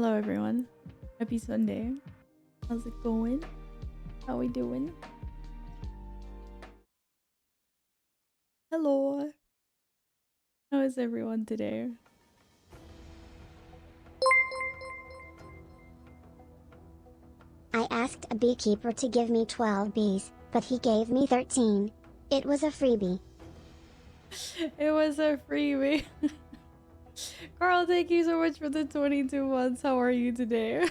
Hello everyone. Happy Sunday. How's it going? How we doing? Hello. How is everyone today? I asked a beekeeper to give me 12 bees, but he gave me 13. It was a freebie. It was a freebie. Carl, thank you so much for the 22 months. How are you today?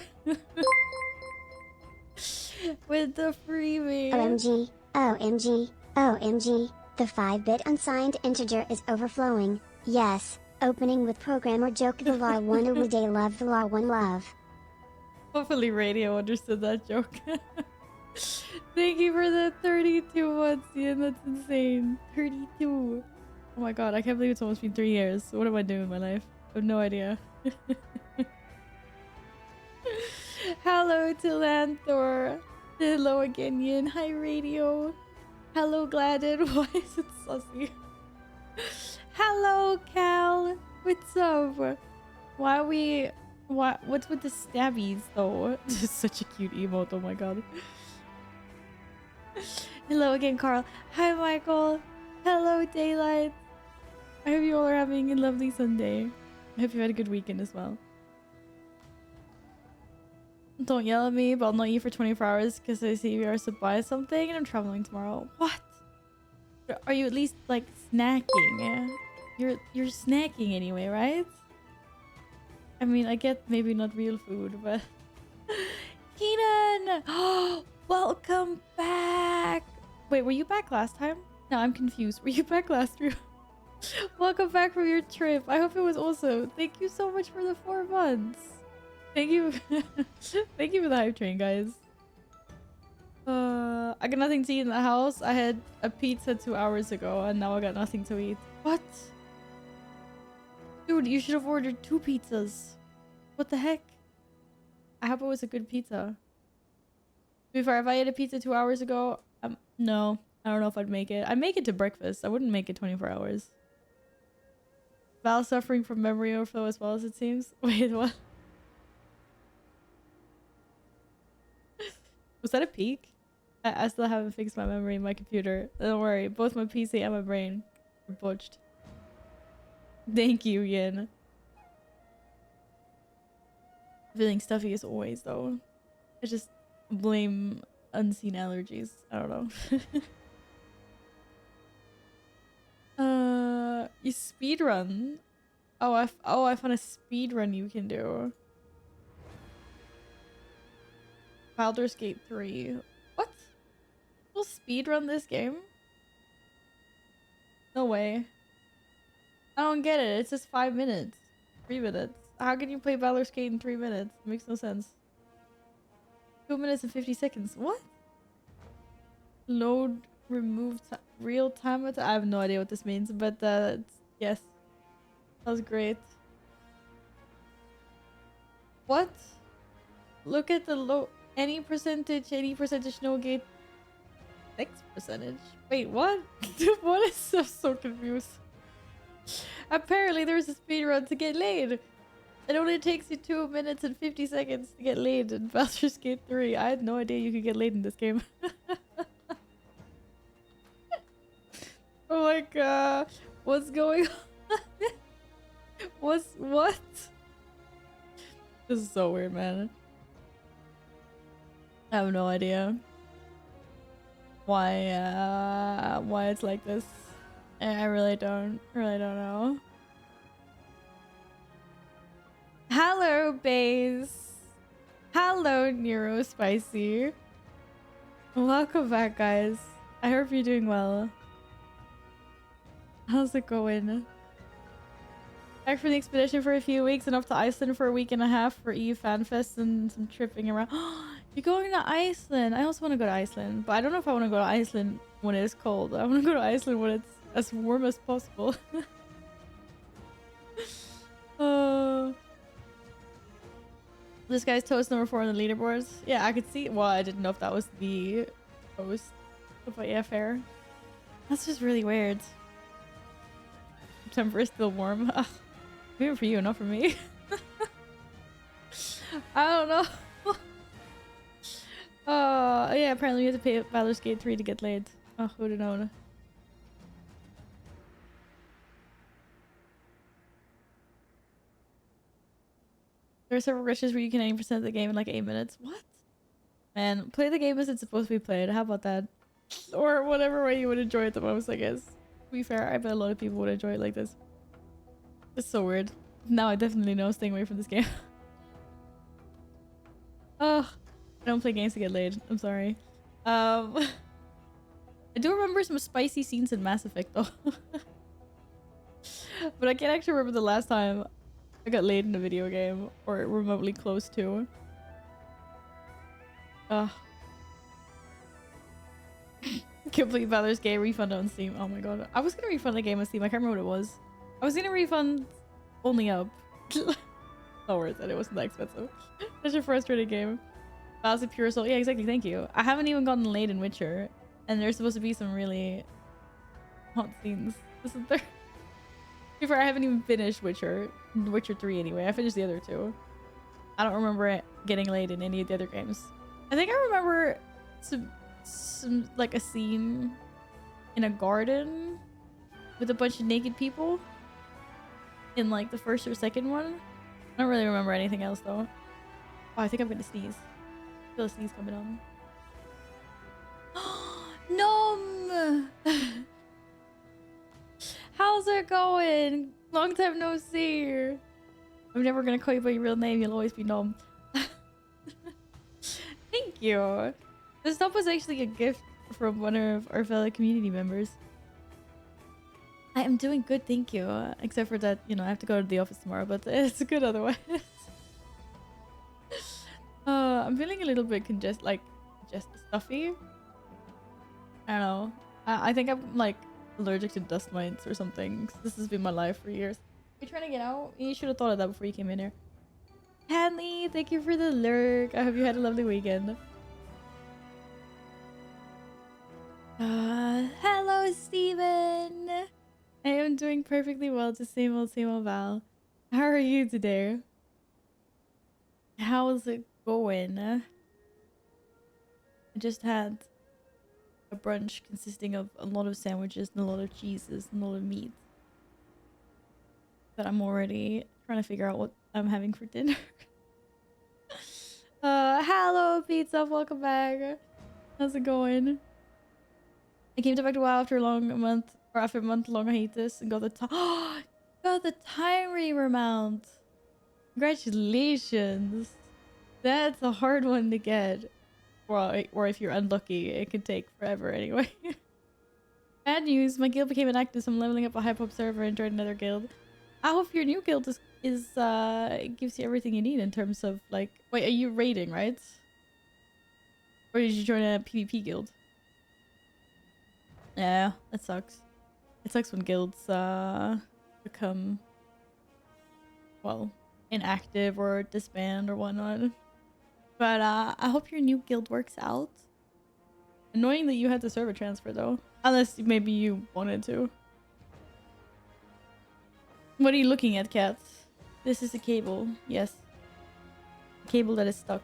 With the freebie. OMG, OMG, OMG. The 5-bit unsigned integer is overflowing. Yes, opening with programmer joke the law one a day love the law one love. Hopefully radio understood that joke. Thank you for the 32 months, Ian. That's insane. 32. Oh my god, I can't believe it's almost been 3 years. What am I doing with my life? I have no idea. Hello to Lanthor. Hello again, Yin. Hi, radio. Hello, Gladden. Why is it sussy? Hello, Cal. What's up? What's with the stabbies, though? This is such a cute emote. Oh my god. Hello again, Carl. Hi, Michael. Hello, Daylight. I hope you all are having a lovely Sunday. I hope you had a good weekend as well. Don't yell at me, but I'll not eat for 24 hours because I see you are to buy something and I'm traveling tomorrow. What? Are you at least like snacking? You're snacking anyway, right? I mean, I get maybe not real food, but Keenan! Oh, welcome back! Wait, were you back last time? No, I'm confused. Were you back last year? Welcome back from your trip. I hope it was awesome. Thank you so much for the 4 months. Thank you. Thank you for the hype train, guys. I got nothing to eat in the house. I had a pizza 2 hours ago and now I got nothing to eat. What? Dude, you should have ordered 2 pizzas. What the heck? I hope it was a good pizza. Before, if I ate a pizza 2 hours ago, no, I don't know if I'd make it. I'd make it to breakfast. I wouldn't make it 24 hours. Val suffering from memory overflow as well as it seems. Wait, what? Was that a peak? I still haven't fixed my memory in my computer. Don't worry, both my PC and my brain are botched. Thank you, Yin. Feeling stuffy as always, though. I just blame unseen allergies. I don't know. You speedrun. Oh, I found a speedrun you can do. Baldur's Gate 3. What? We'll speedrun this game? No way. I don't get it. It's just 5 minutes. 3 minutes. How can you play Baldur's Gate in 3 minutes? It makes no sense. 2 minutes and 50 seconds. What? Load, remove, real time. I have no idea what this means, but yes. That was great. What? Look at the any percentage no gate. Next percentage. Wait, what? What is I'm so confused. Apparently there's a speedrun to get laid. It only takes you 2 minutes and 50 seconds to get laid in Baldur's Gate 3. I had no idea you could get laid in this game. Oh my god. What's going on? What? This is so weird, man. I have no idea why it's like this. I really don't know. Hello, Baze. Hello, Neuro Spicy. Welcome back, guys. I hope you're doing well. How's it going? Back from the expedition for a few weeks and off to Iceland for a week and a half for EU FanFest and some tripping around. You're going to Iceland. I also want to go to Iceland, but I don't know if I want to go to Iceland when it is cold. I want to go to Iceland when it's as warm as possible. This guy's toast number 4 on the leaderboards. Yeah, I could see. Well, I didn't know if that was the toast. But yeah, fair. That's just really weird. September is still warm. Ugh. Maybe for you, not for me. I don't know. Yeah, apparently you have to pay Baldur's Gate 3 to get laid. Oh, who'd have known? There are several glitches where you can 80% the game in like 8 minutes. What? Man, play the game as it's supposed to be played. How about that? Or whatever way you would enjoy it the most, I guess. To be fair, I bet a lot of people would enjoy it like this. It's so weird. Now I definitely know staying away from this game. Oh, I don't play games to get laid. I'm sorry. I do remember some spicy scenes in Mass Effect though. But I can't actually remember the last time I got laid in a video game or remotely close to. Complete Baldur's Gate refund on Steam. Oh my god. I was gonna refund the game on Steam. I can't remember what it was. I was gonna refund Only Up. Not worth it. It wasn't that expensive. Such a frustrating game. Bowser Pure Soul. Yeah, exactly. Thank you. I haven't even gotten laid in Witcher. And there's supposed to be some really hot scenes. Isn't there? Before I haven't even finished Witcher 3 anyway. I finished the other two. I don't remember getting laid in any of the other games. I think I remember some like a scene in a garden with a bunch of naked people in like the first or second one. I don't really remember anything else though. Oh, I think I'm gonna sneeze. I feel a sneeze coming on. Nom! How's it going? Long time no see. I'm never gonna call you by your real name. You'll always be Nom. Thank you. This top was actually a gift from one of our fellow community members. I am doing good, thank you. Except for that, you know, I have to go to the office tomorrow, but it's good otherwise. I'm feeling a little bit just stuffy. I don't know. I think I'm like allergic to dust mites or something. This has been my life for years. You're trying to get out? You should have thought of that before you came in here. Hanley, thank you for the lurk. I hope you had a lovely weekend. Hello, Steven. I am doing perfectly well to same old Val. How are you today? How's it going? I just had a brunch consisting of a lot of sandwiches and a lot of cheeses and a lot of meat. But I'm already trying to figure out what I'm having for dinner. Hello, pizza. Welcome back. How's it going? I came back to WoW after a month-long hiatus and got the got the time reamer mount. Congratulations. That's a hard one to get. Or if you're unlucky, it could take forever anyway. Bad news, my guild became inactive, so I'm leveling up a hype-up server and joined another guild. I hope your new guild gives you everything you need in terms of like... Wait, are you raiding, right? Or did you join a PvP guild? Yeah, that sucks. It sucks when guilds become, well, inactive or disband or whatnot. But I hope your new guild works out. Annoying that you had to server transfer though. Unless maybe you wanted to. What are you looking at, Kat? This is a cable. Yes. A cable that is stuck.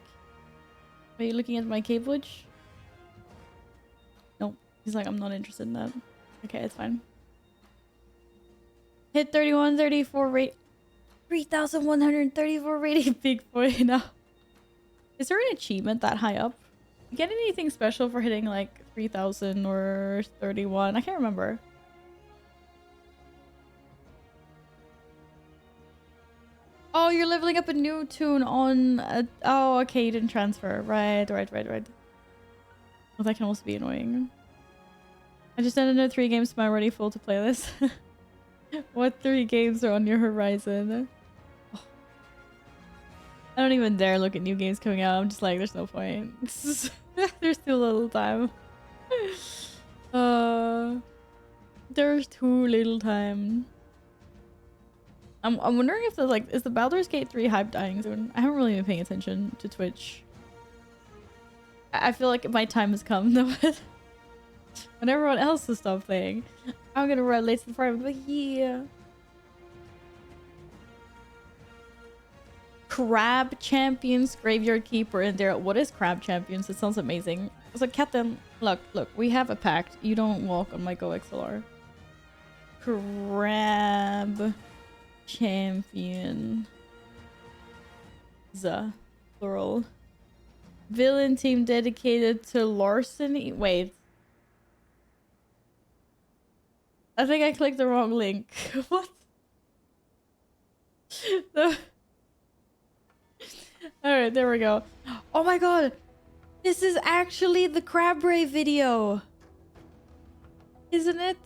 Are you looking at my cablage? Nope. He's like, I'm not interested in that. Okay, it's fine. Hit 3134 rate. 3,134 rating. Big boy now. Is there an achievement that high up? You get anything special for hitting like 3,000 or 31? I can't remember. Oh, you're leveling up a new tune on... oh, okay, you didn't transfer. Right. Well, that can also be annoying. I just ended another 3 games to my already full to playlist. What 3 games are on your horizon? Oh. I don't even dare look at new games coming out. I'm just like, there's no point. There's too little time. There's too little time. I'm wondering if is the Baldur's Gate 3 hype dying soon? I haven't really been paying attention to Twitch. I feel like my time has come though. When everyone else has stopped playing, I'm gonna run late to the party. But yeah. Crab Champions Graveyard Keeper in there. What is Crab Champions? It sounds amazing. So Captain, look, we have a pact. You don't walk on my Go XLR. Crab Champion. Plural. Villain team dedicated to larceny. Wait. I think I clicked the wrong link. What? No. Alright, there we go. Oh my god! This is actually the Crab Ray video! Isn't it?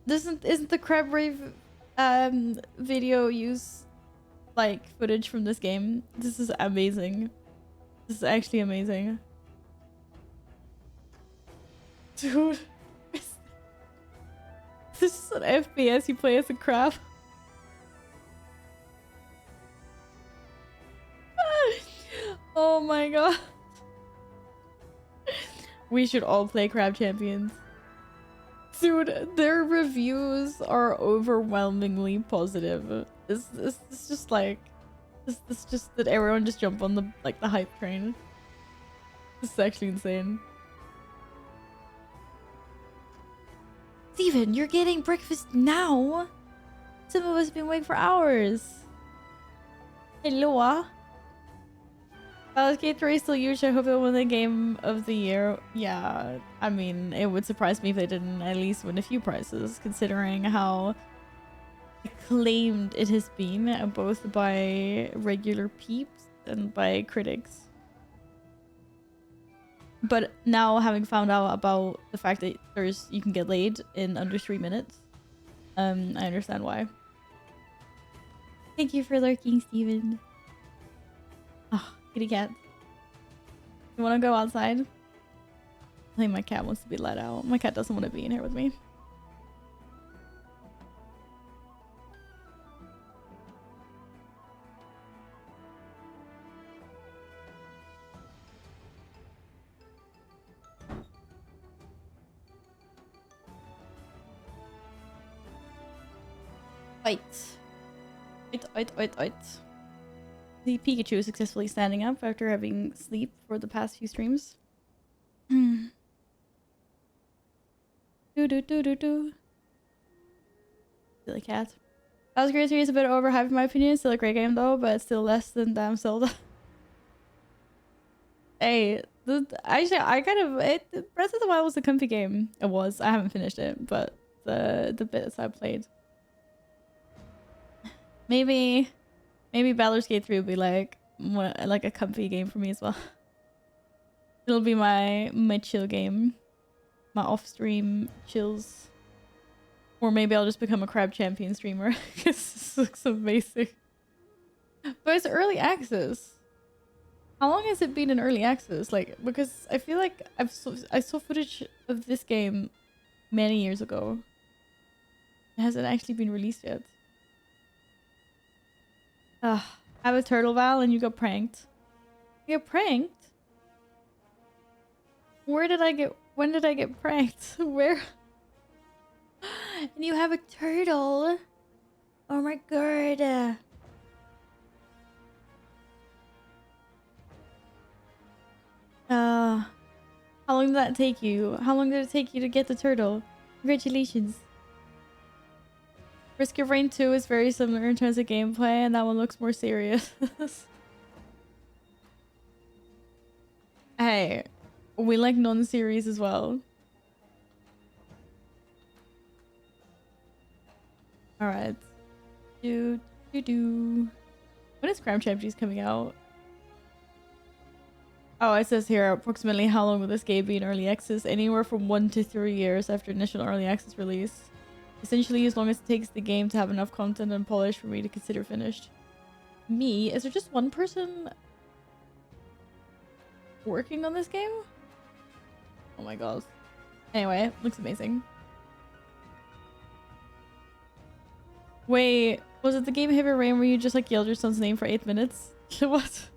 Isn't the Crab Ray video use like footage from this game? This is amazing. This is actually amazing. Dude. This is an FPS, you play as a crab. Oh my god. We should all play Crab Champions. Dude, their reviews are overwhelmingly positive. It's just like... It's just that everyone just jump on the hype train. This is actually insane. Steven, you're getting breakfast now? Some of us have been waiting for hours. Hello. Baldur's Gate 3 still huge. I hope it will win the game of the year. Yeah, I mean, it would surprise me if they didn't at least win a few prizes, considering how acclaimed it has been, both by regular peeps and by critics. But now, having found out about the fact that you can get laid in under 3 minutes, I understand why. Thank you for lurking, Steven. Oh, kitty cat. You want to go outside? I think my cat wants to be let out. My cat doesn't want to be in here with me. Wait. The Pikachu is successfully standing up after having sleep for the past few streams. Do. Silly cat. Baldur's Gate 3 is a bit overhyped in my opinion. Still a great game though, but it's still less than damn Zelda. Hey, actually, Breath of the Wild was a comfy game. It was. I haven't finished it, but the bits I played. Maybe Baldur's Gate 3 will be like a comfy game for me as well. It'll be my chill game. My off-stream chills. Or maybe I'll just become a Crab Champion streamer. This looks amazing. But it's early access. How long has it been in early access? Like, because I feel like I saw footage of this game many years ago. It hasn't actually been released yet. I have a turtle, Val, and you got pranked. You get pranked? When did I get pranked? Where? And you have a turtle? Oh my god. How long did that take you? How long did it take you to get the turtle? Congratulations. Risk of Rain 2 is very similar in terms of gameplay, and that one looks more serious. Hey, we like non-series as well. Alright. When is Crab Champions coming out? Oh, it says here, approximately how long will this game be in early access? Anywhere from 1 to 3 years after initial early access release. Essentially, as long as it takes the game to have enough content and polish for me to consider finished. Me? Is there just one person working on this game? Oh my god. Anyway, looks amazing. Wait, was it the game Heavy Rain where you just like yelled your son's name for 8 minutes? What?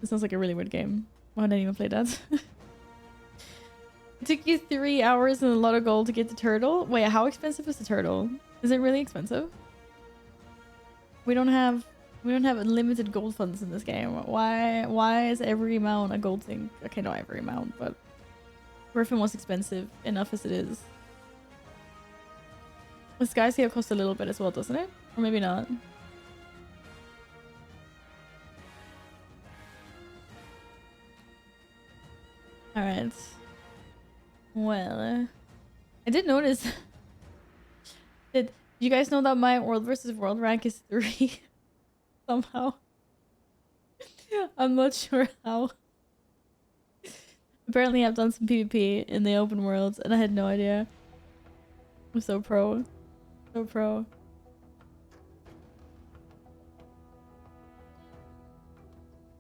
This sounds like a really weird game. Why didn't I even play that? It took you 3 hours and a lot of gold to get the turtle. Wait, how expensive is the turtle? Is it really expensive? We don't have unlimited gold funds in this game. Why is every mount a gold thing? Okay, not every mount, but Griffin was expensive enough as it is. The Sky Scale costs a little bit as well, doesn't it? Or maybe not. Alright. Well, I did notice. Did you guys know that my world versus world rank is 3? Somehow. I'm not sure how. Apparently I've done some PvP in the open world and I had no idea. I'm so pro. So pro.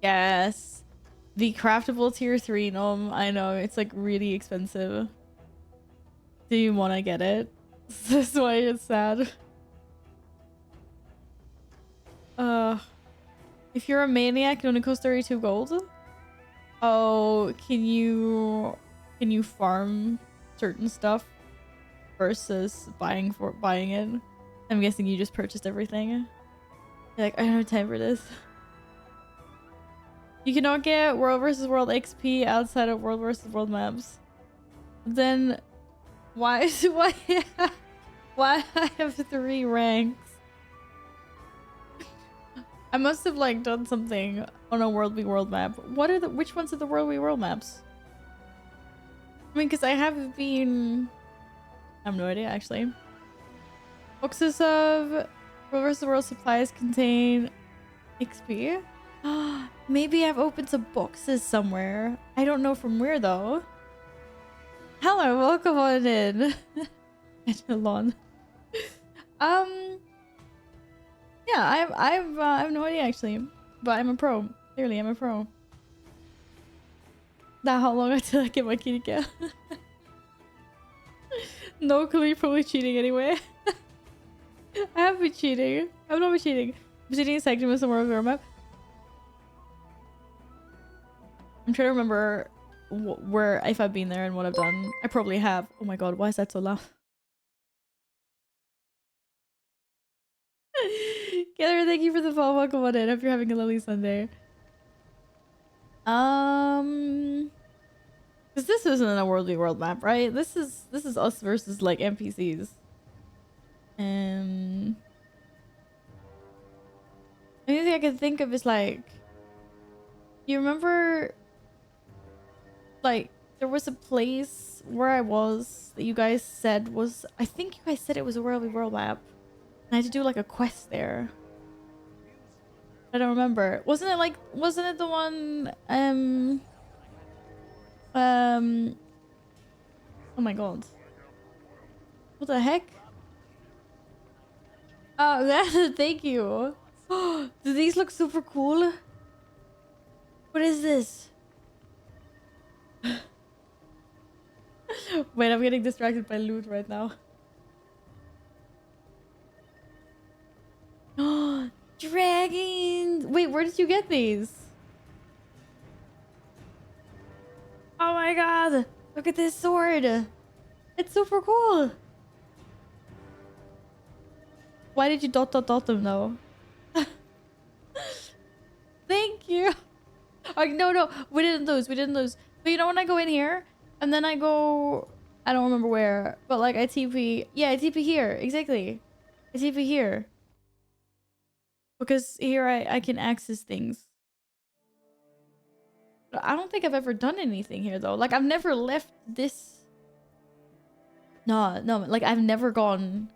Yes. The craftable tier 3 gnome. I know, it's like really expensive. Do you want to get it? That's why it's sad. If you're a maniac, it only costs 32 gold. Oh, can you farm certain stuff versus buying it? I'm guessing you just purchased everything. You're like, I don't have time for this. You cannot get World versus World XP outside of World versus World maps. Then why I have 3 ranks? I must have like done something on a World v World map. Which ones are the World v World maps? I mean, because I have been... I have no idea, actually. Boxes of World vs. World supplies contain XP. Maybe I've opened some boxes somewhere. I don't know from where, though. Hello, welcome on in. Echelon. Yeah, I have no idea, actually. But I'm a pro. Clearly, I'm a pro. That how long until I get my kitty cat? No clue, you're probably cheating anyway. I have been cheating. I've not been cheating. I'm cheating in section with some more of your map. I'm trying to remember where, if I've been there and what I've done. I probably have. Oh my god, why is that so loud? Keller, thank you for the follow. Welcome on in. Hope you're having a lovely Sunday. Because this isn't a World v World map, right? This is us versus like NPCs. The only thing I can think of is like, you remember, like there was a place where I was that you guys said was, I think you guys said it was a World v World map, and I had to do like a quest there. I don't remember. Wasn't it the one? Oh my god. What the heck? Oh, that. Thank you. Do these look super cool? What is this? Wait, I'm getting distracted by loot right now. Oh, dragons! Wait, where did you get these? Oh my god! Look at this sword! It's super cool! Why did you dot them though? Thank you! Oh, no, we didn't lose. But you know when I go in here, and then I go... I don't remember where, but like I TP... Yeah, I TP here, exactly. I TP here. Because here I can access things. But I don't think I've ever done anything here though. Like I've never left this... No, like I've never gone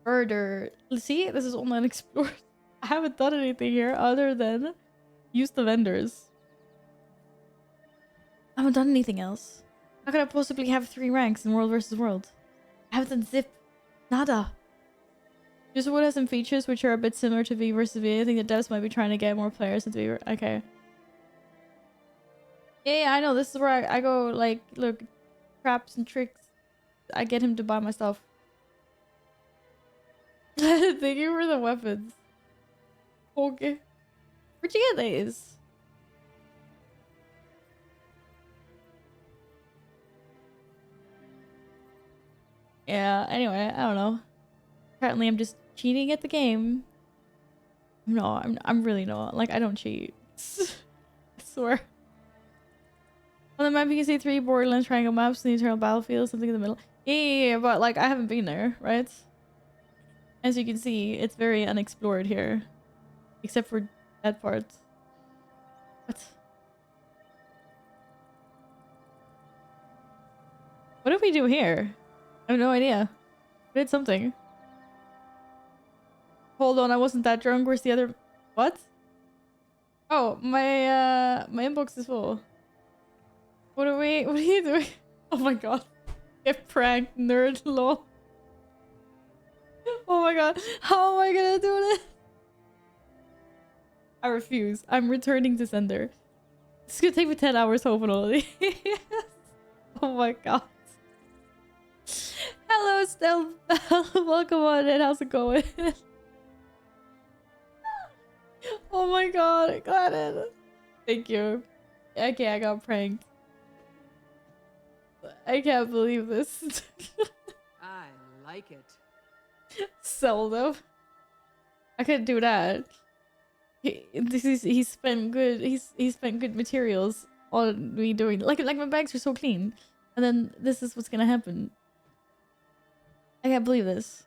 further. See, this is online explored. I haven't done anything here other than use the vendors. I haven't done anything else. How could I possibly have 3 ranks in World versus World? I haven't done zip. Nada. Just Wood has some features which are a bit similar to V versus V. I think the devs might be trying to get more players into V. Okay. Yeah, I know. This is where I go, like, look, traps and tricks. I get him to buy my stuff. Thank you for the weapons. Okay. Where'd you get these? Yeah, anyway, I don't know. Apparently I'm just cheating at the game. No, I'm really not. Like, I don't cheat. I swear. On the map, you can see 3 Borderlands triangle maps in the Eternal Battlefield, something in the middle. Yeah, but like, I haven't been there, right? As you can see, it's very unexplored here. Except for that part. What? What did we do here? I have no idea. We did something. Hold on, I wasn't that drunk. Where's the other... What? Oh, my inbox is full. What are you doing? Oh my god. Get pranked, nerd, lol. Oh my god. How am I gonna do this? I refuse. I'm returning to sender. It's gonna take me 10 hours hopefully. Oh my god. Hello, Stell. Welcome on in. How's it going? Oh my god, I got it. Thank you. Okay, I got pranked. I can't believe this. I like it. Seldom. I couldn't do that. He spent good materials on me doing like my bags are so clean, and then this is what's gonna happen. I can't believe this.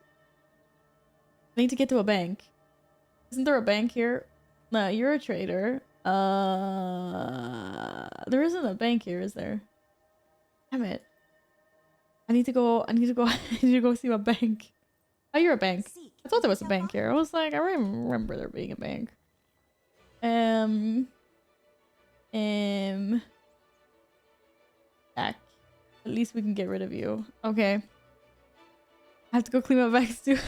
I need to get to a bank. Isn't there a bank here? No, you're a trader. There isn't a bank here, is there? Damn it. I need to go I need to go see a bank. Oh, you're a bank. I thought there was a bank here. I was like, I remember there being a bank. Back. At least we can get rid of you. Okay. I have to go clean my bags too.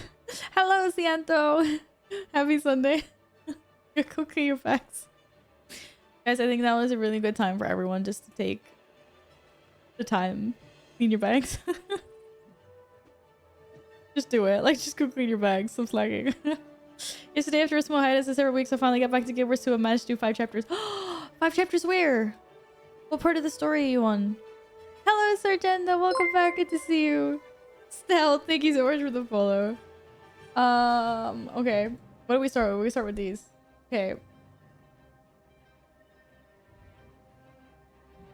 Hello, Cianto. Happy Sunday. Go clean your bags. Guys, I think that was a really good time for everyone just to take the time. Clean your bags. Just do it. Like, just go clean your bags. Stop slacking. Yesterday, after a small hiatus of several weeks, I finally got back to Guild Wars 2 and managed to do 5 chapters. 5 chapters where? What part of the story are you on? Hello, Sargenda. Welcome back. Good to see you. Stealth, thank you so much for the follow. Okay. What do we start with? We start with these. Okay.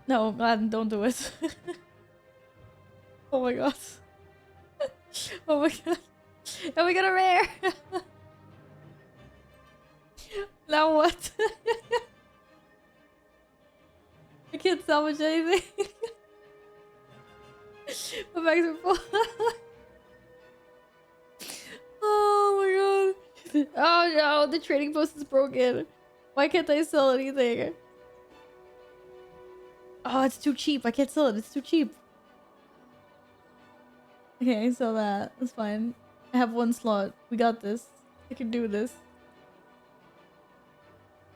No, man, don't do it. Oh my god. Oh my god. And we got a rare. Now what? I can't salvage anything. My bags are full. Oh my god. Oh no, the trading post is broken. Why can't I sell anything? Oh, it's too cheap. I can't sell it. It's too cheap. Okay, so that's fine. I have 1 slot. We got this. I can do this.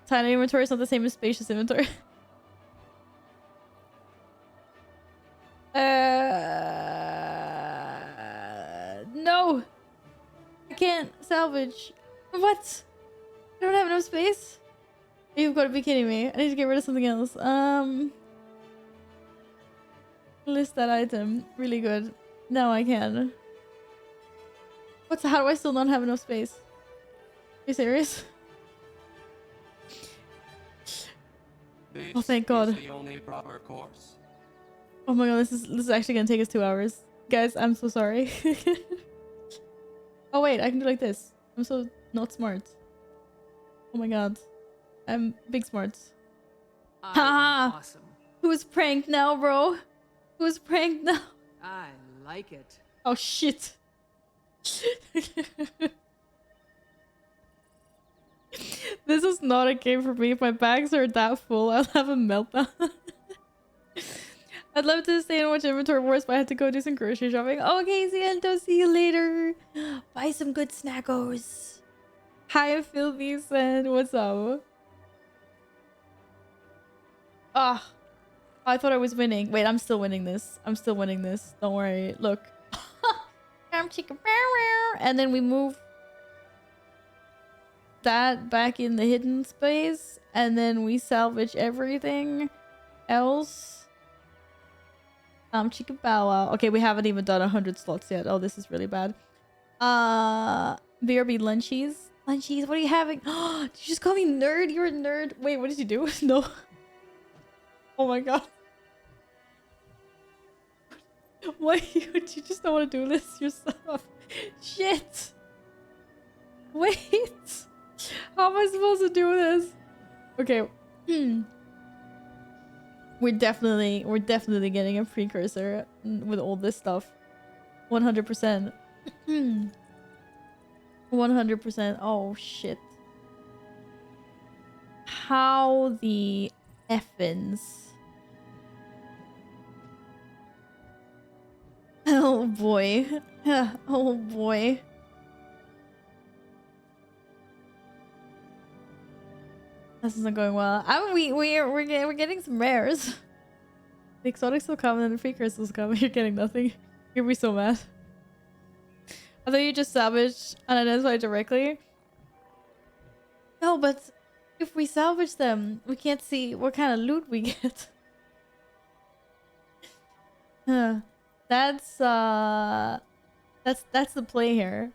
Tiny inventory is not the same as spacious inventory. No! I can't salvage. What? I don't have enough space? You've got to be kidding me. I need to get rid of something else. List that item. Really good. Now I can. How do I still not have enough space? Are you serious? Oh, thank god. The only proper course. Oh my god, this is actually gonna take us 2 hours. Guys, I'm so sorry. Oh wait, I can do like this. I'm so not smart. Oh my god. I'm big smart. Ha! Awesome. Who's pranked now, bro? Who's pranked now? I like it. Oh shit. This is not a game for me. If my bags are that full, I'll have a meltdown. I'd love to stay and watch Inventory Wars, but I had to go do some grocery shopping. Okay, Ciento, see you later. Buy some good snackos. Hi, Filthy Sand. What's up? Ah. I thought I was winning. Wait, I'm still winning this. I'm still winning this. Don't worry. Look. And then we move that back in the hidden space. And then we salvage everything else. Chicken bow wow. Okay, we haven't even done 100 slots yet. Oh, this is really bad. BRB lunchies. Munchies, what are you having? Did you just call me nerd? You're a nerd. Wait, what did you do? No. Oh my god. Why you just don't want to do this yourself? Shit. Wait. How am I supposed to do this? Okay. We're definitely getting a precursor with all this stuff. 100%. 100%. Oh shit. How the effins. Oh boy. Oh boy. This isn't going well. I mean, we're getting some rares. The exotics will come and the precursors will come. You're getting nothing. You'll be so mad. I thought you just salvaged unidentified directly. No, but if we salvage them, we can't see what kind of loot we get. Huh. That's the play here.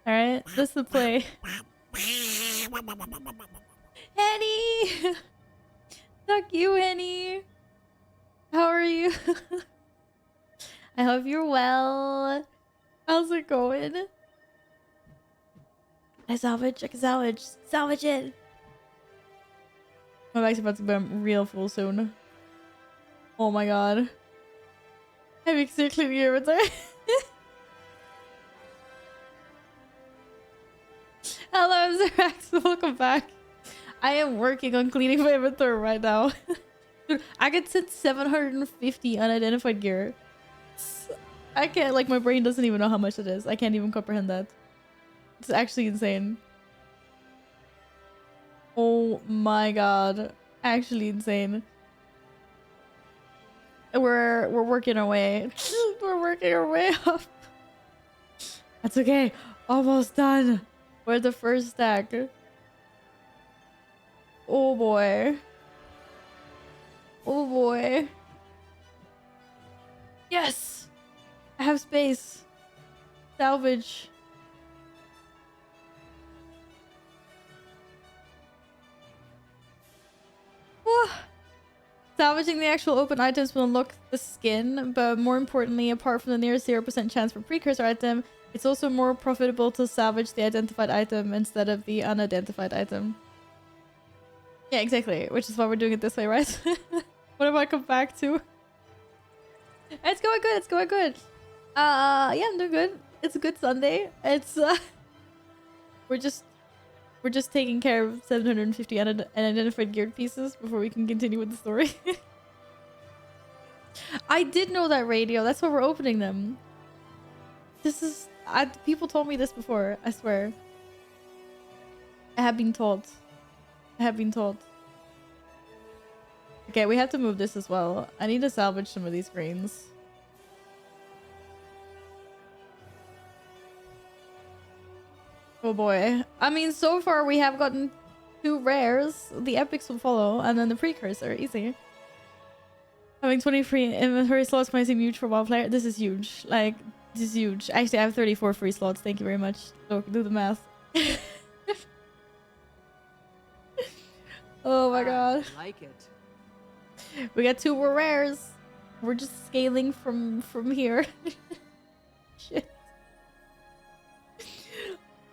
Alright? That's the play. Henny! Fuck you, Henny! How are you? I hope you're well. How's it going? I salvage it! My bag's about to be real full soon. Oh my god. I'm exactly the inventory. Hello, Zerax. Welcome back. I am working on cleaning my inventory right now. Dude, I could set 750 unidentified gear. I can't, like, my brain doesn't even know how much it is. I can't even comprehend that. It's actually insane. Oh my god. Actually insane. We're working our way. We're working our way up. That's okay. Almost done. We're the first stack. Oh boy. Oh boy. Yes! I have space. Salvage. Whew. Salvaging the actual open items will unlock the skin, but more importantly, apart from the near 0% chance for precursor item, it's also more profitable to salvage the identified item instead of the unidentified item. Yeah, exactly. Which is why we're doing it this way, right? What have I come back to? It's going good. It's going good. Yeah, I'm doing good. It's a good Sunday. It's we're just taking care of 750 unidentified geared pieces before we can continue with the story. I did know that radio. That's why we're opening them. This is people told me this before. I swear. I have been told. I have been told. Okay, we have to move this as well. I need to salvage some of these greens. Oh boy. I mean, so far we have gotten 2 rares. The epics will follow, and then the precursor. Easy. Having 23 inventory slots might seem huge for one player. This is huge. Like, this is huge. Actually, I have 34 free slots. Thank you very much. So, do the math. Oh my god. I like it. We got 2 more rares. We're just scaling from here. Shit.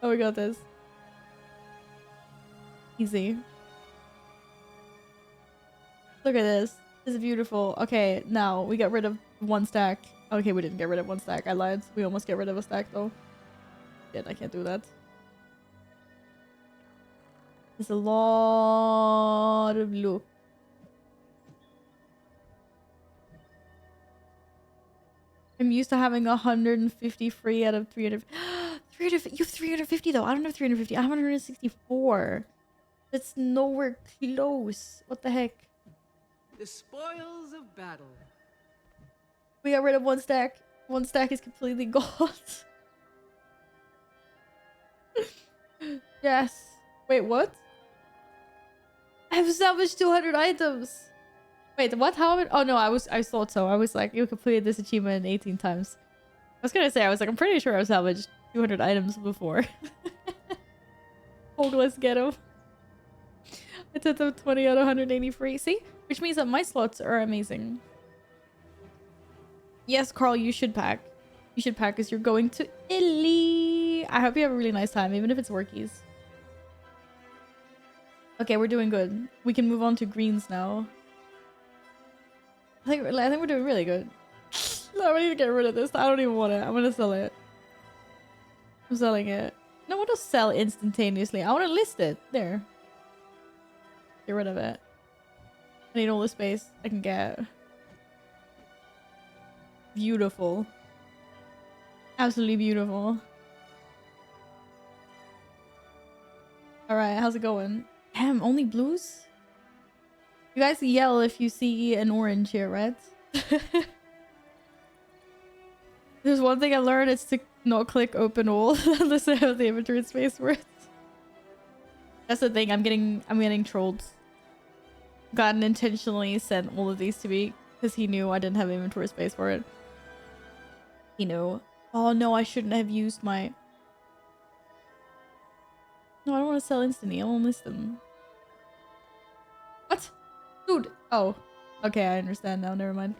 Oh, we got this. Easy. Look at this. This is beautiful. Okay, now we got rid of 1 stack. Okay, we didn't get rid of 1 stack. I lied. We almost get rid of a stack though. Shit, I can't do that. There's a lot of loot. I'm used to having 150 free out of 300. You have 350 though. I don't have 350. I have 164. That's nowhere close. What the heck? The spoils of battle. We got rid of 1 stack. 1 stack is completely gone. Yes. Wait, what? I have salvaged 200 items. Wait, what? How? Oh no, I thought so. I was like, you completed this achievement 18 times. I was gonna say, I was like, I'm pretty sure I salvaged 200 items before. let's get him. I took them 20 out of 180 free. See? Which means that my slots are amazing. Yes, Carl, you should pack. You should pack because you're going to Italy. I hope you have a really nice time, even if it's workies. Okay, we're doing good. We can move on to greens now. I think we're doing really good. No, I need to get rid of this. I don't even want it. I'm gonna sell it. I'm selling it. No, I want to sell instantaneously. I want to list it. There. Get rid of it. I need all the space I can get. Beautiful. Absolutely beautiful. Alright, how's it going? Damn, only blues? You guys yell if you see an orange here, right? There's one thing I learned, it's to not click open all unless I have the inventory space for it. That's the thing, I'm getting trolled. Gotten intentionally sent all of these to me because he knew I didn't have inventory space for it. He knew. Oh no, I shouldn't have used my... No, I don't want to sell instantly. I won't list them. What? Dude. Oh. Okay, I understand now. Never mind.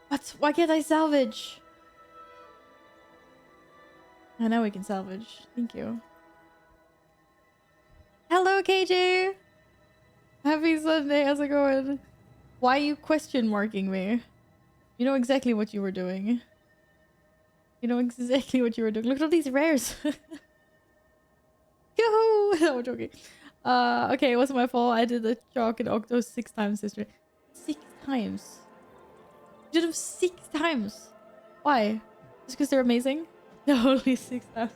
What? Why can't I salvage? I know we can salvage. Thank you. Hello, KJ. Happy Sunday. How's it going? Why are you question marking me? You know exactly what you were doing. You know exactly what you were doing. Look at all these rares. Yoo-hoo! No, I'm joking. Okay, it wasn't my fault. I did the chalk and octo 6 times yesterday. 6 times? You did them 6 times? Why? Just because they're amazing? No, only 6 times.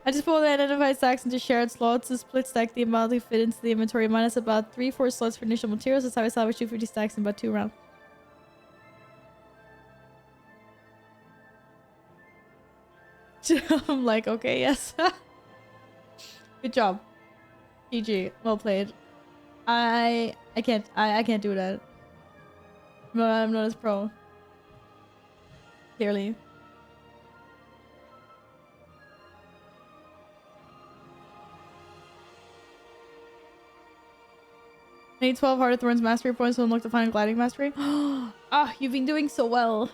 I just pulled the identified stacks into shared slots to split stack the amount they fit into the inventory, minus about 3-4 slots for initial materials. That's how I salvaged 250 stacks in about 2 rounds. I'm like, okay, yes. Good job. GG. Well played. I can't do that. No, I'm not as pro. Clearly. I need 12 Heart of Thorns mastery points to unlock the final gliding mastery. Ah, you've been doing so well.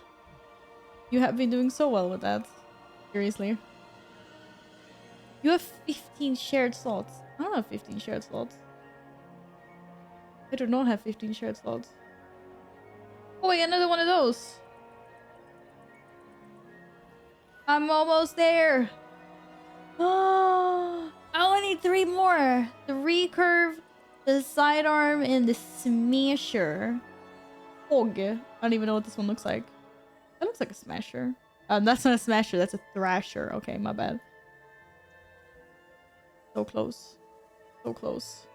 You have been doing so well with that. Seriously. You have 15 shared slots. I don't have 15 shared slots. I do not have 15 shared slots. Oh wait, another one of those. I'm almost there. Oh, I only need 3 more. The recurve, the sidearm, and the smasher. Og. I don't even know what this one looks like. That looks like a smasher. That's not a smasher, that's a thrasher. Okay, my bad. So close. So close.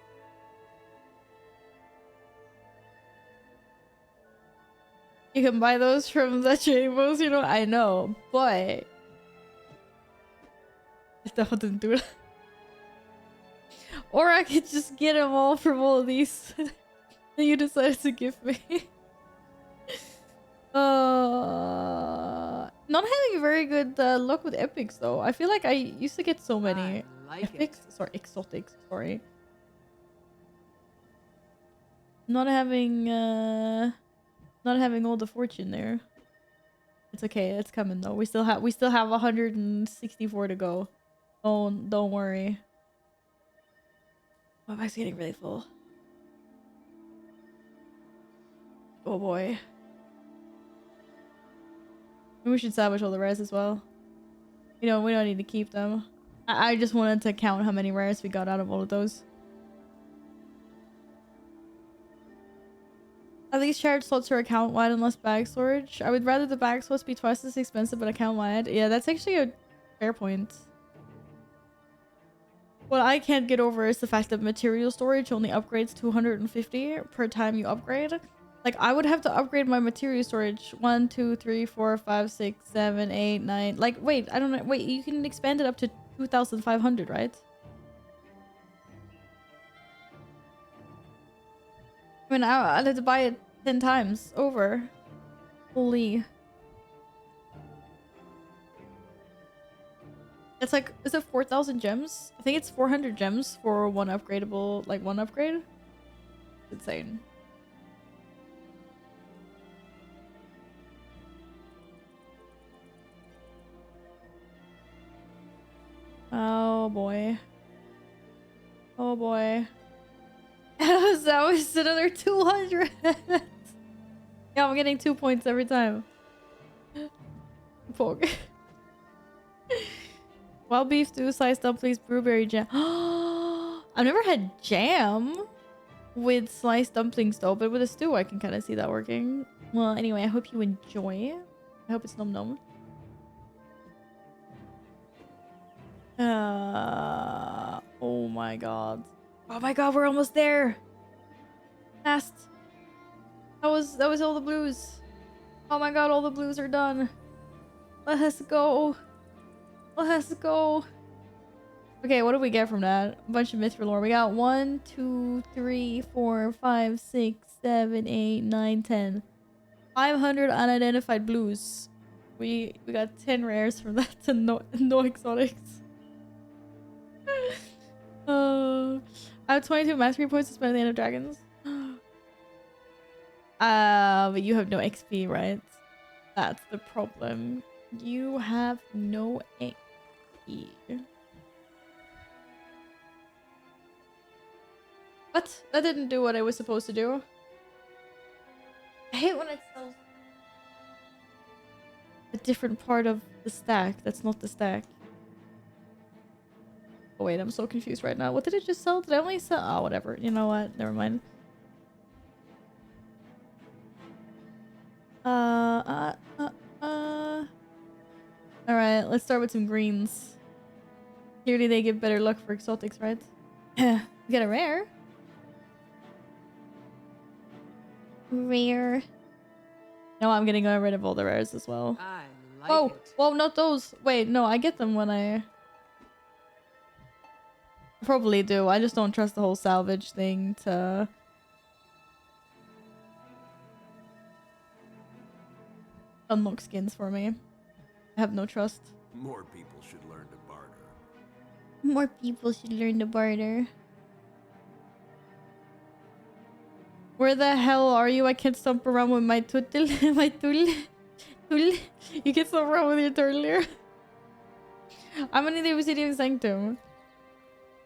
You can buy those from the Chambers, you know? I know, but... That didn't do it. Or I could just get them all from all of these that you decided to give me. Not having very good luck with epics though. I feel like I used to get so many epics. Sorry, exotics. Sorry. Not having all the fortune there. It's okay. It's coming though. We still have 164 to go. Don't worry. My back's getting really full. Oh boy. We should salvage all the rares as well. You know, we don't need to keep them. I just wanted to count how many rares we got out of all of those. At least shared slots are account wide and less bag storage. I would rather the bag slots be twice as expensive but account wide. Yeah, that's actually a fair point. What I can't get over is the fact that material storage only upgrades 250 per time you upgrade. Like, I would have to upgrade my material storage 1, 2, 3, 4, 5, 6, 7, 8, 9. Like, wait, I don't know. Wait, you can expand it up to 2,500, right? I mean, I'd have to buy it 10 times over. Holy. It's like, is it 4,000 gems? I think it's 400 gems for one upgradable, like one upgrade. It's insane. Oh boy. Oh boy. That was another 200. Yeah, I'm getting 2 points every time. Poke. Wild beef stew, sliced dumplings, blueberry jam. I've never had jam with sliced dumplings though, but with a stew I can kind of see that working. Well, anyway, I hope you enjoy. I hope it's nom nom. Oh my god. Oh my god, we're almost there. Last. That was all the blues. Oh my god, all the blues are done. Let's go. Let's go. Okay, what do we get from that? A bunch of Mithril lore. We got 1, 2, 3, 4, 5, 6, 7, 8, 9, 10. 500 unidentified blues. We got 10 rares from that to no exotics. I have 22 mastery points to spend at the end of dragons. But you have no XP, right? That's the problem. You have no XP. What? That didn't do what I was supposed to do. I hate when it sells a different part of the stack that's not the stack. Oh wait, I'm so confused right now. What did it just sell? Did I only sell? Oh, whatever. You know what? Never mind. Alright, let's start with some greens. Clearly they give better luck for exotics, right? We get a rare. Rare. No, I'm getting rid of all the rares as well. I like Oh, it. whoa, not those. Wait, no, I get them when I probably do. I just don't trust the whole salvage thing to unlock skins for me. I have no trust. More people should learn to barter. More people should learn to barter. Where the hell are you? I can't stomp around with my turtle. My tool. You can stomp around with your turtle here. I'm in the Obsidian Sanctum.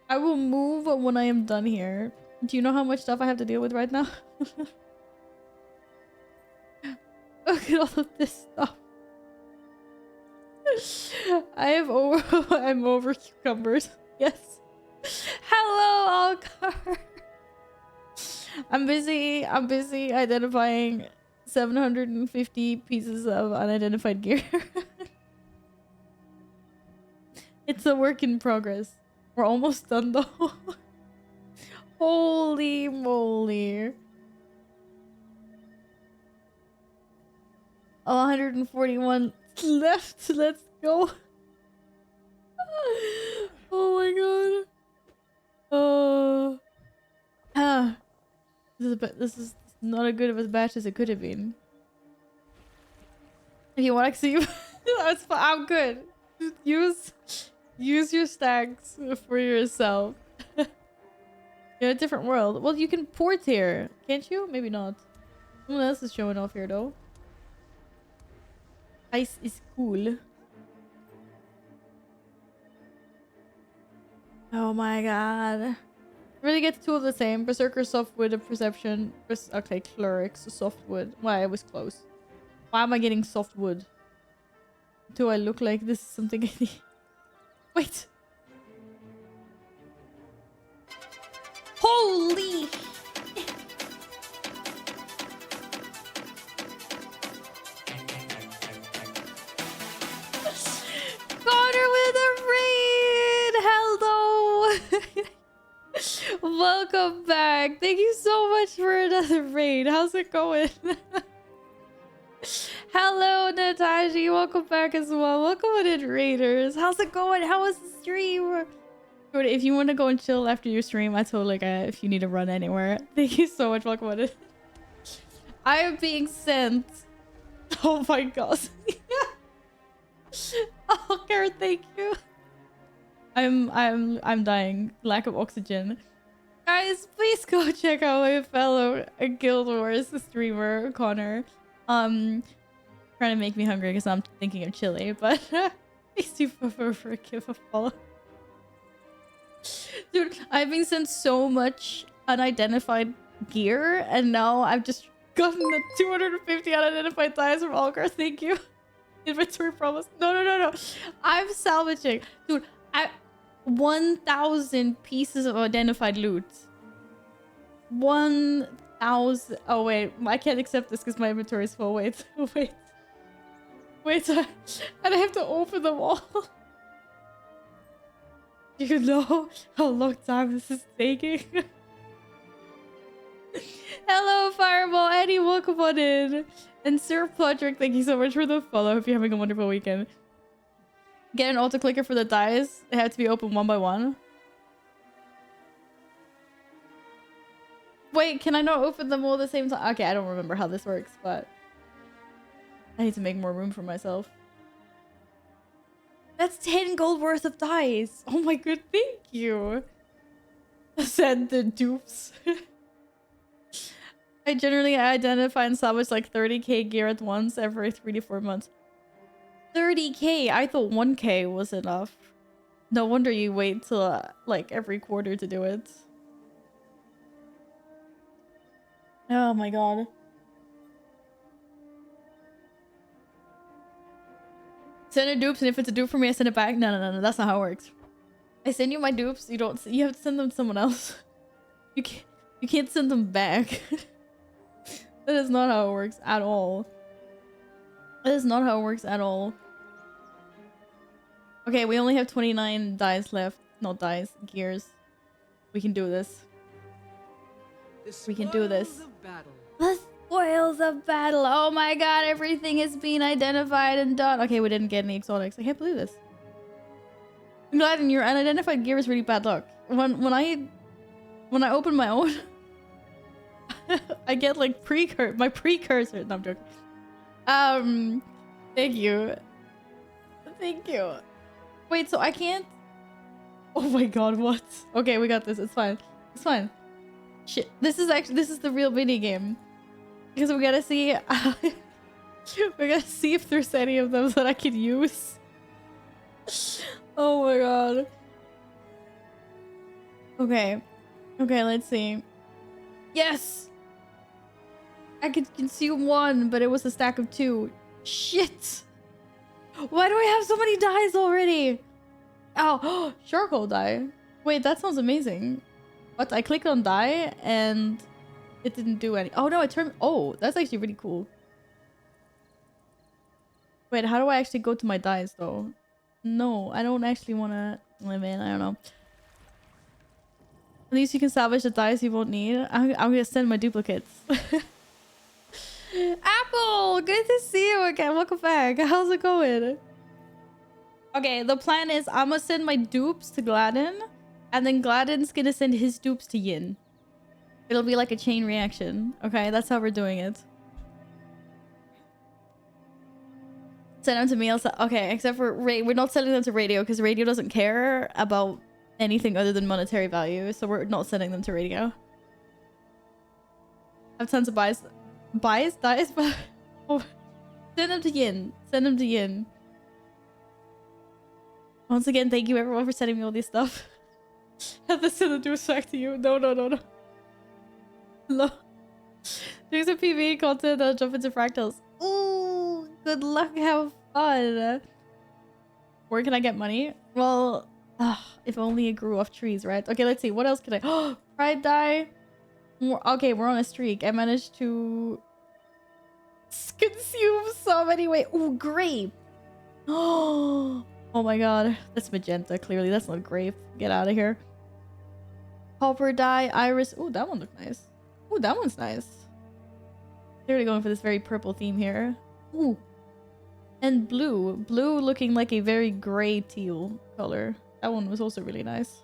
I will move when I am done here. Do you know how much stuff I have to deal with right now? Look at all of this stuff. I'm over cucumbers. Yes. Hello, Alcar. I'm busy identifying 750 pieces of unidentified gear. It's a work in progress. We're almost done though. Holy moly. 141 left. Let's go. Oh my god. This is not as good of a batch as it could have been. If you want to see, that's fine. I'm good. Use your stacks for yourself. You're in a different world. Well, you can port here, can't you? Maybe not. Someone else is showing off here though. Ice is cool. Oh my god. Really get two of the same. Berserker softwood of perception. Okay, clerics softwood. Why, I was close. Why am I getting softwood? Do I look like this is something I need? Wait. Holy! Connor with a raid! Hello! Welcome back. Thank you so much for another raid. How's it going? Hello, Nataji. Welcome back as well. Welcome in, Raiders. How's it going? How was the stream? If you want to go and chill after your stream, I totally get it. If you need to run anywhere. Thank you so much. Welcome in. I am being sent. Oh my god. Oh, Karen, thank you. I'm dying. Lack of oxygen. Guys, please go check out my fellow Guild Wars streamer, Connor. Trying to make me hungry because I'm thinking of chili, but please do give a follow. Dude, I've been sent so much unidentified gear, and now I've just gotten the 250 unidentified dies from Algar. Thank you. Inventory promise. No. I'm salvaging. Dude, 1,000 pieces of identified loot. 1,000. Oh, wait. I can't accept this because my inventory is full. Wait. Wait. And I have to open them all. Do you know how long time this is taking? Hello, Fireball. Eddie, welcome on in. And Sir Podrick, thank you so much for the follow. Hope you're having a wonderful weekend. Get an auto clicker for the dice. They have to be open one by one. Wait, can I not open them all at the same time? Okay, I don't remember how this works, but I need to make more room for myself. That's 10 gold worth of dice. Oh my god, thank you. Said the dupes. I generally identify and salvage like 30k gear at once every 3 to 4 months. 30k? I thought 1k was enough. No wonder you wait till like every quarter to do it. Oh my god. Send a dupes, and if it's a dupe for me, I send it back. No. That's not how it works. I send you my dupes. You don't. You have to send them to someone else. You can't send them back. That is not how it works at all. That is not how it works at all. Okay, we only have 29 dice left. Not dice, gears. We can do this. We can do this. The spoils of battle. Oh my god, everything is being identified and done. Okay, we didn't get any exotics. I can't believe this. I'm glad your unidentified gear is really bad luck. When I open my own, I get like my precursor. No, I'm joking. Thank you. Thank you. Wait, so I can't. Oh my god, what? Okay, we got this. It's fine. It's fine. Shit. This is the real mini game. Because we gotta see we gotta see if there's any of them that I can use. Oh my god. Okay. Okay, let's see. Yes! I could consume one, but it was a stack of 2. Shit! Why do I have so many dyes already? Oh, charcoal dye. Wait, that sounds amazing. What? I clicked on dye and it didn't do any. Oh no, it turned. Oh, that's actually really cool. Wait, how do I actually go to my dyes though? No, I don't actually want to live in. I don't know. At least you can salvage the dyes you won't need. I'm gonna send my duplicates. Apple, good to see you again. Welcome back. How's it going? Okay, the plan is I'm gonna send my dupes to Gladden, and then Gladden's gonna send his dupes to Yin. It'll be like a chain reaction. Okay, that's how we're doing it. Send them to me. Okay, except for we're not sending them to Radio because Radio doesn't care about anything other than monetary value, so we're not sending them to Radio. I have tons of dies, but oh, send them to Yin. Send them to Yin. Once again, thank you everyone for sending me all this stuff. Have to send the dues back to you. No. No. Doing some PvE content, I'll jump into fractals. Ooh, good luck, have fun. Where can I get money? Well, if only it grew off trees, right? Okay, let's see. What else can I? Oh, pride die. Okay, we're on a streak. I managed to consume so many. Wait, ooh, grape. Oh my god. That's magenta, clearly. That's not grape. Get out of here. Copper dye, iris. Ooh, that one looked nice. Ooh, that one's nice. They're really going for this very purple theme here. Ooh. And blue. Blue looking like a very gray teal color. That one was also really nice.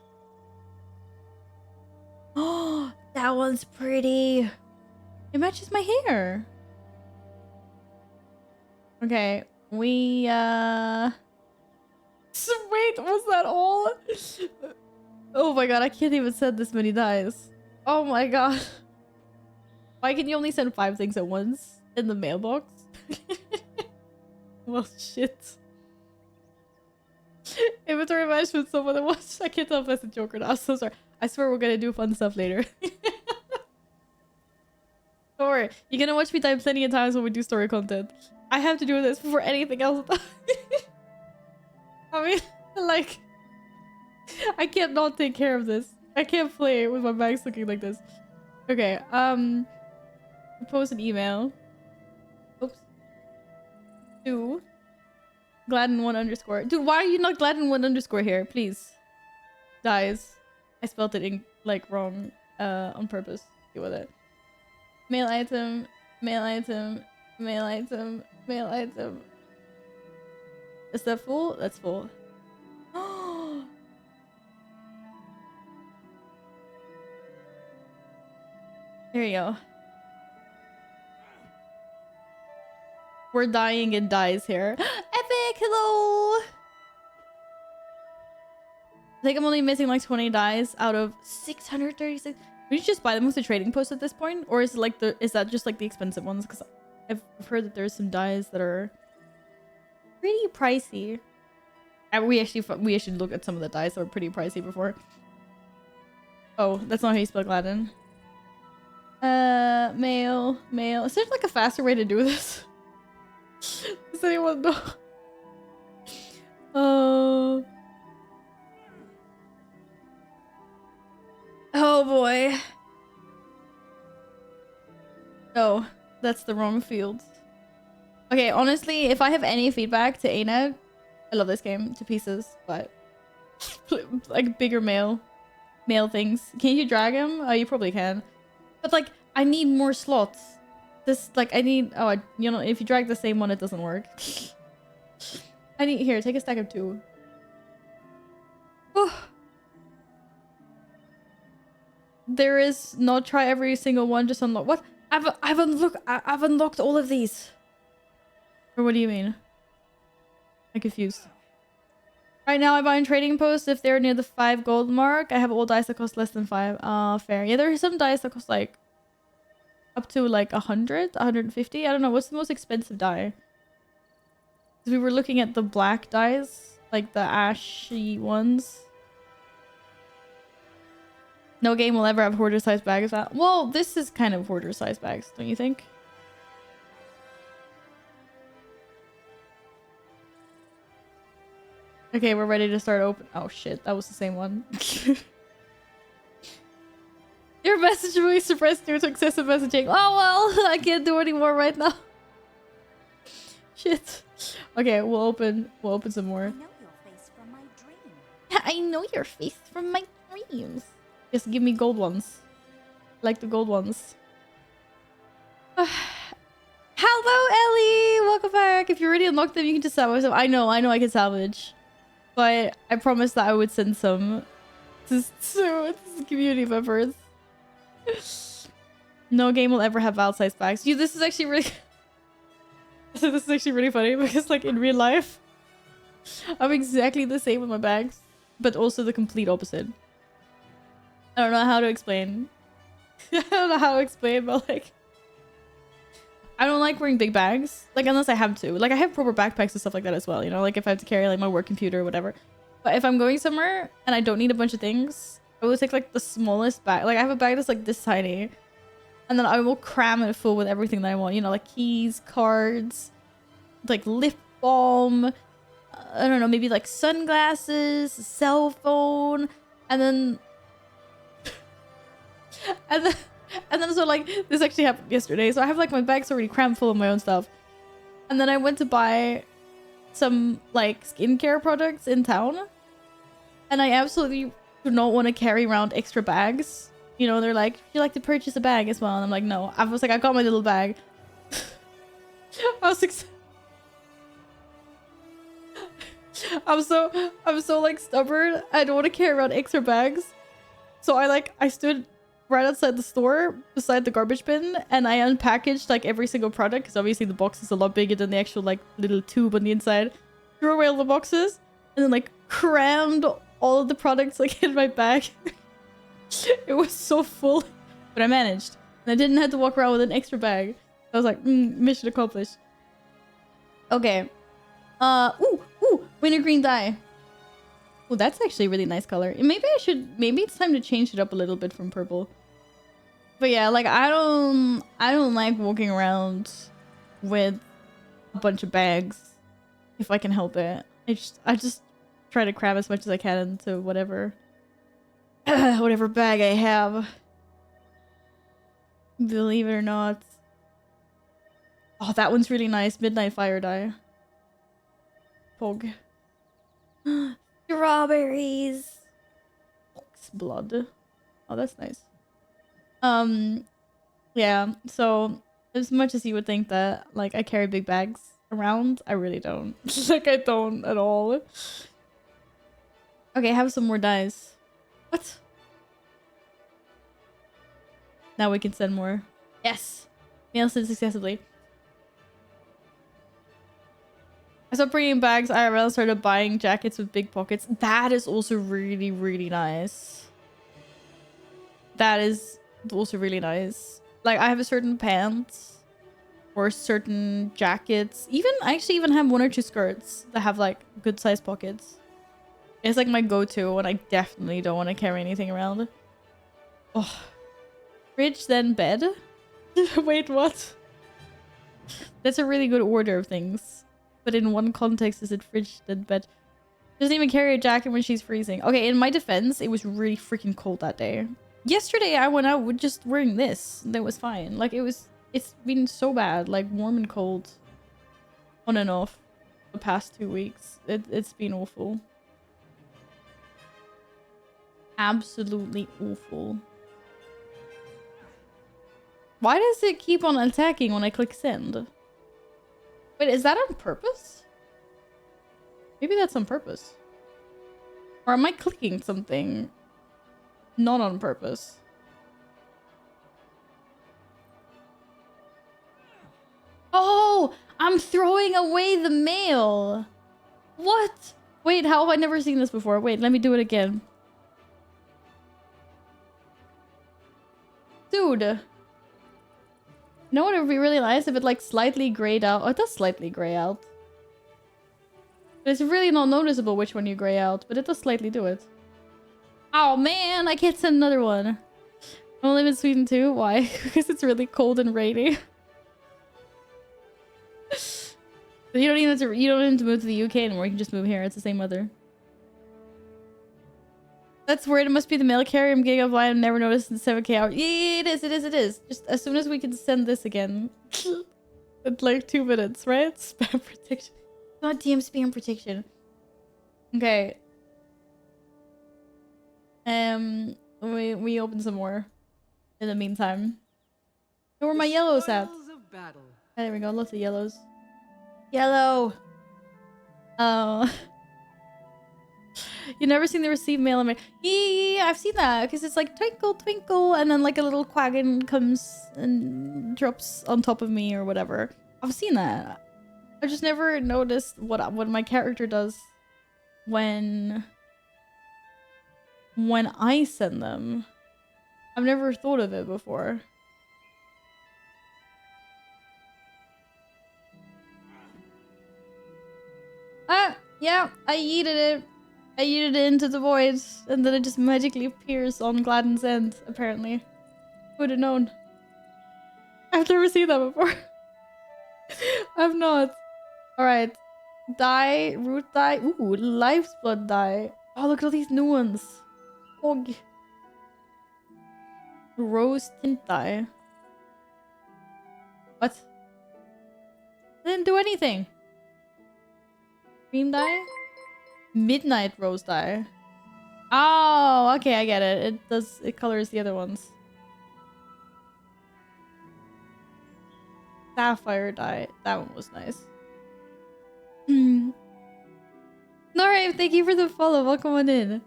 Oh, that one's pretty. It matches my hair. Okay, we Wait, was that all? Oh my god, I can't even send this many dice. Oh my god. Why can you only send 5 things at once in the mailbox? Well, shit. Inventory management, someone that watched. I can't tell if that's a joke or not. I'm so sorry. I swear we're gonna do fun stuff later. Don't worry. You're gonna watch me die plenty of times when we do story content. I have to do this before anything else. I mean, like, I can't not take care of this. I can't play with my bags looking like this. Okay, post an email. Oops. To Gladden1_. Dude, why are you not Gladden1_ here? Please. Dies. I spelled it in, like, wrong, on purpose. Deal with it. Mail item, mail item, mail item, mail item. Is that full? That's full. There you go. We're dying in dies here. Epic! Hello! I think I'm only missing like 20 dies out of 636. We should just buy them with the trading post at this point, or is it like is that just like the expensive ones? Because I've heard that there's some dies that are pretty pricey. And we should look at some of the dies that were pretty pricey before. Oh, that's not how you spell Gladden. Mail. Is there like a faster way to do this? Does anyone know? Oh boy. Oh, that's the wrong field. Okay, honestly, if I have any feedback to ANET, I love this game to pieces, but like bigger mail things. Can you drag him? Oh, you probably can. But like, I need more slots. This, like, I need, you know, if you drag the same one, it doesn't work. I need, here, take a stack of 2. Oh. There is not try every single one, just unlock. What? I've unlocked all of these. Or what do you mean? I'm confused. Right now I buy in trading posts if they're near the 5 gold mark. I have all dice that cost less than 5. Fair. Yeah, there are some dice that cost like up to like 100, 150. I don't know. What's the most expensive die? Because we were looking at the black dice, like the ashy ones. No game will ever have hoarder-sized bags. Well, this is kind of hoarder-sized bags, don't you think? Okay, we're ready to start open. Oh shit, that was the same one. Your message will be suppressed due to excessive messaging. Oh well, I can't do anymore right now. Shit. Okay, we'll open some more. I know your face from my dream. I know your face from my dreams. Just give me gold ones. Like the gold ones. Hello, Ellie! Welcome back. If you already unlocked them, you can just salvage them. I know I can salvage. But I promised that I would send some to community members. No game will ever have outsized bags. You, this is actually really... this is actually really funny because like in real life, I'm exactly the same with my bags, but also the complete opposite. I don't know how to explain. I don't know how to explain, but like... I don't like wearing big bags, like unless I have to. Like I have proper backpacks and stuff like that as well, you know, like if I have to carry like my work computer or whatever. But if I'm going somewhere and I don't need a bunch of things, I will take like the smallest bag. Like I have a bag that's like this tiny, and then I will cram it full with everything that I want, you know, like keys, cards, like lip balm, I don't know, maybe like sunglasses, a cell phone, and then and then so like this actually happened yesterday. So I have like my bag's already crammed full of my own stuff. And then I went to buy some like skincare products in town. And I absolutely do not want to carry around extra bags. You know, they're like, you like to purchase a bag as well. And I'm like, no. I was like, I got my little bag. I'm so like stubborn. I don't want to carry around extra bags. So I stood right outside the store beside the garbage bin and I unpackaged like every single product because obviously the box is a lot bigger than the actual like little tube on the inside. Threw away all the boxes and then like crammed all of the products like in my bag. It was so full, but I managed. And I didn't have to walk around with an extra bag. I was like, mission accomplished. Okay. Ooh, wintergreen dye. Oh, that's actually a really nice color. Maybe it's time to change it up a little bit from purple. But yeah, like I don't like walking around with a bunch of bags if I can help it. I just try to cram as much as I can into whatever whatever bag I have. Believe it or not. Oh, that one's really nice. Midnight Fire dye. Pog. Strawberries. Ox blood. Oh, that's nice. Yeah, so as much as you would think that like I carry big bags around, I really don't. Like I don't at all. Okay, have some more dyes. What? Now we can send more. Yes! Mail sent successfully. I stopped bringing bags IRL, started buying jackets with big pockets. That is also really, really nice. That is also really nice. Like I have a certain pants or certain jackets. I actually even have 1 or 2 skirts that have like good sized pockets. It's like my go-to when I definitely don't want to carry anything around. Oh. Fridge, then bed? Wait, what? That's a really good order of things. But in one context, is it fridge, then bed? Doesn't even carry a jacket when she's freezing. Okay, in my defense, it was really freaking cold that day. Yesterday, I went out with just wearing this. That was fine. Like, it's been so bad. Like, warm and cold. On and off. The past 2 weeks. It's been awful. Absolutely awful. Why does it keep on attacking when I click send? Wait, is that on purpose? Maybe that's on purpose. Or am I clicking something not on purpose? Oh, I'm throwing away the mail. What? Wait, how have I never seen this before? Wait, let me do it again. Dude. You know what would be really nice if it like slightly grayed out? Oh, it does slightly gray out. But it's really not noticeable which one you gray out, but it does slightly do it. Oh man, I can't send another one. I live in Sweden too. Why? Because it's really cold and rainy. But you don't even have to move to the UK anymore. You can just move here. It's the same weather. That's weird. It must be the mail carrier. I'm getting offline. I've never noticed in 7K hours. Yeah, it is. Just as soon as we can send this again. In like 2 minutes, right? Spam protection. Goddamn spam protection. Okay. We open some more in the meantime. Where are my yellows at? Oh, there we go. Lots of yellows. Yellow. Oh. You never seen the received mail? I'm like, yeah, I've seen that because it's like twinkle, twinkle, and then like a little quaggin comes and drops on top of me or whatever. I've seen that. I've just never noticed what my character does when I send them. I've never thought of it before. Ah, yeah, I yeeted it. I yeeted it into the void, and then it just magically appears on Gladden's end, apparently. Who'd have known? I've never seen that before. I've not. Alright. Dye, root dye. Ooh, life's blood dye. Oh, look at all these new ones. Og. Rose tint dye. What? I didn't do anything. Cream dye? Midnight rose dye. Oh, okay, I get it. It colors the other ones. Sapphire dye. That one was nice. Alright, thank you for the follow. Welcome on in.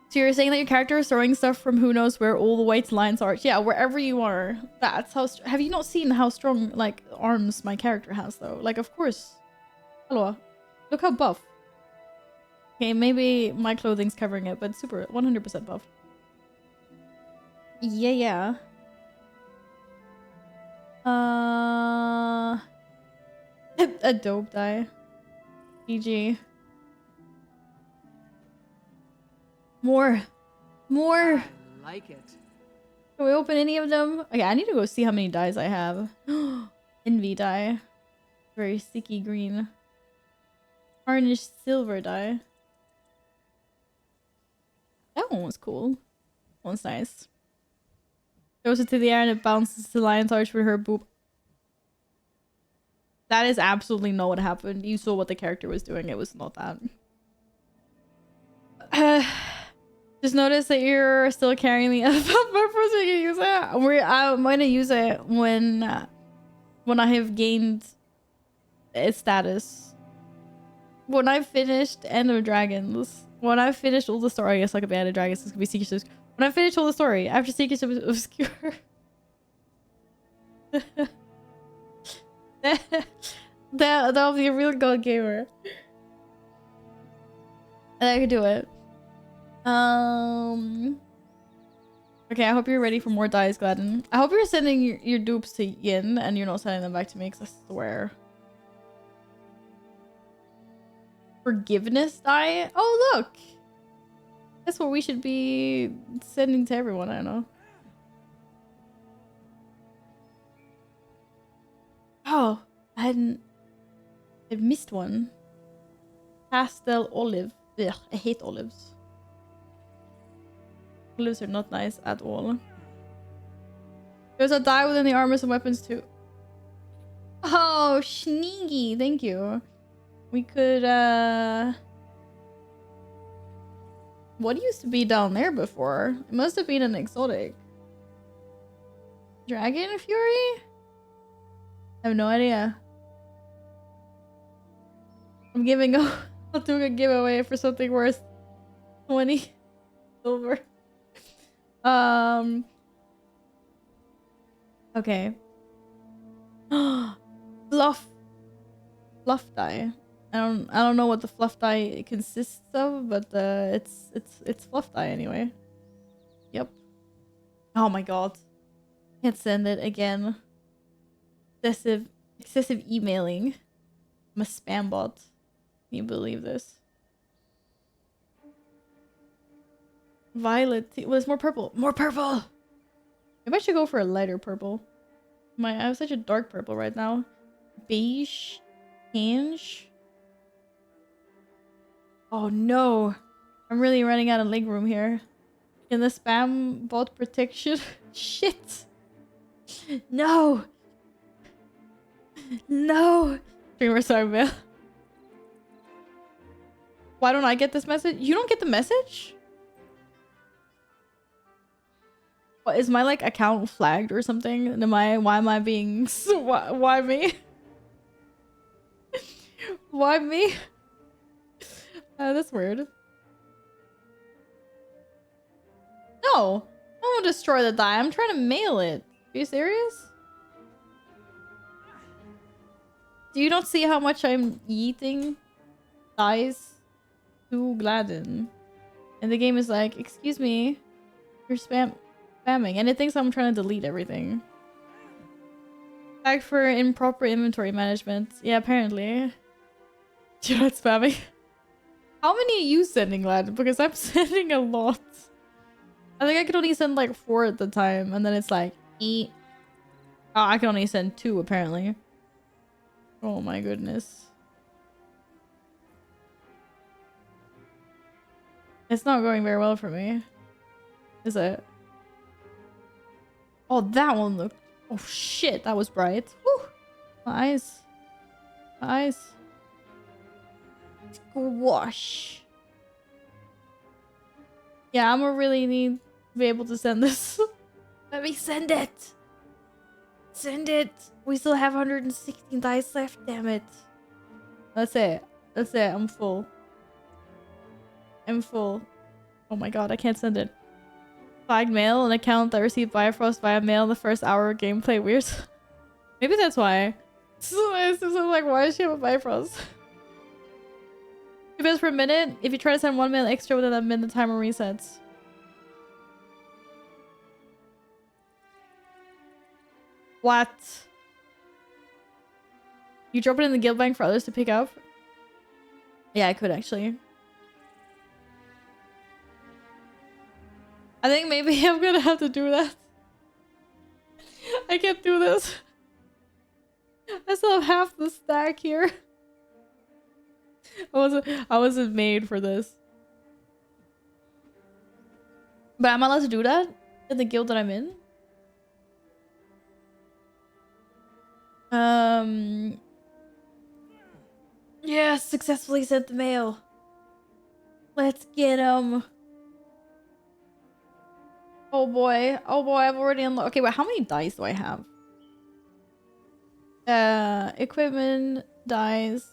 So you're saying that your character is throwing stuff from who knows where all the white lines are? Yeah, wherever you are. That's how... Have you not seen how strong, like, arms my character has, though? Like, of course. Hello. Look how buff. Okay, maybe my clothing's covering it, but super 100% buff. Yeah. A dope die. GG. More. I like it. Can we open any of them? Okay, I need to go see how many dyes I have. Envy dye. Very sticky green. Tarnished silver dye. That one was cool. That one's nice. Throws it to the air and it bounces to Lion's Arch with her boop. That is absolutely not what happened. You saw what the character was doing. It was not that. Just notice that you're still carrying the my first we can use it. I'm going to use it when I have gained its status. When I've finished End of Dragons. When I've finished all the story. I guess like a End of Dragons. This could be Secrets of Obscure. When I finish all the story. After Secrets of Obscure. That'll be a real god gamer. And I can do it. Okay, I hope you're ready for more dies, Gladden. I hope you're sending your dupes to Yin and you're not sending them back to me, because I swear. Forgiveness die? Oh, look! That's what we should be sending to everyone, I don't know. Oh, I'd missed one. Pastel olive. Ugh, I hate olives. Olives are not nice at all. There's a die within the armors and weapons too. Oh, Schneegi, thank you. We could, what used to be down there before? It must have been an exotic. Dragon Fury? I have no idea. I'm giving a I'll do a giveaway for something worth 20 silver. Okay. Fluff dye. I don't know what the fluff dye consists of, but it's fluff dye anyway. Yep. Oh my god. Can't send it again. Excessive emailing. I'm a spam bot. Can you believe this? Violet. Well, there's more purple. More purple! Maybe I should go for a lighter purple. I have such a dark purple right now. Beige. Hinge. Oh no. I'm really running out of leg room here. Can the spam bot protection? Shit. No. No. Dreamer, sorry, Bill. Why don't I get this message? You don't get the message? What, is my like account flagged or something? Why am I being why me? Why me? That's weird. No, I won't destroy the die. I'm trying to mail it. Are you serious? Do you not see how much I'm eating dies to Gladden? And the game is like, excuse me, you're spamming, and it thinks I'm trying to delete everything. Back for improper inventory management. Yeah, apparently. You're not spamming. How many are you sending, Gladden? Because I'm sending a lot. I think I could only send like 4 at the time, and then it's like, eat. Oh, I can only send 2 apparently. Oh my goodness. It's not going very well for me. Is it? Oh, that one looked... Oh shit, that was bright. Whew. My eyes. My eyes. Squash. Yeah, I'm gonna really need to be able to send this. Let me send it. Send it. We still have 116 dice left, damn it. That's it. That's it. I'm full. I'm full. Oh my god, I can't send it. Flagged mail, an account that received Bifrost via mail in the first hour of gameplay. Weird. Maybe that's why. So I'm like, why does she have a Bifrost? 2 minutes per minute. If you try to send 1 minute extra within that minute, the timer resets. What? You drop it in the guild bank for others to pick up? Yeah, I could actually. I think maybe I'm gonna have to do that. I can't do this. I still have half the stack here. I wasn't made for this. But am I allowed to do that in the guild that I'm in? Yes, successfully sent the mail. Let's get him. Oh boy, I've already unlocked. Okay, wait, how many dice do I have? Equipment, dice.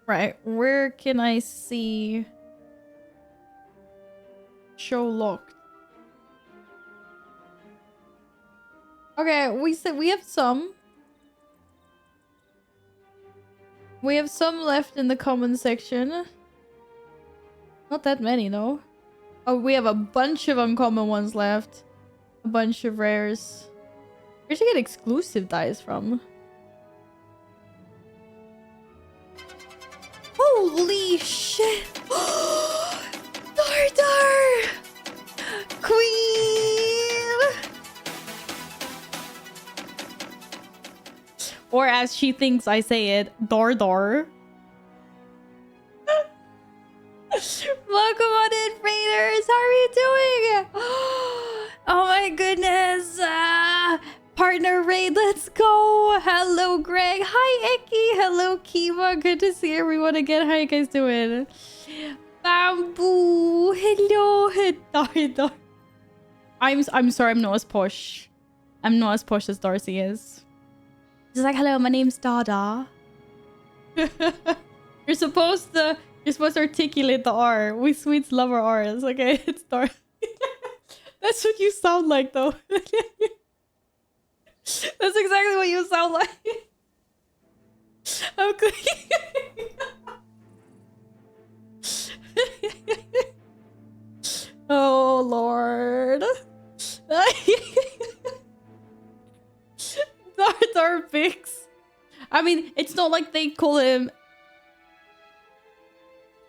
Right, where can I see show locked? Okay, we said we have some. We have some left in the common section. Not that many, though. Oh, we have a bunch of uncommon ones left. A bunch of rares. Where'd you get exclusive dice from? Holy shit! Dar! Queen! Or as she thinks I say it, Dar. Welcome on in, Raiders! How are you doing? Oh my goodness! Partner raid, let's go! Hello, Greg. Hi, Eki. Hello, Kiva. Good to see everyone again. How you guys doing? Bamboo. Hello, Dar. I'm sorry. I'm not as posh. I'm not as posh as Darcy is. She's like, hello, my name's Dada. You're supposed to articulate the R. We Swedes love our R's. Okay, it's Dar. That's what you sound like, though. That's exactly what you sound like. Okay. Oh, Lord. Dar Bix. I mean, it's not like they call him...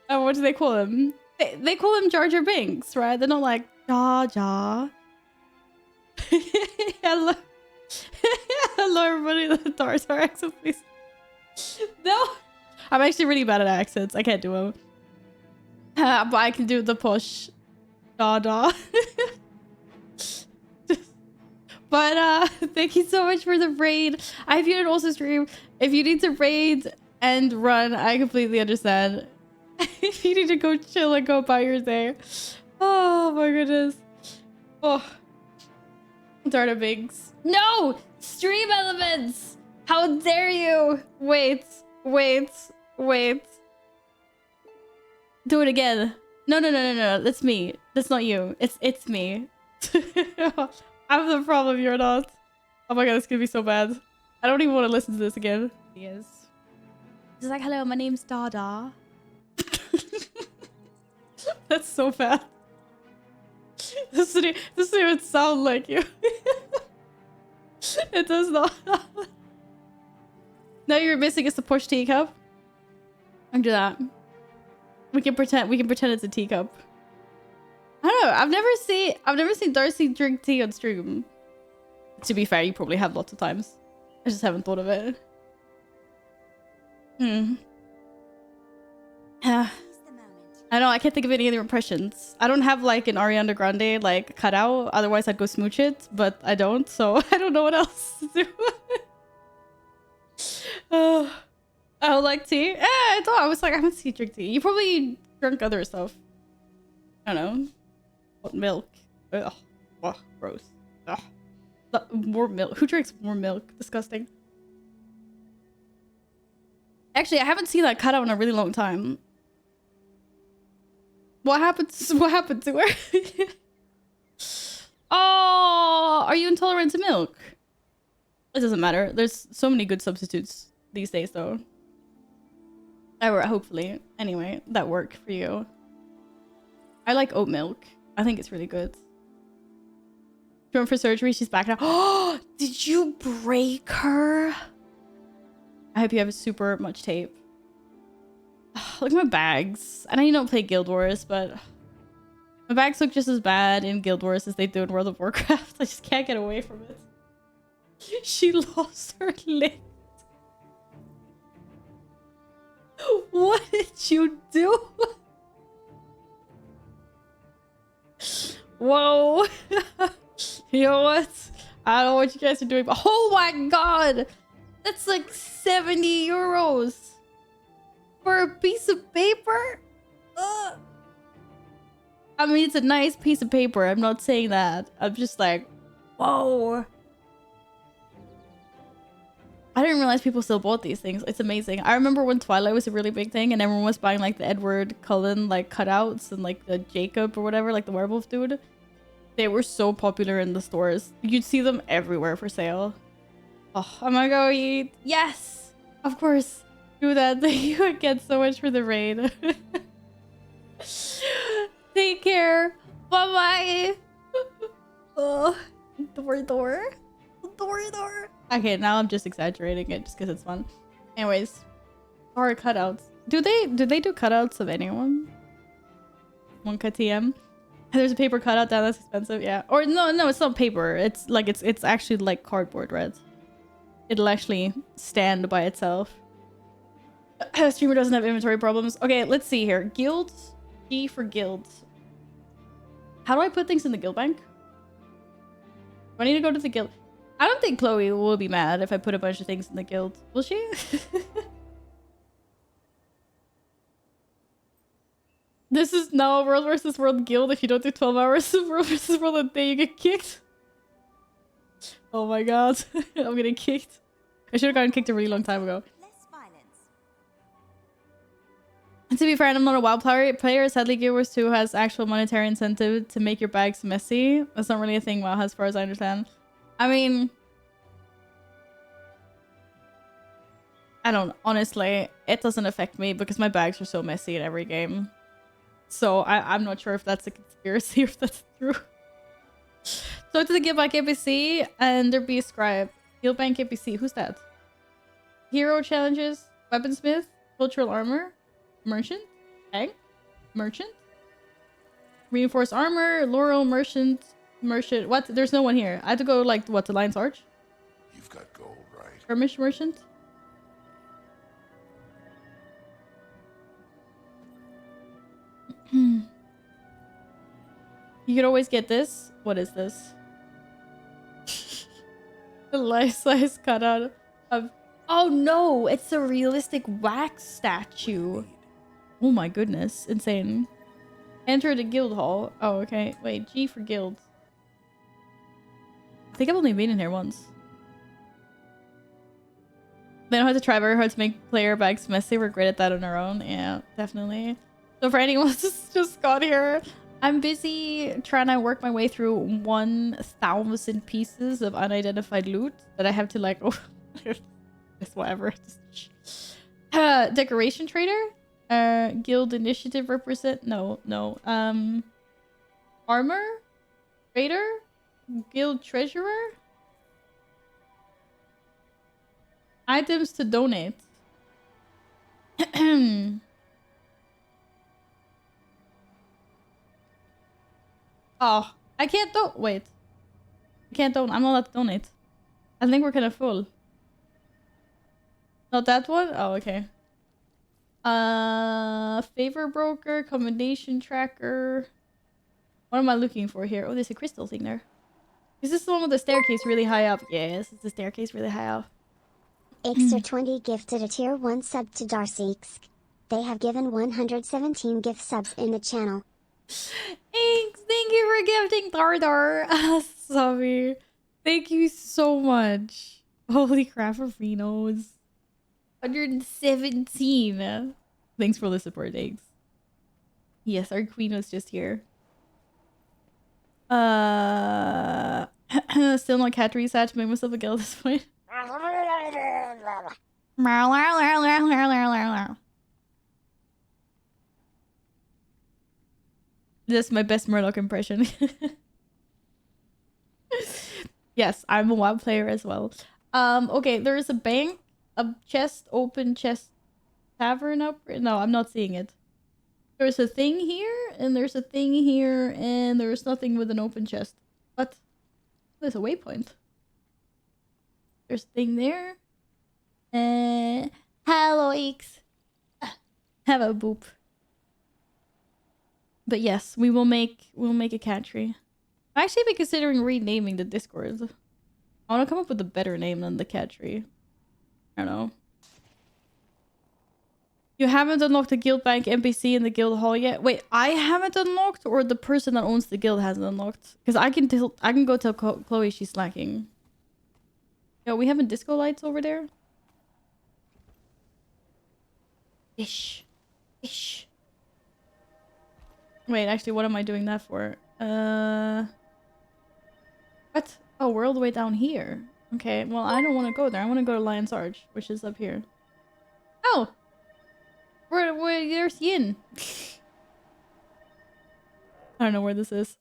what do they call him? They call him Jar Jar Binks, right? They're not like Jar Jar. Hello. Hello, everybody. The Dar's accent, please. No. I'm actually really bad at accents. I can't do them. But I can do the push. Da. But thank you so much for the raid. I hope you did also stream. If you need to raid and run, I completely understand. If you need to go chill and go about your day. Oh my goodness. Oh. Darda Bigs. No! Stream elements! How dare you! Wait. Do it again. No. That's me. That's not you. It's me. I'm the problem, you're not. Oh my god, it's gonna be so bad. I don't even want to listen to this again. Yes. She's like, hello, my name's Dada. That's so bad. This doesn't even sound like you. It does not. Now you're missing is the push teacup. I'll do that. We can pretend it's a teacup. I don't know. I've never seen Darcy drink tea on stream. To be fair, you probably have lots of times. I just haven't thought of it. I know, I can't think of any other impressions. I don't have like an Ariana Grande like cutout, otherwise I'd go smooch it, but I don't, so I don't know what else to do. I don't like tea. I was like, I haven't seen you drink tea. You probably drunk other stuff. I don't know. What milk? Ugh. Ugh, gross. Ugh. More milk. Who drinks more milk? Disgusting. Actually, I haven't seen that cutout in a really long time. What happened to her? Oh, are you intolerant to milk? It doesn't matter. There's so many good substitutes these days, though. Or hopefully. Anyway, that worked for you. I like oat milk. I think it's really good. She went for surgery. She's back now. Oh, did you break her? I hope you have super much tape. Look at my bags. I know you don't play Guild Wars, but my bags look just as bad in Guild Wars as they do in World of Warcraft. I just can't get away from it. She lost her leg. What did you do? Whoa. You know what? I don't know what you guys are doing, but oh my god! That's like 70 euros for a piece of paper? Ugh. I mean, it's a nice piece of paper. I'm not saying that. I'm just like, whoa. I didn't realize people still bought these things. It's amazing. I remember when Twilight was a really big thing and everyone was buying like the Edward Cullen like cutouts and like the Jacob or whatever, like the werewolf dude. They were so popular in the stores. You'd see them everywhere for sale. Oh, I'm gonna go eat. Yes! Of course. Do that. You would get so much for the raid. Take care. Bye-bye. Oh, door. Okay, now I'm just exaggerating it just because it's fun. Anyways. Or cutouts. Do they do cutouts of anyone? 1K TM? There's a paper cutout down. That's expensive. Yeah. Or no, it's not paper. It's like it's actually like cardboard, right? It'll actually stand by itself. Streamer doesn't have inventory problems. Okay, let's see here. Guild. G for guild. How do I put things in the guild bank? Do I need to go to the guild? I don't think Chloe will be mad if I put a bunch of things in the guild. Will she? This is now a World vs. World guild. If you don't do 12 hours of World vs. World a day, you get kicked. Oh my god. I'm getting kicked. I should have gotten kicked a really long time ago. Less violence. And to be fair, I'm not a WoW player. Sadly, Guild Wars 2 has actual monetary incentive to make your bags messy. That's not really a thing WoW has, as far as I understand. I mean, I don't, honestly, it doesn't affect me because my bags are so messy in every game. So I'm not sure if that's a conspiracy or if that's true. Talk to the Guild Bank APC and there be a scribe. Guild Bank APC, who's that? Hero challenges, weaponsmith, cultural armor, merchant, tank, merchant, reinforced armor, laurel, merchant. What? There's no one here. I had to go like what, to Lion's Arch? You've got gold, right? Skirmish merchant. You could always get this. What is this? The life-size cutout of... Oh no! It's a realistic wax statue. Oh my goodness. Insane. Enter the guild hall. Oh, okay. Wait, G for guild. I think I've only been in here once. They know how to try very hard to make player bags messy. We're great at that on our own. Yeah, definitely. So for anyone who's just got here, I'm busy trying to work my way through 1,000 pieces of unidentified loot that I have to like... Oh, it's whatever. Decoration trader? Guild initiative represent... No. Armor? Trader? Guild treasurer? Items to donate. Oh, I can't wait. I can't donate. I'm not allowed to donate. I think we're kind of full. Not that one? Oh, okay. Favor broker, commendation tracker. What am I looking for here? Oh, there's a crystal thing there. Is this the one with the staircase really high up? Yes, it's the staircase really high up. Ixter20 gifted a tier 1 sub to Darcyx. They have given 117 gift subs in the channel. Thanks! Thank you for gifting Dardar! Sorry. Thank you so much. Holy crap, Reno's. 117. Thanks for the support, thanks. Yes, our queen was just here. Still not cat research. Make myself a girl at this point. This is my best Murloc impression. Yes, I'm a WoW player as well. Okay, there's a bank, a chest, open chest, tavern up. No, I'm not seeing it. There's a thing here, and there's a thing here, and there's nothing with an open chest. What? There's a waypoint. There's a thing there. Hello, X. Have a boop. But yes, we'll make a cat tree. I actually been considering renaming the Discord. I want to come up with a better name than the cat tree. I don't know. You haven't unlocked the guild bank NPC in the guild hall yet? Wait, I haven't unlocked, or the person that owns the guild hasn't unlocked? Because I can go tell Chloe she's slacking. Yo, we having disco lights over there? Ish. Ish. Wait, actually, what am I doing that for? What? Oh, we're all the way down here. Okay, well, I don't want to go there. I want to go to Lion's Arch, which is up here. Oh! There's Yin. I don't know where this is.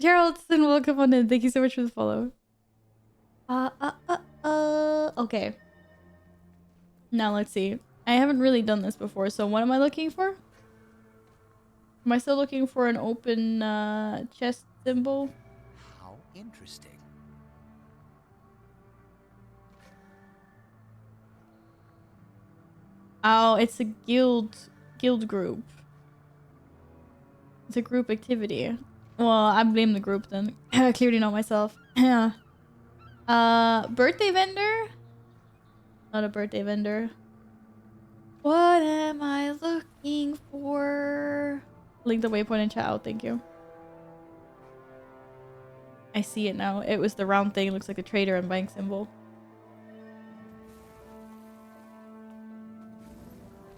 Geraldson, welcome on in. Thank you so much for the follow. Okay. Now let's see. I haven't really done this before, so what am I looking for? Am I still looking for an open chest symbol? How interesting. Oh, it's a guild group. It's a group activity. Well, I blame the group then. I clearly know myself. Birthday vendor? Not a birthday vendor. What am I looking for? Link the waypoint in chat. Oh, thank you. I see it now. It was the round thing. It looks like a trader and bank symbol.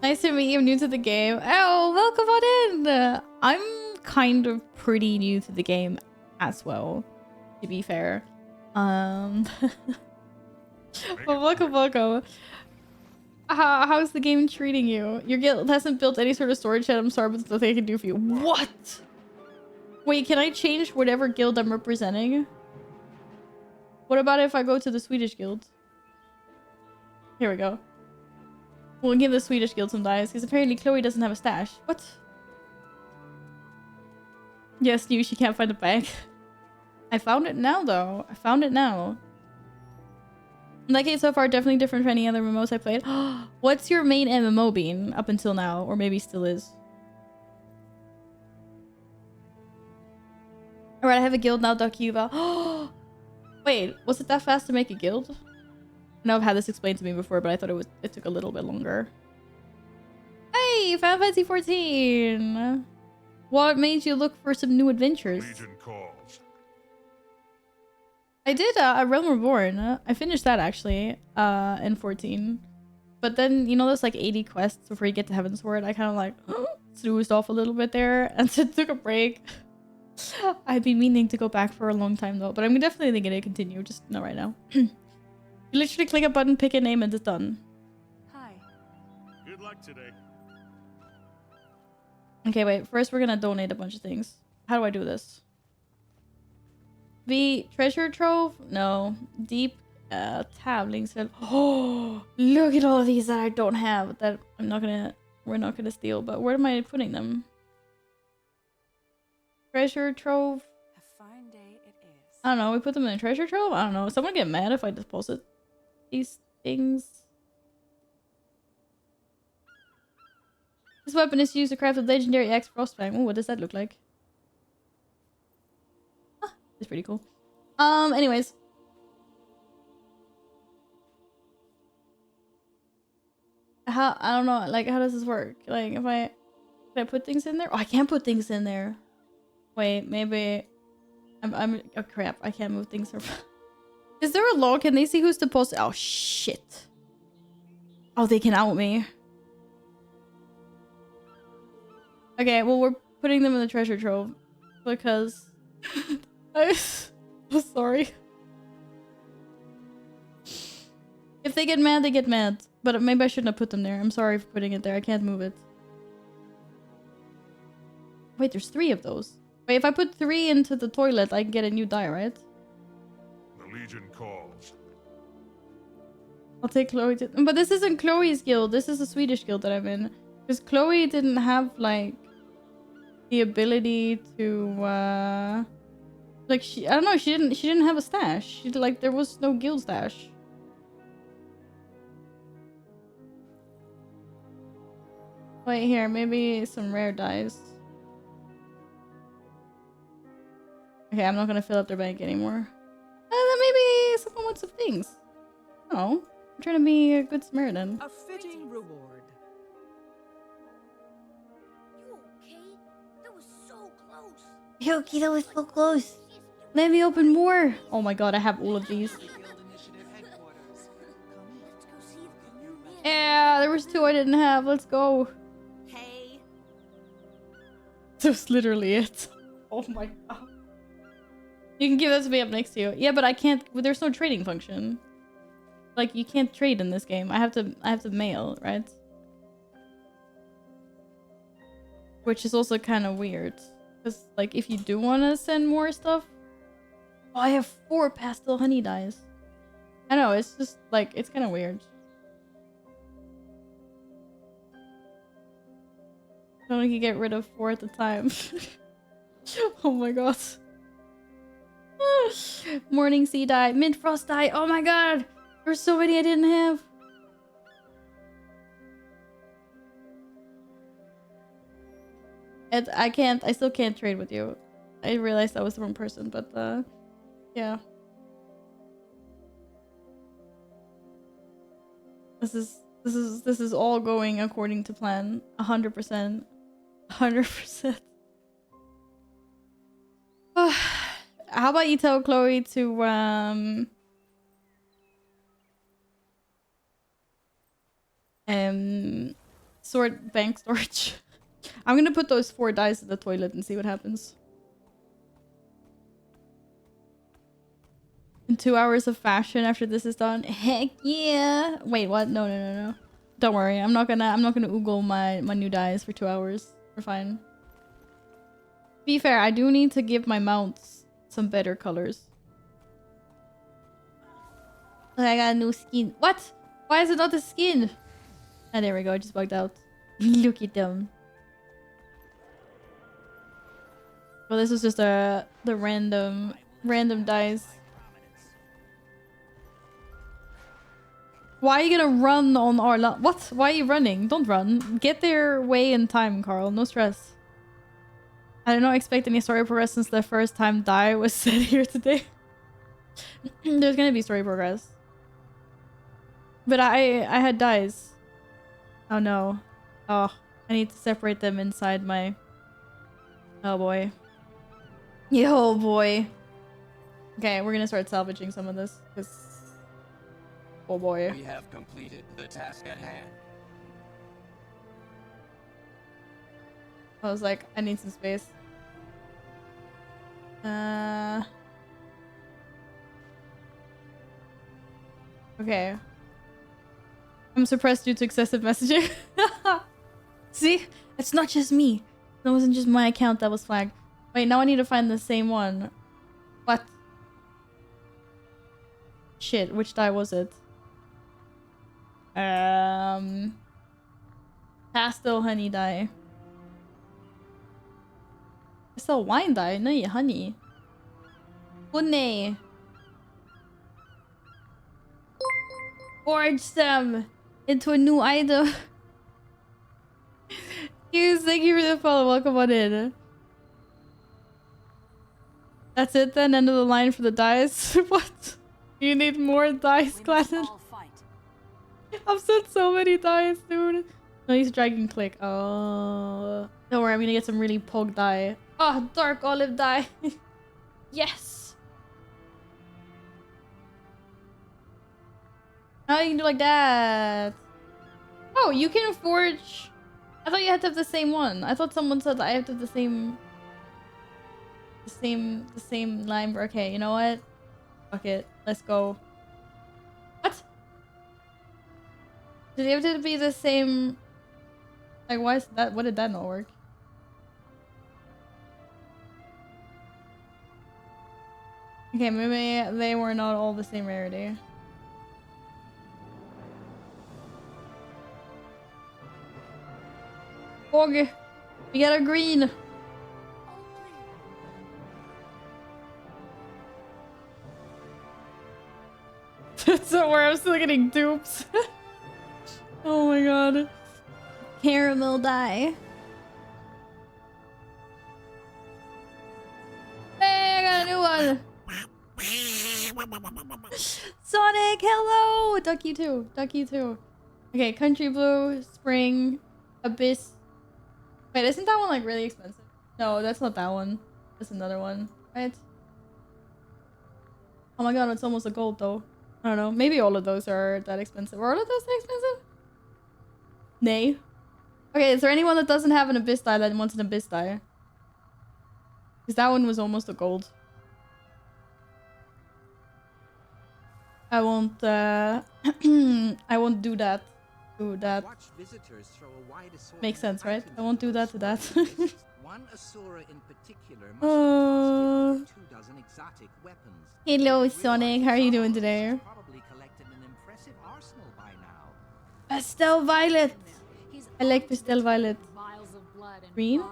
Nice to meet you. I'm new to the game. Oh, welcome on in. I'm kind of pretty new to the game as well, to be fair. Well, welcome. How's the game treating you? Your guild hasn't built any sort of storage yet. I'm sorry, but there's nothing I can do for you. What? Wait, can I change whatever guild I'm representing? What about if I go to the Swedish guild? Here we go. We'll give the Swedish guild some dice, because apparently Chloe doesn't have a stash. What? Yes, she can't find a bag. I found it now, though. I found it now. In that case, so far, definitely different from any other MMOs I played. What's your main MMO been up until now? Or maybe still is. Alright, I have a guild now, Dakuva. Wait, was it that fast to make a guild? I know I've had this explained to me before, but I thought it took a little bit longer. Hey, Final Fantasy 14! What made you look for some new adventures? Legion calls. I did a Realm Reborn. I finished that actually in 14. But then, you know, there's like 80 quests before you get to Heaven's Sword. I kind of like snoozed off a little bit there and so took a break. I've been meaning to go back for a long time though, but I'm definitely going to continue, just not right now. You literally click a button, pick a name, and it's done. Hi. Good luck today. Okay, wait. First, we're going to donate a bunch of things. How do I do this? The treasure trove? No. Deep tabling said, oh, look at all of these that I don't have that we're not gonna steal, but where am I putting them? Treasure trove? A fine day it is. I don't know. We put them in a treasure trove? I don't know. Someone get mad if I deposit these things. This weapon is used to craft a legendary axe frostfang. Oh, what does that look like? It's pretty cool. Anyways. I don't know, like, how does this work? Like, can I put things in there? Oh, I can't put things in there. Wait, maybe oh crap, I can't move things around. Is there a law? Can they see who's deposited? Oh, shit. Oh, they can out me. Okay, well, we're putting them in the treasure trove because I'm sorry. If they get mad, they get mad. But maybe I shouldn't have put them there. I'm sorry for putting it there. I can't move it. Wait, there's 3 of those. Wait, if I put 3 into the toilet, I can get a new die, right? The Legion calls. I'll take Chloe to... But this isn't Chloe's guild. This is a Swedish guild that I'm in. Because Chloe didn't have, like, the ability to, like, I don't know, she didn't have a stash. Like, there was no guild stash. Wait, here, maybe some rare dice. Okay, I'm not gonna fill up their bank anymore. Then maybe someone wants some things. No, I'm trying to be a good Samaritan. A fitting reward. You okay? That was so close. Yoki, that was so close. Let me open more. Oh my god, I have all of these. Let's go see the new man. Yeah, there was 2 I didn't have. Let's go. Hey. That's literally it. Oh my god. You can give that to me up next to you. Yeah, but I can't. There's no trading function. Like, you can't trade in this game. I have to mail, right? Which is also kind of weird. Because, like, if you do want to send more stuff... Oh, I have 4 pastel honey dyes. I know, it's just, like, it's kind of weird. I only can get rid of 4 at a time. Oh my god. Morning sea dye, mint frost dye. Oh my god, there's so many I didn't have. And I still can't trade with you. I realized I was the wrong person, but yeah. This is all going according to plan. 100%. 100%. How about you tell Chloe to sort bank storage? I'm gonna put those 4 dice in the toilet and see what happens. In 2 hours of fashion after this is done. Heck yeah! Wait, what? No. Don't worry. I'm not gonna oogle my new dice for 2 hours. We're fine. To be fair, I do need to give my mounts some better colors. I got a new skin. What? Why is it not the skin? Ah, there we go. I just bugged out. Look at them. Well, this was just the random dice. Why are you gonna run on our what? Why are you running? Don't run. Get their way in time, Carl. No stress. I did not expect any story progress since the first time die was said here today. There's gonna be story progress. But I had dies. Oh no. Oh, I need to separate them inside my... Oh boy. Yeah, oh boy. Okay, we're gonna start salvaging some of this, because... Oh boy. We have completed the task at hand. I was like, I need some space. Okay. I'm suppressed due to excessive messaging. See? It's not just me. That wasn't just my account that was flagged. Wait, now I need to find the same one. What? Shit, which die was it? Pastel honey dye. Pastel wine dye? No, honey. Honey. Forge them into a new item. Thank you for the follow. Welcome on in. That's it then? End of the line for the dice? What? You need more dice, Glennon? I've sent so many dice, dude. No, he's dragging click. Oh. Don't worry, I'm gonna get some really pog dye. Oh, dark olive dye. Yes. Oh, you can do like that. Oh, you can forge. I thought you had to have the same one. I thought someone said that I have to have the same line. Okay, you know what? Fuck it. Let's go. What? Did it have to be the same? Like, why is that? What did that not work? Okay, maybe they were not all the same rarity. Okay, we got a green. That's not where I'm still getting dupes. Oh my god. Caramel dye. Hey, I got a new one. Sonic, hello! Duck you too. Duck you too. Okay, country blue, spring, abyss. Wait, isn't that one like really expensive? No, that's not that one. That's another one. Right? Oh my god, it's almost a gold though. I don't know. Maybe all of those are that expensive. Are all of those that expensive? Nay. Okay, is there anyone that doesn't have an abyss dye that wants an abyss dye? Because that one was almost a gold. I won't I won't do that to that. Makes sense, right? I won't do that to that. One Asura in particular must have tasted 2 dozen exotic weapons. Hello, Sonic. How are you doing today? Probably collected an impressive arsenal by now. Pastel violet. I like pastel violet. Green?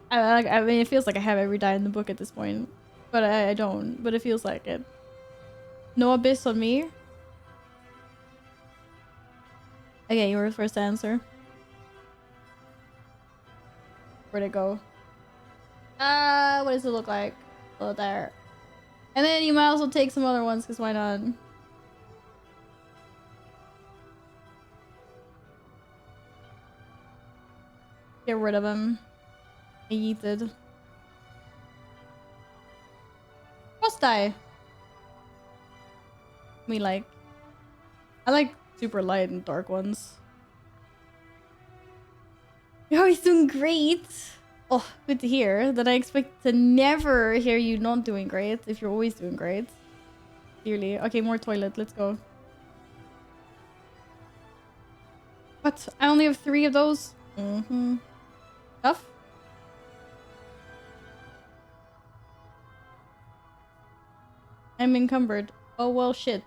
I mean, it feels like I have every dye in the book at this point. But I don't. But it feels like it. No abyss on me. Okay, you were the first to answer. Where'd it go? What does it look like? Oh, there. And then you might also take some other ones, because why not? Get rid of him. I yeeted. Frost dye. I like super light and dark ones. You're always doing great. Oh, good to hear. That I expect to never hear you not doing great if you're always doing great. Clearly. Okay, more toilet. Let's go. What? I only have 3 of those? Mm-hmm. Tough? I'm encumbered. Oh, well, shit.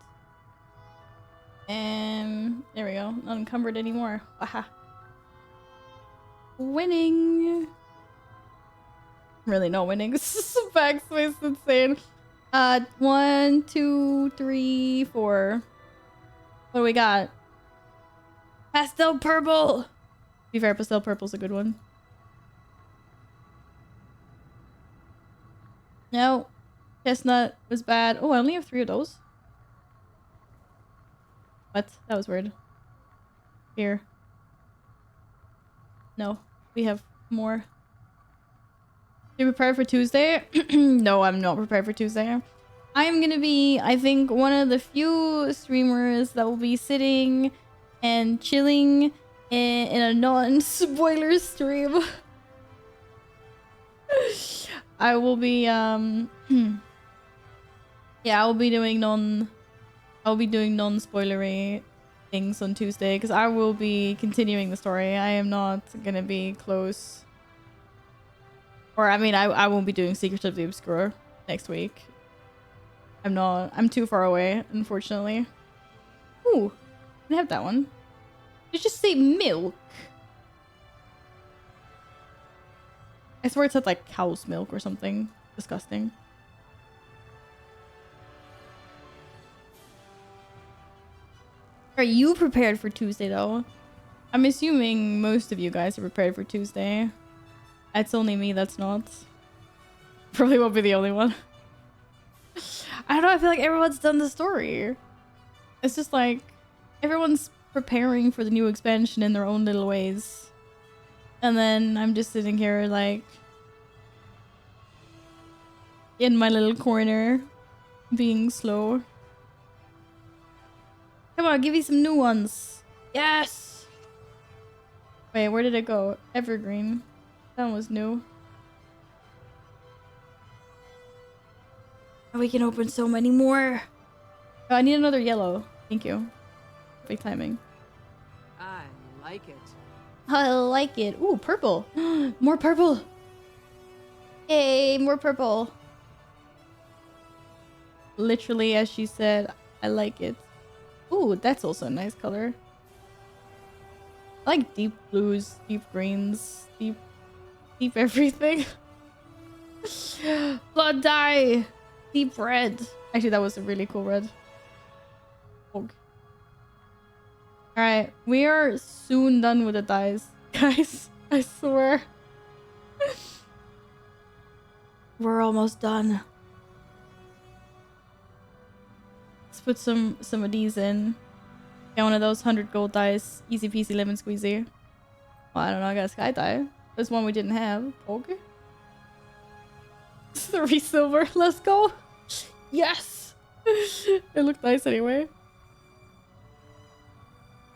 And there we go. Not encumbered anymore. Aha. Winning. Really no winning. Backspace insane. 1, 2, 3, 4. What do we got? Pastel purple. To be fair, pastel purple's a good one. No. Chestnut was bad. Oh, I only have 3 of those. What? That was weird. Here. No. We have more. You prepared for Tuesday? No, I'm not prepared for Tuesday. I'm gonna be, I think, one of the few streamers that will be sitting and chilling in a non-spoiler stream. I will be, yeah, I'll be doing non-spoilery things on Tuesday because I will be continuing the story. I am not gonna be close. Or, I mean, I won't be doing Secrets of the Obscure next week. I'm too far away, unfortunately. Ooh, I have that one. Did you just say milk? I swear it said like cow's milk or something. Disgusting. Are you prepared for Tuesday though? I'm assuming most of you guys are prepared for Tuesday. It's only me that's not. Probably won't be the only one. I don't know, I feel like everyone's done the story. It's just like everyone's preparing for the new expansion in their own little ways. And then I'm just sitting here like in my little corner being slow. Come on, give me some new ones. Yes! Wait, where did it go? Evergreen. That one was new. Oh, we can open so many more. Oh, I need another yellow. Thank you. Perfect timing. I like it. I like it. Ooh, purple. More purple. Yay, more purple. literally as she said. I like it. Ooh, that's also a nice color. I like deep blues, deep greens, deep everything. Blood dye, deep red. Actually, that was a really cool red. All right, we are soon done with the dyes, guys. I swear. We're almost done. Let's put some of these in. Get one of those 100 gold dyes. Easy peasy lemon squeezy. Well, I don't know. I got a sky dye. There's one we didn't have. Okay. 3 silver. Let's go. Yes. It looked nice anyway.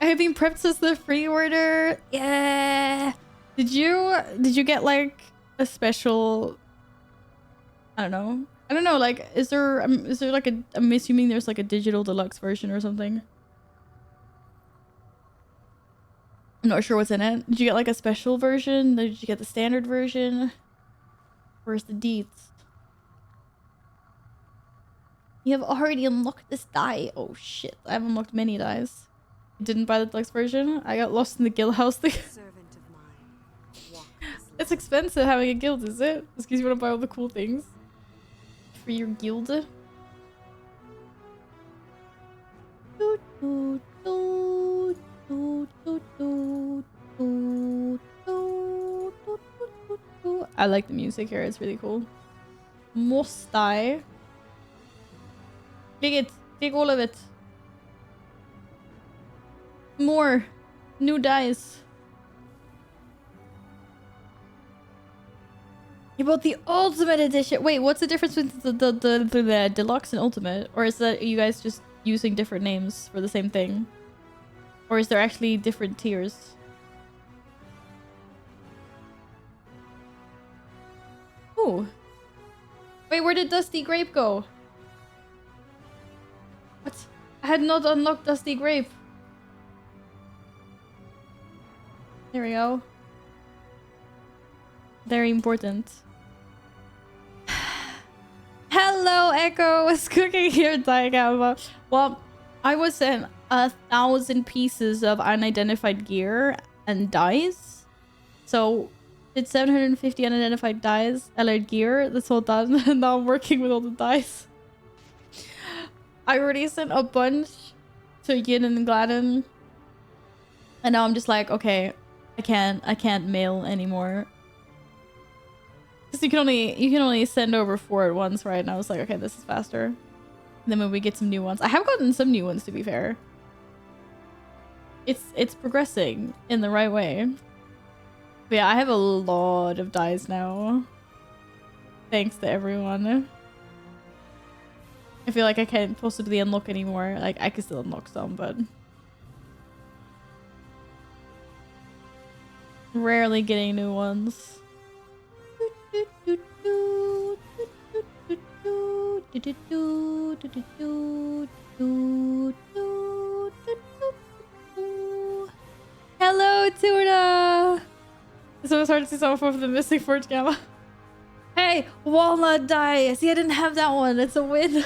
I have been prepped since the free order. Yeah. Did you get like a special? I don't know. Like, is there like a? I'm assuming there's like a digital deluxe version or something. I'm not sure what's in it. Did you get like a special version? Did you get the standard version? Where's the deets? You have already unlocked this dye. Oh shit! I have unlocked many dyes. You didn't buy the deluxe version. I got lost in the guild house thing. It's expensive having a guild, is it? Just because you want to buy all the cool things for your guild. I like the music here. It's really cool. Must die. Take it. Take all of it. More. New dice. You bought the ultimate edition. Wait, what's the difference between the deluxe and ultimate? Or is that you guys just using different names for the same thing? Or is there actually different tiers? Ooh. Wait, where did Dusty Grape go? What? I had not unlocked Dusty Grape. There we go. Very important. Hello, Echo. What's cooking here, Diagama? Well, I was sent 1,000 pieces of unidentified gear and dyes. So, did 750 unidentified dyes, allied gear. That's all done. And now I'm working with all the dyes. I already sent a bunch to Yin and Gladden. And now I'm just like, okay, I can't mail anymore. Because you can only send over 4 at once, right? And I was like, okay, this is faster. And then when we get some new ones. I have gotten some new ones, to be fair. It's progressing in the right way. But yeah, I have a lot of dyes now. Thanks to everyone. I feel like I can't possibly unlock anymore. Like, I can still unlock some, but... rarely getting new ones. Hello, Tuna! It's always hard to see someone from the missing Forge Gamma. Hey, Walnut dye! See, I didn't have that one. It's a win.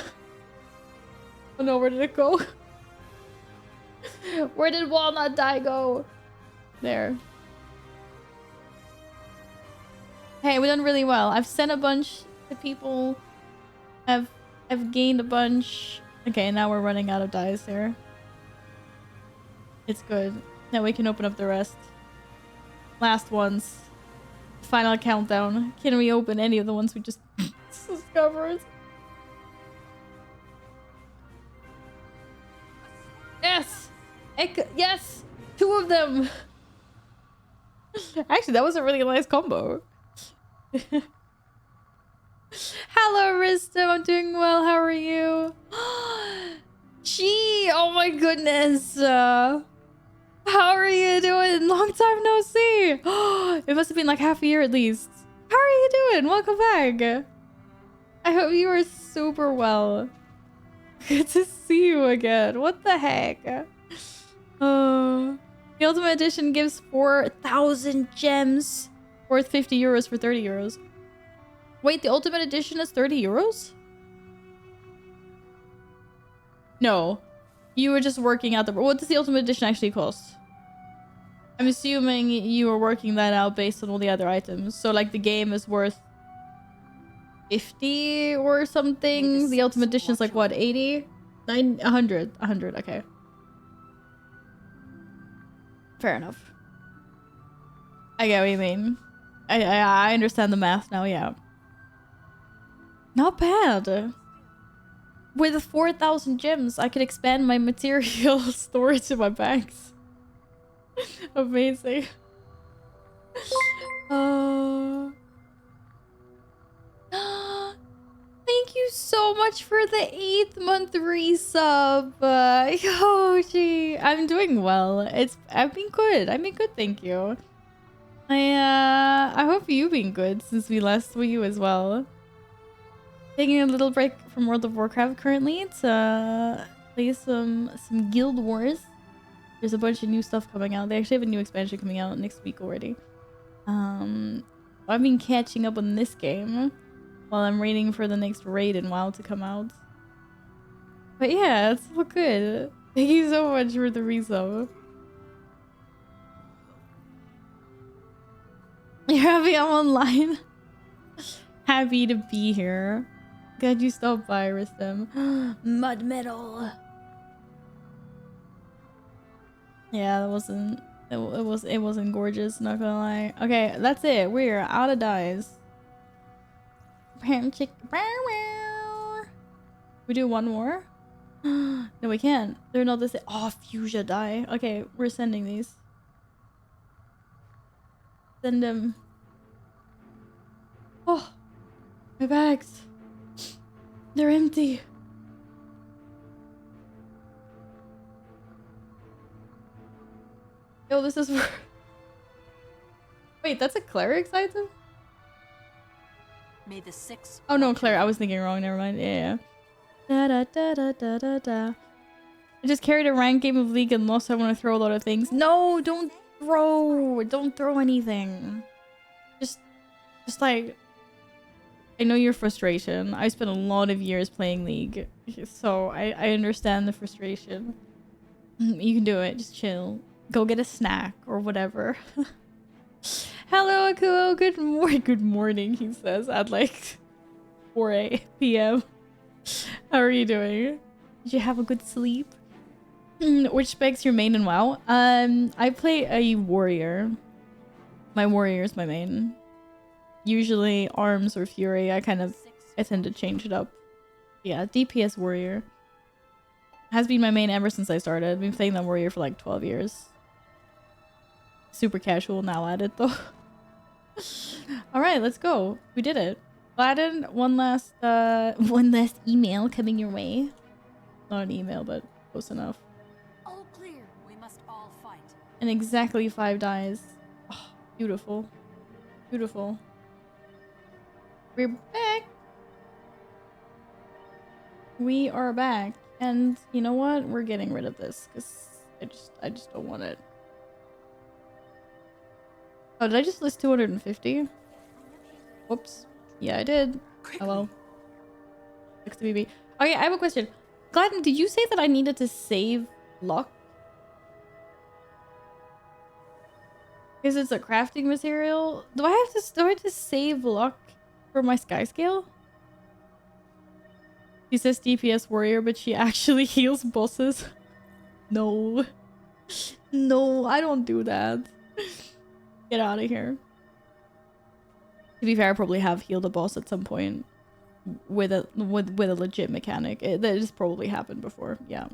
Oh no, where did it go? Where did Walnut dye go? There. Hey, we've done really well. I've sent a bunch to people. I've gained a bunch. Okay, now we're running out of dyes here. It's good. Now we can open up the rest. Last ones. Final countdown. Can we open any of the ones we just discovered? Yes! Yes! 2 of them! Actually, that was a really nice combo. Hello, Ristam. I'm doing well. How are you? Gee, oh my goodness. How are you doing? Long time no see. It must have been like half a year at least. How are you doing? Welcome back. I hope you are super well. Good to see you again. What the heck? The Ultimate Edition gives 4,000 gems. Worth 50 euros for 30 euros. Wait, the Ultimate Edition is 30 euros? No. You were just working out the... What does the Ultimate Edition actually cost? I'm assuming you were working that out based on all the other items. So, like, the game is worth 50 or something. The Ultimate Edition is like, what, 80? 100. 100, okay. Fair enough. I get what you mean. I understand the math now, yeah. Not bad. With 4,000 gems, I could expand my material storage in my bags. Amazing. Thank you so much for the 8th month resub. Oh, gee. I'm doing well. I've been good. I've been good, thank you. I hope you've been good since we last saw you as well. Taking a little break from World of Warcraft currently to play some Guild Wars. There's a bunch of new stuff coming out. They actually have a new expansion coming out next week already. I've been catching up on this game while I'm waiting for the next raid in WoW to come out. But yeah, it's all good. Thank you so much for the resub. You're happy I'm online? Happy to be here. Glad you stopped by, Ristem. Mud metal. Yeah, that wasn't... It wasn't gorgeous, not gonna lie. Okay, that's it. We're out of dies. We do one more? No, we can't. They're not the same. Oh, fuchsia die. Okay, we're sending these. Send them. Oh, my bags. They're empty. Yo, this is... Wait, that's a cleric's item? May the 6th. Oh no, Claire, I was thinking wrong. Never mind. Yeah. Da da da da da da da. I just carried a ranked game of League and lost. So I want to throw a lot of things. No, don't throw. Don't throw anything. Just like... I know your frustration. I spent a lot of years playing League. So I understand the frustration. You can do it. Just chill. Go get a snack or whatever. Hello, Akuo. Good morning, he says at like 4 p.m. How are you doing? Did you have a good sleep? Which specs your main in WoW? I play a warrior. My warrior is my main. Usually arms or fury. I tend to change it up. Yeah, DPS warrior. Has been my main ever since I started. I've been playing that warrior for like 12 years. Super casual now at it though. Alright, let's go. We did it. Gladden, one last email coming your way. Not an email, but close enough. All clear. We must all fight. And exactly 5 dies. Oh, beautiful. Beautiful. We're back. We are back. And you know what? We're getting rid of this because I just don't want it. Oh, did I just list 250? Whoops. Yeah, I did. Oh well. Next to BB. Okay, I have a question. Gladden, did you say that I needed to save luck? Because it's a crafting material? Do I have to save luck for my sky scale? She says DPS warrior, but she actually heals bosses. No. No, I don't do that. Get out of here. To be fair, I probably have healed a boss at some point with a legit mechanic. That has probably happened before. Yeah.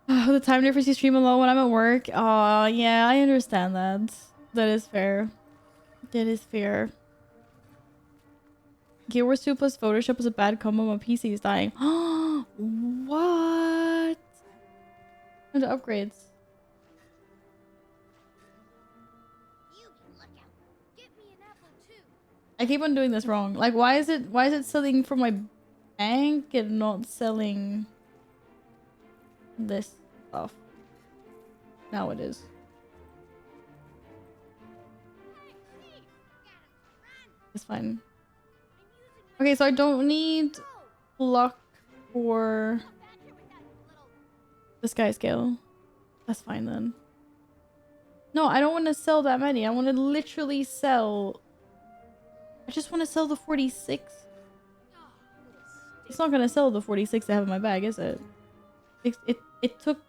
The time difference you stream alone when I'm at work. Oh, yeah, I understand that. That is fair. That is fair. Guild Wars 2 plus Photoshop is a bad combo. My PC is dying. What? And the upgrades. I keep on doing this wrong. Like, why is it selling from my bank and not selling this stuff? Now it is. It's fine. Okay, so I don't need luck for the sky scale. That's fine then. No, I don't want to sell that many. I want to literally sell... I just want to sell the 46. It's not going to sell the 46 I have in my bag, is it? It took...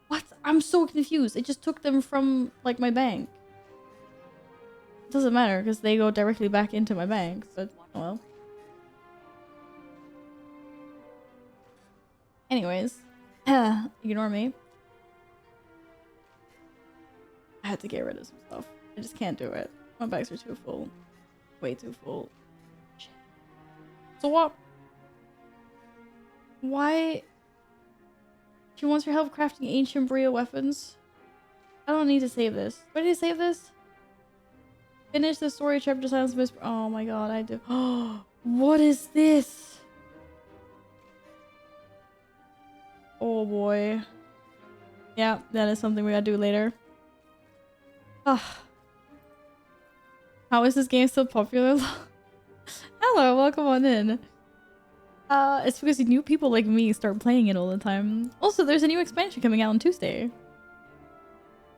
What? I'm so confused. It just took them from, like, my bank. It doesn't matter, because they go directly back into my bank, but, oh well. Anyways. Ignore me. I had to get rid of some stuff. I just can't do it. My bags are too full. Way too full. Shit. So what? Why? She wants your help crafting ancient Bria weapons. I don't need to save this. Why did I save this? Finish the story chapter Silence Whisper. Oh my god, I do. Oh, what is this? Oh boy. Yeah, that is something we gotta do later. Ah. How is this game so popular? Hello, welcome on in. It's because new people like me start playing it all the time. Also, there's a new expansion coming out on Tuesday.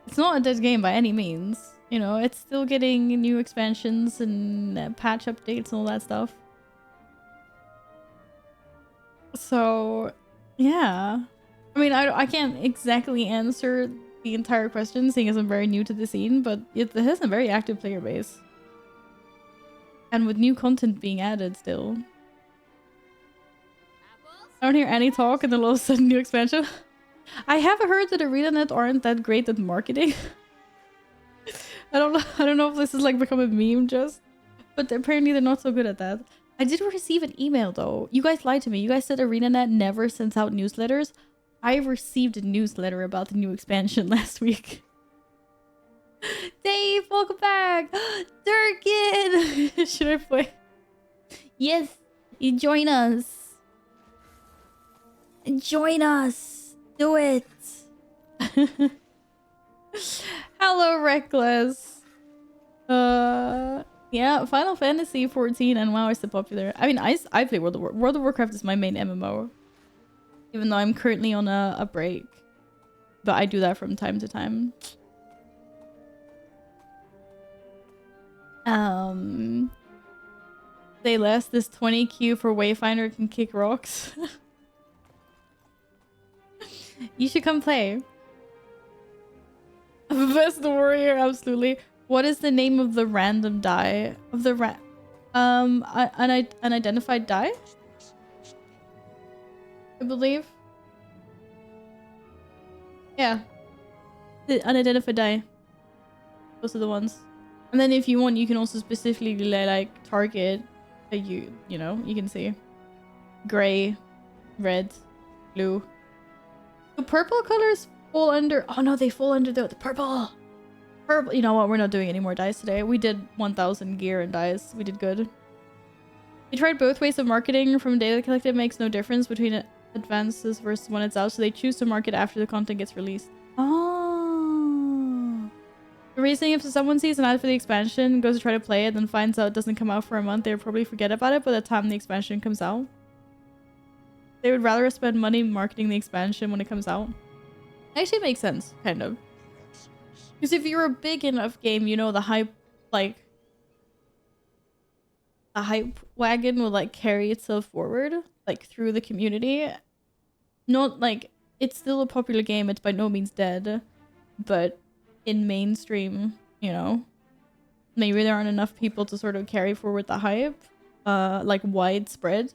It's not a dead game by any means. You know, it's still getting new expansions and patch updates and all that stuff. So, yeah. I mean, I can't exactly answer the entire question, seeing as I'm very new to the scene, but it has a very active player base. And with new content being added still. I don't hear any talk and then all of a sudden new expansion. I have heard that ArenaNet aren't that great at marketing. I don't know if this is like become a meme just, but apparently they're not so good at that. I did receive an email though. You guys lied to me. You guys said ArenaNet never sends out newsletters. I received a newsletter about the new expansion last week. Dave, welcome back! Durkin! Should I play? Yes! You join us! Join us! Do it! Hello, Reckless! Yeah, Final Fantasy 14 and WoW is still popular. I mean, I play World of Warcraft. World of Warcraft is my main MMO. Even though I'm currently on a break. But I do that from time to time. Say less, this 20Q for Wayfinder can kick rocks. You should come play. Best warrior, absolutely. What is the name of the random die? Of the unidentified die? I believe. Yeah. The unidentified die. Those are the ones. And then if you want, you can also specifically like target that you know, you can see. Gray, red, blue. The purple colors fall under... Oh no, they fall under the purple. Purple. You know what? We're not doing any more dice today. We did 1,000 gear and dice. We did good. We tried both ways of marketing. From data collected, makes no difference between advances versus when it's out. So they choose to market after the content gets released. Oh. The reasoning, if someone sees an ad for the expansion, goes to try to play it, then finds out it doesn't come out for a month, they'll probably forget about it by the time the expansion comes out. They would rather spend money marketing the expansion when it comes out. Actually makes sense, kind of. Because if you're a big enough game, you know the hype, like... The hype wagon will, like, carry itself forward, like, through the community. Not, like... It's still a popular game, it's by no means dead. But in mainstream, you know, maybe there aren't enough people to sort of carry forward the hype. Like, widespread.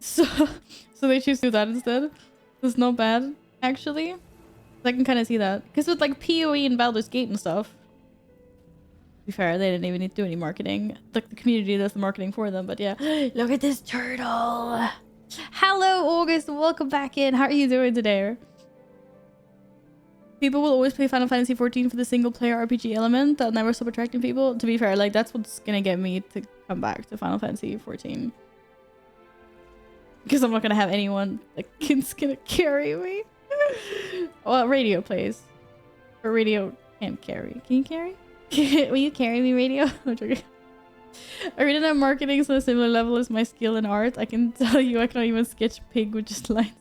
So they choose to do that instead. It's not bad, actually. I can kind of see that. Because with like PoE and Baldur's Gate and stuff, to be fair, they didn't even need to do any marketing. Like the community does the marketing for them, but yeah. Look at this turtle! Hello, August! Welcome back in! How are you doing today? People will always play Final Fantasy 14 for the single-player RPG element. That'll never stop attracting people. To be fair, like that's what's gonna get me to come back to Final Fantasy 14. Because I'm not gonna have anyone like that's gonna carry me. Well, radio plays. Or radio can't carry. Can you carry? Will you carry me, radio? I'm joking. Arena marketing is on a similar level as my skill in art. I can tell you I can't even sketch a pig with just lines.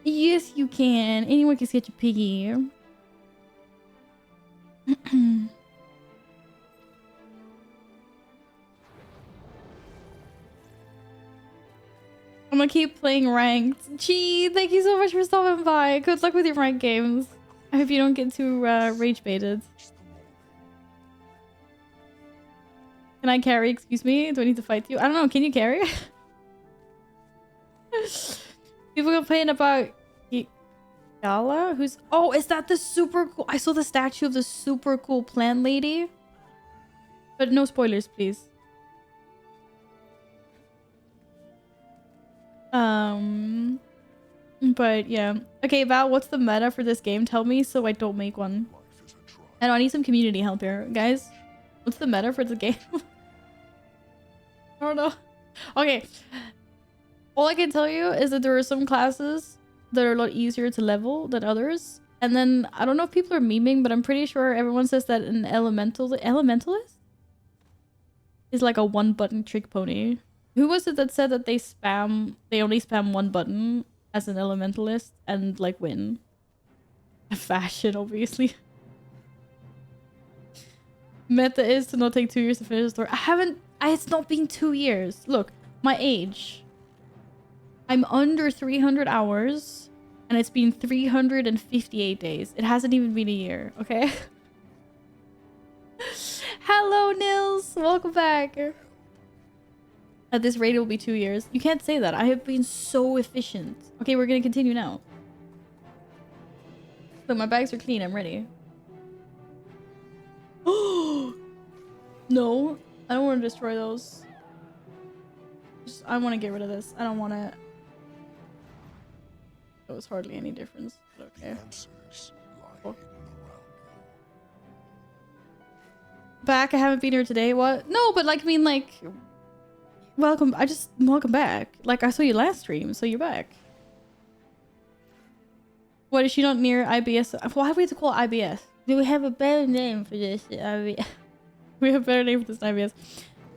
Yes, you can. Anyone can sketch a piggy. I'm gonna keep playing ranked. Gee, thank you so much for stopping by. Good luck with your ranked games. I hope you don't get too rage baited. Can I carry? Excuse me? Do I need to fight you? I don't know. Can you carry? People complain about Gala? Who's... Oh, is that the super cool... I saw the statue of the super cool plant lady. But no spoilers, please. But yeah. Okay, Val, what's the meta for this game? Tell me so I don't make one. I know, I need some community help here. Guys, what's the meta for the game? I don't know. Okay. All I can tell you is that there are some classes that are a lot easier to level than others. And then, I don't know if people are memeing, but I'm pretty sure everyone says that an elementalist is like a one-button trick pony. Who was it that said that they only spam one button as an elementalist and like win? Fashion, obviously. Meta is to not take 2 years to finish the story. It's not been 2 years. Look, my age. I'm under 300 hours and it's been 358 days. It hasn't even been a year, okay? Hello, Nils. Welcome back. At this rate, it will be 2 years. You can't say that. I have been so efficient. Okay, we're gonna continue now. Look, my bags are clean. I'm ready. Oh no, I don't want to destroy those. I want to get rid of this. I don't want to. There was hardly any difference. But okay. Cool. Back. I haven't been here today. What? No, but like, I mean, like, welcome. Welcome back. Like, I saw you last stream, so you're back. What, is she not near IBS? Why do we have to call it IBS? Do we have a better name for this? We have a better name for this IBS.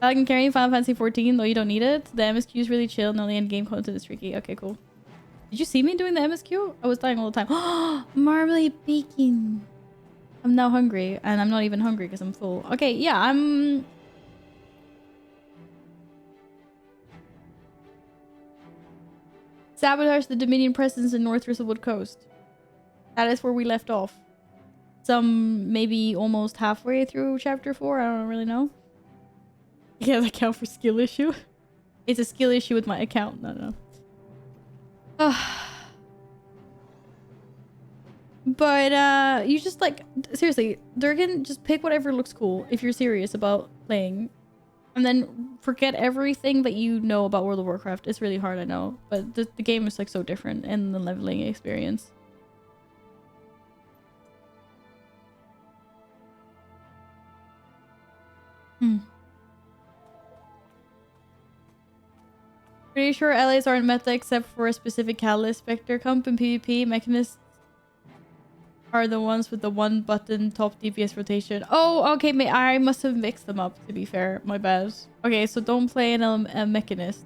I can carry Final Fantasy 14, though you don't need it. The MSQ is really chill, and only end-game content is tricky. Okay, cool. Did you see me doing the MSQ? I was dying all the time. Marmalade bacon. I'm now hungry, and I'm not even hungry because I'm full. Okay, yeah, I'm... Sabotage the Dominion presence in North Thistlewood Coast. That is where we left off. Some maybe almost halfway through chapter 4. I don't really know. Yeah, the account for skill issue. It's a skill issue with my account. No. But you just like, seriously, Durgan, just pick whatever looks cool if you're serious about playing. And then forget everything that you know about World of Warcraft. It's really hard, I know. But the game is like so different in the leveling experience. Pretty sure allies aren't meta except for a specific catalyst. Spectre comp and PvP mechanists are the ones with the one button top DPS rotation. Oh, okay, I must have mixed them up, to be fair. My bad. Okay, so don't play a mechanist.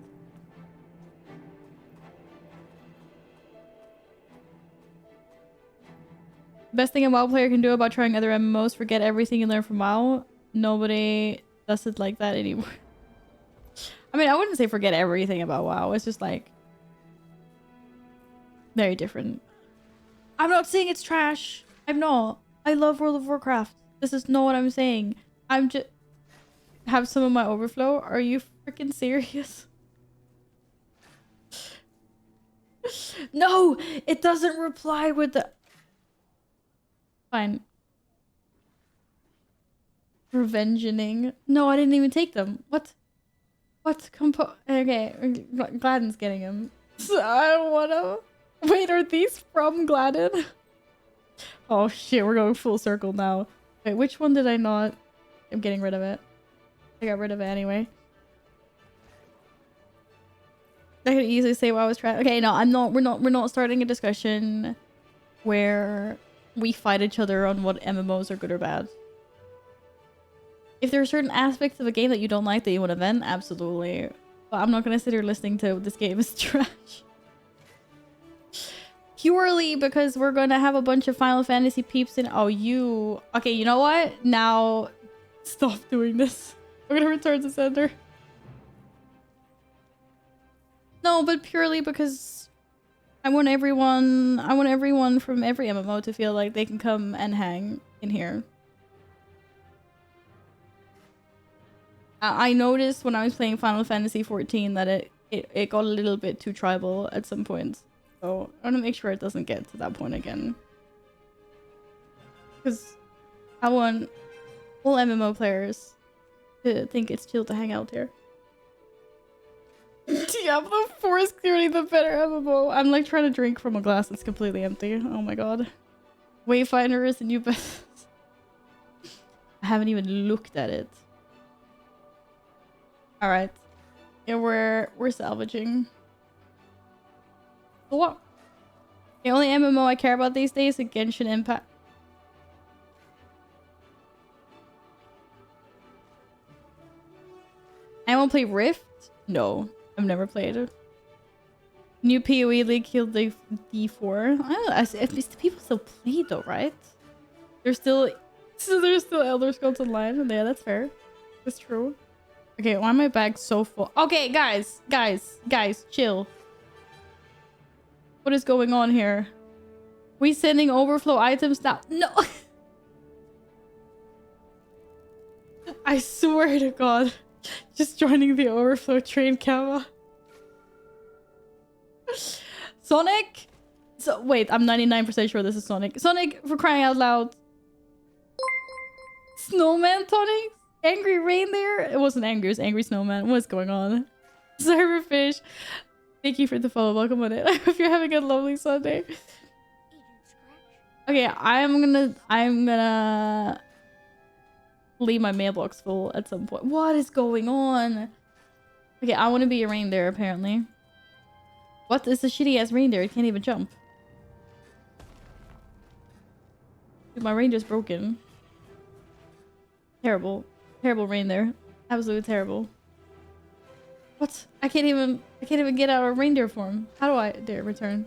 Best thing a WoW player can do about trying other MMOs, forget everything you learn from WoW. Nobody does it like that anymore. I mean, I wouldn't say forget everything about WoW. It's just like very different. I'm not saying it's trash. I'm not. I love World of Warcraft. This is not what I'm saying. I'm just have some of my overflow. Are you freaking serious? No, it doesn't reply with the... Fine. Revengeing. No, I didn't even take them. What? What? Okay, Gladden's getting him. So I don't wanna... Wait, are these from Gladden? Oh shit, we're going full circle now. Wait, which one did I not... I'm getting rid of it. I got rid of it anyway. I could easily say what I was trying... Okay, no, I'm not... We're not starting a discussion where we fight each other on what MMOs are good or bad. If there are certain aspects of a game that you don't like that you want to vent, absolutely. But I'm not gonna sit here listening to this game is trash. Purely because we're gonna have a bunch of Final Fantasy peeps in. Oh, you. Okay, you know what? Now, stop doing this. We're gonna return to sender. No, but purely because I want everyone from every MMO to feel like they can come and hang in here. I noticed when I was playing Final Fantasy 14 that it got a little bit too tribal at some points. So I want to make sure it doesn't get to that point again. Because I want all MMO players to think it's chill to hang out here. Diablo 4 is clearly the better MMO. I'm like trying to drink from a glass that's completely empty. Oh my god. Wayfinder is the new best. I haven't even looked at it. Alright. Yeah, we're salvaging. What? The only MMO I care about these days is Genshin Impact. I won't play Rift? No. I've never played it. New PoE League killed the D4. I don't know. At least the people still play though, right? There's still Elder Scrolls Online. Yeah, that's fair. That's true. Okay, why are my bags so full? Okay, guys, chill. What is going on here? We sending overflow items now? No. I swear to God. Just joining the overflow train, Kama. Sonic? So wait, I'm 99% sure this is Sonic. Sonic, for crying out loud. Snowman Tonic? Angry reindeer? It wasn't angry, it was angry snowman. What's going on? Cyberfish. Thank you for the follow. Welcome on it. I hope you're having a lovely Sunday. Okay, I'm gonna leave my mailbox full at some point. What is going on? Okay, I want to be a reindeer apparently. What is a shitty ass reindeer? It can't even jump. Dude, my reindeer's broken. Terrible. Terrible reindeer. Absolutely terrible. What? I can't even get out of reindeer form. How do I dare return?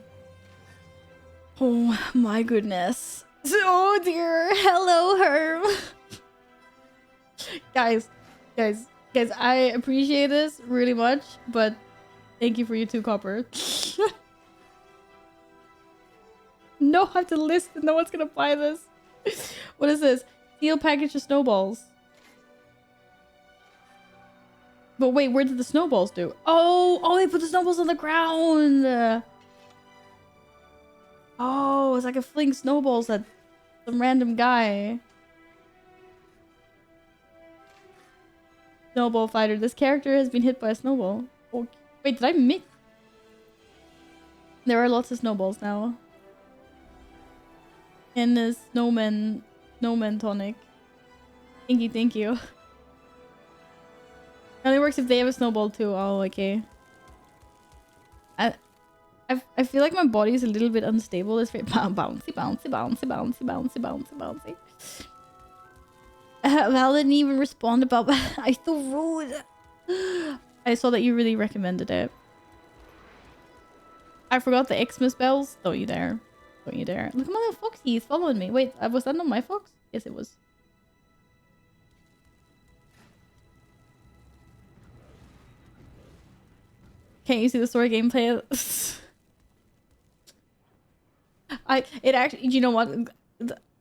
Oh my goodness. Oh dear. Hello, Herm. guys, I appreciate this really much, but thank you for your 2 copper. No, I have to list. No one's gonna buy this. What is this? Steel package of snowballs. But wait, where did the snowballs do? Oh, they put the snowballs on the ground. Oh, it's like a fling snowballs at some random guy. Snowball fighter. This character has been hit by a snowball. Oh, wait, did I miss? There are lots of snowballs now. And the snowman tonic. Thank you. It only works if they have a snowball too. Oh, okay. I feel like my body is a little bit unstable. It's very bouncy. Val didn't even respond about I so rude. I saw that you really recommended it. I forgot the Xmas bells. Don't you dare. Don't you dare. Look at my little foxy. He's following me. Wait, was that not my fox? Yes, it was. Can't you see the story gameplay? It actually, you know what?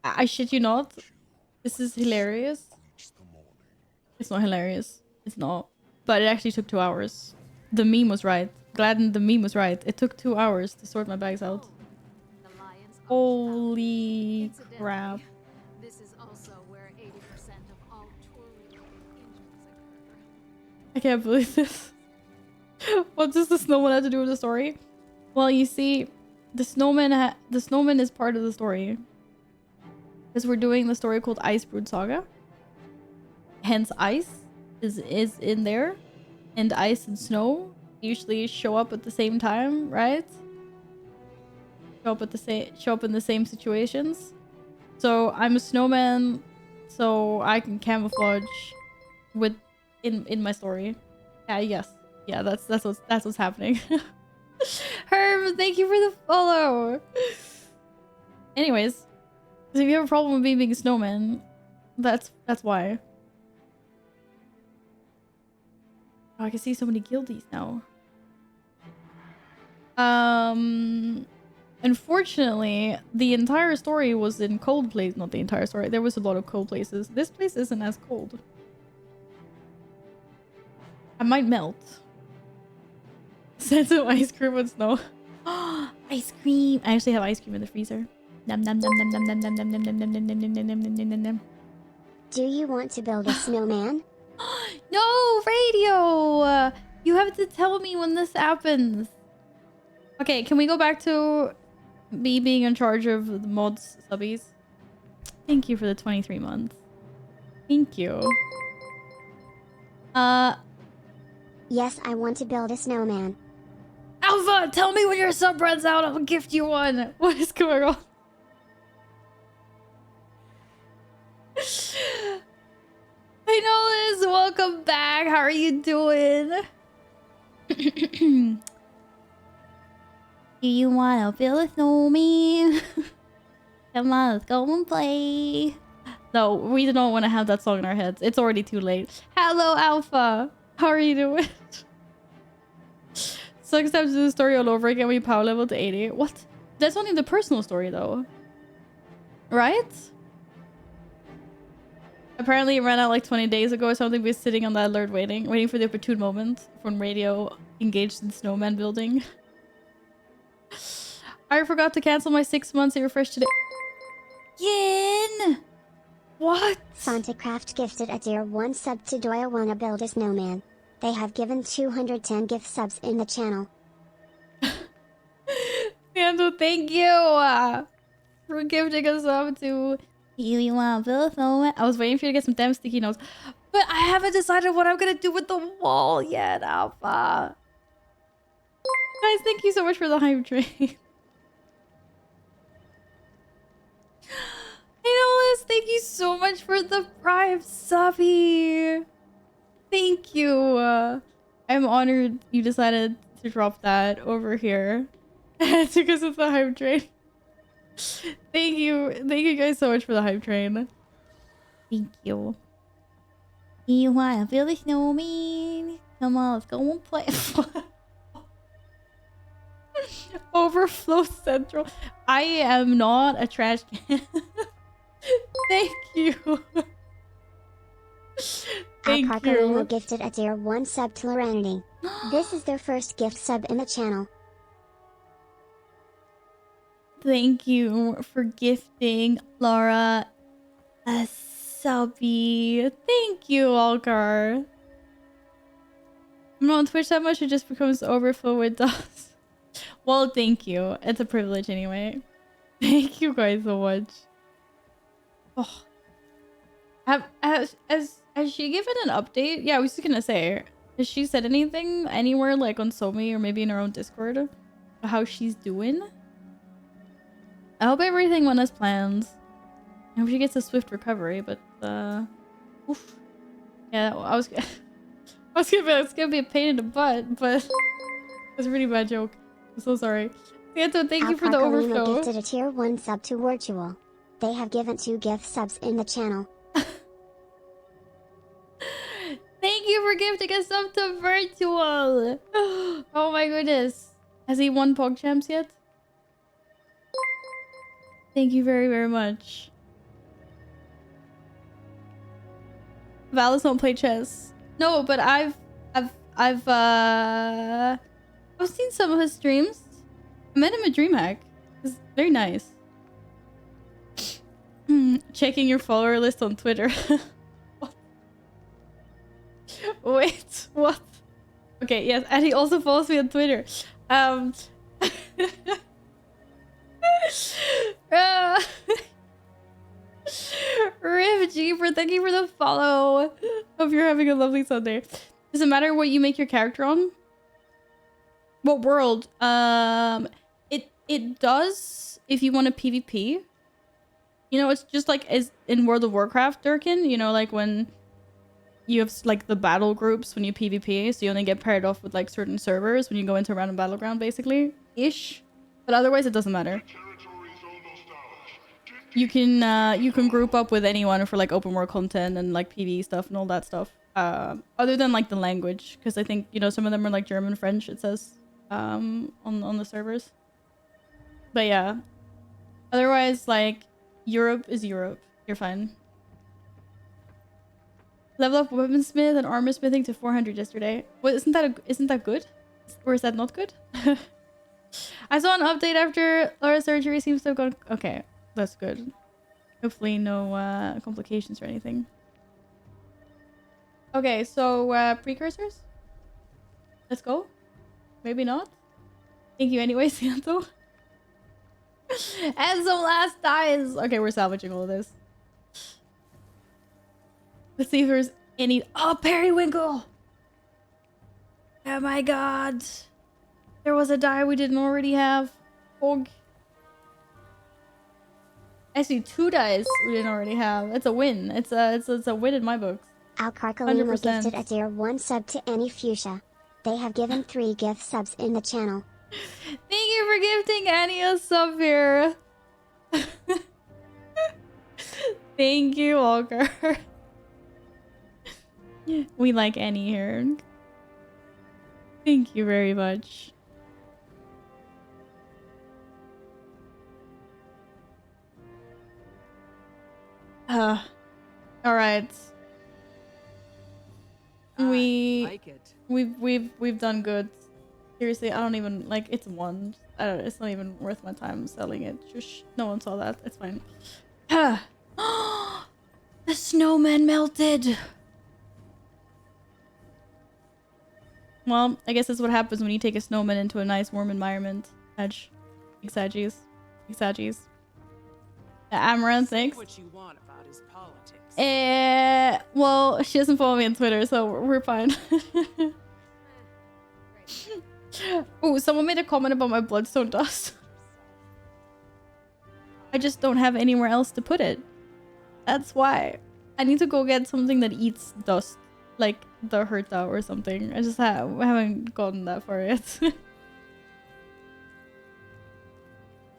I shit you not. This is hilarious. It's not hilarious. It's not. But it actually took 2 hours. The meme was right. Glad the meme was right. It took 2 hours to sort my bags out. Holy crap. This is also where 80% of all tour-related injuries occur. I can't believe this. What does the snowman have to do with the story? Well, you see, the snowman is part of the story. Because we're doing the story called Icebrood Saga. Hence ice is in there. And ice and snow usually show up at the same time, right? Show up in the same situations. So I'm a snowman, so I can camouflage with in my story. Yes. Yeah, that's what's happening. Herb, thank you for the follow. Anyways, if you have a problem with me being a snowman, that's why. Oh, I can see so many guildies now. Unfortunately, the entire story was in cold places. Not the entire story. There was a lot of cold places. This place isn't as cold. I might melt. Send some ice cream with snow. Ice cream. I actually have ice cream in the freezer. Nom nom nom nom nom nom nom nom nom nom nom nom nom nom nom nom nom nom. Do you want to build a snowman? No, radio! You have to tell me when this happens. Okay, can we go back to me being in charge of the mods subbies? Thank you for the 23 months. Thank you. Yes, I want to build a snowman. Alpha, tell me when your sub runs out. I'll gift you one. What is going on? I know this. Welcome back. How are you doing? Do you want to build a snowman? Come on, let's go and play. No, we don't want to have that song in our heads. It's already too late. Hello, Alpha. How are you doing? Sucks to have to do the story all over again when you power level to 80. What? That's only the personal story, though. Right? Apparently it ran out like 20 days ago or something. We were sitting on that alert waiting for the opportune moment from radio engaged in snowman building. I forgot to cancel my 6 months. I refreshed today. Yin! What? Santacraft gifted a tier 1 sub to Do I Wanna Build a Snowman. They have given 210 gift subs in the channel. Nando, thank you for gifting us sub to You Want to Build a Snowman. I was waiting for you to get some damn sticky notes, but I haven't decided what I'm gonna do with the wall yet, Alpha. Guys, thank you so much for the hype train. Liz, thank you so much for the Prime subby. Thank you. I'm honored you decided to drop that over here because of the hype train. Thank you guys so much for the hype train. Thank you. You wanna build a snowman? Come on, let's go and play. Overflow Central. I am not a trash can. Thank you. Thank you. Gifted a tier 1 sub to Lorenity. This is their first gift sub in the channel. Thank you for gifting Laura a subby. Thank you, Algar. I'm not on Twitch that much, it just becomes overflow with dust. Well, thank you. It's a privilege anyway. Thank you guys so much. Oh. Has she given an update? Yeah, I was just gonna say, has she said anything anywhere, like on Somi or maybe in her own Discord, about how she's doing? I hope everything went as planned. I hope she gets a swift recovery, but oof. Yeah, I was gonna it's gonna be a pain in the butt, but it's a really bad joke. I'm so sorry. Santo, thank you for the overflow. Gifted a tier 1 sub to Virtual. They have given 2 gift subs in the channel. Thank you for gifting a sub to Virtual. Oh my goodness. Has he won PogChamps yet? Thank you very, very much. Valis don't play chess. No, but I've seen some of his streams. I met him at DreamHack. It's very nice. Checking your follower list on Twitter. Wait, what? Okay, yes, and he also follows me on Twitter. Riv Jeeper, thank you for the follow. Hope you're having a lovely Sunday. Does it matter what you make your character on? What world? It does if you want a PvP. You know, it's just like as in World of Warcraft, Durkin. You know, like when you have like the battle groups when you PvP, so you only get paired off with like certain servers when you go into a random battleground, basically, ish. But otherwise, it doesn't matter. You can group up with anyone for like open world content and like PvE stuff and all that stuff. Other than like the language, because I think, you know, some of them are like German, French. It says on the servers. But yeah, otherwise, like, Europe is Europe. You're fine. Level up weaponsmith and armor smithing to 400 yesterday. Well, isn't that good? Or is that not good? I saw an update after Laura's surgery. Seems to have gone... Okay, that's good. Hopefully no complications or anything. Okay, so precursors? Let's go. Maybe not. Thank you anyway, Santo. And some last dies. Okay, we're salvaging all of this. Let's see if there's any... Oh, periwinkle! Oh my god. There was a die we didn't already have. Oh. I see 2 dice we didn't already have. It's a win. It's a win in my books. Alcarcolino 100%. gifted a tier 1 sub to Annie Fuchsia. They have given 3 gift subs in the channel. Thank you for gifting Annie a sub here. Thank you, Walker. We like Annie here. Thank you very much. All right. Like it. We've done good. Seriously, I don't even like it's one. I don't. It's not even worth my time selling it. Shush. No one saw that. It's fine. The snowman melted. Well, I guess that's what happens when you take a snowman into a nice warm environment. Edge. Exaggies. Amaranth, thanks. What you want about his politics. Well, she doesn't follow me on Twitter, so we're fine. Oh, someone made a comment about my bloodstone dust. I just don't have anywhere else to put it. That's why. I need to go get something that eats dust. Like the Herta or something. I just haven't gotten that far yet. I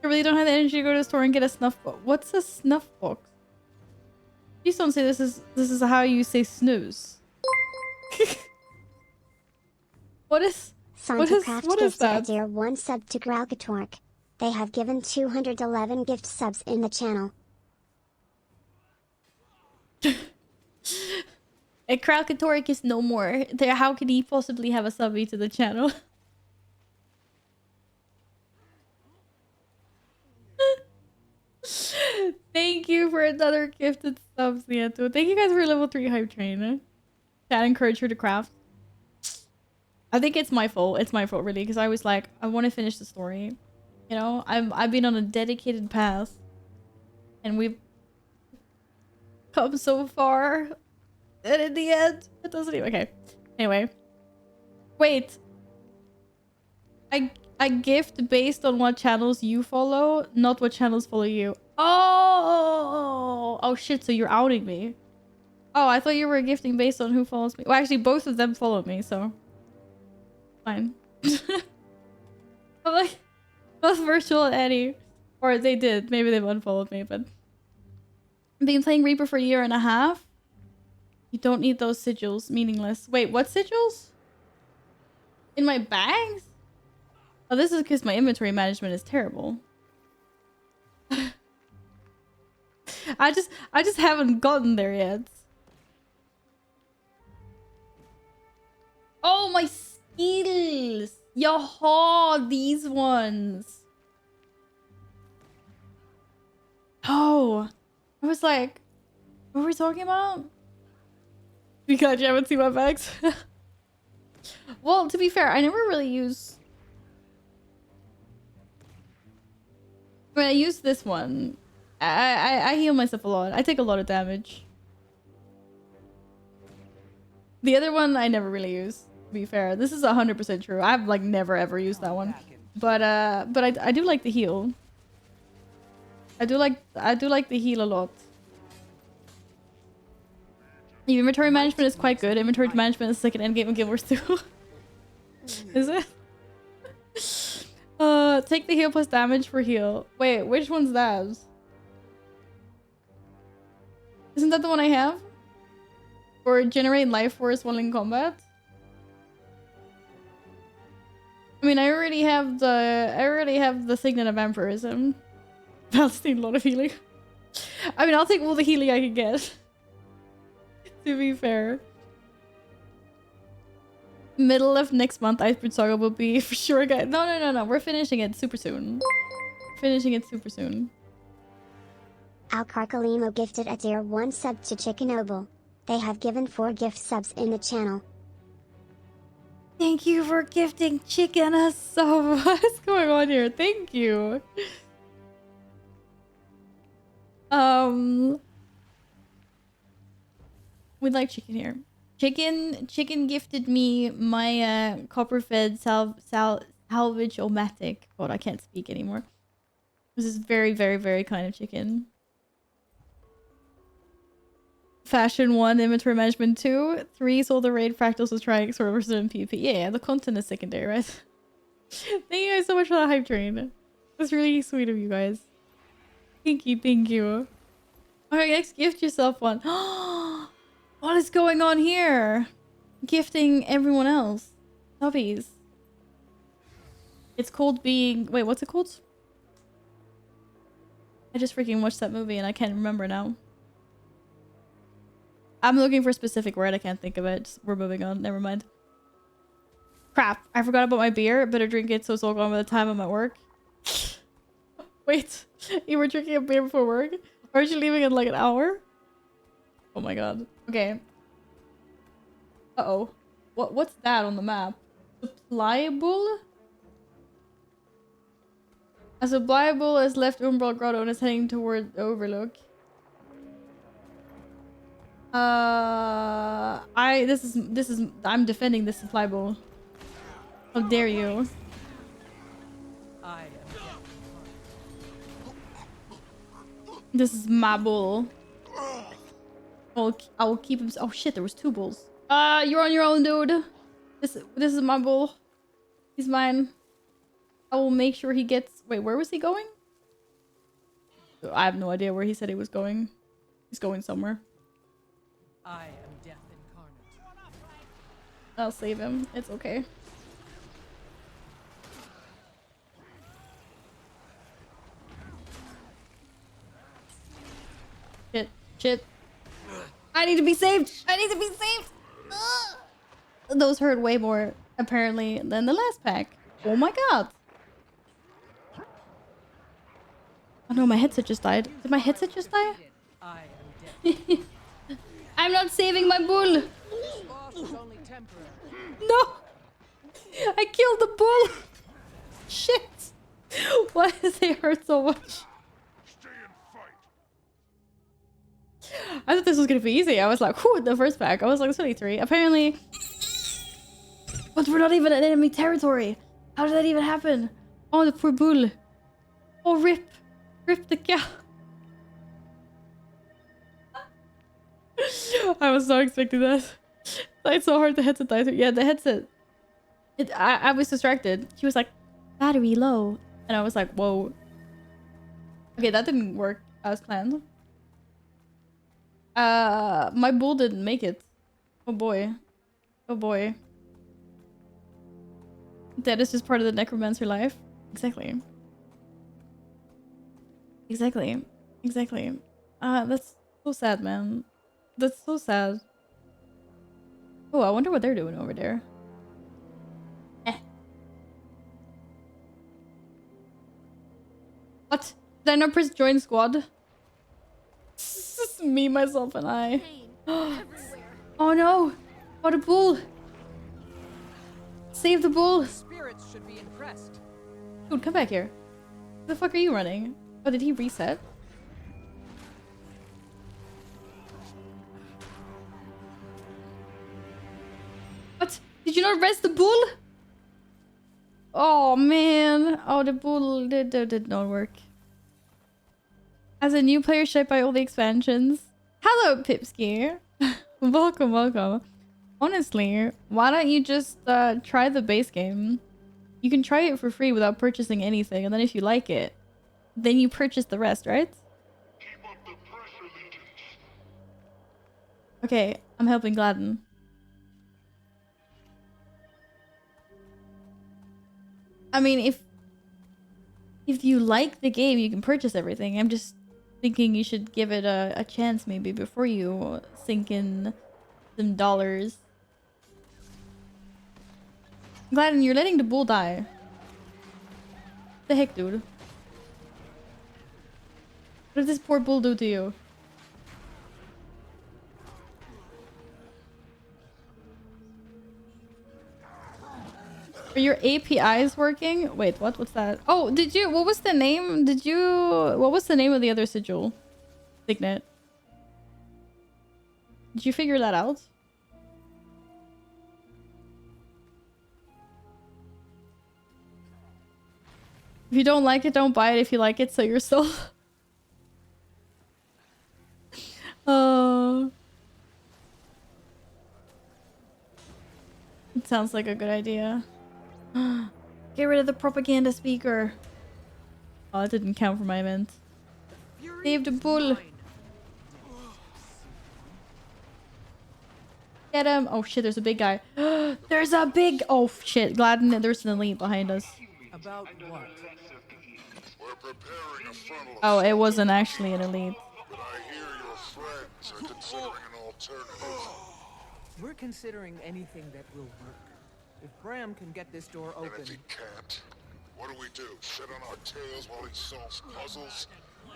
really don't have the energy to go to the store and get a snuff box. What's a snuff box? Please don't say this is how you say snooze. What is that? Tier 1 sub to Gralgatork. They have given 211 gift subs in the channel. Kralkatoric is no more. How could he possibly have a subby to the channel? Thank you for another gifted sub, Siento. Thank you guys for level 3 hype train. That encouraged her to craft. I think it's my fault. It's my fault, really, because I was like, I want to finish the story. You know, I've been on a dedicated path, and we've come so far, and in the end, it doesn't even. Okay. Anyway, wait. I gift based on what channels you follow, not what channels follow you. Oh shit! So you're outing me. Oh, I thought you were gifting based on who follows me. Well, actually, both of them follow me, so fine. I'm like, both Virtual and Eddie, or they did. Maybe they've unfollowed me, but I've been playing Reaper for a year and a half. You don't need those sigils. Meaningless. Wait, what sigils? In my bags? Oh, this is because my inventory management is terrible. I just haven't gotten there yet. Oh, my skills! Yaha, these ones. Oh, I was like, what were we talking about? Because you haven't seen my bags. Well, to be fair, I never really use. I mean, I use this one. I heal myself a lot. I take a lot of damage. The other one I never really use. To be fair, this is 100% true. I've like never ever used that one. But I do like the heal. I do like the heal a lot. The inventory management is quite good. Inventory management is like an endgame in Guild Wars 2. Is it? Take the heal plus damage for heal. Wait, which one's that? Isn't that the one I have? Or generate life force while in combat? I mean, I already have the Signet of Vampirism. I'll just need a lot of healing. I mean, I'll take all the healing I can get. To be fair. Middle of next month, Iceberg Saga will be for sure, guys. No. We're finishing it super soon. Finishing it super soon. Alcarcalimo gifted a tier 1 sub to Chicken Noble. They have given 4 gift subs in the channel. Thank you for gifting Chicken a sub. What's going on here? Thank you. We like Chicken here. Chicken gifted me my copper-fed salvage-o-matic. God, I can't speak anymore. This is very, very, very kind of Chicken. Fashion 1, inventory management 2, 3, soul the raid, fractals was trying sort of versus PvP. Yeah, the content is secondary, right? Thank you guys so much for the hype train. That's really sweet of you guys. Thank you. Alright, next gift yourself one. What is going on here? Gifting everyone else. Subbies. It's called being... Wait, what's it called? I just freaking watched that movie and I can't remember now. I'm looking for a specific word. I can't think of it. We're moving on. Never mind. Crap. I forgot about my beer. Better drink it so it's all gone by the time I'm at work. Wait. You were drinking a beer before work? Aren't you leaving in like an hour? Oh my god. Okay. Uh-oh. What's that on the map? Supplyable? A supplyable has left Umbral Grotto and is heading toward the Overlook. I'm defending this supply bowl. How dare you? This is my bull. I will keep him. Oh shit, there was 2 bulls. You're on your own, dude. This is my bull. He's mine. I will make sure he gets. Wait, where was he going? I have no idea where he said he was going. He's going somewhere. I am death incarnate. I'll save him. It's okay. Shit. I need to be saved. Ugh. Those hurt way more, apparently, than the last pack. Oh my god. Oh no, my headset just died. Did my headset just die? I am death. I'm not saving my bull. No. I killed the bull. Shit. Why does it hurt so much? I thought this was gonna be easy. I was like, whew, the first pack. I was like, it's only 3. Apparently. But we're not even in enemy territory. How did that even happen? Oh, the poor bull. Oh, rip. Rip the cow. I was not expecting that. It's so hard the headset died. Yeah, the headset. I was distracted. She was like, battery low. And I was like, whoa. Okay, that didn't work as planned. My bull didn't make it. Oh boy. Oh boy. That is just part of the necromancer life. Exactly. That's so sad, man. That's so sad. Oh, I wonder what they're doing over there. What? Did I not press join squad? It's just me, myself, and I. Oh no! Oh, the bull! Save the bull! Spirits should be impressed. Dude, come back here. Where the fuck are you running? Oh, did he reset? What? Did you not rest the bull? Oh man. Oh, the bull did not work. As a new player, should I buy all the expansions? Hello, Pipski. Welcome, welcome. Honestly, why don't you just try the base game? You can try it for free without purchasing anything, and then if you like it, then you purchase the rest, right? Keep up the pressure, Legions. Okay, I'm helping Gladden. I mean, if you like the game, you can purchase everything. I'm just thinking you should give it a chance maybe before you sink in some dollars. Gladden, you're letting the bull die. The heck, dude? What did this poor bull do to you? Are your APIs working? Wait, what? What's that? Oh, did you? What was the name? Did you? What was the name of the other sigil? Signet. Did you figure that out? If you don't like it, don't buy it. If you like it, sell yourself. Oh. It sounds like a good idea. Get rid of the propaganda speaker. Oh, it didn't count for my event. Save the bull. Get him. Oh shit, there's a big guy. There's a big... Oh shit, Gladden, there's an elite behind us. About what? We're preparing a frontal Oh, it assault, wasn't actually an elite. but I hear your friends are considering an alternative. We're considering anything that will work. If Bram can get this door And if open, he can't, what do? Sit on our tails while he solves puzzles?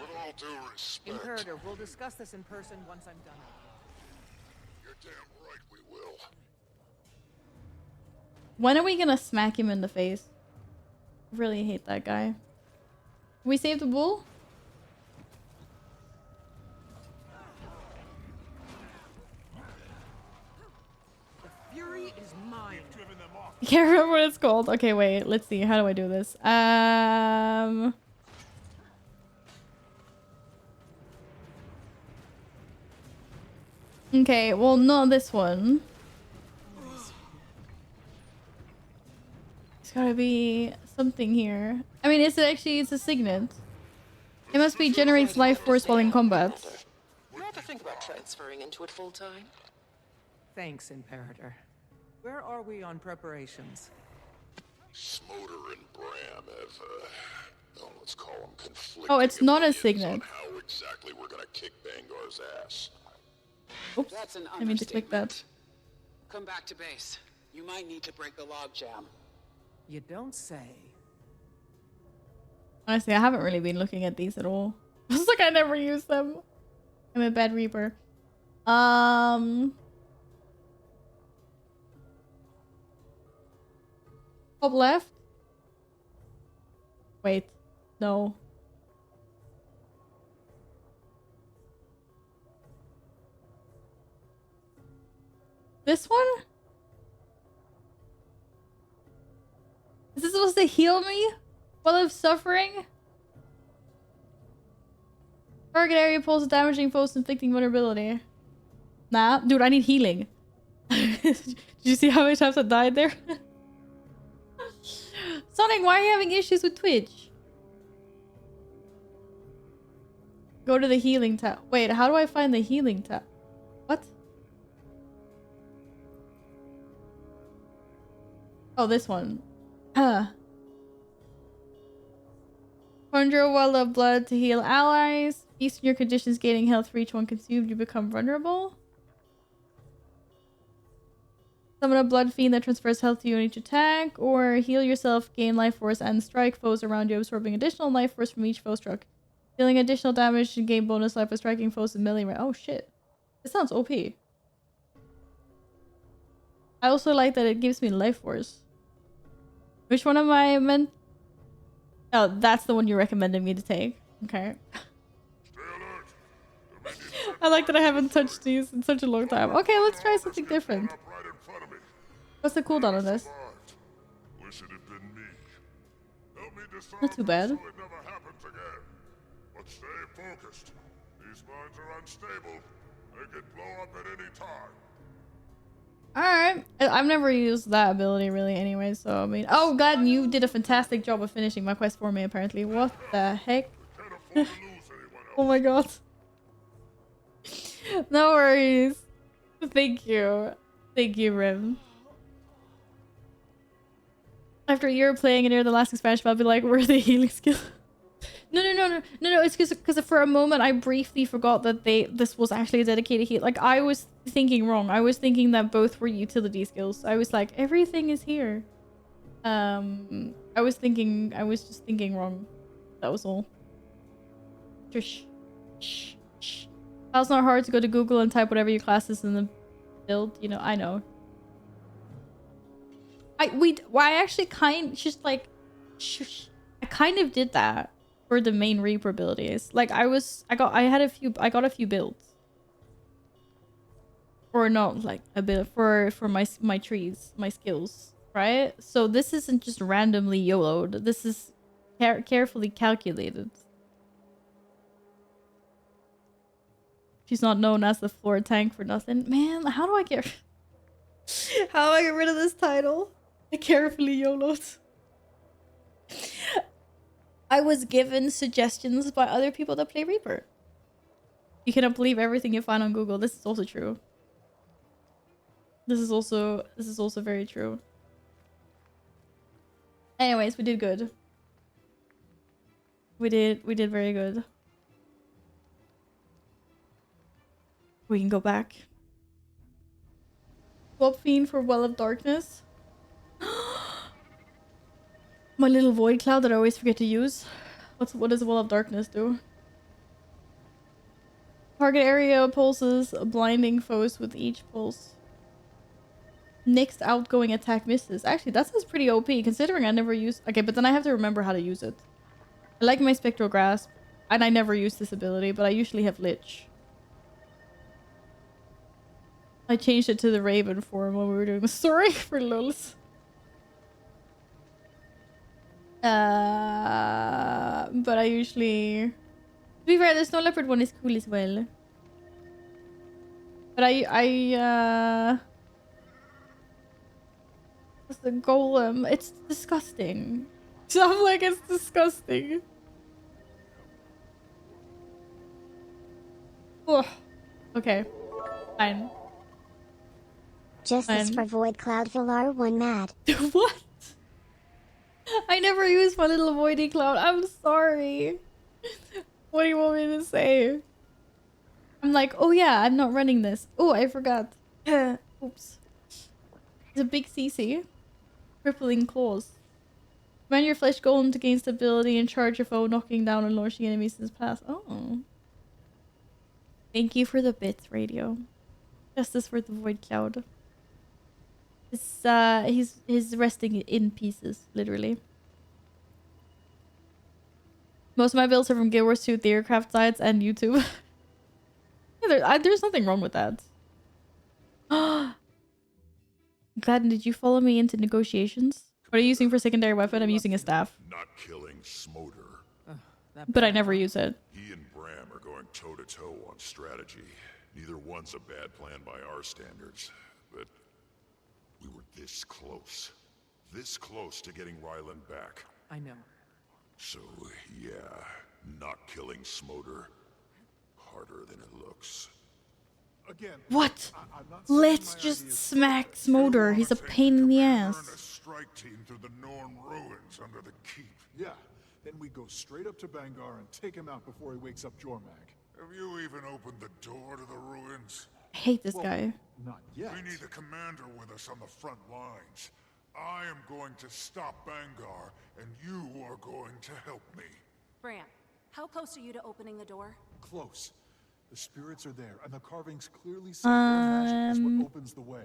With all due respect, Imperator, we'll discuss this in person once I'm done. you're damn right we will. When are we gonna smack him in the face? I really hate that guy. We saved the bull? The fury is mine. I can't remember what it's called. Okay, wait. Let's see. How do I do this? Okay, well, not this one. There's gotta be something here. I mean, is it actually... It's a signet. It must be generates life force while in combat. You ever think about transferring into it full time? Thanks, Imperator. Where are we on preparations? Smoter and Bram have, let's call them conflicting Oh, it's not a opinions signet. on how exactly we're gonna kick Bangar's ass. Oops. That's an I mean to click that. understatement. Come back to base. You might need to break the logjam. You don't say. Honestly, I haven't really been looking at these at all. It's like I never use them. I'm a bad reaper. Top left? Wait. No. This one? Is this supposed to heal me while I'm suffering? Target area pulls damaging foes inflicting vulnerability. Nah, dude, I need healing. Did you see how many times I died there? Sonic, why are you having issues with Twitch? Go to the healing tab. Wait, how do I find the healing tab? What? Oh, this one. Huh. Conjure a well of blood to heal allies. Feast on your conditions, gaining health for each one consumed. You become vulnerable. Summon a blood fiend that transfers health to you in each attack. Or heal yourself, gain life force, and strike foes around you, absorbing additional life force from each foe struck. Dealing additional damage and gain bonus life by striking foes with melee. Oh shit. This sounds OP. I also like that it gives me life force. Which one am I meant? Oh, that's the one you recommended me to take. Okay. Stay alert. I like that I haven't touched these in such a long time. Okay, let's try something different. Up right in front of me. What's the cooldown on this? Survived. Wish it had been me. Help me disarm Not too bad. so it never happens again. But stay focused. These mines are unstable. They can blow up at any time. Alright. I've never used that ability really anyway, so I mean... Oh god, you did a fantastic job of finishing my quest for me apparently. What the heck? Can't afford to lose anyone else. Oh my god. No worries. Thank you. Thank you, Rim. After a year of playing and near the last expansion, I'll be like, where are the healing skills? No. It's because for a moment I briefly forgot that this was actually a dedicated heal. Like I was thinking wrong. I was thinking that both were utility skills. I was like, everything is here. I was just thinking wrong. That was all. Shh. It's not hard to go to Google and type whatever your class is in the build. You know, I know. I actually I kind of did that for the main Reaper abilities. Like I got a few builds. Or not like a bit for my trees, my skills, right? So this isn't just randomly YOLO'd. This is carefully calculated. She's not known as the floor tank for nothing. Man, how do I get rid of this title? I carefully YOLO'd. I was given suggestions by other people that play Reaper. You cannot believe everything you find on Google. This is also true. This is also very true. Anyways, we did good. We did very good. We can go back. Swap Fiend for Well of Darkness. My little void cloud that I always forget to use. What does Well of Darkness do? Target area pulses blinding foes with each pulse. Next outgoing attack misses. Actually, that sounds pretty OP considering I never use... Okay, but then I have to remember how to use it. I like my Spectral Grasp, and I never use this ability, but I usually have Lich. I changed it to the Raven form when we were doing the story for lulz. But I usually... To be fair, the Snow Leopard one is cool as well. But what's the golem? It's disgusting. So I'm like, it's disgusting. Oh, okay. Fine. Justice for Void Cloud Villar 1 mad. What? I never used my little voidy cloud. I'm sorry. What do you want me to say? I'm like, oh yeah, I'm not running this. Oh, I forgot. Oops. It's a big CC. Crippling claws. Command your flesh golem to gain stability and charge your foe, knocking down and launching enemies in his path. Oh. Thank you for the bits, radio. Justice for the void cloud. He's resting in pieces, literally. Most of my builds are from Guild Wars 2 Theorcraft sites and YouTube. Yeah, there's nothing wrong with that. Gladden, did you follow me into negotiations? What are you using for secondary weapon? I'm using a staff. Not killing Smolder. But I never use it. He and Bram are going toe-to-toe on strategy. Neither one's a bad plan by our standards. But we were this close. This close to getting Ryland back. I know. So, yeah, not killing Smolder. Harder than it looks. Again, What? Let's just smack Smolder. He's a pain in the ass. Turn a strike team through the Norn ruins under the keep. yeah. Then we go straight up to Bangar and take him out before he wakes up Jormag. Have you even opened the door to the ruins? I hate this guy. Not yet. We need the commander with us on the front lines. I am going to stop Bangar, and you are going to help me. Bram, how close are you to opening the door? Close. The spirits are there, and the carvings clearly say their magic is what opens the way.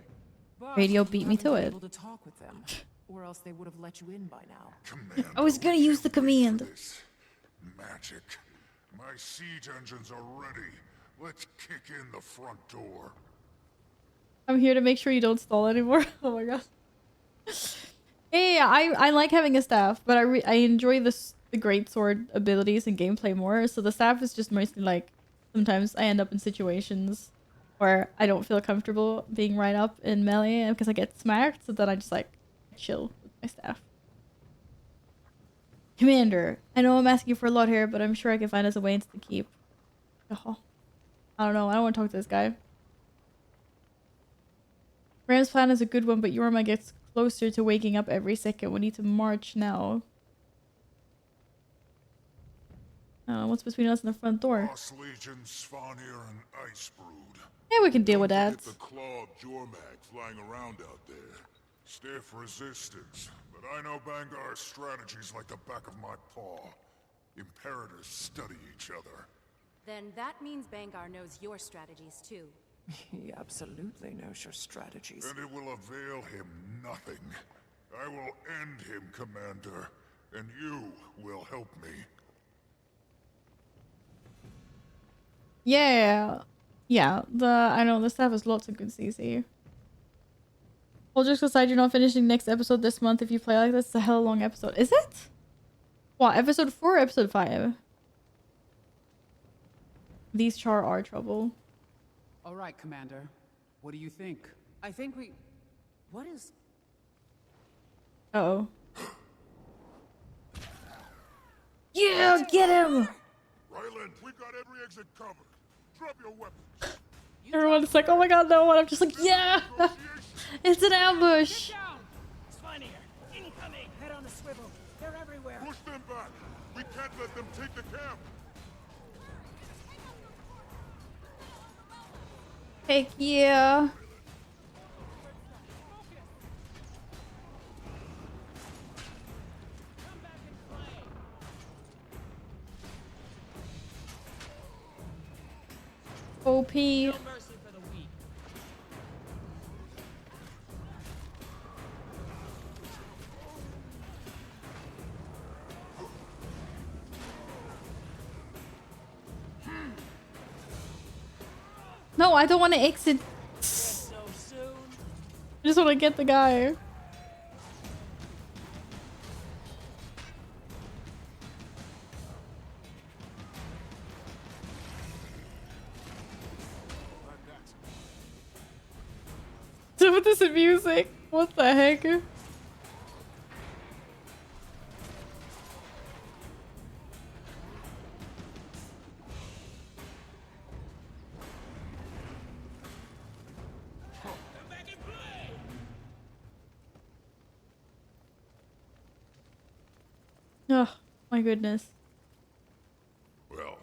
Radio beat me to it. Able to talk with them, or else they would have let you in by now. Commander, I was gonna we use the can't wait for command. this. Magic. My siege engines are ready. Let's kick in the front door. I'm here to make sure you don't stall anymore. Oh my god. Yeah, I like having a staff, but I enjoy the greatsword abilities and gameplay more. So the staff is just mostly like, sometimes I end up in situations where I don't feel comfortable being right up in melee because I get smacked. So then I just like chill with my staff. Commander, I know I'm asking for a lot here, but I'm sure I can find us a way into the keep. Oh, I don't know. I don't want to talk to this guy. Ram's plan is a good one, but Yorma gets closer to waking up every second. We need to march now. What's between us and the front door? Lost Legion, Svanir, and Icebrood. Yeah, we can deal with Don't that. forget the clawed Jormag flying around out there. Stiff resistance, but I know Bangar's strategies like the back of my paw. Imperators study each other. Then that means Bangar knows your strategies too. He absolutely knows your strategies. And it will avail him nothing. I will end him, Commander, and you will help me. Yeah. Yeah, I know the staff has lots of good CC. Well, just aside, you're not finishing next episode this month if you play like this. It's a hell long episode. Is it? What, episode 4 or episode 5? These char are trouble. All right, Commander. What do you think? I think we... What is... Uh-oh. Yeah, get him! Ryland, we got every exit covered. Drop your weapons. Everyone's like, oh my god, no. And I'm just like, yeah! It's an ambush! Incoming! Head on the swivel. They're everywhere. Push them back. We can't let them take the camp. Heck yeah. OP. No, I don't want to exit. I just want to get the guy. So with this music, what the heck? Oh my goodness. Well,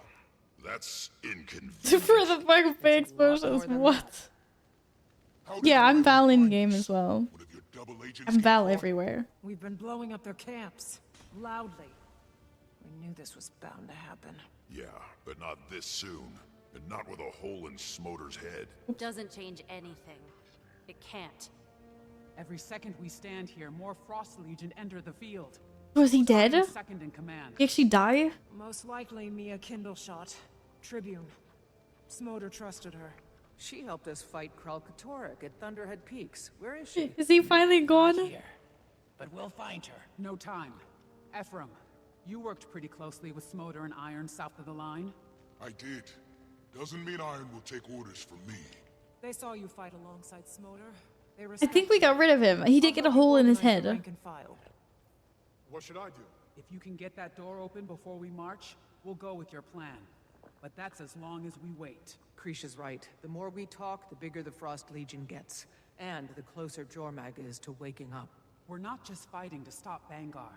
that's inconvenient. For the fucking big explosions, what? Yeah, I'm Val in game as well. I'm Val everywhere. We've been blowing up their camps. Loudly. We knew this was bound to happen. Yeah, but not this soon. And not with a hole in Smoder's head. Doesn't change anything. It can't. Every second we stand here, more Frost Legion enter the field. Was he dead? Second in command. He actually die? Most likely Mia Kindleshot. Tribune. Smoder trusted her. She helped us fight Kralkatorek at Thunderhead Peaks. Where is she? Is he finally gone? Here. But we'll find her. No time. Ephraim, you worked pretty closely with Smoder and Iron south of the line. I did. Doesn't mean Iron will take orders from me. They saw you fight alongside Smoder. They I think we got rid of him. He did get a hole in his head. What should I do? If you can get that door open before we march, we'll go with your plan. But that's as long as we wait. Krisha's right. The more we talk, the bigger the Frost Legion gets. And the closer Jormag is to waking up. We're not just fighting to stop Bangar.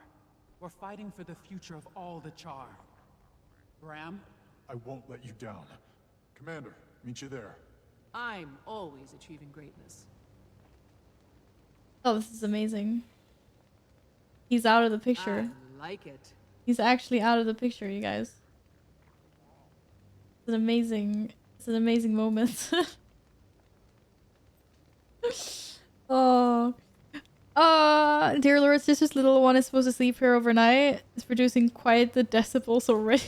We're fighting for the future of all the Char. Bram? I won't let you down. Commander, meet you there. I'm always achieving greatness. Oh, this is amazing. He's out of the picture. I like it. He's actually out of the picture, you guys. It's an amazing moment. Oh. Dear Lord, Sister's little one is supposed to sleep here overnight. It's producing quite the decibels already.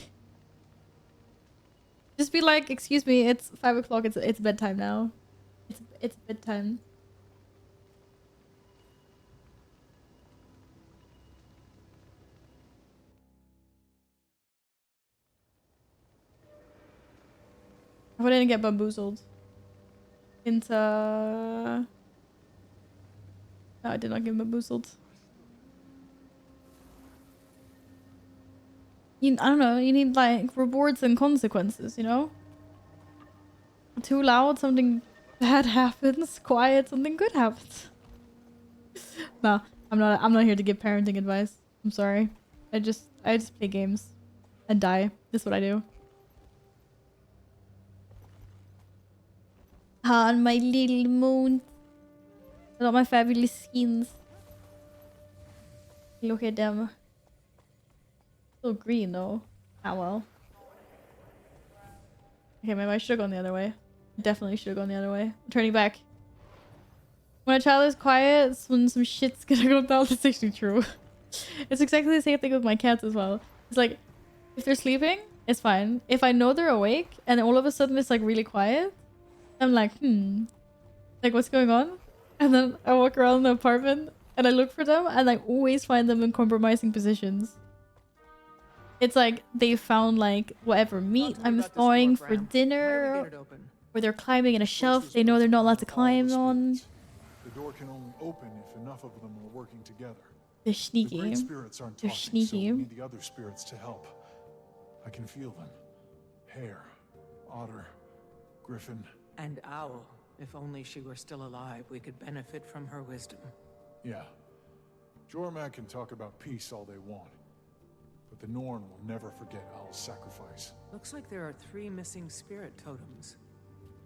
Just be like, excuse me, it's 5 o'clock, it's bedtime now. It's bedtime. I didn't get bamboozled. into... No, I did not give him a boozled. I don't know, you need like rewards and consequences, you know? Too loud, something bad happens. Quiet, something good happens. No, I'm not here to give parenting advice. I'm sorry. I just play games and die. That's what I do. On my little moon. I got my fabulous skins. Look at them. Still green though. Ah well. Okay, maybe I should have gone the other way. Definitely should have gone the other way. I'm turning back. When a child is quiet, it's when some shit's gonna go down. That's actually true. It's exactly the same thing with my cats as well. It's like, if they're sleeping, it's fine. If I know they're awake and all of a sudden it's like really quiet, I'm like, like what's going on? And then I walk around the apartment and I look for them and I always find them in compromising positions. It's like they found like whatever meat I'm thawing for dinner, or they're climbing in a shelf they know they're not allowed to climb on. The door can only open if enough of them are working together. They're sneaky. The great spirits aren't They're talking, so sneaky. we need the other spirits to help. I can feel them. Hare, otter, griffin. And owl. If only she were still alive, we could benefit from her wisdom. Yeah. Jormak can talk about peace all they want. But the Norn will never forget Owl's sacrifice. Looks like there are 3 missing spirit totems.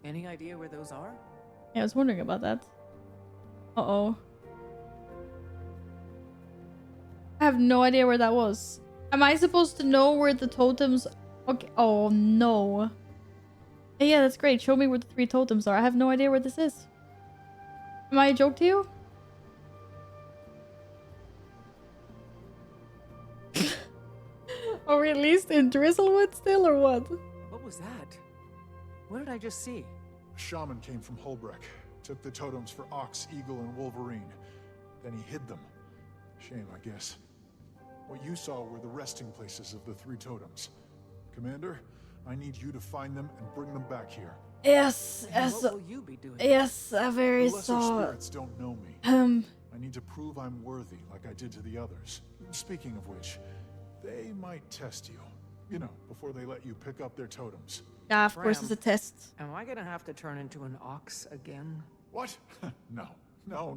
Any idea where those are? Yeah, I was wondering about that. Uh-oh. I have no idea where that was. Am I supposed to know where the totems... Okay. Oh, no. Hey, yeah, that's great. Show me where the 3 totems are. I have no idea where this is. Am I a joke to you? Are we at least in Drizzlewood still, or what? What was that? What did I just see? A shaman came from Holbreck, took the totems for Ox, Eagle, and Wolverine. Then he hid them. Shame, I guess. What you saw were the resting places of the 3 totems. Commander, I need you to find them and bring them back here. Yes, What will you be doing? yes, I very The lesser saw. spirits don't know me. I need to prove I'm worthy, like I did to the others. Speaking of which, they might test you. You know, before they let you pick up their totems. Yeah, of course, Bram, it's a test. Am I gonna have to turn into an ox again? What? No. No.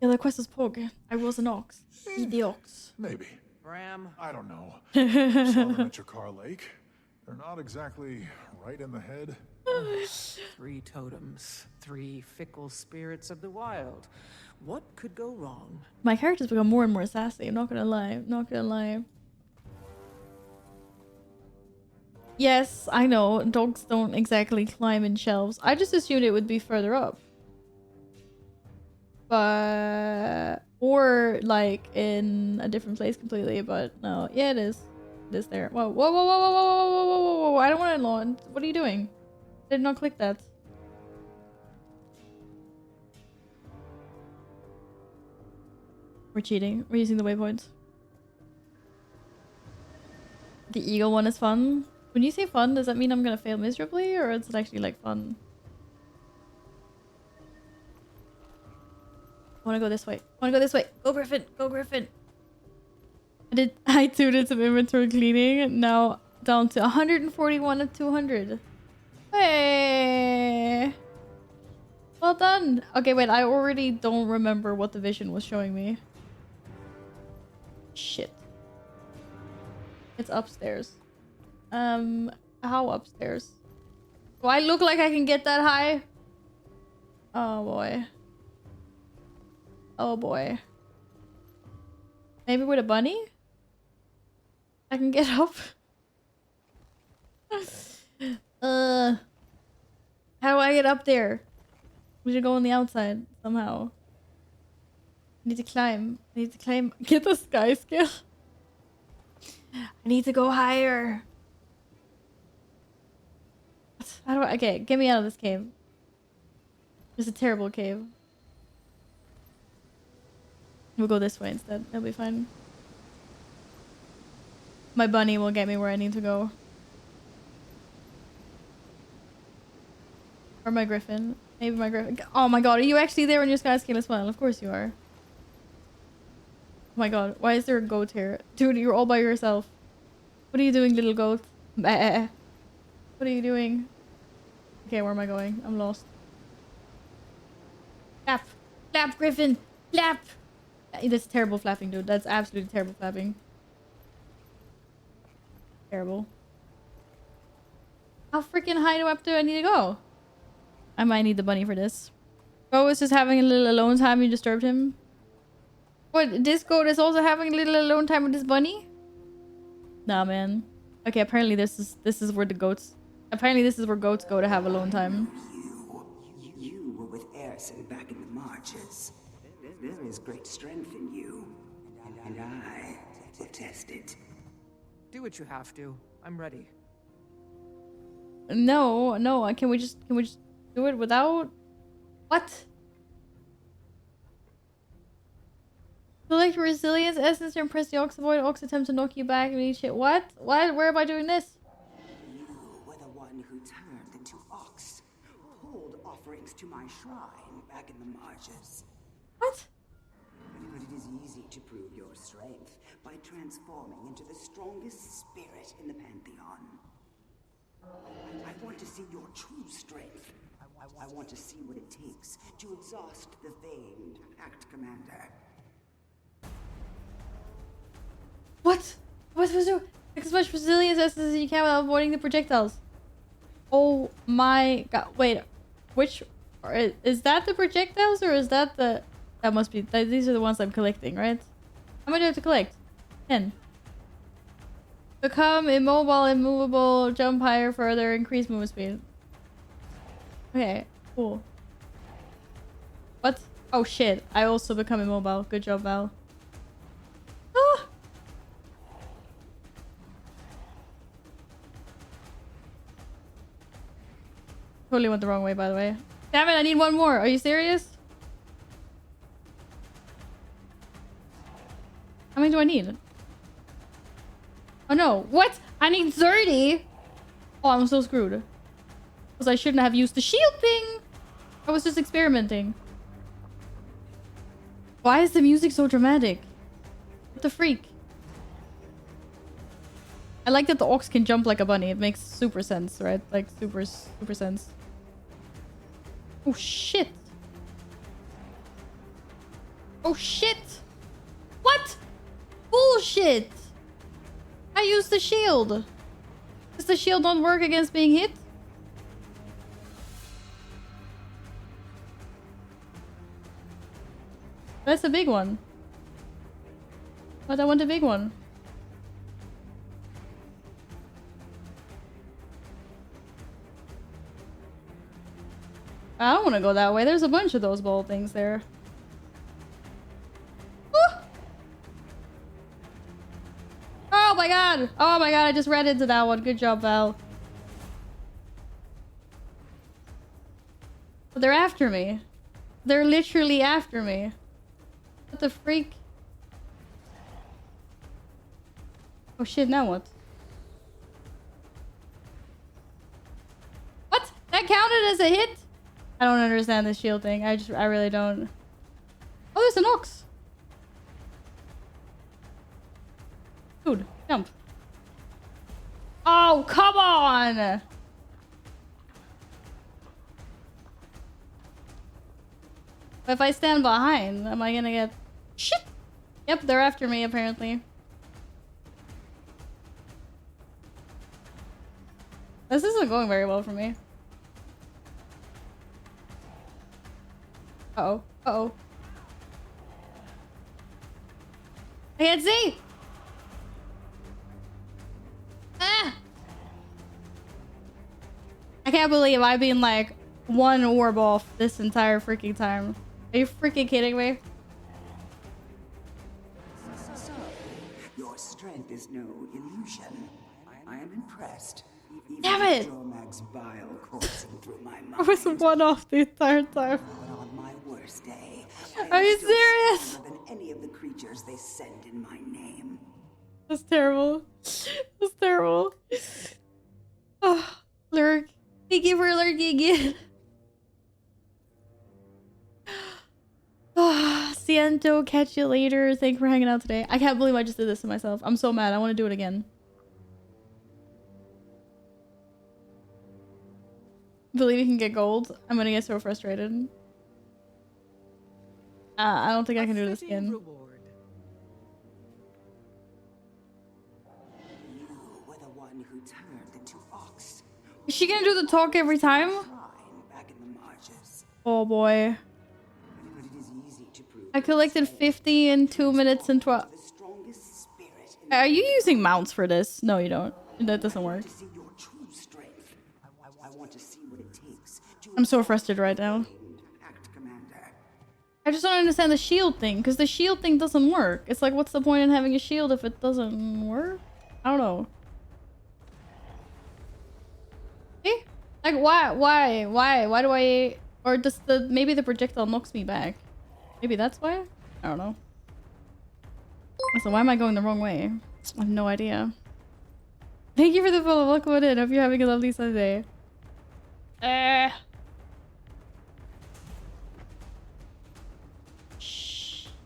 Yeah, the quest is Pog. I was an ox. Eat the ox. Maybe. Bram, I don't know. Saw them at Jakar Lake. They're not exactly right in the head. 3 totems, 3 fickle spirits of the wild. What could go wrong? My characters become more and more sassy. I'm not gonna lie. Not gonna lie. Yes, I know. Dogs don't exactly climb in shelves. I just assumed it would be further up. But... Or, like, in a different place completely. But, no. Yeah, it is. It is there. Whoa, whoa, whoa, whoa, whoa, whoa, whoa, whoa, whoa, whoa. I don't want to launch. What are you doing? I did not click that. We're cheating. We're using the waypoints. The eagle one is fun. When you say fun, does that mean I'm gonna fail miserably, or is it actually like fun? I wanna go this way. I wanna go this way. Go Griffin. Go Griffin. I too did some inventory cleaning. Now down to 141 of 200. Hey. Well done. Okay, wait. I already don't remember what the vision was showing me. Shit. It's upstairs. How upstairs? Do I look like I can get that high? Oh boy. Oh boy. Maybe with a bunny? I can get up. How do I get up there? We should go on the outside somehow. I need to climb. I need to climb. Get the sky skill. I need to go higher. How do I... Okay, get me out of this cave. It's a terrible cave. We'll go this way instead. That'll be fine. My bunny will get me where I need to go. Or my griffin. Maybe my griffin. Oh my god, are you actually there on your sky scale as well? Of course you are. Oh my god, why is there a goat here? Dude, you're all by yourself. What are you doing, little goat? Bah. What are you doing? Okay, where am I going? I'm lost. Flap! Flap, griffin! Flap! That's terrible flapping, dude. That's absolutely terrible flapping. Terrible. How freaking high do I need to go? I might need the bunny for this. Bo was just having a little alone time. You disturbed him. What? This goat is also having a little alone time with this bunny? Nah, man. Okay, apparently this is where the goats... Apparently this is where goats go to have alone time. You were with Erson back in the marches. There is great strength in you. And I will test it. Do what you have to. I'm ready. No. Can we just do it without? What? Select resilience essence and press the ox. Avoid ox attempt to knock you back and eat shit. What? Where am I doing this? You were the one who turned into ox. Pulled offerings to my shrine back in the marches. What? But it is easy to prove your strength by transforming into the strongest spirit in the Pantheon. I want to see your true strength. I want to see what it takes to exhaust the famed Pact Commander. What? What was it? Take as much resilience as you can without avoiding the projectiles. Oh my god. Wait. Which... Is that the projectiles or is that the... That must be... These are the ones I'm collecting, right? How many do I have to collect? 10. Become immobile, immovable, jump higher, further, increase movement speed. Okay, cool. What? Oh shit, I also become immobile. Good job, Val. Ah! Totally went the wrong way, by the way. Damn it, I need one more. Are you serious? How many do I need? Oh no, what? I need 30? Oh, I'm so screwed. Because I shouldn't have used the shield thing. I was just experimenting. Why is the music so dramatic? What the freak? I like that the ox can jump like a bunny. It makes super sense, right? Like super sense. Oh shit. Oh shit. What? Bullshit. I used the shield. Does the shield not work against being hit? That's a big one. But I want a big one. I don't want to go that way. There's a bunch of those ball things there. Oh my god! Oh my god, I just ran into that one. Good job, Val. But they're after me. They're literally after me. What the freak? Oh shit, now what? What? That counted as a hit? I don't understand this shield thing. I really don't. Oh, there's an ox. Dude, jump. Oh, come on! If I stand behind, am I gonna get... Shit! Yep, they're after me, apparently. This isn't going very well for me. Uh-oh. Uh-oh. I can't see! Ah! I can't believe I've been like one orb off this entire freaking time. Are you freaking kidding me? So, your strength is no illusion. I am impressed. Damn it! Jormag's bile coursing through my mind. I was one off the entire time. But on my worst day, Are you serious? more than any of the creatures they send in my name. That's terrible. That's terrible. Oh, Lurk. Thank you for lurking again. Siento, catch you later. Thank you for hanging out today. I can't believe I just did this to myself. I'm so mad. I want to do it again. Believe you can get gold. I'm gonna get so frustrated. I don't think I can do this again. You were the one who turned the two ox. Is she gonna do the talk every time? Back in the marshes. Oh boy. But it is easy to prove I collected 50 in 2 minutes and 12. the strongest spirit in Are you using mounts for this? No, you don't. That doesn't work. to see your true strength. I want to see what it takes to I'm so frustrated right now. act, Commander. I just don't understand the shield thing, because the shield thing doesn't work. It's like, what's the point in having a shield if it doesn't work? I don't know. Eh? Like, why do I... Or does the... Maybe the projectile knocks me back. Maybe that's why? I don't know. So why am I going the wrong way? I have no idea. Thank you for the follow. Welcome in. Hope you're having a lovely Sunday.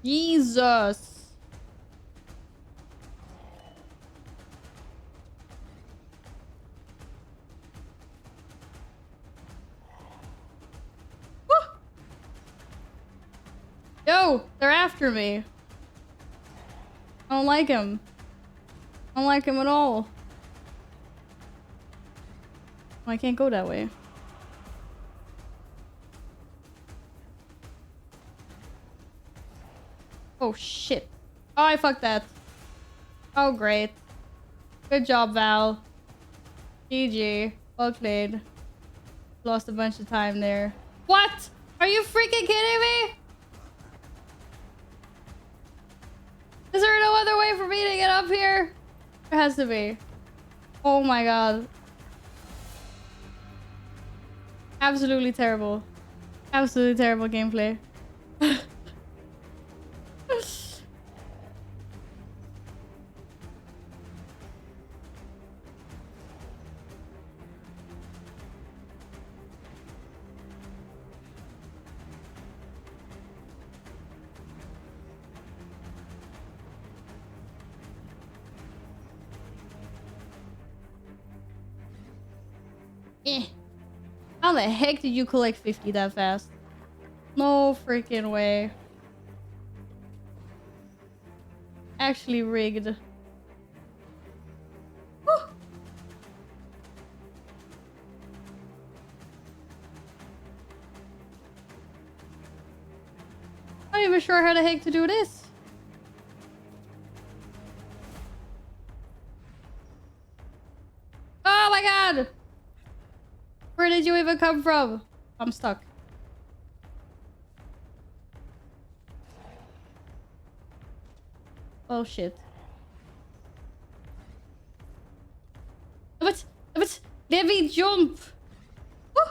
Jesus. Woo! Yo, they're after me. I don't like him. I don't like him at all. Oh, I can't go that way. Oh shit. Oh, I fucked that. Oh great. Good job, Val. GG. Well played. Lost a bunch of time there. What? Are you freaking kidding me? Is there no other way for me to get up here? There has to be. Oh my god. Absolutely terrible. Absolutely terrible gameplay. How the heck did you collect 50 that fast? No freaking way. Actually rigged. Woo! I'm not even sure how the heck to do this. Oh my god! Where did you even come from? I'm stuck. Oh shit. What? Let me jump! Woo! I'm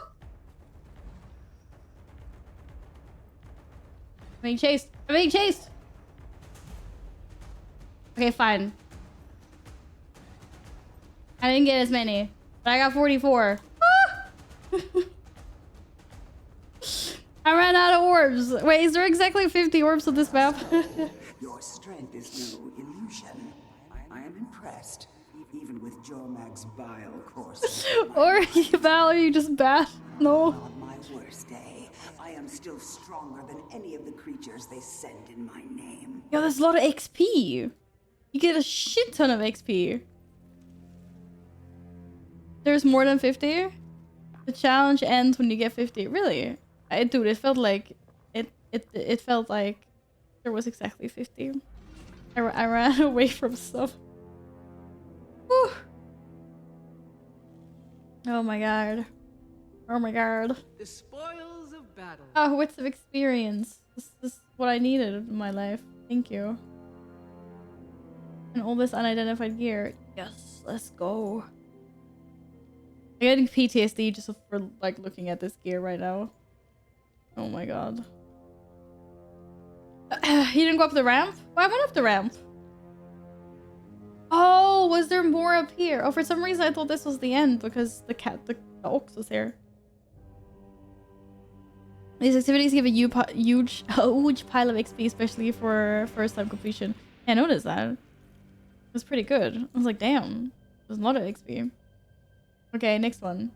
being chased. I'm being chased! Okay, fine. I didn't get as many, but I got 44. I ran out of orbs. Wait, is there exactly 50 orbs on this map? Your strength is no illusion. I am impressed, even with Jormag's bile course. Or Val, are you just bad? No. On my worst day, I am still stronger than any of the creatures they send in my name. Yo, there's a lot of XP. You get a shit ton of XP. There's more than 50? The challenge ends when you get 50. Really? Dude, it felt like it felt like there was exactly 50. I ran away from stuff. Whew. Oh my god. Oh my god. The spoils of battle. Oh, wits of experience. This is what I needed in my life. Thank you. And all this unidentified gear. Yes, let's go. I'm getting PTSD just for like looking at this gear right now. Oh my god. He didn't go up the ramp? Well, I went up the ramp. Oh, was there more up here? Oh, for some reason I thought this was the end because the ox was here. These activities give a huge pile of XP, especially for first time completion. Yeah, I noticed that. It was pretty good. I was like, damn. There's a lot of XP. Okay, next one.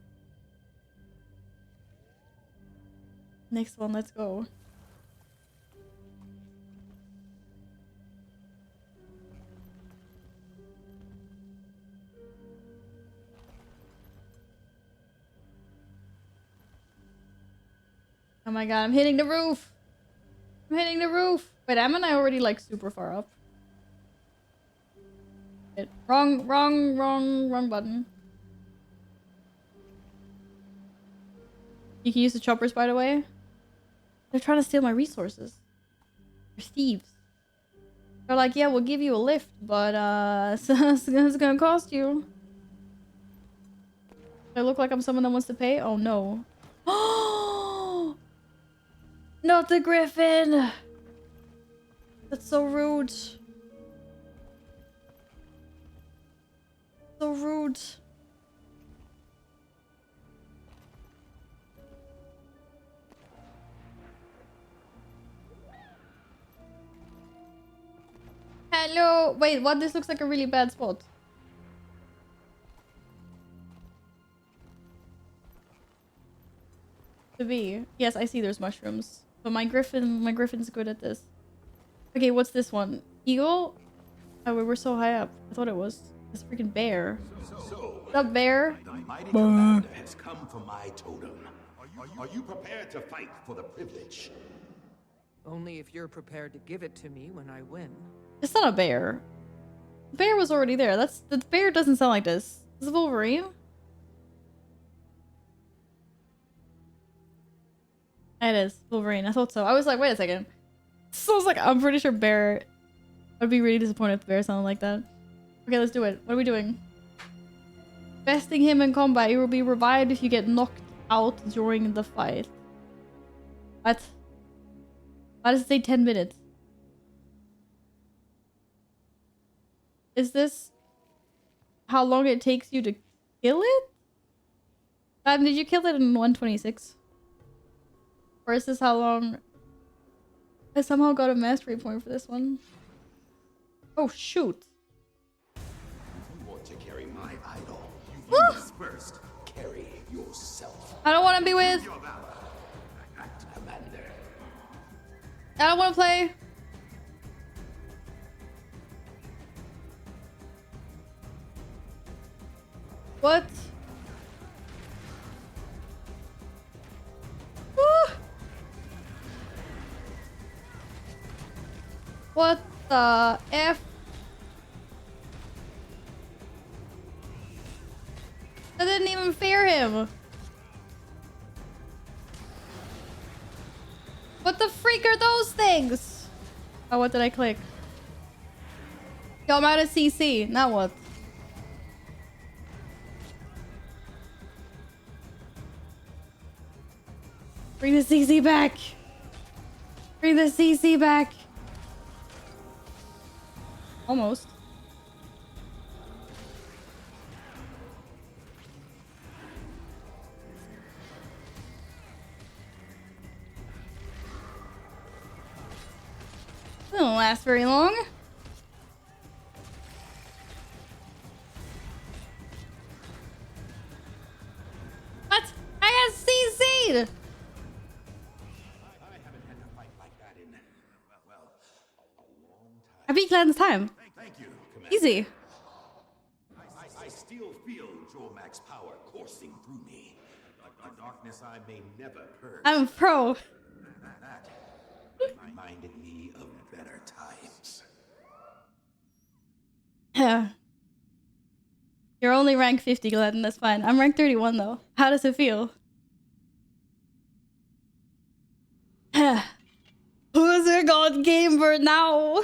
Next one, let's go. Oh my god, I'm hitting the roof! I'm hitting the roof! Wait, am I already like super far up? Wrong button. You can use the choppers, by the way. They're trying to steal my resources. They're thieves. They're like, yeah, we'll give you a lift, but it's gonna cost you. Do I look like I'm someone that wants to pay? Oh no. Oh! Not the griffin! That's so rude. So rude. Hello. Wait, what? This looks like a really bad spot. To be. Yes, I see there's mushrooms. But my griffin's good at this. Okay, what's this one? Eagle? Oh, we were so high up. I thought it was this freaking bear. What's up, bear? The mighty commander has come for my totem. Are you prepared to fight for the privilege? Only if you're prepared to give it to me when I win. It's not a bear. The bear was already there. The bear doesn't sound like this. Is it Wolverine? It is Wolverine. I thought so. I was like, wait a second. So I was like, I'm pretty sure bear. I'd be really disappointed if the bear sounded like that. Okay, let's do it. What are we doing? Besting him in combat. You will be revived if you get knocked out during the fight. What? Why does it say 10 minutes? Is this how long it takes you to kill it? Did you kill it in 126? Or is this how long? I somehow got a mastery point for this one. Oh shoot. If you want to carry my idol, you must first carry yourself. I don't want to be with. Commander. I don't want to play. What? Ah! What the F? I didn't even fear him. What the freak are those things? Oh, what did I click? Yo, I'm out of CC. Now what? Bring the CC back. Bring the CC back. Almost. It won't last very long. What? I got CC'd! I beat Glen's time. Thank you, Commander. Easy. I still feel Jormak's power coursing through me. A darkness I may never purge. I'm a pro. That reminded me of better times. Yeah. You're only rank 50, Glenn. That's fine. I'm rank 31, though. How does it feel? Who's your god gamer now?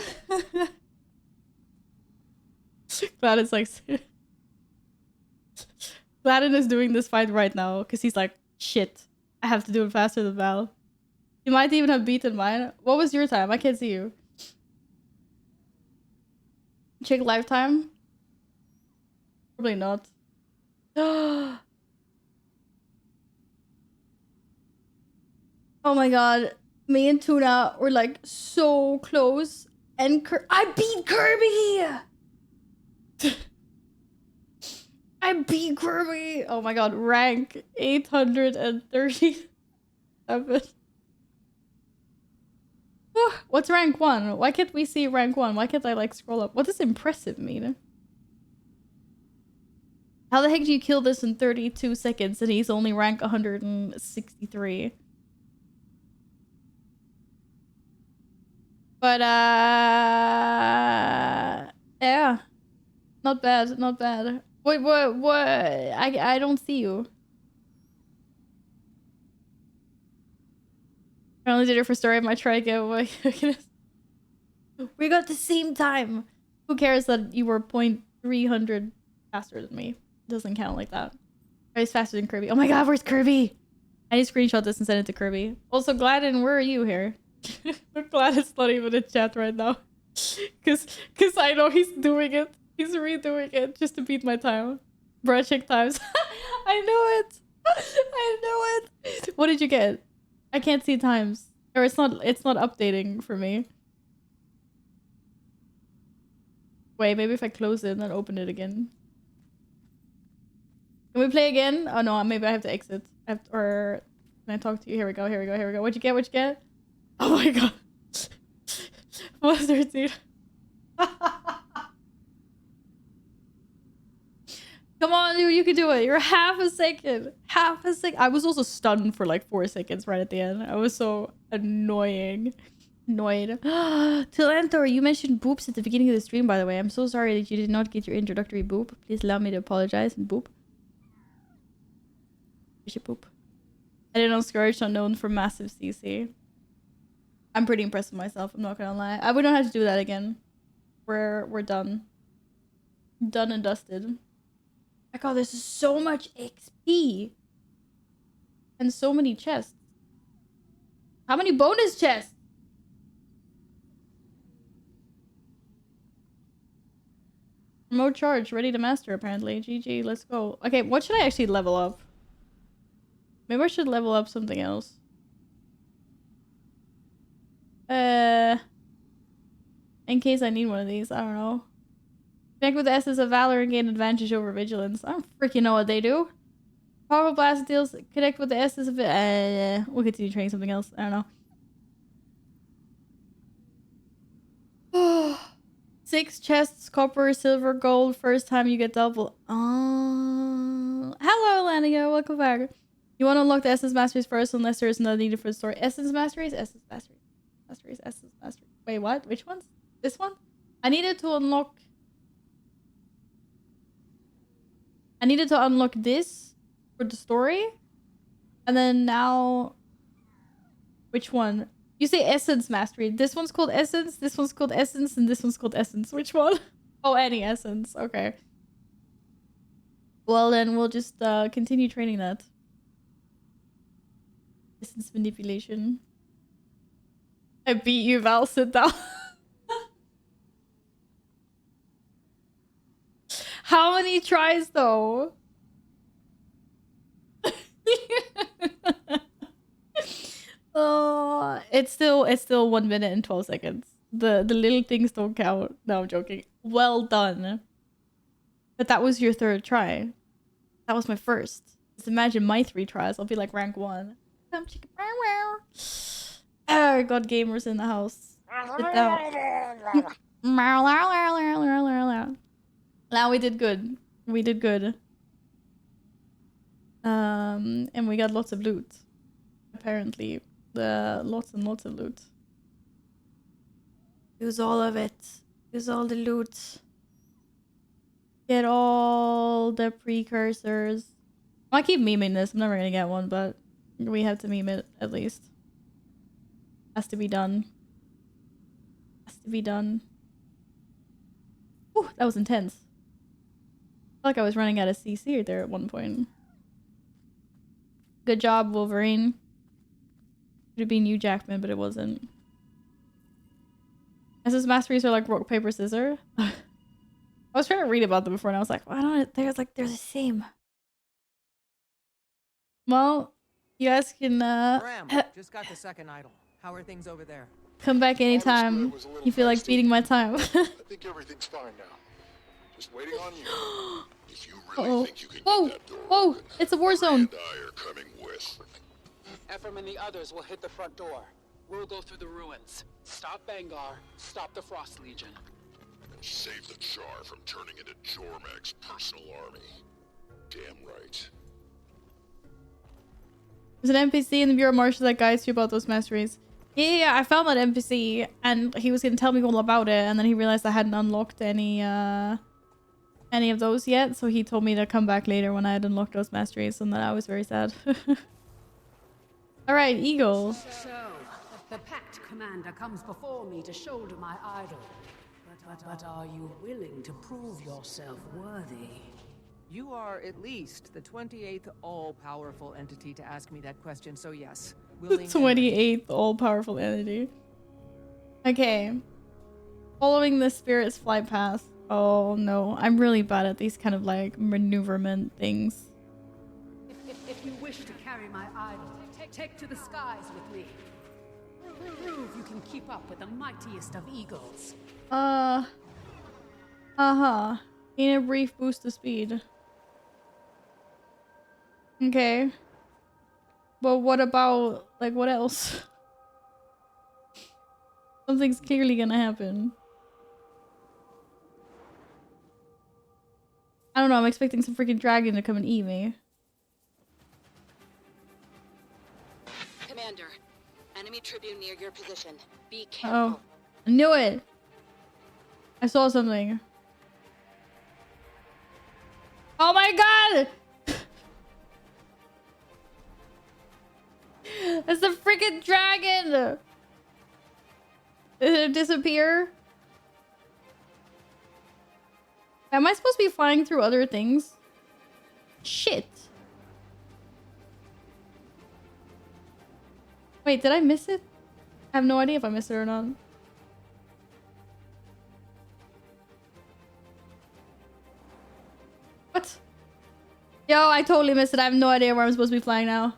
Gladden's like... Gladden is doing this fight right now because he's like, shit, I have to do it faster than Val. You might even have beaten mine. What was your time? I can't see you. Check lifetime? Probably not. Oh Oh my god. Me and Tuna were like so close. And I beat Kirby! I beat Kirby! Oh my god, rank 837. What's rank 1? Why can't we see rank 1? Why can't I like scroll up? What does impressive mean? How the heck do you kill this in 32 seconds and he's only rank 163? But yeah. Not bad, not bad. Wait, what? I don't see you. I only did it for story. I might try again. We got the same time. Who cares that you were 0.300 faster than me? Doesn't count like that. I was faster than Kirby. Oh my god, where's Kirby? I need to screenshot this and send it to Kirby. Also, Gladden, where are you here? I'm glad it's not even in chat right now. Cause I know he's doing it. He's redoing it just to beat my time. Bruh, check times. I know it. I know it. What did you get? I can't see times. Or it's not updating for me. Wait, maybe if I close it and then open it again. Can we play again? Oh no, maybe I have to exit. Or can I talk to you? Here we go, here we go, here we go. What'd you get? What'd you get? Oh my god. 113. Come on, dude, you can do it. You're half a second. Half a second. I was also stunned for like 4 seconds right at the end. I was so annoying. Annoyed. Tilanthor, you mentioned boops at the beginning of the stream, by the way. I'm so sorry that you did not get your introductory boop. Please allow me to apologize and boop. You should boop. I did on Scourge, not known for massive CC. I'm pretty impressed with myself, I'm not gonna lie. We don't have to do that again. We're done. Done and dusted. My god, this is so much XP. And so many chests. How many bonus chests? Remote charge, ready to master apparently. GG, let's go. Okay, what should I actually level up? Maybe I should level up something else. In case I need one of these, I don't know. Connect with the Essence of Valor and gain advantage over Vigilance. I don't freaking know what they do. Powerful Blast deals connect with the Essence of we'll continue training something else. I don't know. 6 chests, copper, silver, gold. First time you get double. Hello, Lania. Welcome back. You want to unlock the Essence Masteries first unless there is another needed for the story. Essence Masteries? Essence Masteries. Masteries, Essence Masteries. Wait, what? Which ones? This one? I needed to unlock this for the story. And then now... Which one? You say Essence Mastery. This one's called Essence, this one's called Essence, and this one's called Essence. Which one? Oh, any Essence. Okay. Well, then we'll just continue training that. Essence manipulation. I beat you, Val. Sit down. How many tries, though? Oh, it's still 1 minute and 12 seconds. The little things don't count. No, I'm joking. Well done. But that was your 3rd try. That was my 1st. Just imagine my 3 tries. I'll be like rank 1. Come chicken. Oh, God, gamers in the house. Sit down. Now we did good. We did good. And we got lots of loot. Apparently. Lots and lots of loot. Use all of it. Use all the loot. Get all the precursors. I keep memeing this. I'm never gonna get one, but we have to meme it at least. Has to be done. Has to be done. Ooh, that was intense. I felt like I was running out of CC there at one point. Good job, Wolverine. Could have been you, Jackman, but it wasn't. SS Masteries are like rock, paper, scissors. I was trying to read about them before and I was like, well, I don't know. They're the same. Well, You guys can Ram, just got the second idol. How are things over there? come back anytime you feel like beating my time. I think everything's fine now. Just waiting on you. If you really think you can Whoa! get that door Whoa! open, It's a war Ray zone. and I are coming with. Ephraim and the others will hit the front door. We'll go through the ruins. Stop Bangar, stop the Frost Legion. And save the Char from turning into Jormag's personal army. Damn right. There's an NPC in the Bureau of Marshals that guides you about those masteries. Yeah, I found that NPC and he was gonna tell me all about it, and then he realized I hadn't unlocked any of those yet, so he told me to come back later when I had unlocked those masteries, and then I was very sad. Alright, Eagle. So, the Pact Commander comes before me to shoulder my idol. But are you willing to prove yourself worthy? You are at least the 28th all-powerful entity to ask me that question, so yes. The 28th all-powerful entity. Okay. Following the spirit's flight path. Oh no, I'm really bad at these kind of like maneuverment things. If you wish to carry my idol, take to the skies with me. Prove you can keep up with the mightiest of eagles. Gain a brief boost of speed. Okay. But what about, like, what else? Something's clearly gonna happen. I don't know, I'm expecting some freaking dragon to come and eat me. Commander, enemy tribune near your position. Be careful. Oh, I knew it. I saw something. Oh my god! It's the freaking dragon! Did it disappear? Am I supposed to be flying through other things? Shit. Wait, did I miss it? I have no idea if I missed it or not. What? Yo, I totally missed it. I have no idea where I'm supposed to be flying now.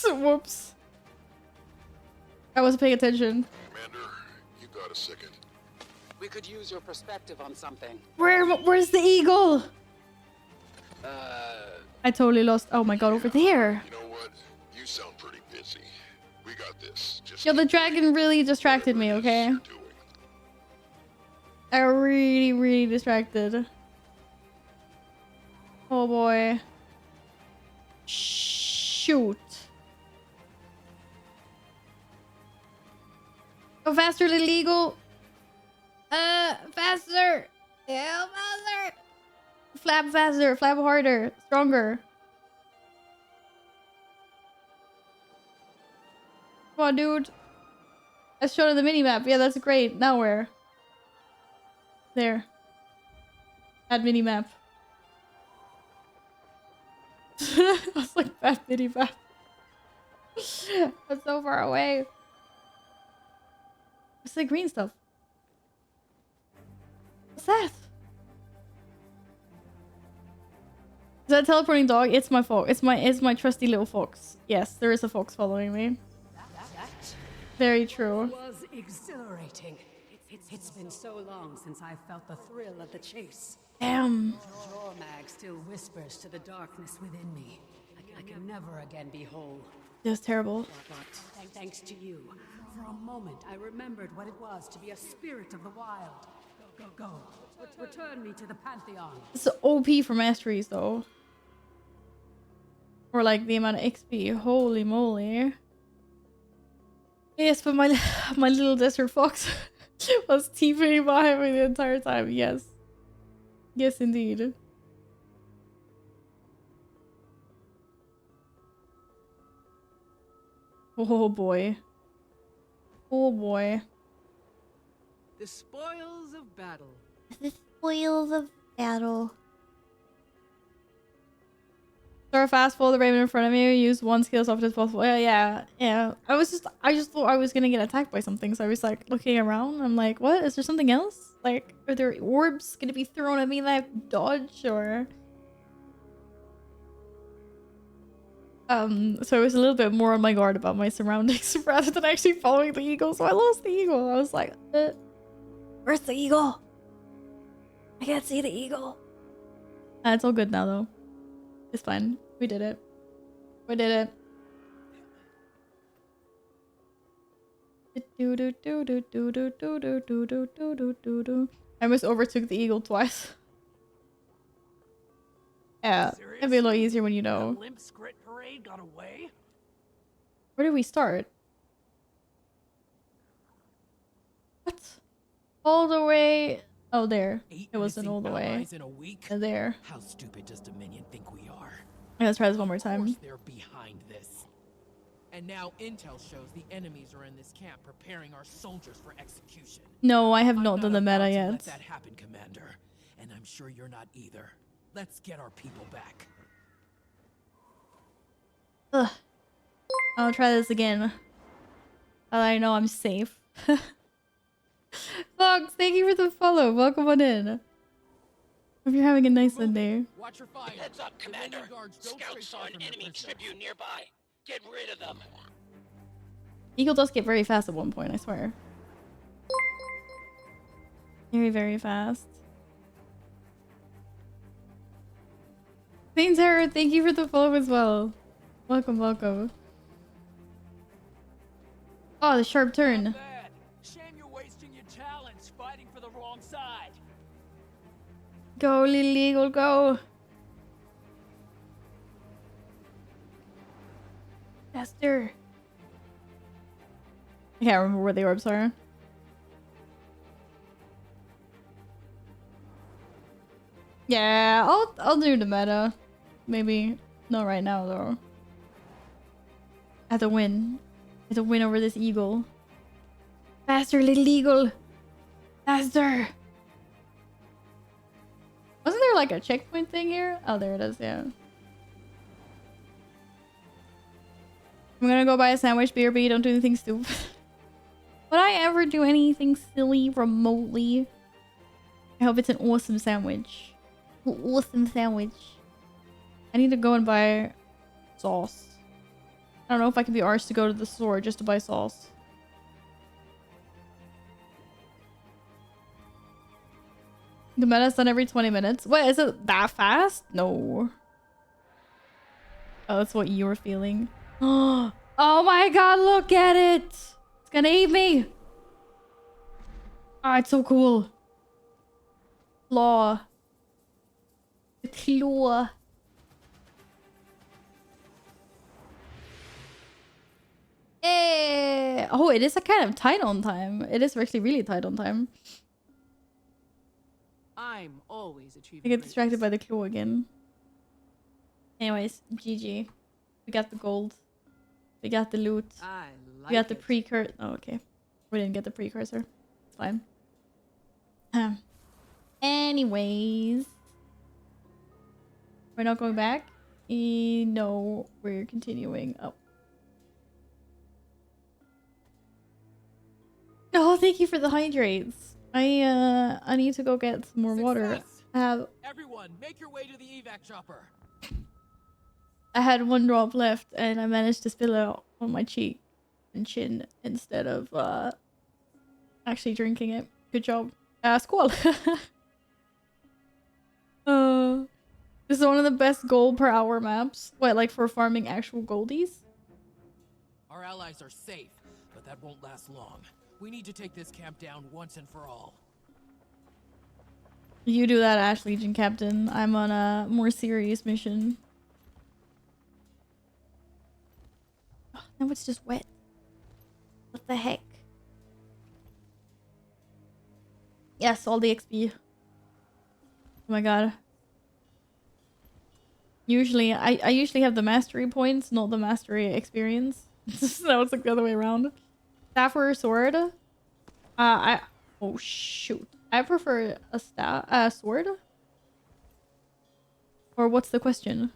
Whoops. I wasn't paying attention. Commander, you got a second? We could use your perspective on something. Where's the eagle? I totally lost. Oh my god, over there. You know what? You sound pretty busy. We got this. Just Yo, the dragon really distracted me, okay? I really distracted. Oh boy. Shoot. Go faster, little eagle. Faster. Yeah, faster. Flap faster, flap harder, stronger. Come on, dude. As shown on the minimap. Yeah, that's great. Now where? There. Add minimap. I was like, bad minimap. That's so far away. What's the green stuff? What's that? Is that a teleporting dog? It's my fox. It's my trusty little fox. Yes, there is a fox following me. Very true. Was exhilarating. It's been so long since I felt the thrill of the chase. Damn. Jormag still whispers to the darkness within me. I can never again be whole. That's terrible. But thanks to you, for a moment I remembered what it was to be a spirit of the wild. Go. Return me to the Pantheon. It's OP for masteries, though. Or like the amount of XP. Holy moly. Yes, but my little desert fox was TPing behind me the entire time. Yes. Yes, indeed. Oh boy. Oh boy. The spoils of battle. The spoils of battle. Start fast, follow the raven in front of you, use one skill as often as possible. Yeah. I just thought I was gonna get attacked by something, so I was like looking around. I'm like, what? Is there something else? Like, are there orbs gonna be thrown at me that I dodge, or? So I was a little bit more on my guard about my surroundings rather than actually following the eagle. So I lost the eagle. I was like, where's the eagle? I can't see the eagle. It's all good now though. It's fine. We did it. We did it. I almost overtook the eagle twice. Yeah, it'd be a lot easier when you know. Limp Skrit parade got away? Where did we start? What? All the way. Oh, there. It wasn't all the way. There. How stupid does Dominion think we are? Let's try this one more time. They're behind this. And now intel shows the enemies are in this camp preparing our soldiers for execution. No, I have not done the meta yet. Let that happen, Commander. And I'm sure you're not either. Let's get our people back. Ugh. I'll try this again. But I know I'm safe. Fox, thank you for the follow. Welcome on in. Hope you're having a nice Sunday. Watch your fire. Heads up, Commander. Scouts saw an enemy tribune nearby. Get rid of them. Eagle does get very fast at one point, I swear. Very, very fast. Queen Sarah, thank you for the follow as well. Welcome, welcome. Oh, the sharp turn. Shame you're wasting your talents fighting for the wrong side. Go, little eagle, go. Faster. I can't remember where the orbs are. Yeah, I'll do the meta. Maybe not right now though. I have to win. I have to win over this eagle. Faster, little eagle. Faster. Wasn't there like a checkpoint thing here? Oh, there it is, yeah. I'm gonna go buy a sandwich, BRB, don't do anything stupid. Would I ever do anything silly remotely? I hope it's an awesome sandwich. Awesome sandwich. I need to go and buy sauce. I don't know if I can be arsed to go to the store just to buy sauce. The meta's done every 20 minutes. What, is it that fast? No. Oh, that's what you were feeling. Oh my god, look at it! It's gonna eat me! Oh, it's so cool. Claw. The claw. Eh. Oh, it is a kind of tight on time. It is actually really tight on time. I'm always achieving. I get distracted by the claw again. Anyways, GG. We got the gold. We got the loot. We got the precursor. Oh, okay. We didn't get the precursor. It's fine. Anyways. We're not going back? No, we're continuing. Oh. Oh, thank you for the hydrates. I need to go get some more water. Everyone, make your way to the evac chopper. I had one drop left and I managed to spill it on my cheek and chin instead of actually drinking it. Good job. Squall. This is one of the best gold per hour maps. What, like for farming actual goldies? Our allies are safe, but that won't last long. We need to take this camp down once and for all. You do that, Ash Legion Captain. I'm on a more serious mission. Oh, now it's just wet. What the heck? Yes, all the XP. Oh my god. Usually, I usually have the mastery points, not the mastery experience. So it's like the other way around. Staff or sword? Oh shoot. I prefer a sword. Or what's the question?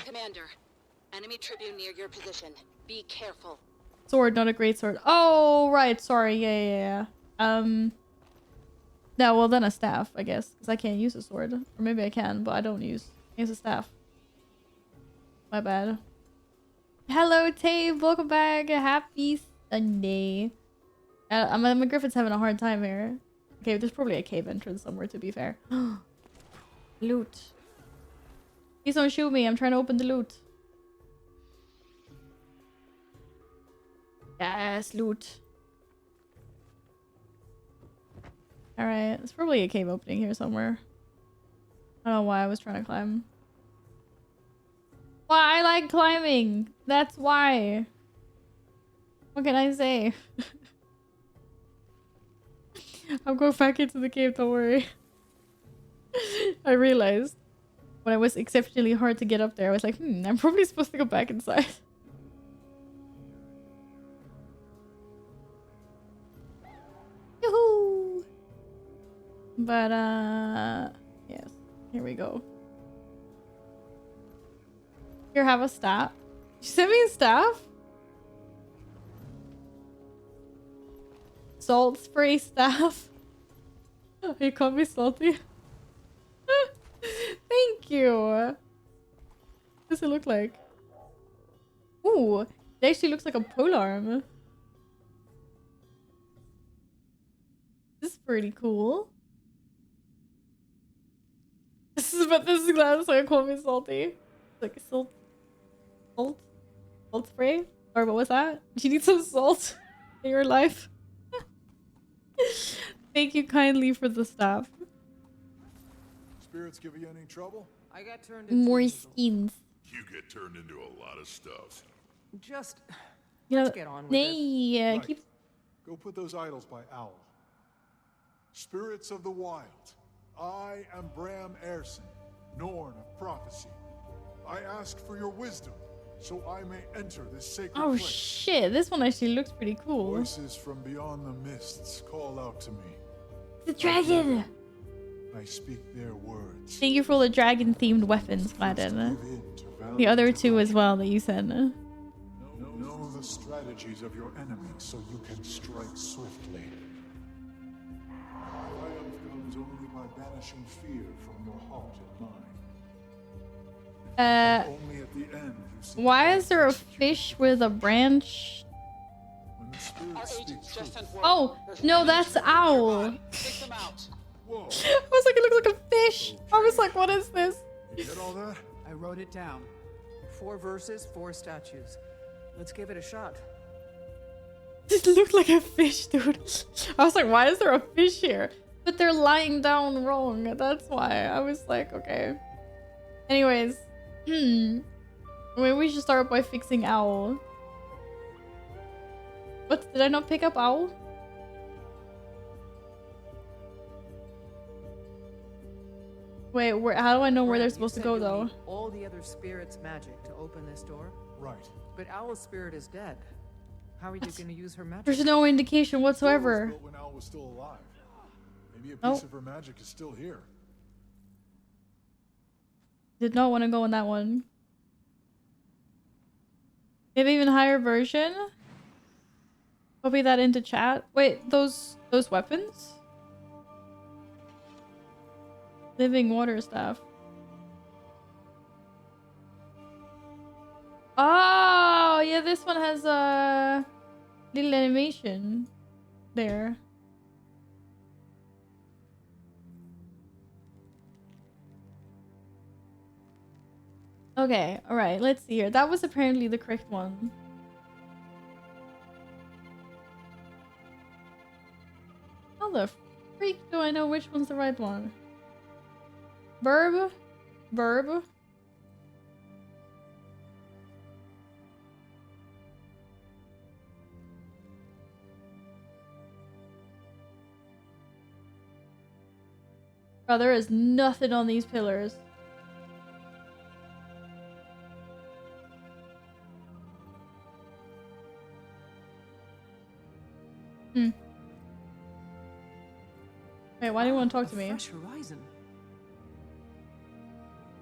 Commander, enemy tribune near your position. Be careful. Sword, not a great sword. Oh, right. Sorry. Yeah. No, well then a staff, I guess, because I can't use a sword. Or maybe I can, but I don't use a staff. My bad. Hello, Tave. Welcome back. Happy Sunday. My Griffin's having a hard time here. Okay, there's probably a cave entrance somewhere, to be fair. Loot. Please don't shoot me. I'm trying to open the loot. Yes, loot. Alright, there's probably a cave opening here somewhere. I don't know why I was trying to climb. Well, I like climbing. That's why. What can I say? I'm going back into the cave, don't worry. I realized when it was exceptionally hard to get up there, I was like, I'm probably supposed to go back inside. Yoo-hoo! But, yes. Here we go. Here, have a staff. You sent me a staff? Salt spray staff. You call me salty? Thank you. What does it look like? Ooh, it actually looks like a polearm. This is pretty cool. This is glad so I call me salty. It's like salt spray? Or what was that? Do you need some salt in your life? Thank you kindly for the staff. Spirits give you any trouble? I got turned into More skins. You get turned into a lot of stuff. Just You know, let's get on with it. Right. keep. Go put those idols by Owl. Spirits of the wild, I am Bram Erson, Norn of prophecy. I ask for your wisdom, so I may enter this sacred Oh place. shit, this one actually looks pretty cool. Voices from beyond the mists call out to me. The dragon! I speak their words. Thank you for all the dragon themed weapons, Gladden. The other two as well that you said. Know the strategies of your enemies so you can strike swiftly. Triumph comes only by banishing fear from your heart and mind. Only at the end you see why is there a fish with a branch? when the spirits speak truth. Oh, no, that's Owl. Whoa. I was like, it looks like a fish. I was like, what is this? You get all that? I wrote it down. 4 verses, 4 statues. Let's give it a shot. This looked like a fish, dude. I was like, why is there a fish here? But they're lying down wrong. That's why. I was like, okay. Anyways. Maybe we should start by fixing Owl. What? Did I not pick up Owl? Wait, how do I know where they're supposed to go, though? All the other spirits' magic to open this door. Right. But Owl's spirit is dead. How are you going to use her magic? There's no indication whatsoever. Built when Owl was still alive. Maybe a piece of her magic is still here. Did not want to go in that one. Maybe even higher version? Copy that into chat. Wait, those weapons? Living water staff. Oh, yeah, this one has a little animation there. Okay, alright, let's see here. That was apparently the correct one. How the freak do I know which one's the right one? Verb? Verb? Bro, there is nothing on these pillars. Wait, why do you want to talk to me? Fresh horizon.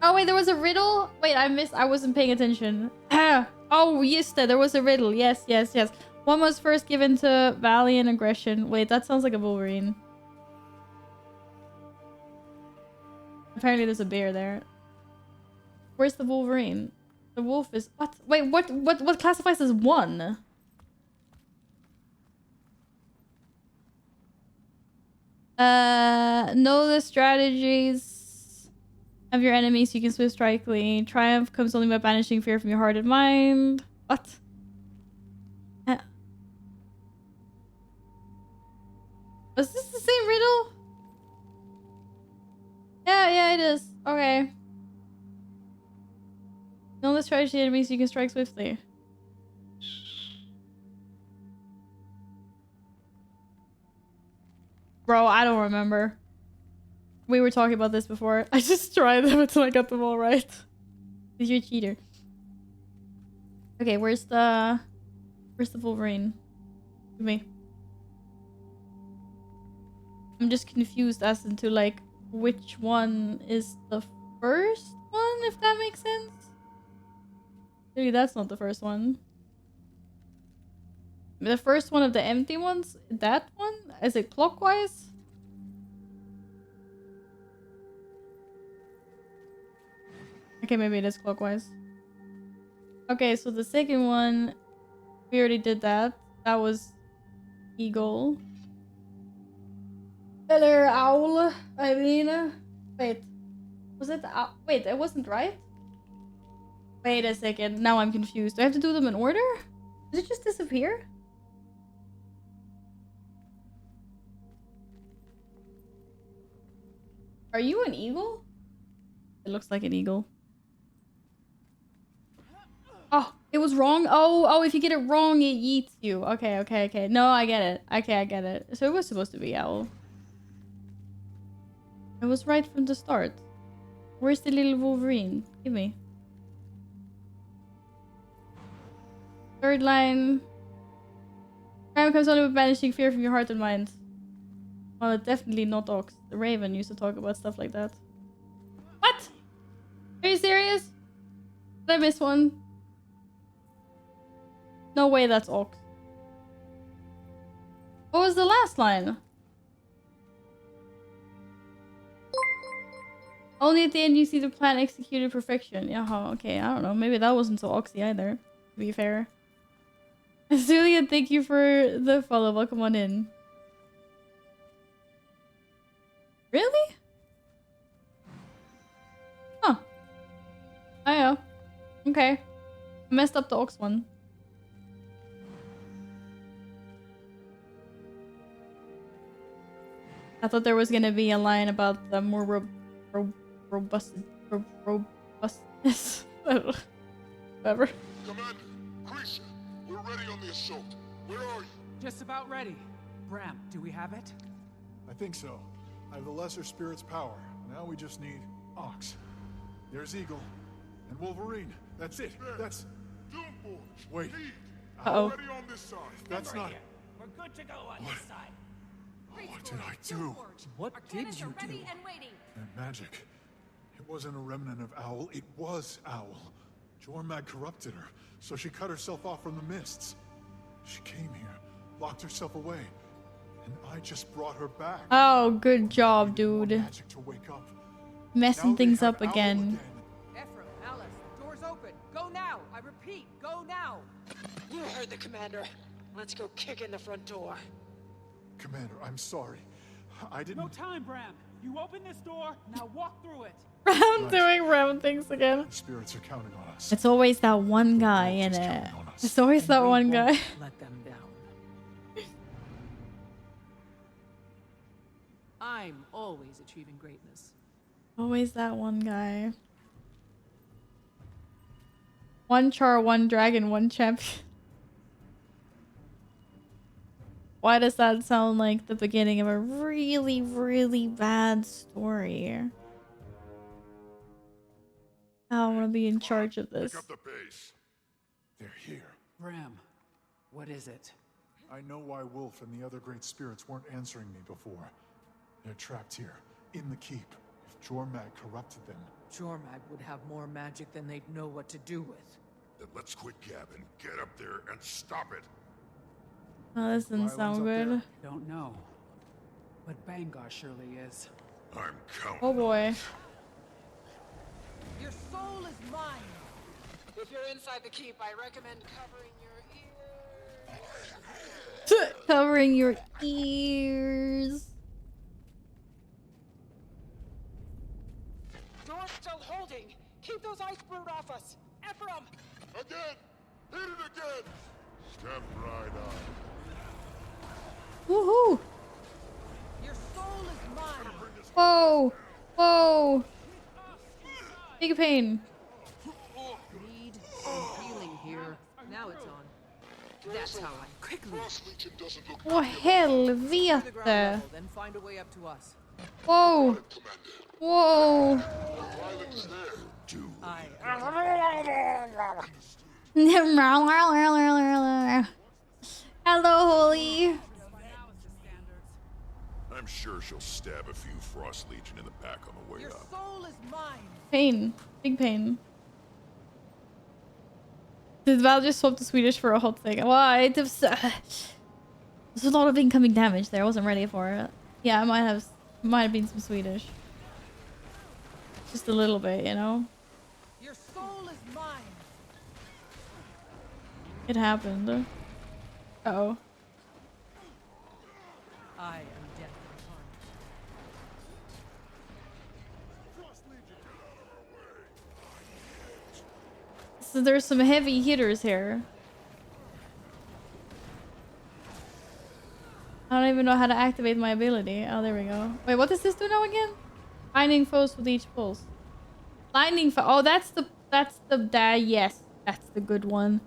Oh wait, there was a riddle? Wait, I wasn't paying attention. Oh, yes, there was a riddle. Yes. One was first given to Valiant Aggression. Wait, that sounds like a Wolverine. Apparently there's a bear there. Where's the Wolverine? The wolf is what? Wait, what classifies as 1? Know the strategies of your enemies. You can swift strikely. Triumph comes only by banishing fear from your heart and mind. What? Was this the same riddle? Yeah, it is. Okay. Know the strategy of your enemies. You can strike swiftly. Bro, I don't remember. We were talking about this before. I just tried them until I got them all right. You're a cheater. Okay, where's the Wolverine? Give me. I'm just confused as to like which one is the first one, if that makes sense. Maybe that's not the first one. The first one of the empty ones? That one? Is it clockwise? Okay, maybe it is clockwise. Okay, so the second one, we already did that. That was eagle. Eller owl, I mean. Wait. Was it the owl? Wait, it wasn't right? Wait a second. Now I'm confused. Do I have to do them in order? Did it just disappear? Are you an eagle? It looks like an eagle. Oh, it was wrong? Oh, if you get it wrong, it yeets you. Okay. No, I get it. Okay, I get it. So it was supposed to be owl. I was right from the start. Where's the little Wolverine? Give me. Third line. Crime comes only with banishing fear from your heart and mind. Well, definitely not Ox. The Raven used to talk about stuff like that. What? Are you serious? Did I miss one? No way that's Ox. What was the last line? Only at the end you see the plan executed perfection. Yeah, okay, I don't know. Maybe that wasn't so Oxy either, to be fair. Celia, thank you for the follow. Welcome on in. Really? Huh. Oh yeah. Okay. I messed up the Ox one. I thought there was gonna be a line about the more robustness. Whatever. Commander, Grisha, we're ready on the assault. Where are you? Just about ready. Bram, do we have it? I think so. I have the Lesser Spirit's power. Now we just need Ox. There's Eagle. And Wolverine. That's it. That's... Doomforge! Wait. Uh-oh. Ready on this side. That's not... We're good to go on this side. What did I do? What did you do? That magic. It wasn't a remnant of Owl. It was Owl. Jormag corrupted her, so she cut herself off from the mists. She came here, locked herself away, and I just brought her back. Oh, good job, dude. Magic to wake up. Messing Now they things have up Owl again. Ephraim, Alice, doors open. Go now. I repeat, go now. You heard the commander. Let's go kick in the front door. Commander, I'm sorry. I didn't... No time, Bram. You open this door, now walk through it. I'm doing Ram things again. The spirits are counting on us. It's always that one guy in it. It's always that one guy. Let them down. I'm always achieving greatness. Always that one guy. One char, one dragon, one champion. Why does that sound like the beginning of a really, really bad story? I want to be in charge of this. Pick up the base. They're here. Bram, what is it? I know why Wolf and the other great spirits weren't answering me before. They're trapped here, in the keep. If Jormag corrupted them... Jormag would have more magic than they'd know what to do with. Then let's quit gabbing, get up there, and stop it. Oh, this doesn't sound good. Don't know. But Bangar surely is. I'm counting. Oh boy. Your soul is mine. If you're inside the keep, I recommend covering your ears. Covering your ears. Door's still holding. Keep those ice brood off us. Ephraim! Again! Hit it again! Step right on. Woohoo! Your soul is mine. Whoa! Whoa! Big pain. Need some healing here. Now it's on. That's how I quickly. Åh helvete! Then find a way up to us. Whoa! Whoa! Hello, Holy. I'm sure she'll stab a few Frost Legion in the back on the way Your up. soul is mine. Pain. Big pain. Did Val just swap to Swedish for a hot second? Well, there's a lot of incoming damage there. I wasn't ready for it. Yeah, I might have been some Swedish. Just a little bit, you know? Your soul is mine. It happened. Uh-oh. I am death incarnate. So there's some heavy hitters here. I don't even know how to activate my ability. Oh, there we go. Wait, what does this do now again? Binding foes with each pulse. Blinding foe. Oh, yes, that's the good one.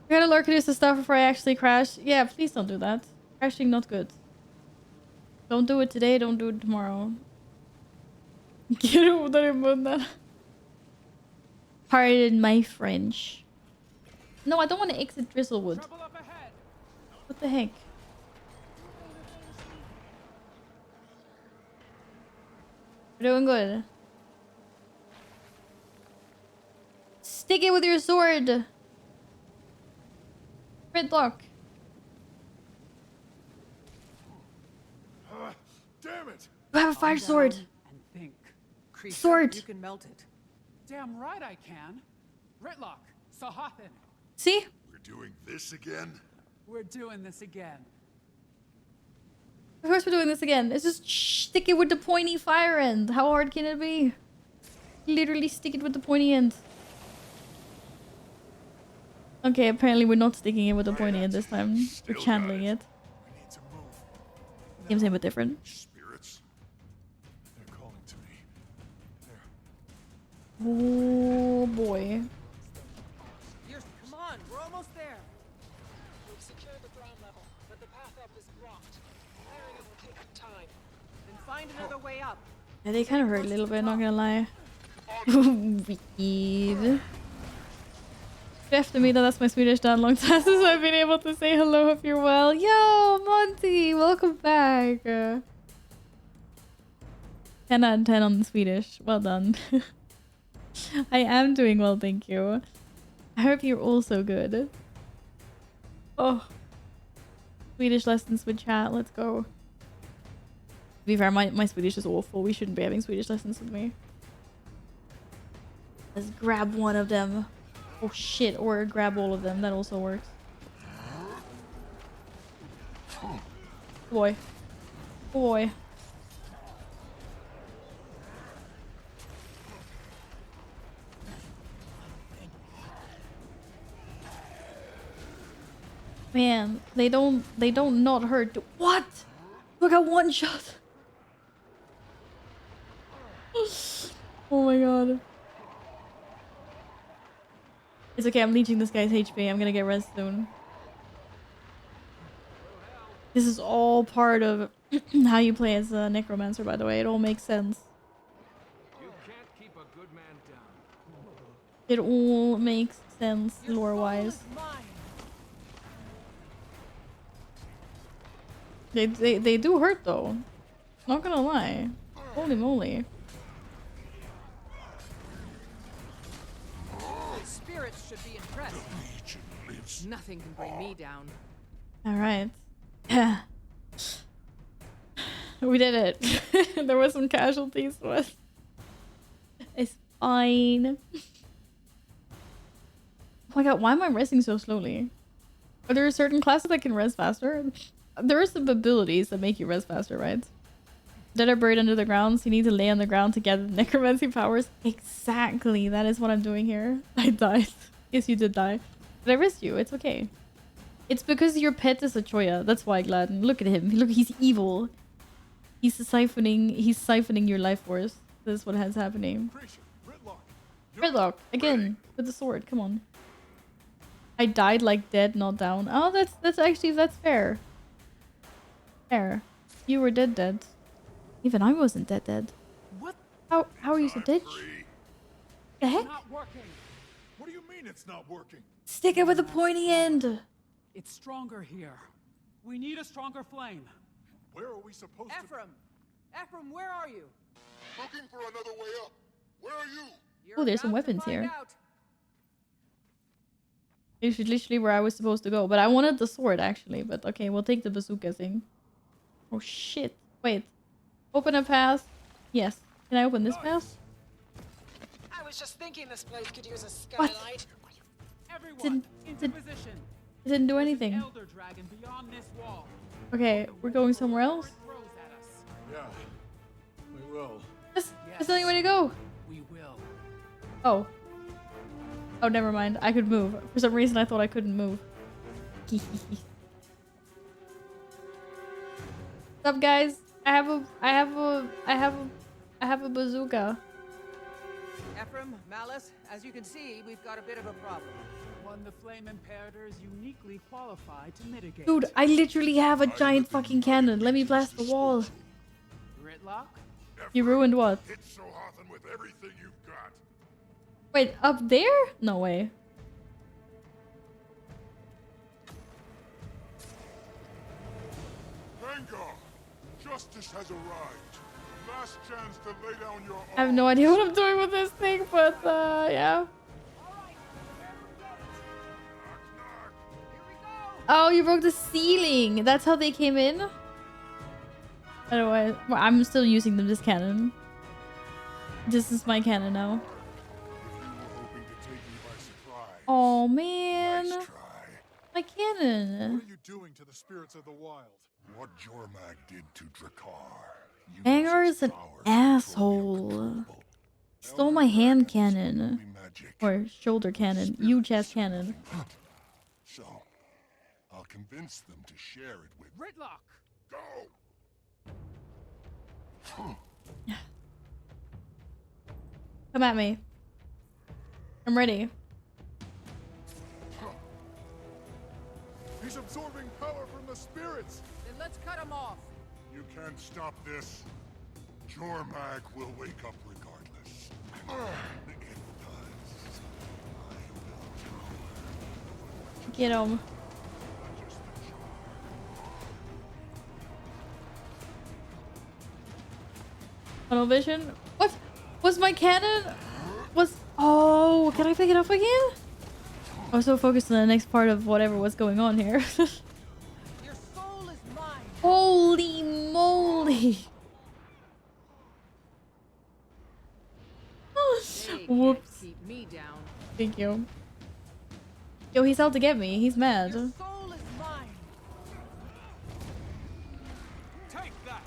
I gotta lurk this stuff before I actually crash. Yeah, please don't do that. Crashing not good. Don't do it today, don't do it tomorrow. Get over i munnen. Pardon my French. No, I don't want to exit Drizzlewood. What the heck? We're doing good. Stick it with your sword. Gridlock. Damn it! You have a fire sword. And think. Sword. You can melt it. Damn right I can. Ritlock, Sahathin. See? We're doing this again? We're doing this again. Of course we're doing this again. It's just stick it with the pointy fire end. How hard can it be? Literally stick it with the pointy end. Okay, apparently we're not sticking it with the pointy end this time. We're channeling it. Seems a bit different. Spirits? They're calling to me. Oh boy. Come on, we're almost there. We've secured the ground level, but the path up is blocked. Clearing it will take some time. Then find another way up. Yeah, they kind of hurt a little bit, not gonna lie. Weird. After me, that's my Swedish done. Long time since I've been able to say hello. Hope you're well. Yo, Monty, welcome back. 10 out of 10 on the Swedish. Well done. I am doing well, thank you. I hope you're also good. Oh, Swedish lessons with chat. Let's go. To be fair, my Swedish is awful. We shouldn't be having Swedish lessons with me. Let's grab one of them. Oh shit, or grab all of them. That also works. Boy. Boy. Man, they don't not hurt. What? Look at one shot. Oh my god. It's okay, I'm leeching this guy's HP. I'm gonna get res soon. This is all part of how you play as a necromancer, by the way. It all makes sense. You can't keep a good man down. It all makes sense lore-wise. They do hurt though. Not gonna lie. Holy moly. Spirits should be impressed. Nothing can bring me down. Alright. We did it. There were some casualties, but fine. Oh my god, why am I resting so slowly? Are there certain classes that can res faster? There are some abilities that make you res faster, right? Dead are buried under the ground, so you need to lay on the ground to gather necromancy powers. Exactly, that is what I'm doing here. I died. Yes, you did die. But I risked you, it's okay. It's because your pet is a Choya. That's why, Gladden. Look at him. Look, he's evil. He's siphoning your life force. This is what has happening. Gridlock, again, with the sword. Come on. I died like dead, not down. Oh, that's actually, that's fair. Fair. You were dead. Even I wasn't dead. What? How are you so dead? The heck? What do you mean it's not working? Stick it with a pointy end. It's stronger here. We need a stronger flame. Where are we supposed to? Ephraim, where are you? Looking for another way up. Where are you? Oh, there's some weapons here. This is literally where I was supposed to go. But I wanted the sword, actually. But okay, we'll take the bazooka thing. Oh, shit. Wait. Open a path. Yes. Can I open this path? I was just thinking this place could use a skylight. Everyone, into position. It didn't do anything. Elder dragon beyond this wall. Okay, we're going somewhere else? Yeah, we will. There's the only way to go. We will. Oh. Oh, never mind. I could move. For some reason, I thought I couldn't move. What's up, guys? I have a bazooka. Ephraim, Malice, as you can see, we've got a bit of a problem. One the flame imperator is uniquely qualified to mitigate. Dude, I literally have a giant fucking cannon. Let me blast the wall. Gridlock? You ruined what? Hit Sohathan with everything you've got. Wait, up there? No way. Vanguard, justice has arrived. Last chance to lay down your arms. I have no idea what I'm doing with this thing, but yeah. Oh, you broke the ceiling. That's how they came in? Otherwise, well, I'm still using this cannon. This is my cannon now. Oh man. Nice My cannon. What are you doing to the spirits of the wild? What Jormag did to Drakkar. Vanguard is an asshole. He stole my hand cannon. Or shoulder cannon. Huge ass cannon. So, I'll convince them to share it with Gridlock. Go! Come at me. I'm ready. He's absorbing power from the spirits. Then let's cut him off. You can't stop this. Jormag will wake up regardless. Get him. Tunnel vision? What? Was my cannon? Oh, can I pick it up again? I was so focused on the next part of whatever was going on here. Your soul is mine. Holy moly. Whoops. Keep me down. Thank you. Yo, he's out to get me. He's mad. Your soul is mine. Take that.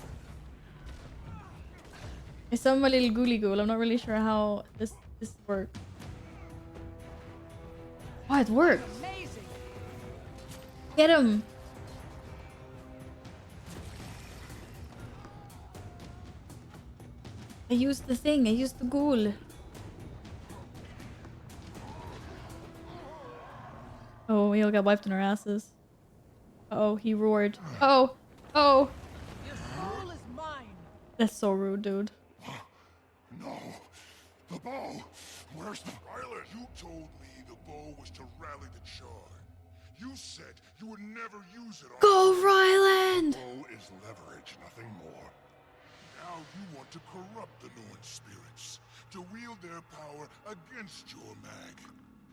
I summoned my little ghoulie ghoul. I'm not really sure how this works. Oh, it works. Amazing. Get him. I used the thing. I used the ghoul. Oh, we all got wiped in our asses. Uh-oh, he roared. Oh, oh. Your soul is mine. That's so rude, dude. No! The bow! Where's the pilot? You told me the bow was to rally the Charred. You said you would never use it on— Go, Ryland! The bow is leverage, nothing more. Now you want to corrupt the Norn spirits, to wield their power against your mag.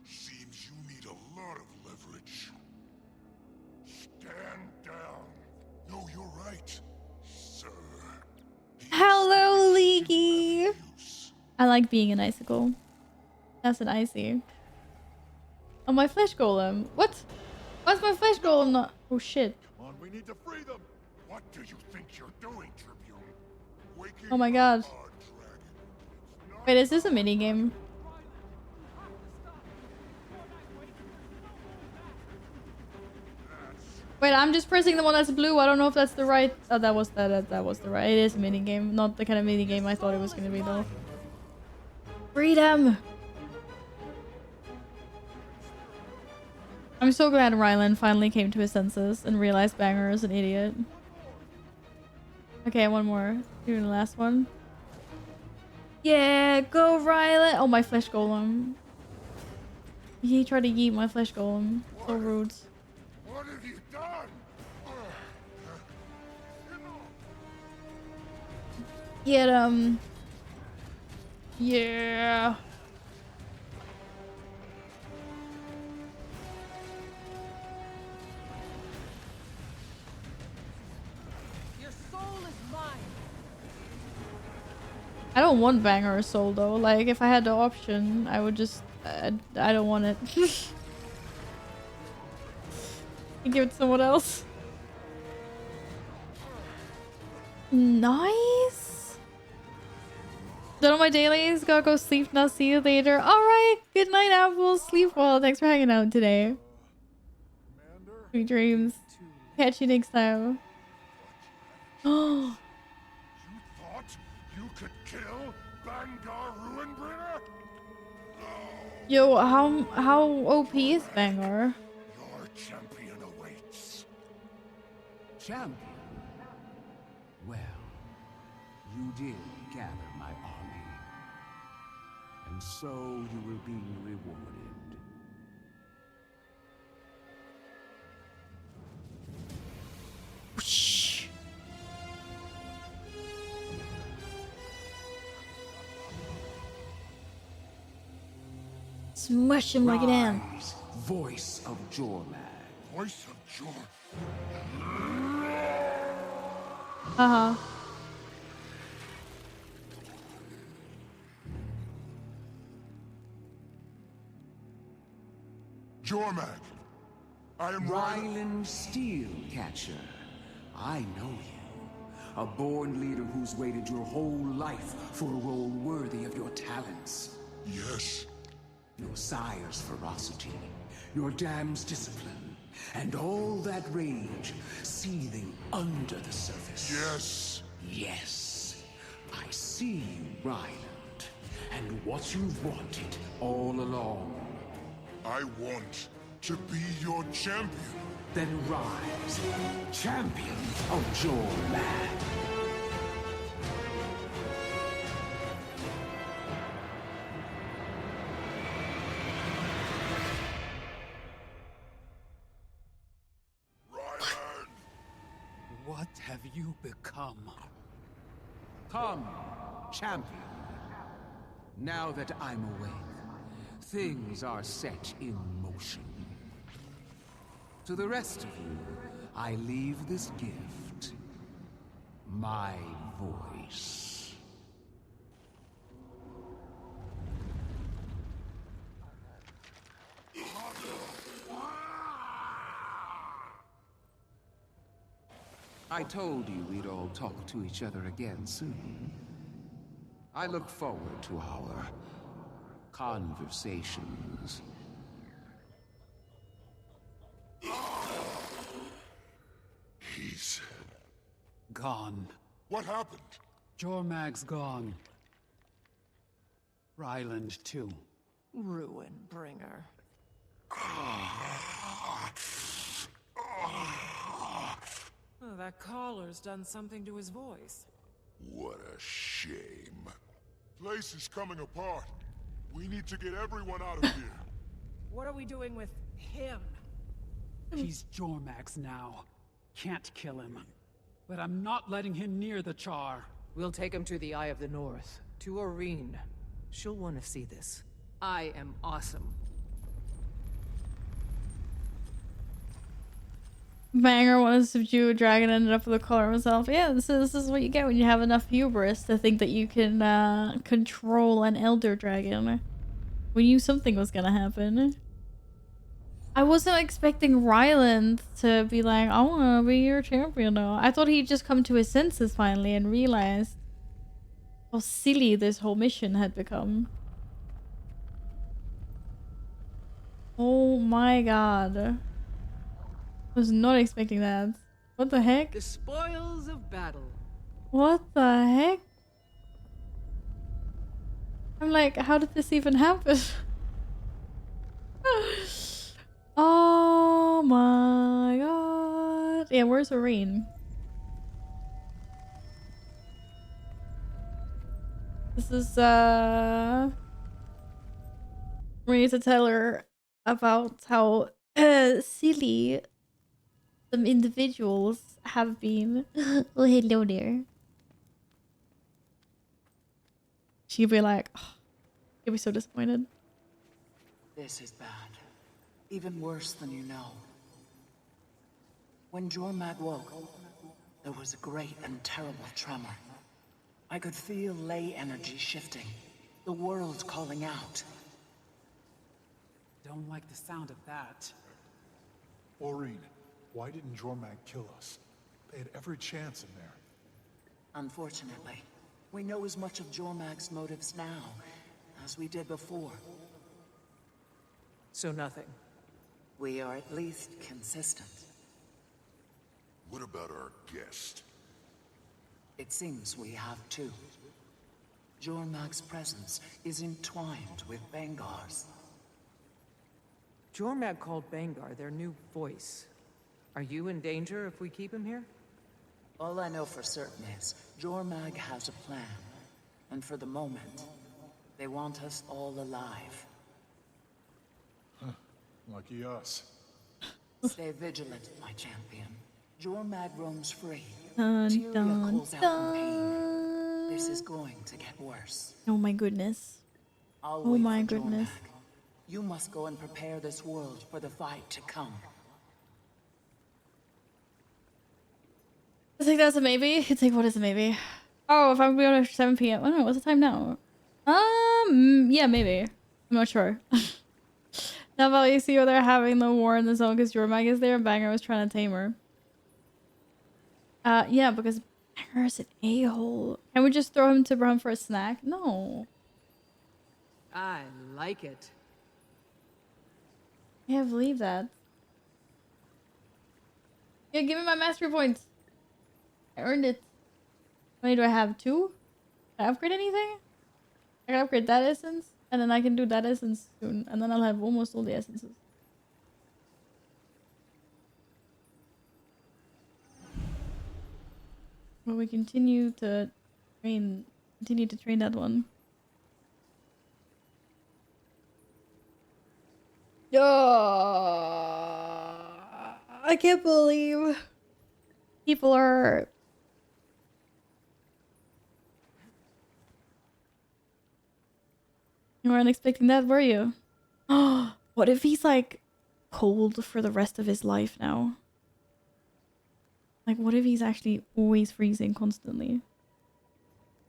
Seems you need a lot of leverage. Stand down. No, you're right, sir. Hello, Leaky. I like being an icicle. That's an icy. Oh, my flesh golem. What? Why's my flesh golem not? Oh shit. Come on, we need to free them. What do you think you're doing, Tribune? Waking Oh my god. our dragon. Wait, is this a mini game? Wait, I'm just pressing the one that's blue. I don't know if that's the right. Oh, that was the right. It is a mini game, not the kind of mini game I thought it was gonna be though. Freedom. I'm so glad Rylan finally came to his senses and realized Banger is an idiot. Okay, one more. Doing the last one. Yeah, go Rylan! Oh, my flesh golem. He tried to yeet my flesh golem. So rude. What have you done? Get him. Yeah. Your soul is mine. I don't want Banger or Soul though. Like, if I had the option, I would just... I don't want it. Give it to someone else. Nice. Done on my dailies. Gotta go sleep now. See you later. Alright. Good night, Apple. Sleep well. Thanks for hanging out today. Sweet dreams. Catch you next time. Oh. You thought you could kill Bangar Ruinbringer? Yo, how OP is Bangar? Your champion awaits. Champion? Well, you did gather my army. And so you will be rewarded. Whoosh. Smush him like an ant. Rise, voice of Jormag. Voice of Jor. Haha. Jormag. I am Rylan Steelcatcher. I know you. A born leader who's waited your whole life for a role worthy of your talents. Yes. Your sire's ferocity, your dam's discipline, and all that rage seething under the surface. Yes. Yes. I see you, Ryland, and what you've wanted all along. I want to be your champion. Then rise, champion of Jormag. What have you become? Come, champion. Now that I'm awake, things are set in motion. To the rest of you, I leave this gift. My voice. I told you we'd all talk to each other again soon. I look forward to our conversations. He's gone. What happened? Jormag's gone. Ryland too. Ruinbringer. Oh, that collar's done something to his voice. What a shame. Place is coming apart. We need to get everyone out of here. What are we doing with him? He's Jormag's now. Can't kill him. But I'm not letting him near the Char. We'll take him to the Eye of the North, to Oreen. She'll want to see this. I am awesome. Banger wanted to subdue a dragon, ended up with a collar himself. Yeah, this is what you get when you have enough hubris to think that you can control an elder dragon. We knew something was gonna happen. I wasn't expecting Ryland to be like, I wanna be your champion now. I thought he'd just come to his senses finally and realized how silly this whole mission had become. Oh my god. Was not expecting that. What the heck? The spoils of battle. What the heck? I'm like, how did this even happen? Oh my god. Yeah, where's Irene? This is we need to tell her about how silly some individuals have been. Oh, hello there. She'd be like, oh, she'd be so disappointed. This is bad. Even worse than you know. When Jormag woke, there was a great and terrible tremor. I could feel ley energy shifting. The world calling out. Don't like the sound of that. Aurene, why didn't Jormag kill us? They had every chance in there. Unfortunately, we know as much of Jormag's motives now as we did before. So nothing. We are at least consistent. What about our guest? It seems we have two. Jormag's presence is entwined with Bangar's. Jormag called Bangar their new voice. Are you in danger if we keep him here? All I know for certain is Jormag has a plan. And for the moment, they want us all alive. Huh. Lucky us. Stay vigilant, my champion. Jormag roams free. Dun, Tyria dun, calls out in pain. This is going to get worse. Oh my goodness. I'll Oh wait my for goodness. Jormag. You must go and prepare this world for the fight to come. I think that's a maybe. It's like, what is a maybe? Oh, if I'm going to 7 p.m. I don't know. What's the time now? Yeah, maybe. I'm not sure. Now about you see where they're having the war in the zone because Jormag is there and Banger was trying to tame her. Yeah, because Banger is an a-hole. Can we just throw him to Brum for a snack? No. I like it. I can't believe that. Yeah, give me my mastery points. I earned it. How many do I have? 2? Can I upgrade anything? I can upgrade that essence, and then I can do that essence soon, and then I'll have almost all the essences. But we continue to train that one. I can't believe people are You weren't expecting that, were you? What if he's like cold for the rest of his life now? Like, what if he's actually always freezing constantly?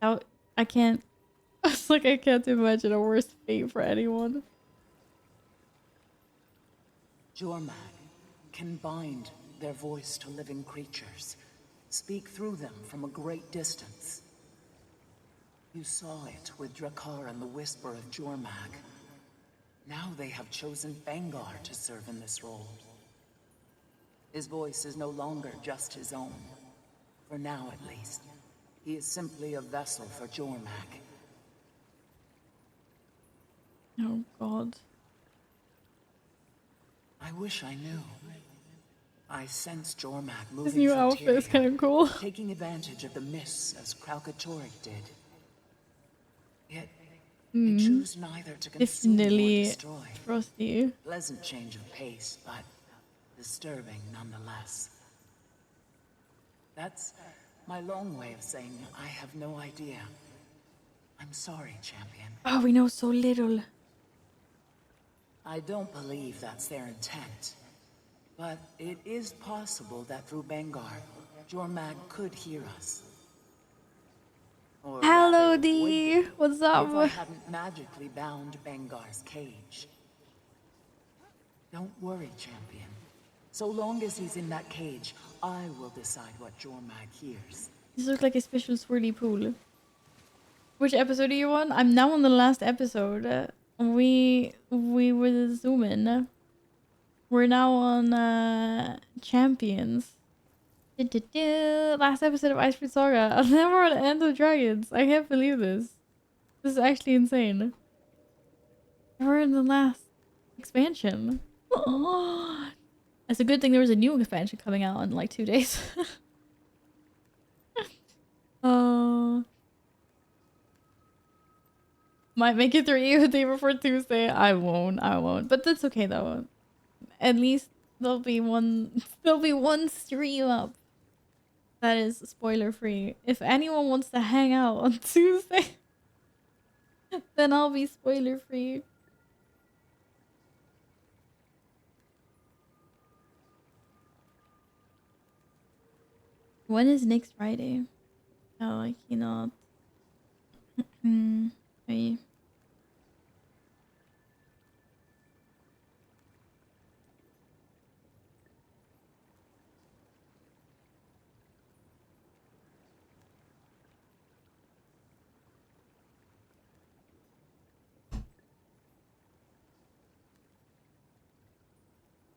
I can't. It's like I can't imagine a worse fate for anyone. Jormag can bind their voice to living creatures, speak through them from a great distance. You saw it with Drakkar and the Whisper of Jormag. Now they have chosen Bangar to serve in this role. His voice is no longer just his own. For now, at least. He is simply a vessel for Jormag. Oh, God. I wish I knew. I sense Jormag moving His new from outfit is Tyria, kind of cool. taking advantage of the mists as Kralkatorrik did. Yet, they choose neither to consume nor Definitely destroy. frosty. Pleasant change of pace, but disturbing nonetheless. That's my long way of saying I have no idea. I'm sorry, champion. Oh, we know so little. I don't believe that's their intent. But it is possible that through Bangar, Jormag could hear us. Or Hello, rather, D. would be, What's if I up? hadn't magically bound Bangar's cage. Don't worry, champion. So long as he's in that cage, I will decide what Jormag hears. This looks like a special swirly pool. Which episode are you on? I'm now on the last episode. We will zoom in. We're now on Champions. Last episode of Ice Fruit Saga. And then we're on End of Dragons. I can't believe this. This is actually insane. We're in the last expansion. It's a good thing there was a new expansion coming out in like 2 days. Might make it through you day before Tuesday. I won't. But that's okay though. At least there'll be one stream up that is spoiler free. If anyone wants to hang out on Tuesday, then I'll be spoiler free. When is next Friday? Oh, I cannot. Wait.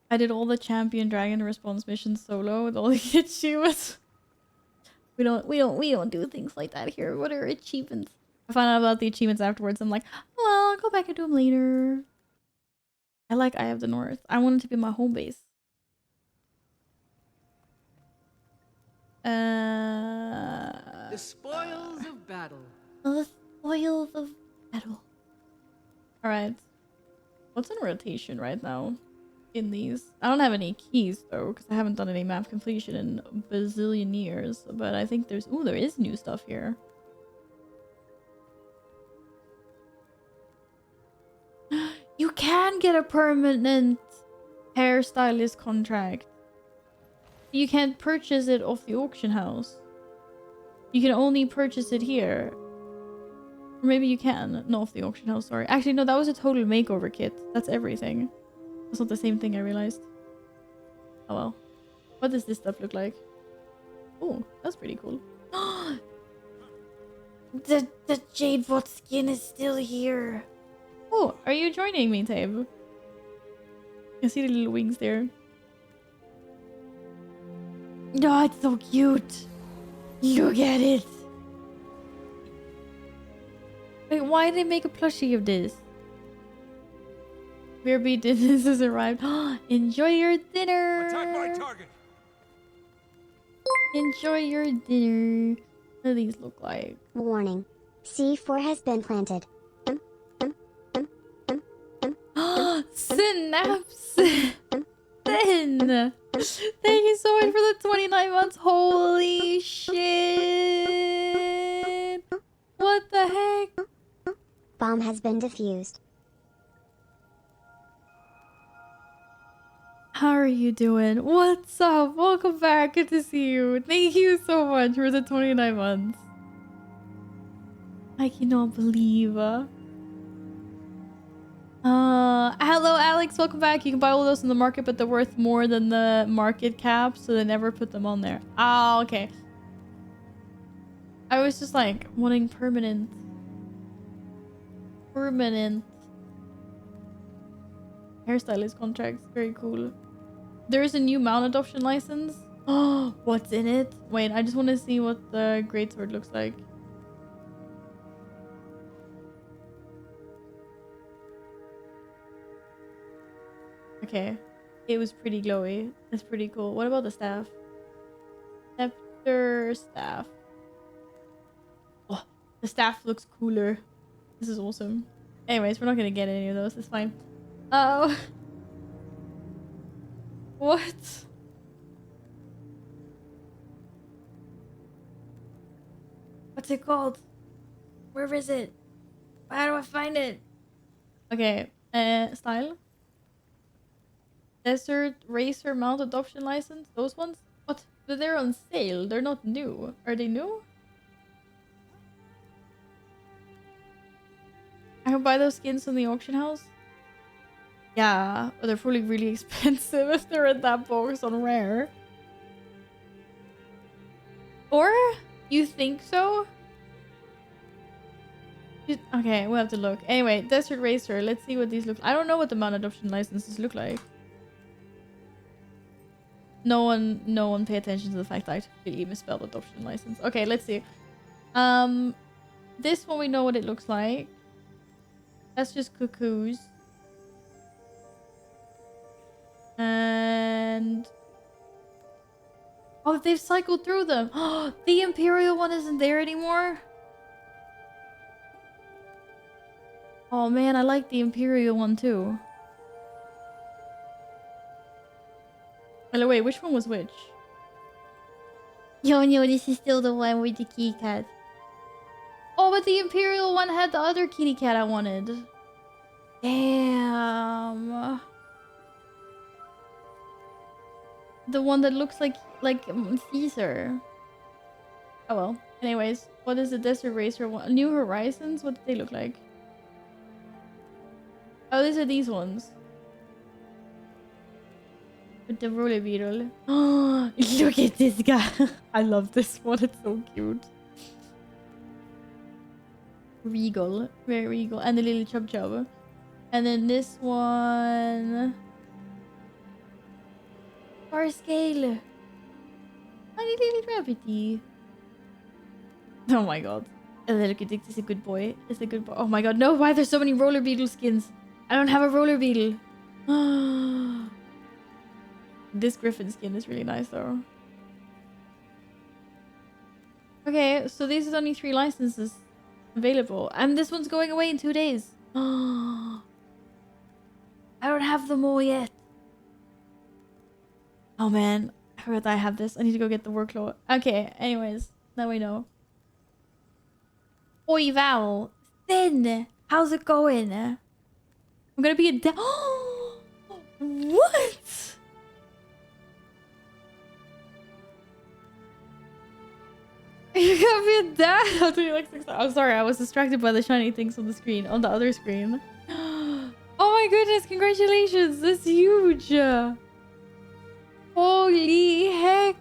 I did all the champion dragon response missions solo with all the achievements. We don't do things like that here. What are achievements? I found out about the achievements afterwards. I'm like, well, I'll go back and do them later. I like Eye of the North. I want it to be my home base. The spoils of battle. The spoils of battle. Alright. What's in rotation right now? In these. I don't have any keys though, because I haven't done any map completion in a bazillion years. But I think there is new stuff here. You can get a permanent hairstylist contract. You can't purchase it off the auction house. You can only purchase it here. Or maybe you can. Not off the auction house, sorry. Actually, no, that was a total makeover kit. That's everything. That's not the same thing, I realized. Oh well. What does this stuff look like? Oh, that's pretty cool. the Jadebot skin is still here. Oh, are you joining me, Tabe? I see the little wings there. Oh, it's so cute. Look at it. Wait, why did they make a plushie of this? Beerby Dennis has arrived. Enjoy your dinner. Attack my target. Enjoy your dinner. What do these look like? Warning. C4 has been planted. Synapse. Then. Thank you so much for the 29 months. Holy shit. What the heck? Bomb has been defused. How are you doing? What's up? Welcome back. Good to see you. Thank you so much for the 29 months. I cannot believe. Hello, Alex. Welcome back. You can buy all those in the market, but they're worth more than the market cap, so they never put them on there. Oh, okay. I was just like wanting permanent hairstylist contracts. Very cool. There is a new mount adoption license. Oh, what's in it? Wait, I just want to see what the greatsword looks like. Okay, it was pretty glowy. That's pretty cool. What about the staff? Scepter staff. Oh, the staff looks cooler. This is awesome. Anyways, we're not gonna get any of those. It's fine. Oh. What? What's it called? Where is it? How do I find it? Okay. Style. Desert Racer Mount Adoption License. Those ones? What? But they're on sale. They're not new. Are they new? I can buy those skins on the auction house. Yeah, but they're probably really expensive if they're in that box on rare. Or? You think so? Okay, we'll have to look. Anyway, Desert Racer. Let's see what these look like. I don't know what the Mount Adoption licenses look like. No one pay attention to the fact that I completely misspelled adoption license. Okay, let's see. This one we know what it looks like. That's just cuckoos. And oh, they've cycled through them. Oh, the Imperial one isn't there anymore. Oh man, I like the Imperial one too. Oh, wait, which one was which? Yo, no, this is still the one with the key cat. Oh, but the Imperial one had the other kitty cat I wanted. Damn. The one that looks like Caesar. Oh well. Anyways, what is the Desert Racer one? New Horizons? What do they look like? Oh, these are these ones. With the roller beetle. Oh, look at this guy. I love this one. It's so cute. Regal. Very regal. And the little chub chub. And then this one. Star scale. Tiny little rabbity. Oh my god. Look at this is a good boy. It's a good boy. Oh my god. No, why there's so many roller beetle skins? I don't have a roller beetle. This griffin skin is really nice though. Okay, so these is only 3 licenses available. And this one's going away in 2 days. I don't have them all yet. Oh man, I forgot that I have this. I need to go get the workload. Okay, anyways, now we know. Oi, Val. Thin, how's it going? I'm gonna be a dad. What? You're gonna be a dad? I'll tell you like 6 hours. I'm sorry, I was distracted by the shiny things on the screen, on the other screen. Oh my goodness, congratulations. That's huge. Holy heck.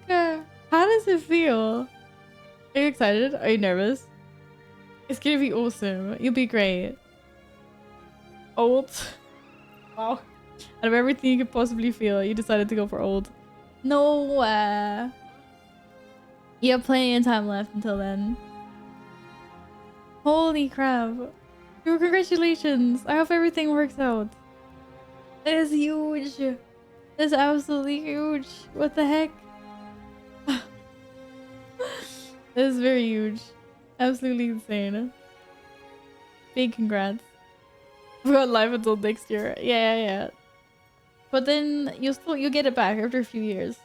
How does it feel? Are you excited? Are you nervous? It's gonna be awesome. You'll be great. Old. Wow. Out of everything you could possibly feel, you decided to go for old. No. You have plenty of time left until then. Holy crap. Congratulations. I hope everything works out. That is huge. That's absolutely huge. What the heck? That is very huge. Absolutely insane. Big congrats. We got live until next year. Yeah. But then you'll get it back after a few years.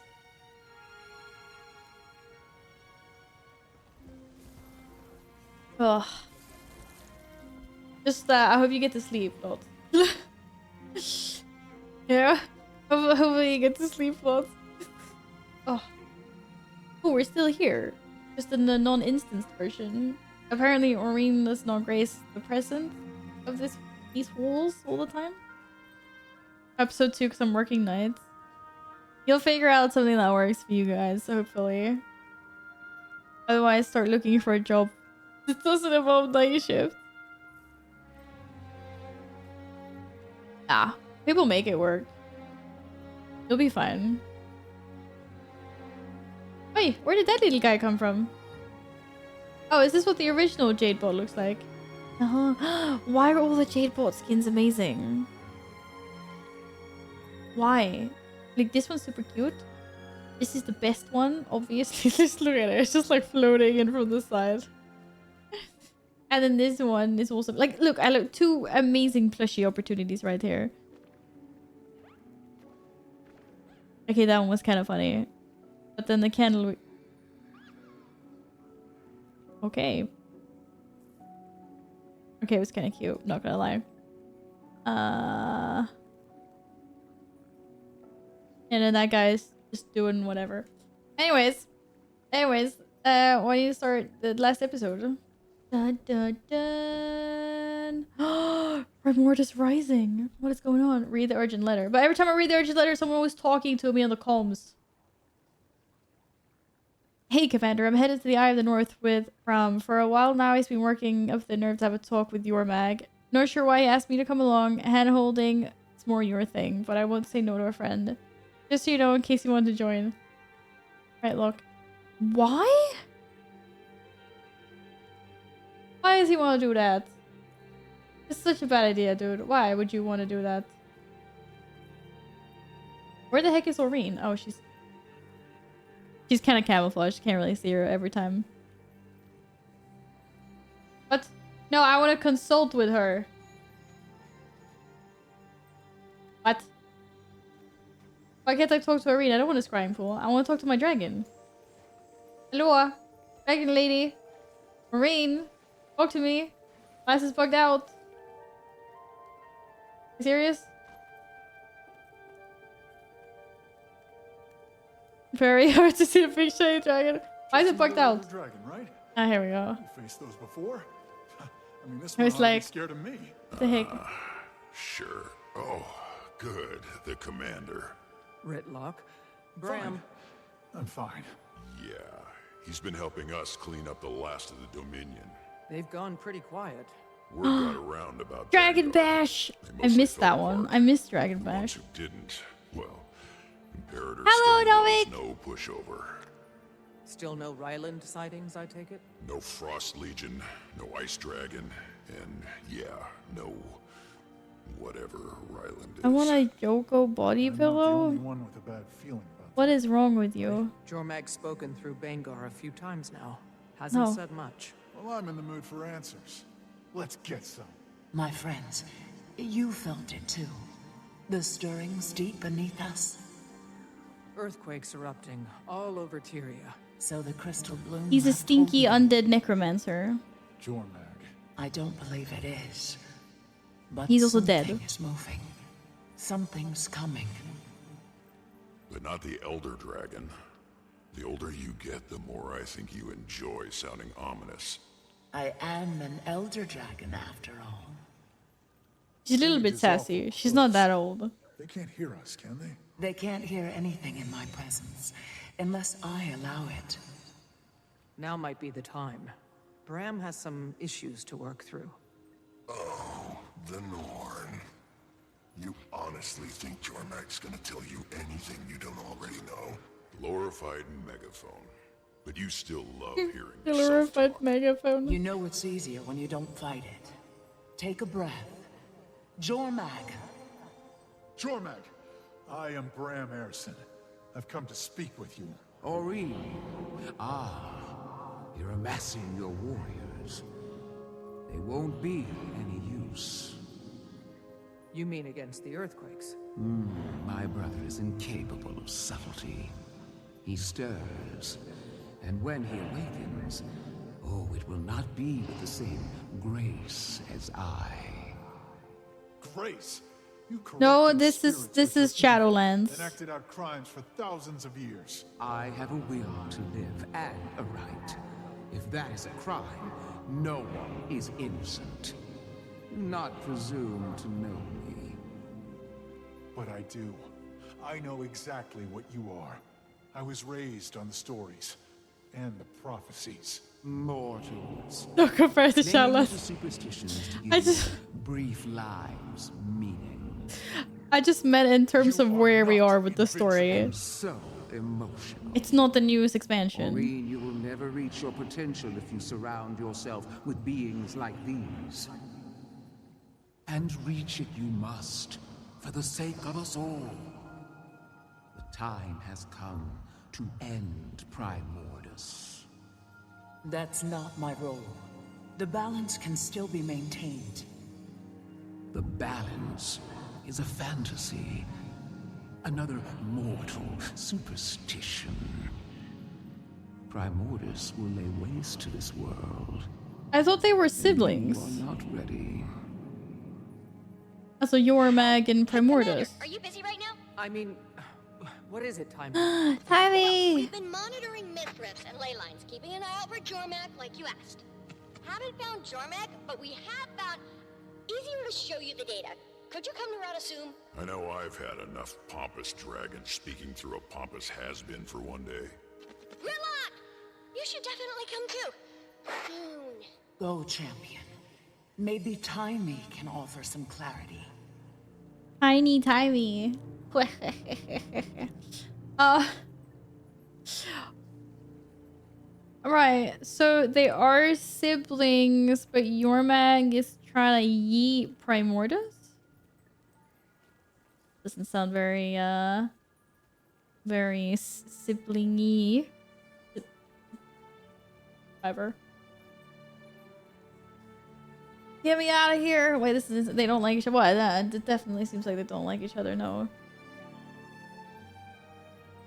Ugh. Just I hope you get to sleep, Lot. Yeah. Hopefully you get to sleep, Lot. Oh, we're still here. Just in the non-instanced version. Apparently, Aureen does not grace the presence of these walls all the time. Episode 2, because I'm working nights. You'll figure out something that works for you guys, hopefully. Otherwise, start looking for a job that doesn't involve night shift. Nah, people make it work. You'll be fine. Wait, where did that little guy come from? Oh, is this what the original Jade Bot looks like? Why are all the Jade Bot skins amazing? Why? Like, this one's super cute. This is the best one, obviously. Just look at it. It's just like floating in from the side. And then this one is also like, look, I look 2 amazing plushie opportunities right here. Okay, that one was kind of funny. But then the candle... Okay. Okay, it was kind of cute. Not gonna lie. And then that guy's just doing whatever. Anyways, we need to start the last episode. Dun dun dun. Primordus Rising. What is going on? Read the urgent letter. But every time I read the urgent letter, someone was talking to me on the comms. Hey, Commander, I'm headed to the Eye of the North with Bram. For a while now, he's been working up the nerve to have a talk with your mag. Not sure why he asked me to come along. Hand-holding, it's more your thing, but I won't say no to a friend. Just so you know, in case you want to join. Right, look. Why? Why does he want to do that? It's such a bad idea, dude. Why would you want to do that? Where the heck is Aureen? Oh, she's kind of camouflaged. Can't really see her every time. What? No, I want to consult with her. What? Why can't I talk to Aureen? I don't want a scrying pool. I want to talk to my dragon. Hello? Dragon lady? Aureen? Talk to me. My ass is bugged out. You serious? Very hard to see a big shiny dragon. Why is it bugged out? Dragon, right? Ah, here we go. You faced those before? I mean, this I was one like, scared of me. What the heck? Sure. Oh, good. The commander. Ritlock. Bram. I'm fine. Yeah, he's been helping us clean up the last of the Dominion. They've gone pretty quiet. Word got around about Dragon Bash! I missed that one. I missed Dragon Bash. Who didn't? Well, Imperator Hello, still knows no pushover. Still no Ryland sightings, I take it? No Frost Legion, no Ice Dragon, and yeah, no whatever Ryland is. I want a Yoko body pillow. One with a bad feeling about What is wrong with you? Jormag's spoken through Bangar a few times now. Hasn't said much. Well, I'm in the mood for answers. Let's get some. My friends, you felt it too. The stirrings deep beneath us. Earthquakes erupting all over Tyria. So the crystal bloom. He's a stinky undead necromancer. Jormag. I don't believe it is. But he's also dead. Something is moving. Something's coming. But not the Elder Dragon. The older you get, the more I think you enjoy sounding ominous. I am an elder dragon after all. She's a little bit sassy. She's not that old. They can't hear us, can they? They can't hear anything in my presence, unless I allow it. Now might be the time. Bram has some issues to work through. Oh, the Norn. You honestly think Jormag's gonna tell you anything you don't already know? Glorified megaphone. But you still love hearing Glorified megaphone. You know it's easier when you don't fight it. Take a breath. Jormag. Jormag, I am Bram Erison. I've come to speak with you. Aureen. Ah, you're amassing your warriors. They won't be any use. You mean against the earthquakes? My brother is incapable of subtlety. He stirs, and when he awakens, oh, it will not be with the same grace as I. Grace? No, this is Shadowlands. Enacted out crimes for thousands of years. I have a will to live and a right. If that is a crime, no one is innocent. Not presume to know me. But I do. I know exactly what you are. I was raised on the stories and the prophecies. Mortals. Don't compare to Shadowlands. Superstitions to give brief lives meaning. I just meant in terms of where we are with the story. So emotional. It's not the newest expansion. Maureen, you will never reach your potential if you surround yourself with beings like these. And reach it you must, for the sake of us all. The time has come to end Primordus. That's not my role. The balance can still be maintained. The balance is a fantasy. Another mortal superstition. Primordus will lay waste to this world. I thought they were siblings. You are not ready. So Jormag and Primordus. Are you busy right now? I mean, What is it, Timey? Timey! We've been monitoring myth rifts and ley lines, keeping an eye out for Jormak like you asked. Haven't found Jormak, but we have found... Easier to show you the data. Could you come to Radasum? I know I've had enough pompous dragons speaking through a pompous has-been for one day. Gridlock! You should definitely come too. Soon. Go, champion. Maybe Timey can offer some clarity. Tiny Timey. Right, so they are siblings, but Yormag is trying to yeet Primordus? Doesn't sound very, very sibling-y. Whatever. Get me out of here! Wait, this is- they don't like each other. What? It definitely seems like they don't like each other, no.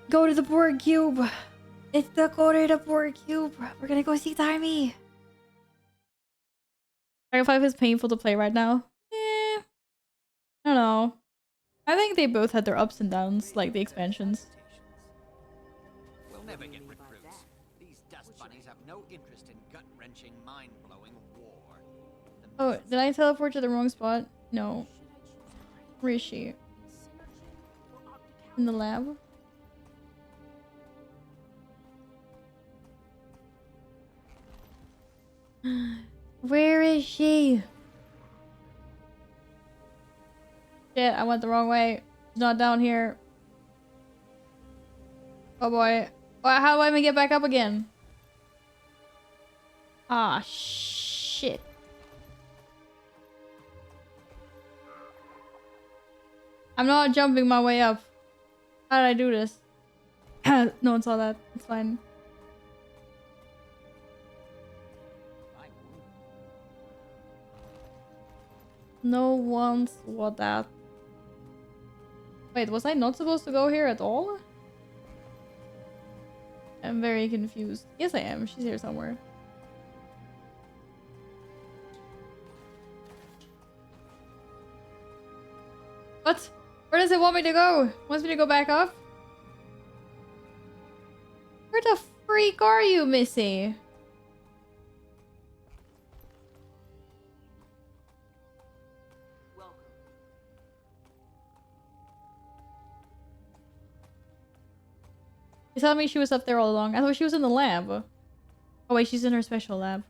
Go to the Borg Cube! It's the go to the Borg Cube! We're gonna go see Timey! Dragon 5 is painful to play right now. I don't know. I think they both had their ups and downs, like the expansions. We'll never get recruits. These dust bunnies have no interest in gut-wrenching, mind-blowing war. Oh, did I teleport to the wrong spot? No. Where is she? In the lab? Where is she? Shit, I went the wrong way. She's not down here. Oh boy. How do I even get back up again? Ah, shit. I'm not jumping my way up. How did I do this? No one saw that. It's fine. No one saw that. Wait, was I not supposed to go here at all? I'm very confused. Yes, I am. She's here somewhere. What? Where does it want me to go? Wants me to go back up? Where the freak are you, Missy? You telling me she was up there all along? I thought she was in the lab. Oh wait, she's in her special lab.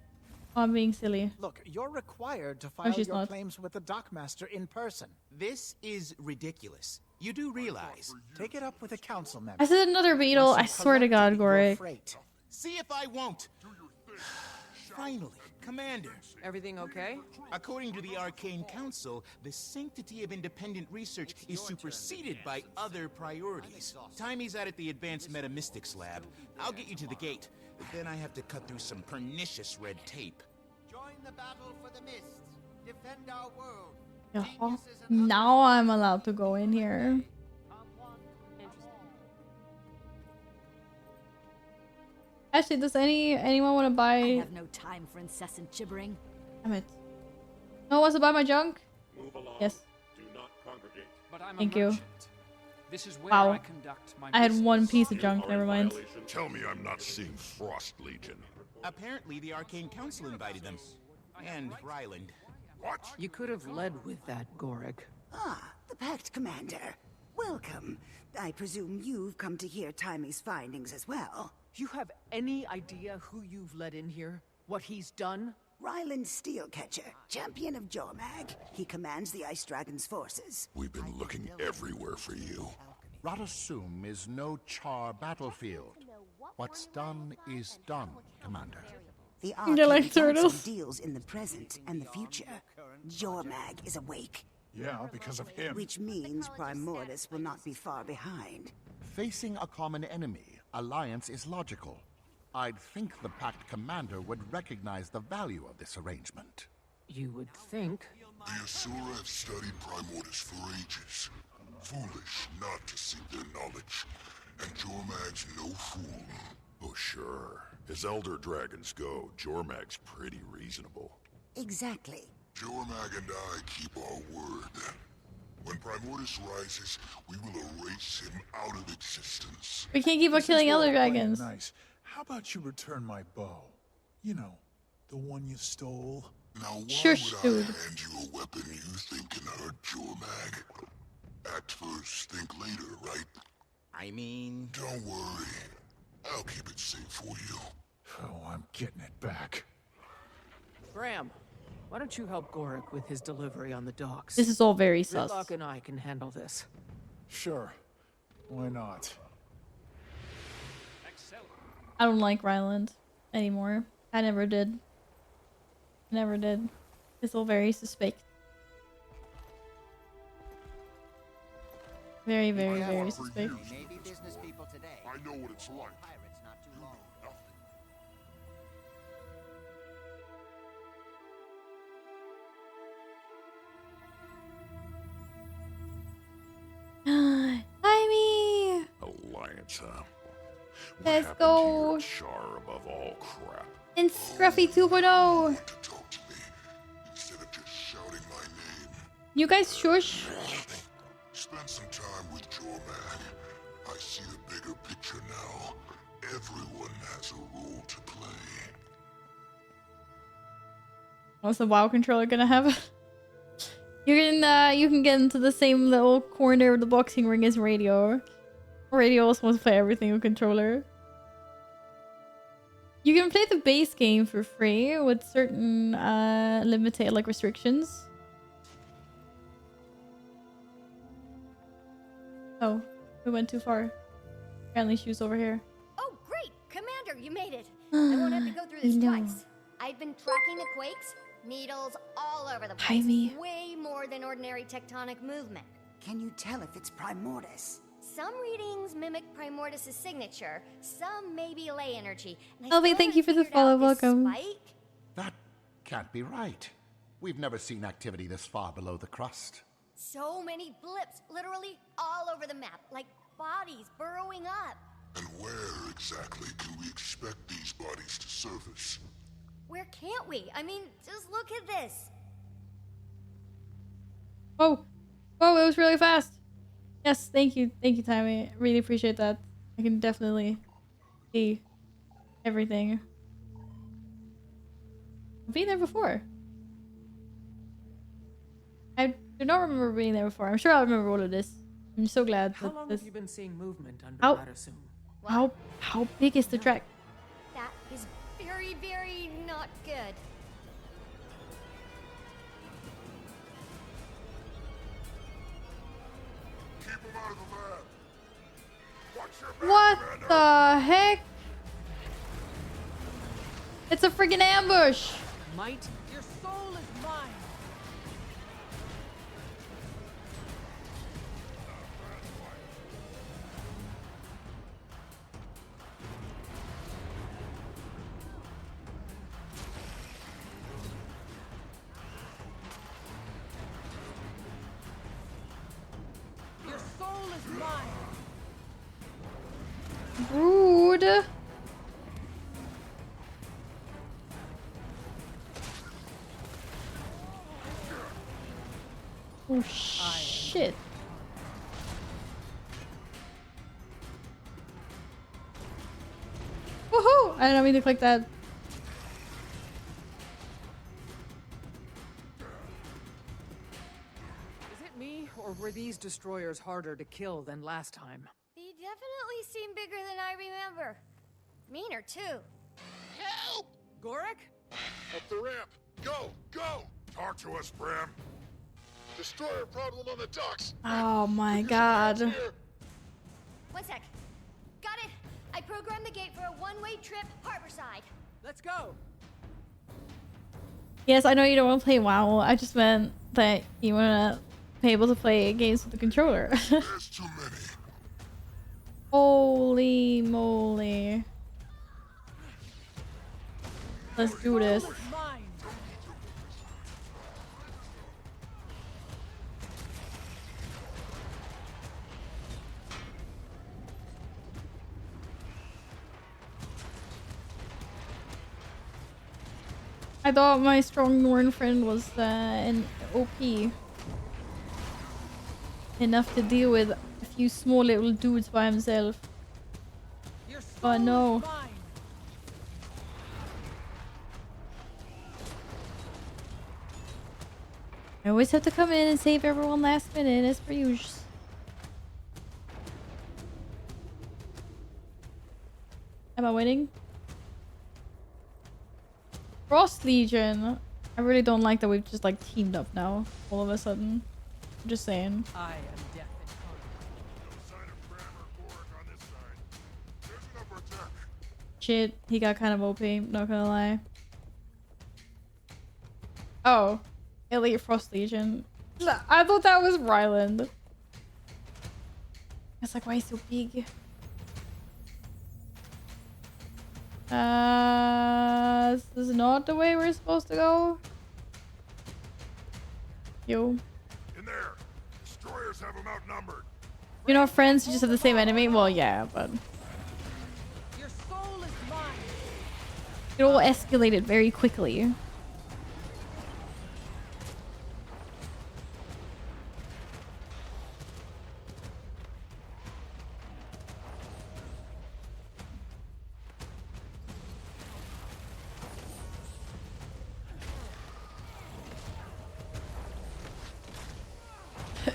Oh, I'm being silly. Look, you're required to file she's your not. claims with the dockmaster in person. This is ridiculous. You do realize. Take it up with a council member. I said another beetle. I swear to God, Gorik. See if I won't. Finally, Commander. Everything okay? According to the Arcane Council, the sanctity of independent research is superseded by other priorities. Timey's out at the Advanced Metamystics Lab. I'll get you to the gate. But then I have to cut through some pernicious red tape. Join the battle for the mists. Defend our world. Oh, now I'm allowed to go in here. Actually, does anyone want to buy? I have no time for incessant gibbering. Damn it. No one wants to buy my junk? Move along. Yes. Do not congregate. But I'm Thank a you. merchant. This is where Wow. I conduct my I had business. one piece of junk. Never mind. Tell me I'm not seeing Frost Legion. Apparently, the Arcane Council invited them. And Ryland. What? You could have led with that, Gorik. Ah, the Pact Commander. Welcome. I presume you've come to hear Timey's findings as well. You have any idea who you've let in here? What he's done? Ryland Steelcatcher, champion of Jormag. He commands the Ice Dragon's forces. We've been looking everywhere for you. Radasum is no Char battlefield. What's done is done, Commander. The They're like Arcane Council turtles. deals in the present and the future. Jormag is awake. Yeah, because of him. Which means Primordus will not be far behind. Facing a common enemy, alliance is logical. I'd think the Pact Commander would recognize the value of this arrangement. You would think. The Asura have studied Primordus for ages. Foolish not to seek their knowledge. And Jormag's no fool. Oh, sure. As Elder Dragons go, Jormag's pretty reasonable. Exactly. Jormag and I keep our word. When Primordus rises, we will erase him out of existence. We can't keep on killing elder dragons. Nice. How about you return my bow? You know, the one you stole. Now why Shush, would dude. I hand you a weapon you think can hurt Jormag? Act first, think later, right? I mean... Don't worry. I'll keep it safe for you. Oh, I'm getting it back. Graham, why don't you help Gorik with his delivery on the docks? This is all very sus. Gridlock and I can handle this. Sure. Why not? I don't like Ryland anymore. I never did. Never did. It's all very suspect. Very, very, very suspect. Maybe business people today. I know what it's like. Pirates not too long. Timey! Alliance, huh? What Let's happened go. to your char above all crap? And Scruffy 2.0. Instead of just shouting my name. You guys shush. Spend some time with Jormag. I see a bigger picture now. Everyone has a role to play. What's the WoW controller gonna have? You can get into the same little corner of the boxing ring as Radio. Radio also wants to play everything with controller. You can play the base game for free with certain limited like restrictions. Oh, we went too far. Apparently she was over here. Oh, great! Commander, you made it! I won't have to go through this No. twice. I've been tracking the quakes, needles all over the place. Timey. Way more than ordinary tectonic movement. Can you tell if it's Primordus? Some readings mimic Primordus' signature, some maybe ley energy. And I Elvie, still thank you for the haven't follow. figured out this Welcome. spike. That can't be right. We've never seen activity this far below the crust. So many blips, literally all over the map, like bodies burrowing up. And where exactly can we expect these bodies to surface? Where can't we? I mean, just look at this. Oh, whoa, it was really fast. Yes, thank you, Timey. Really appreciate that. I can definitely see everything. I've been there before. I do not remember being there before. I'm sure I'll remember all of this. I'm so glad How that long this. have you been seeing movement under How- that assume? How big is the track? That is very, very not good. Keep them out of the lab. Watch your back, What Commander. the heck? It's a freaking ambush. Might, your soul is mine. Your soul is mine. Rude. Oh shit. Woohoo! I didn't mean to click that. Is it me, or were these destroyers harder to kill than last time? They definitely seem bigger than I remember. Meaner, too. Help! Gorik? Up the ramp. Go, go! Talk to us, Bram. Destroyer problem on the docks. Oh my god. One sec. Got it. I programmed the gate for a one-way trip harborside. Let's go. Yes, I know you don't want to play WoW. I just meant that you want to be able to play games with the controller. There's too many. Holy moly. Let's do this. I thought my strong Norn friend was an OP. enough to deal with a few small little dudes by himself. Oh no. I always have to come in and save everyone last minute as per usual. Am I winning? Frost Legion. I really don't like that we've just like teamed up now all of a sudden. I'm just saying. I am death incarnate. Shit, he got kind of OP, not gonna lie. Oh, Elite Frost Legion. I thought that was Ryland. It's like, why is he so big? This is not the way we're supposed to go. Yo. In there. Destroyers have them outnumbered. You're not friends, you just have the same enemy? Well, yeah, but... Your soul is mine. It all escalated very quickly.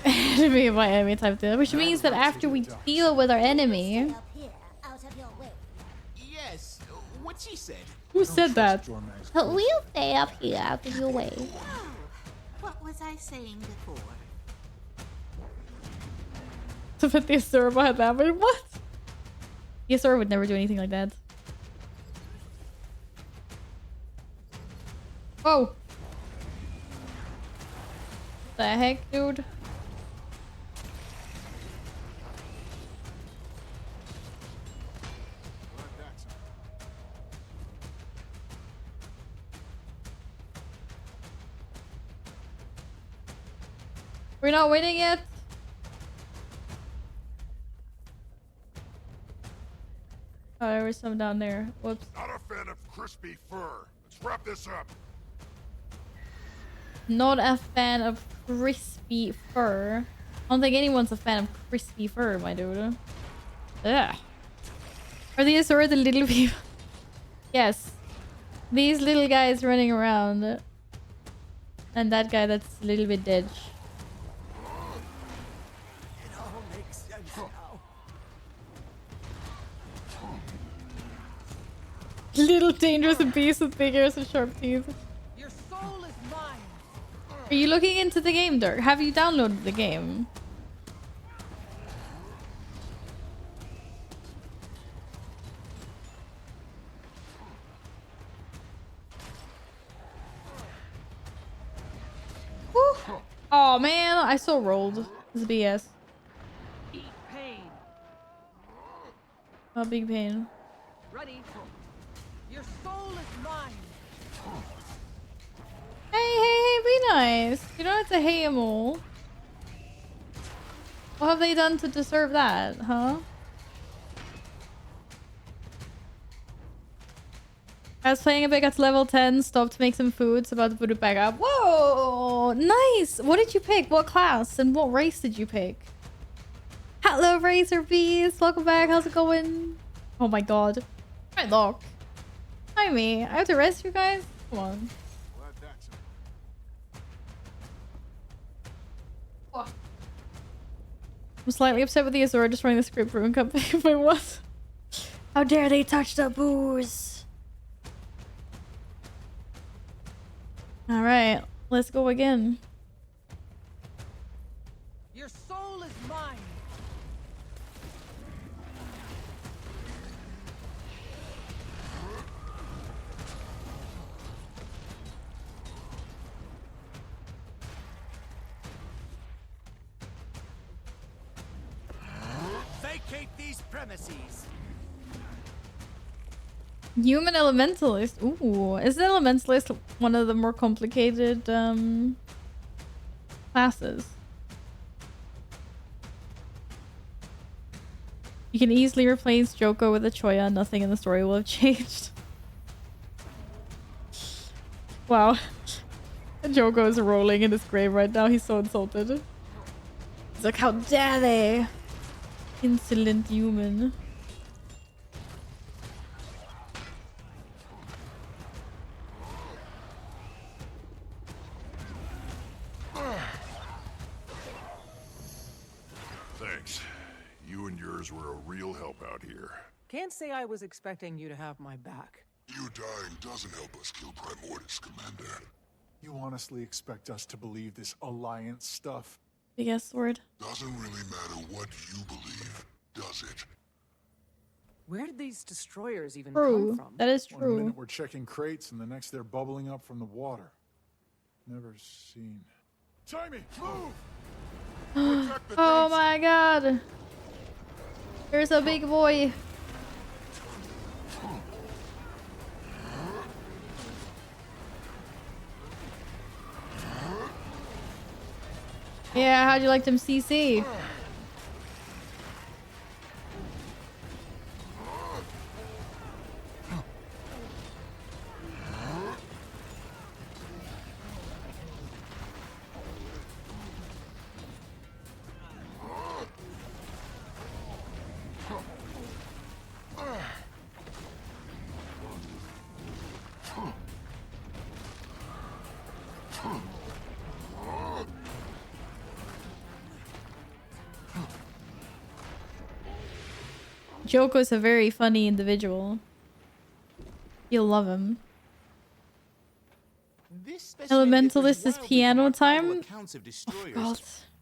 Enemy of my enemy type deal, which means that after we deal with our enemy... Yes, what she said. Who said that? We'll stay up here out of your way. What was I saying before? To put the Asura behind that, but what? The Asura would never do anything like that. Oh! The heck, dude? We're not winning yet? Oh, there was some down there. Whoops. Not a fan of crispy fur. Let's wrap this up. Not a fan of crispy fur. I don't think anyone's a fan of crispy fur, my dude. Ugh. Are these sort of the little people? Yes. These little guys running around. And that guy that's a little bit dead. It all makes sense now. Little dangerous beast with big ears and sharp teeth. Your soul is mine. Are you looking into the game, Dirk? Have you downloaded the game? Whew. Oh man, I so rolled. This is BS. Eat pain. Oh, big pain. Ready. Your soul is mine. Hey, be nice. You don't have to hate them all. What have they done to deserve that, huh? I was playing a bit, got to level 10, stopped to make some food, so about to put it back up. Whoa! Nice! What did you pick? What class? And what race did you pick? Hello, Razor Beast! Welcome back, how's it going? Oh my god. Right, look. Hi, me. I have to rest you guys? Come on. I'm slightly upset with the Azura destroying the script room company. Wait, what? How dare they touch the booze? Alright, let's go again. Your soul is mine. Vacate these premises. Human Elementalist. Ooh, is the Elementalist one of the more complicated classes? You can easily replace Joko with a Choya. Nothing in the story will have changed. Wow. Joko is rolling in his grave right now. He's so insulted. It's like, how dare they? Insolent human. Thanks. You and yours were a real help out here. Can't say I was expecting you to have my back. You dying doesn't help us kill Primordius, Commander. You honestly expect us to believe this Alliance stuff? Big ass sword. Doesn't really matter what you believe, does it? Where did these destroyers even True. come from? That is One true. minute we're checking crates, and the next they're bubbling up from the water. Never seen. Timmy, move! Oh my god. There's a big boy. Yeah, how'd you like them CC? Joko's a very funny individual. You'll love him. Elementalist is piano time? Oh,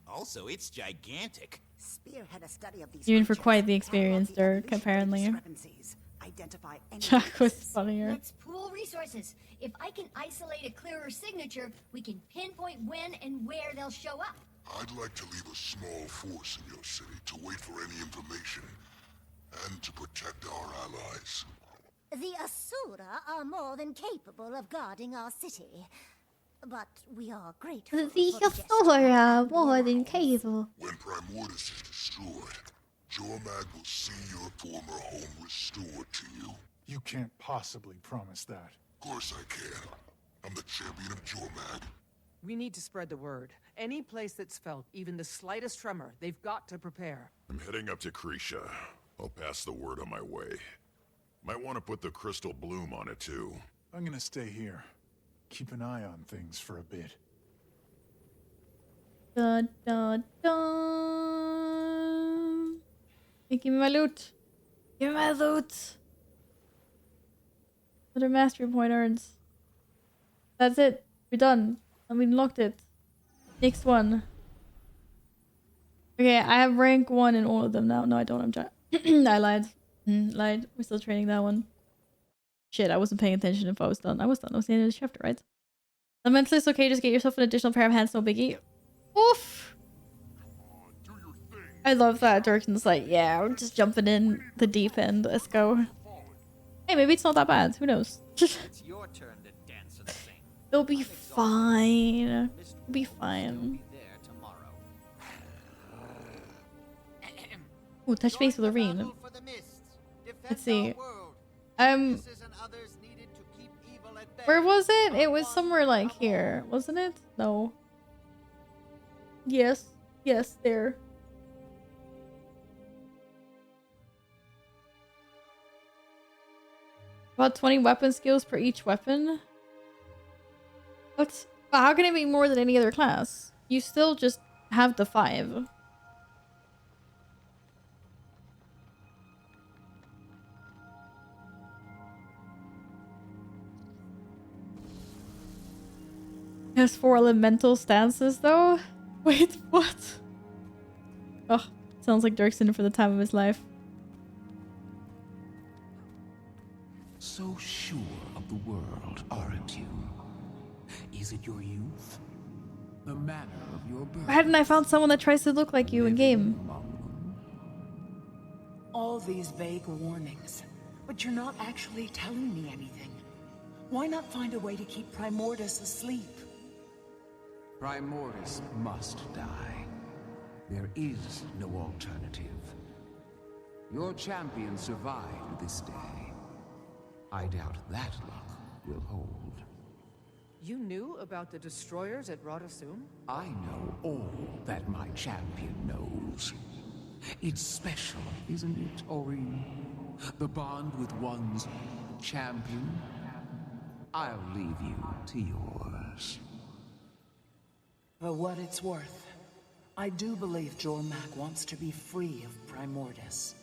Also, it's gigantic. Spearhead a study of these you're in for creatures, quite the follow up experience, the Dirk, evolutionary apparently. discrepancies, identify any Jack was weaknesses. funnier. Let's pool resources. If I can isolate a clearer signature, we can pinpoint when and where they'll show up. I'd like to leave a small force in your city to wait for any information and to protect our allies. The Asura are more than capable of guarding our city. But we are grateful The for the gesture. Asura more than capable. When Primordius is destroyed, Jormag will see your former home restored to you. You can't possibly promise that. Of course I can. I'm the champion of Jormag. We need to spread the word. Any place that's felt even the slightest tremor, they've got to prepare. I'm heading up to Krisha. I'll pass the word on my way. Might want to put the crystal bloom on it too. I'm gonna stay here. Keep an eye on things for a bit. Da, da, da. Hey, give me my loot. Give me my loot. Another mastery point earns. That's it. We're done. And we unlocked it. Next one. Okay, I have rank 1 in all of them now. No, I don't. I lied. Lied. We're still training that one. Shit, I wasn't paying attention if I was done. I was done. I was the end of the chapter, right? The mentalist, okay, just get yourself an additional pair of hands, no biggie. Oof! I love that. Dirksen's like, yeah, we're just jumping in the deep end. Let's go. Hey, maybe it's not that bad. Who knows? It's your turn to dance and sing. It'll be fine. It'll be fine. Ooh, touch base with Loreen. Let's see. Where was it? It was somewhere like here, wasn't it? No. Yes. Yes, there. About 20 weapon skills per each weapon? What? How can it be more than any other class? You still just have the 5. Has 4 elemental stances though? Wait, what? Oh, sounds like Dirksen for the time of his life. So sure of the world, aren't you? Is it your youth? The manner of your birth? Why hadn't I found someone that tries to look like you in game? All these vague warnings, but you're not actually telling me anything. Why not find a way to keep Primordus asleep? Primordus must die. There is no alternative. Your champion survived this day. I doubt that luck will hold. You knew about the destroyers at Radasum? I know all that my champion knows. It's special, isn't it, Orin? The bond with one's champion. I'll leave you to yours. For what it's worth, I do believe Jormak wants to be free of Primordus.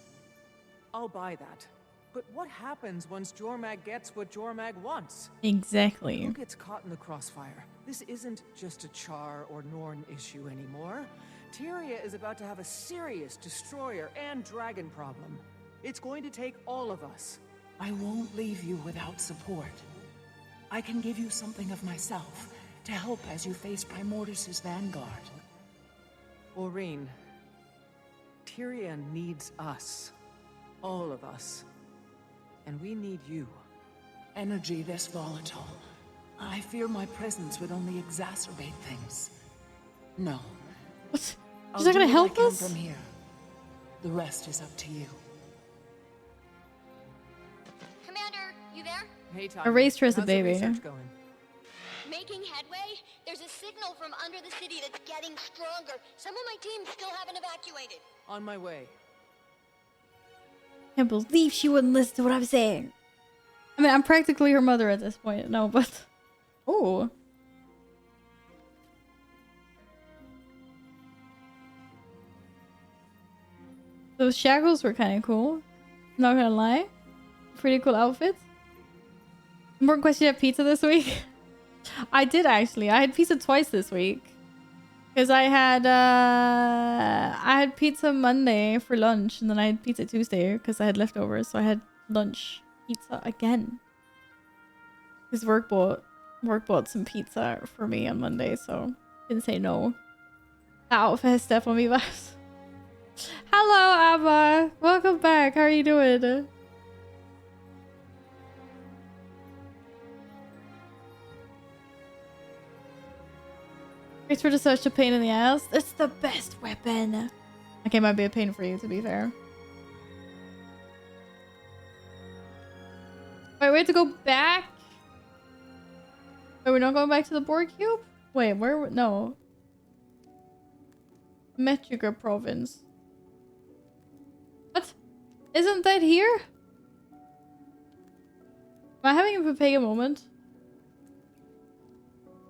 I'll buy that. But what happens once Jormag gets what Jormag wants? Exactly. Who gets caught in the crossfire? This isn't just a Char or Norn issue anymore. Tyria is about to have a serious destroyer and dragon problem. It's going to take all of us. I won't leave you without support. I can give you something of myself to help as you face Primordus' vanguard. Orin, Tyria needs us. All of us. And we need you. Energy this volatile. I fear my presence would only exacerbate things. No. What? I'll She's not gonna do help what I can us? from here. The rest is up to you. Commander, you there? Hey, Tom. I raised her as a How's the baby. research going? Making headway? There's a signal from under the city that's getting stronger. Some of my team still haven't evacuated. On my way. Can't believe she wouldn't listen to what I'm saying. I mean, I'm practically her mother at this point. No, but... Oh. Those shackles were kind of cool. Not gonna lie. Pretty cool outfit. Important question, you have pizza this week? I did actually. I had pizza twice this week. Because I had pizza Monday for lunch, and then I had pizza Tuesday because I had leftovers, so I had lunch pizza again. Because work bought some pizza for me on Monday, so didn't say no. That outfit has Steph on me vibes. Hello, Abba. Welcome back. How are you doing? Thanks for such a pain in the ass. It's the best weapon. Okay, might be a pain for you, to be fair. Wait, we have to go back? Wait, we're not going back to the Borg Cube? Wait, where? No. Metrica province. What? Isn't that here? Am I having a Pepega moment?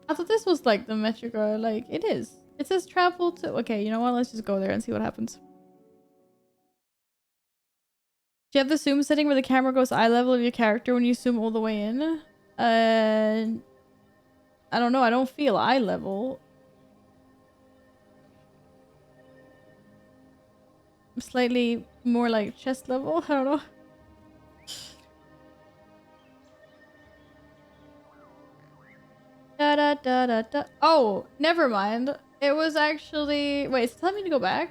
I thought this was like the Metrica, like it is. It says travel to... Okay, you know what? Let's just go there and see what happens. Do you have the zoom setting where the camera goes eye level of your character when you zoom all the way in? I don't know. I don't feel eye level. Slightly more like chest level. I don't know. Da da da da da. Oh, never mind. It was actually... Wait, it's telling me to go back?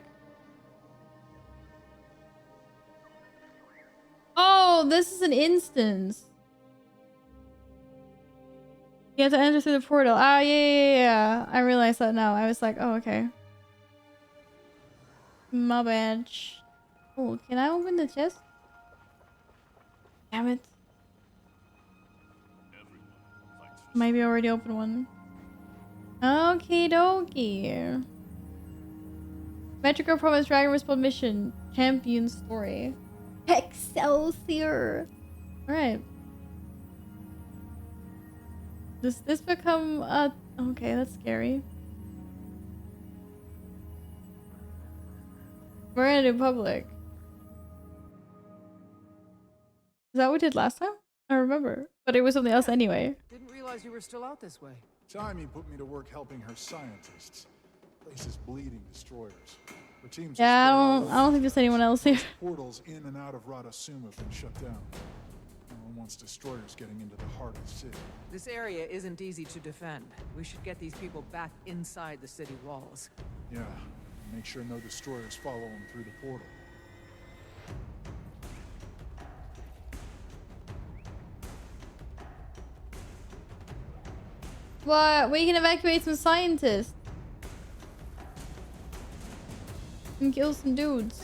Oh, this is an instance. You have to enter through the portal. Ah, yeah. I realized that now. I was like, oh, okay. My bad. Oh, can I open the chest? Damn it. Maybe I already opened one. Okie dokie. Metrico Province Dragon Respawn Mission. Champion Story. Excelsior! Alright. Does this become a... Okay, that's scary. We're gonna do public. Is that what we did last time? I remember. But it was something else anyway. Didn't realize you were still out this way. Taimi put me to work helping her scientists. Place is bleeding destroyers. Her teams Yeah, I don't think there's anyone else here. Portals in and out of Radasum have been shut down. No one wants destroyers getting into the heart of the city. This area isn't easy to defend. We should get these people back inside the city walls. Yeah, make sure no destroyers follow them through the portal. What? We can evacuate some scientists. And kill some dudes.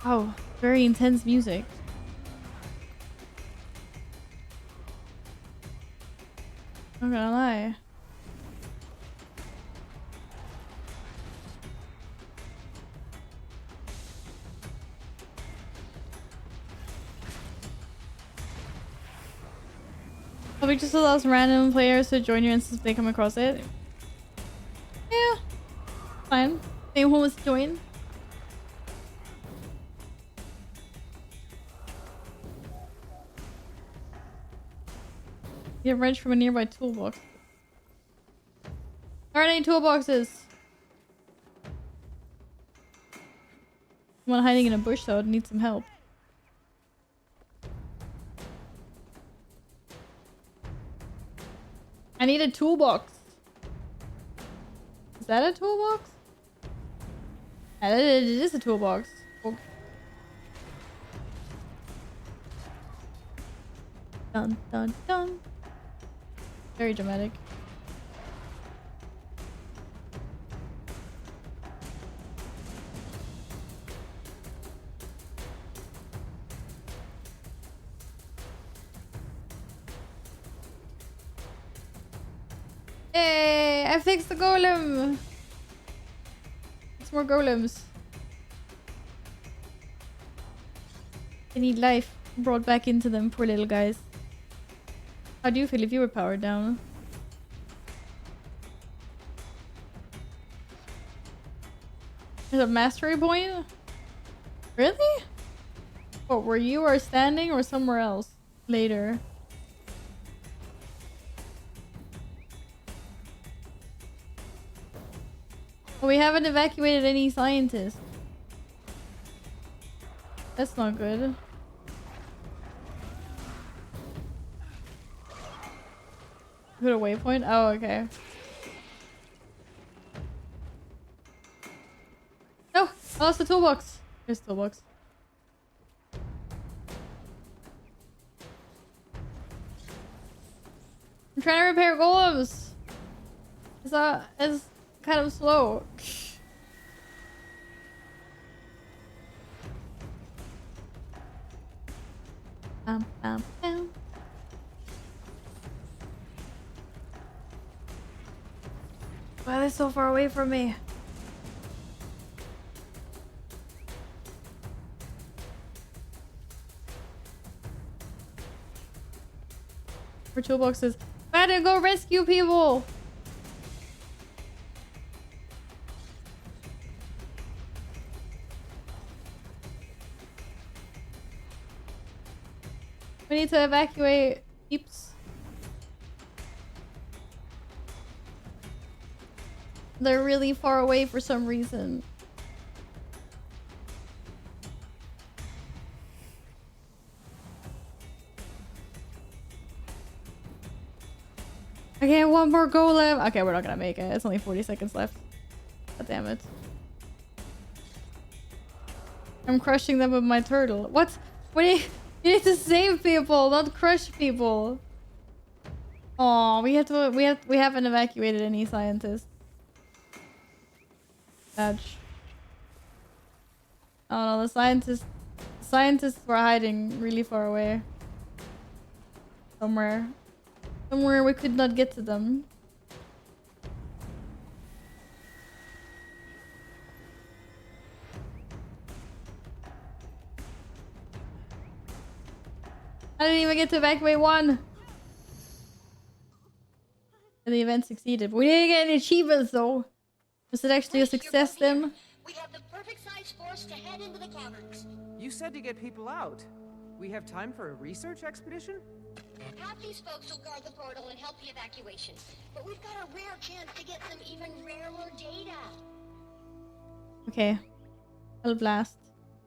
Oh, very intense music. Not gonna lie. Public just allows random players to join your instance if they come across it. Yeah, fine. Anyone wants to join? Get wrench from a nearby toolbox. There aren't any toolboxes. Someone hiding in a bush though needs some help. I need a toolbox. Is that a toolbox? It is a toolbox. Okay. Dun dun dun. Very dramatic. Hey, I fixed the golem. It's more golems. They need life brought back into them, poor little guys. How do you feel if you were powered down? There's a mastery point? Really? What, where you are standing or somewhere else? Later. Well, we haven't evacuated any scientists. That's not good. Put a waypoint? Oh, okay. No! I lost the toolbox. Here's the toolbox. I'm trying to repair golems. It's kind of slow. Bam. Why are they so far away from me? For toolboxes. I had to go rescue people! We need to evacuate peeps. They're really far away for some reason. Okay, one more golem. Okay, we're not gonna make it. It's only 40 seconds left. God damn it. I'm crushing them with my turtle. What? What do you need to save people, not crush people. Oh, we haven't evacuated any scientists. Badge. Oh no, the scientists were hiding really far away. Somewhere we could not get to them. I didn't even get to evacuate one. And the event succeeded. But we didn't get any achievements though. Was it actually a success then? We have the perfect size force to head into the caverns. You said to get people out. We have time for a research expedition? Half these folks will guard the portal and help the evacuation. But we've got a rare chance to get some even rarer data. Okay. I'll blast.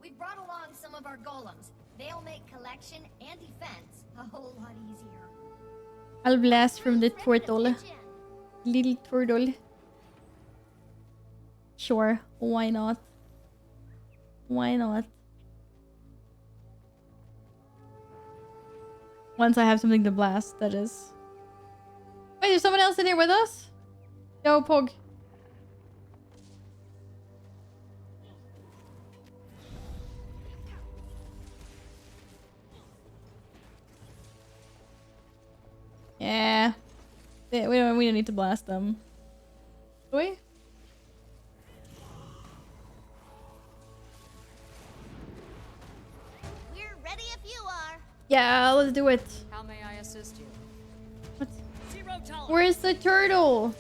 We brought along some of our golems. They'll make collection and defense a whole lot easier. I'll blast from the turtle. Little turtle. Sure, why not? Why not? Once I have something to blast, that is. Wait, there's someone else in here with us? Yo, Pog. Yeah. We don't need to blast them. Do we? We're ready if you are. Yeah, let's do it. How may I assist you? What? Zero tolerance. Where's the turtle?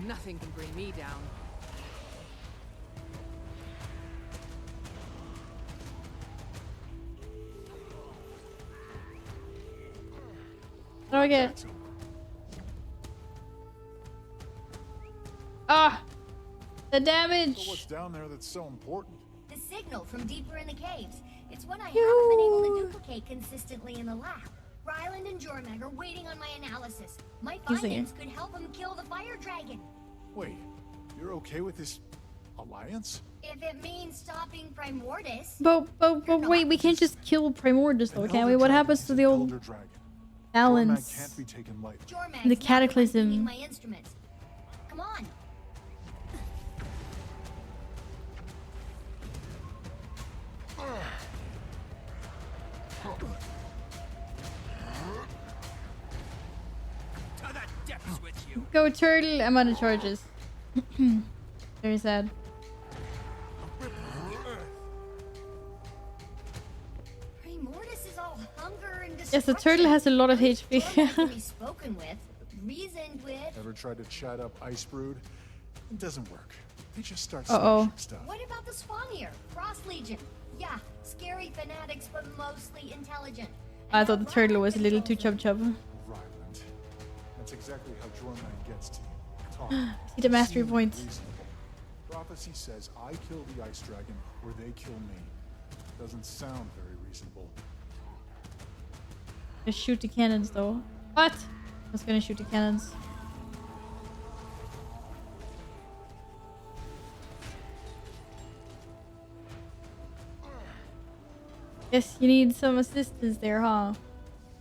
Nothing can bring me down. What do I get? Ah! The damage! So what's down there that's so important? The signal from deeper in the caves. It's what I haven't been able to duplicate consistently in the lab. Ryland and Jormag are waiting on my analysis. My findings could help them kill the fire dragon. Wait, you're okay with this alliance? If it means stopping Primordus. But wait, we can't just kill Primordus though, can we? What happens to the old balance? Can't be taken lightly. Jormag's The cataclysm. not my instruments. Come on. To the depths with you. Go turtle! I'm out of charges. Very sad. Primordus is all hunger and Yes, the turtle has a lot of HP. can be spoken with, reasoned with. Ever tried to chat up Icebrood? It doesn't work. They just start Uh-oh. smashing stuff. What about the Swanir? Frost Legion. Yeah, scary fanatics, but mostly intelligent. I thought the turtle was a little too chub. Ryland. That's exactly how Jormag gets to you. Talk. See the mastery Seem points. reasonable. Prophecy says I kill the ice dragon or they kill me. Doesn't sound very reasonable. Just shoot the cannons though. What? I was gonna shoot the cannons. Yes, you need some assistance there, huh?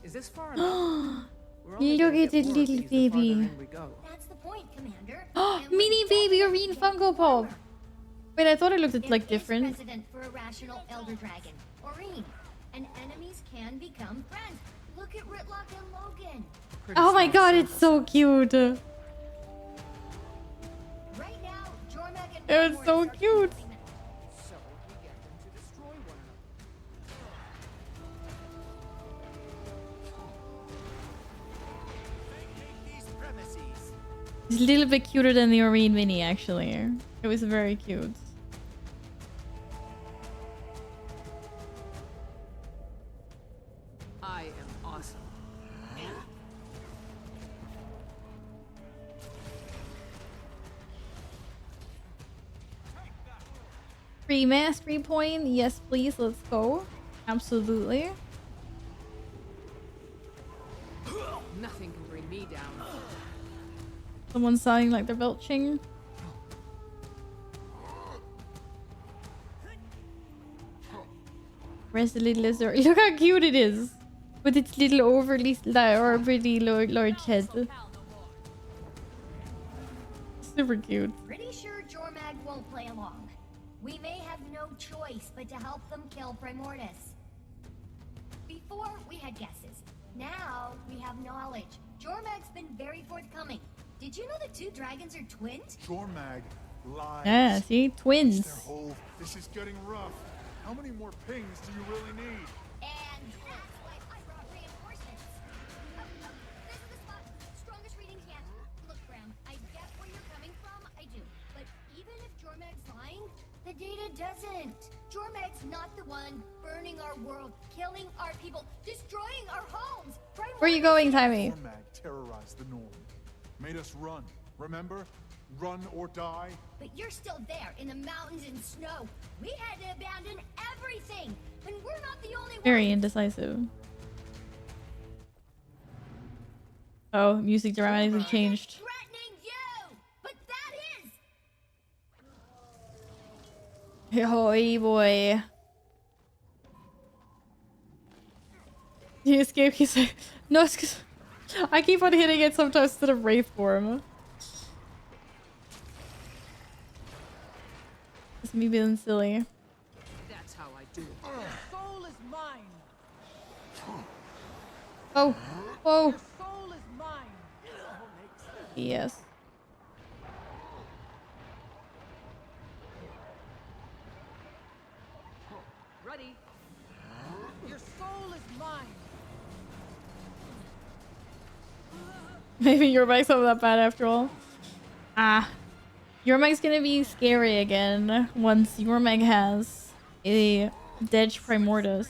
Is this far enough? We're only Look gonna at get the more of little these the farther baby. in we go. That's the point, Commander. Mini baby Arene Funko Pop. Wait, I thought it looked like different. Precedent for a rational elder dragon, Oreen. And enemies can become friends. Look at Ritlock and Logan. Oh my god, it's so cute. Right now, Jormag and It was Primordus so are cute. So we get them to destroy one These premises. It's a little bit cuter than the Arene Mini, actually. It was very cute. I am awesome. Free mastery point. Yes, please. Let's go. Absolutely. Nothing can bring me down. Someone's sounding like they're belching. Where's the little lizard? Look how cute it is. With its little overly large head. Super cute. Pretty sure Jormag won't play along. We may have no choice but to help them kill Primordus. Before, we had guesses. Now, we have knowledge. Jormag's been very forthcoming. Did you know the two dragons are twins? Jormag lies. Yeah, see? Twins. Their whole, this is getting rough. How many more pings do you really need? And that's why I brought reinforcements. This is the spot. Strongest readings yet. Look, Graham, I get where you're coming from. I do. But even if Jormag's lying, the data doesn't. Jormag's not the one burning our world, killing our people, destroying our homes. Where are you going, Timmy? Jormag terrorized the Norn. Made us run. Remember? Run or die. But you're still there in the mountains and snow. We had to abandon everything, and we're not the only Very ones. indecisive. Oh, music dramatically changed. Threatening you, but that is. Oh boy. He escaped. He's like, no, it's 'cause I keep on hitting it sometimes instead of Wraith form. It's me being silly. That's how I do it. The soul is mine. Oh, whoa. Your soul is mine. Yes. Ready? Your soul is mine. Maybe your bike's not that bad after all. Ah. Your Meg's gonna be scary again once your Meg has a Dedge Primordius.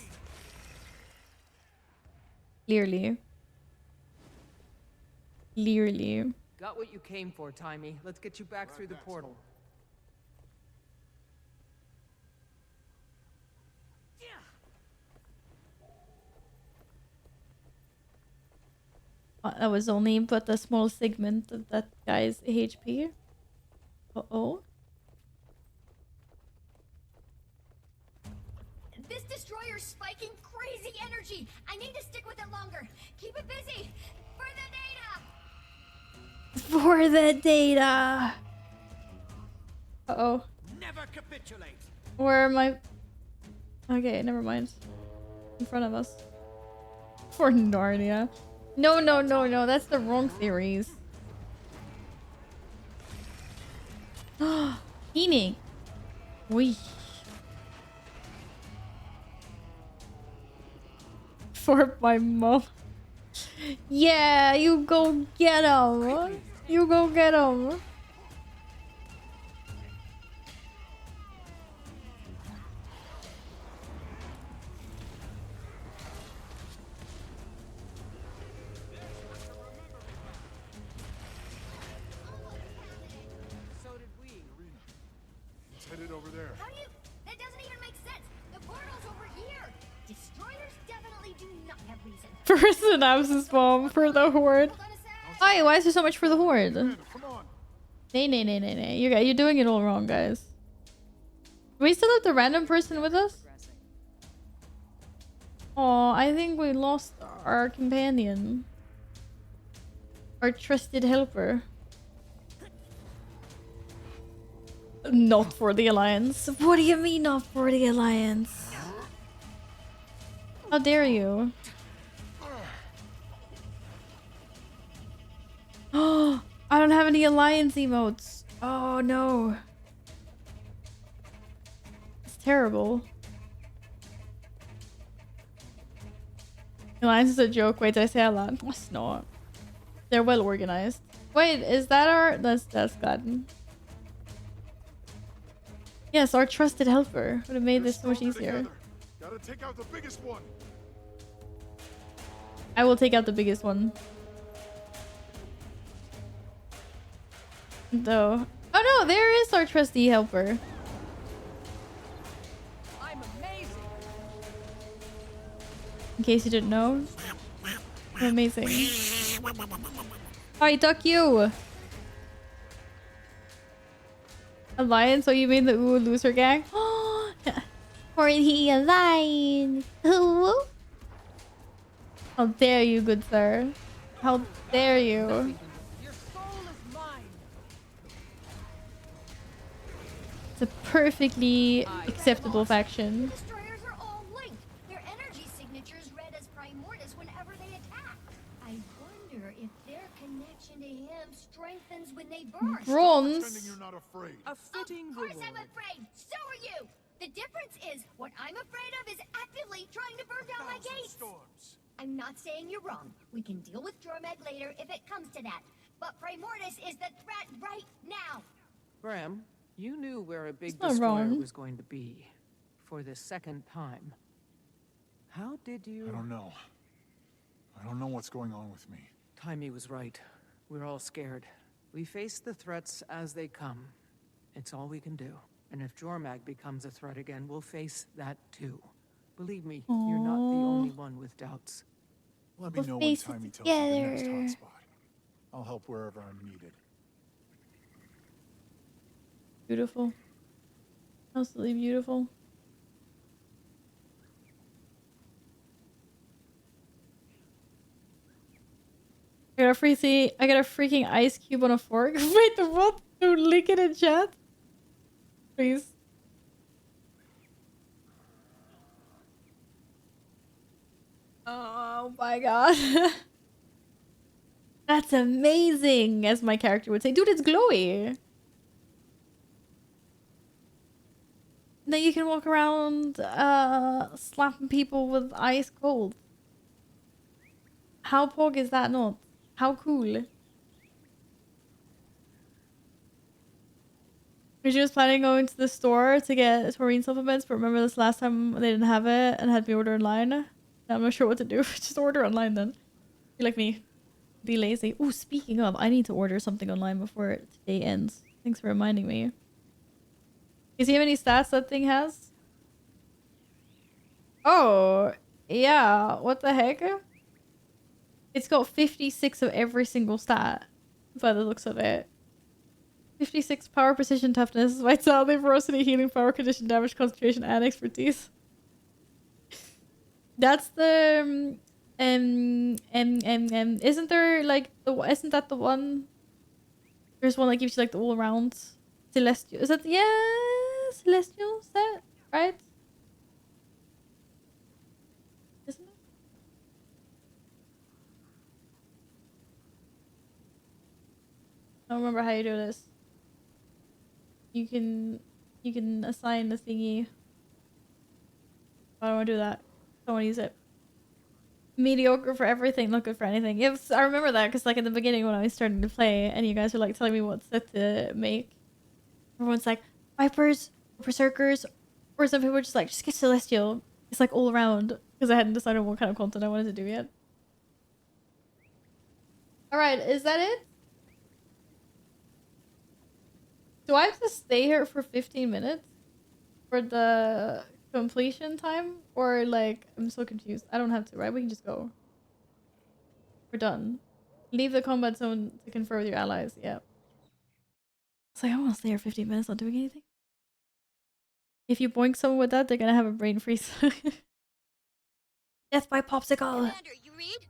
Clearly. Clearly. Got what you came for, Timey. Let's get you back through the portal. That was only but a small segment of that guy's HP. Uh-oh. This destroyer's spiking crazy energy. I need to stick with it longer. Keep it busy. For the data. For the data. Uh-oh. Never capitulate. Where am I? Okay, never mind. In front of us. For Narnia. No, no, no, no. That's the wrong series. Healing. Wee. For my mom. Yeah, you go get him. You go get him. So did we. It's headed over there. How do you... That doesn't even make sense. The portal's over here. Destroyers definitely do not have reason. For synopsis bomb for the horde. Hi, why is there so much for the horde? Nay, nay, nay, nay, nay. You're doing it all wrong, guys. Do we still have the random person with us? Oh, I think we lost our companion. Our trusted helper. Not for the Alliance. What do you mean not for the Alliance? How dare you? Oh, I don't have any Alliance emotes. Oh no. It's terrible. Alliance is a joke. Wait, did I say that loud? It's not. They're well organized. Wait, is that our... That's Gladden. Yes, our trusted helper. Would have made this so much easier. Gotta take out the biggest one. I will take out the biggest one. Though. Oh no, there is our trusty helper. I'm amazing. In case you didn't know. I'm amazing. Alright, duck you. Alliance? Oh, you mean the Ooh Loser gang? For the Alliance. Ooh. How dare you, good sir. How dare you. Your soul is mine. It's a perfectly acceptable faction. Destroyers are all linked. Their energy signatures read as Primordius whenever they attack. I wonder if their connection to him strengthens when they burn. Bronze. You're not afraid. A fitting Of course reward. I'm afraid. So are you. The difference is what I'm afraid of is actively trying to burn down my gates. Storms. I'm not saying you're wrong. We can deal with Jormag later if it comes to that. But Primordius is the threat right now. Bram, you knew where a big It's not destroyer wrong. was going to be. For the second time. How did you... I don't know. I don't know what's going on with me. Timey was right. We're all scared. We face the threats as they come. It's all we can do. And if Jormag becomes a threat again, we'll face that too. Believe me, you're not the only one with doubts. Let me We'll know when face it Timey tells you the next together. hotspot. I'll help wherever I'm needed. Beautiful. Absolutely beautiful. I got a freaking ice cube on a fork. Wait, the what? Dude, link it in chat. Please. Oh my god. That's amazing, as my character would say. Dude, it's glowy. Then you can walk around slapping people with ice cold. How pog is that not? How cool. Was just planning going to the store to get taurine supplements, but remember this last time they didn't have it and had me order online? I'm not sure what to do. Just order online then. Be like me. Be lazy. Oh, speaking of, I need to order something online before today ends. Thanks for reminding me. Do you see how many stats that thing has? Oh, yeah. What the heck? It's got 56 of every single stat by the looks of it. 56 power, precision, toughness, vitality, ferocity, healing, power, condition, damage, concentration, and expertise. That's the isn't there like isn't that the one? There's one that gives you like the all around celestial. Is that celestial set, right? Isn't it? I don't remember how you do this. You can assign the thingy. I don't want to do that. I don't want to use it. Mediocre for everything, not good for anything. Yes, I remember that because like in the beginning when I was starting to play and you guys were like telling me what set to make. Everyone's like, Vipers, Berserkers, or some people were just like, just get Celestial. It's like all around because I hadn't decided what kind of content I wanted to do yet. Alright, is that it? Do I have to stay here for 15 minutes? For the completion time? Or like, I'm so confused. I don't have to, right? We can just go. We're done. Leave the combat zone to confer with your allies. Yeah. It's like, I want to stay here 15 minutes not doing anything. If you boink someone with that, they're gonna have a brain freeze. Death by popsicle! Commander, you read?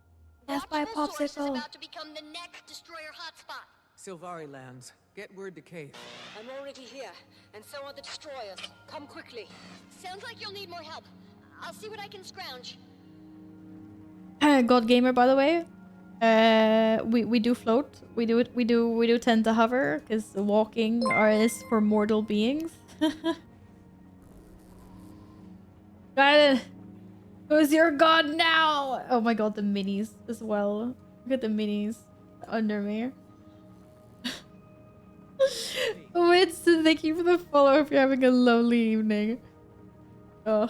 Death by Source is popsicle! about to become the next destroyer hotspot. Silvari lands. Get word to Kate. I'm already here, and so are the destroyers. Come quickly. Sounds like you'll need more help. I'll see what I can scrounge. God Gamer, by the way. We do float. We do tend to hover because walking is for mortal beings. Got it. Who's your god now? Oh my god, the minis as well. Look at the minis under me. Winston, thank you for the follow. If you're having a lovely evening. Oh.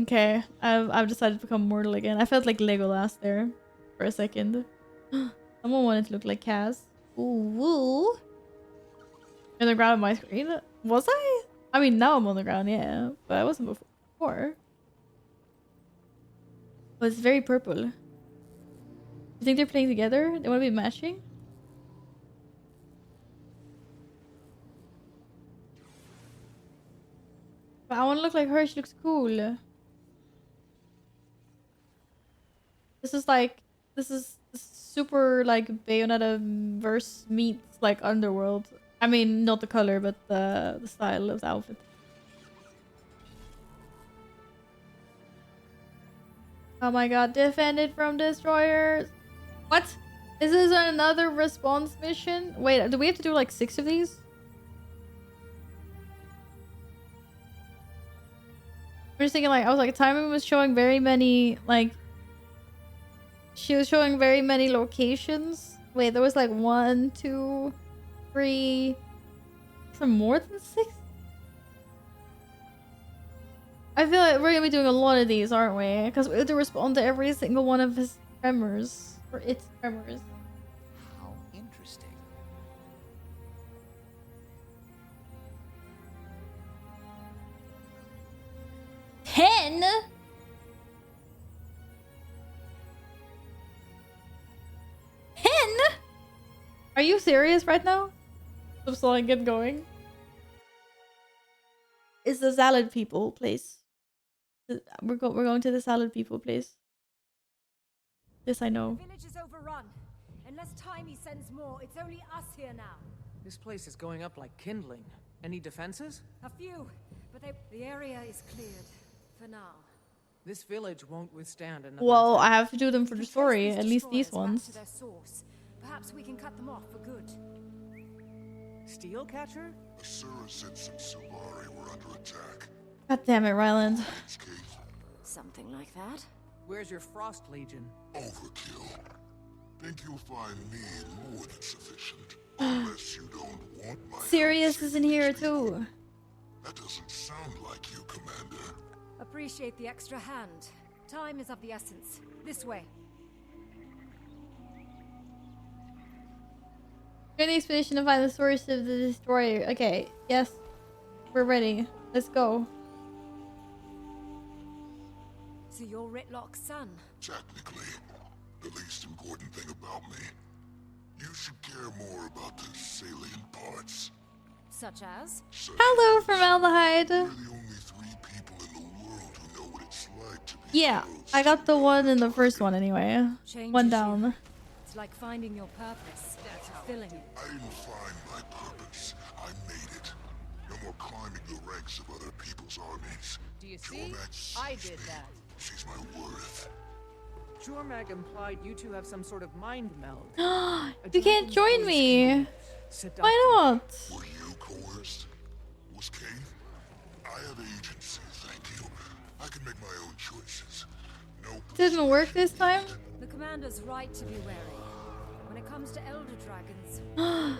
Okay, I've decided to become mortal again. I felt like Legolas there for a second. Someone wanted to look like Kaz. Ooh. On the ground on my screen? Was I? I mean, now I'm on the ground, yeah. But I wasn't before. But it's very purple. You think they're playing together? They want to be matching? But I want to look like her. She looks cool. This is super like Bayonetta verse meets like Underworld. I mean, not the color, but the style of the outfit. Oh my god, defended from destroyers. What? Is this another response mission? Wait, do we have to do like 6 of these? I'm just thinking like, I was like, Timing was showing very many like she was showing very many locations. Wait, there was like 1, 2, 3. Some more than 6? I feel like we're gonna be doing a lot of these, aren't we? Because we have to respond to every single one of his tremors. Or its tremors. How interesting. Ten? Are you serious right now? I'm slowing get going. It's the salad people place. We're going to the salad people place. This I know. The village is overrun. Unless Timey sends more, it's only us here now. This place is going up like kindling. Any defenses? A few, but the area is cleared for now. This village won't withstand another Well, I attack. have to do them for the story. At least these Destroyers back ones. to their source. Perhaps we can cut them off for good. Steel catcher? Asura said some Silvari were under attack. God damn it, Ryland. Something like that. Where's your Frost Legion? Overkill. Think you'll find me more than sufficient. Unless you don't want my Sirius is in here too. That doesn't sound like you, Commander. Appreciate the extra hand. Time is of the essence. This way. Join the expedition to find the source of the destroyer. Okay, yes. We're ready. Let's go. So you're Ritlock's son? Technically, the least important thing about me. You should care more about the salient parts. Such as? Hello, Formaldehyde. We're the only 3 people in the world who know what it's like to be Yeah, I got the one in the first one anyway. Changes One you. down. It's like finding your purpose. Fulfilling it. I didn't find my purpose. I made it. No more climbing the ranks of other people's armies. Do you see? Jormak I sees did me. that. She's my worth. Jormak implied you two have some sort of mind meld. You can't join me. Seductive. Why not? Were you coerced? Was Kate? I have agency, thank you. I can make my own choices. No. Didn't work this time? The commander's right to be wary. When it comes to elder dragons,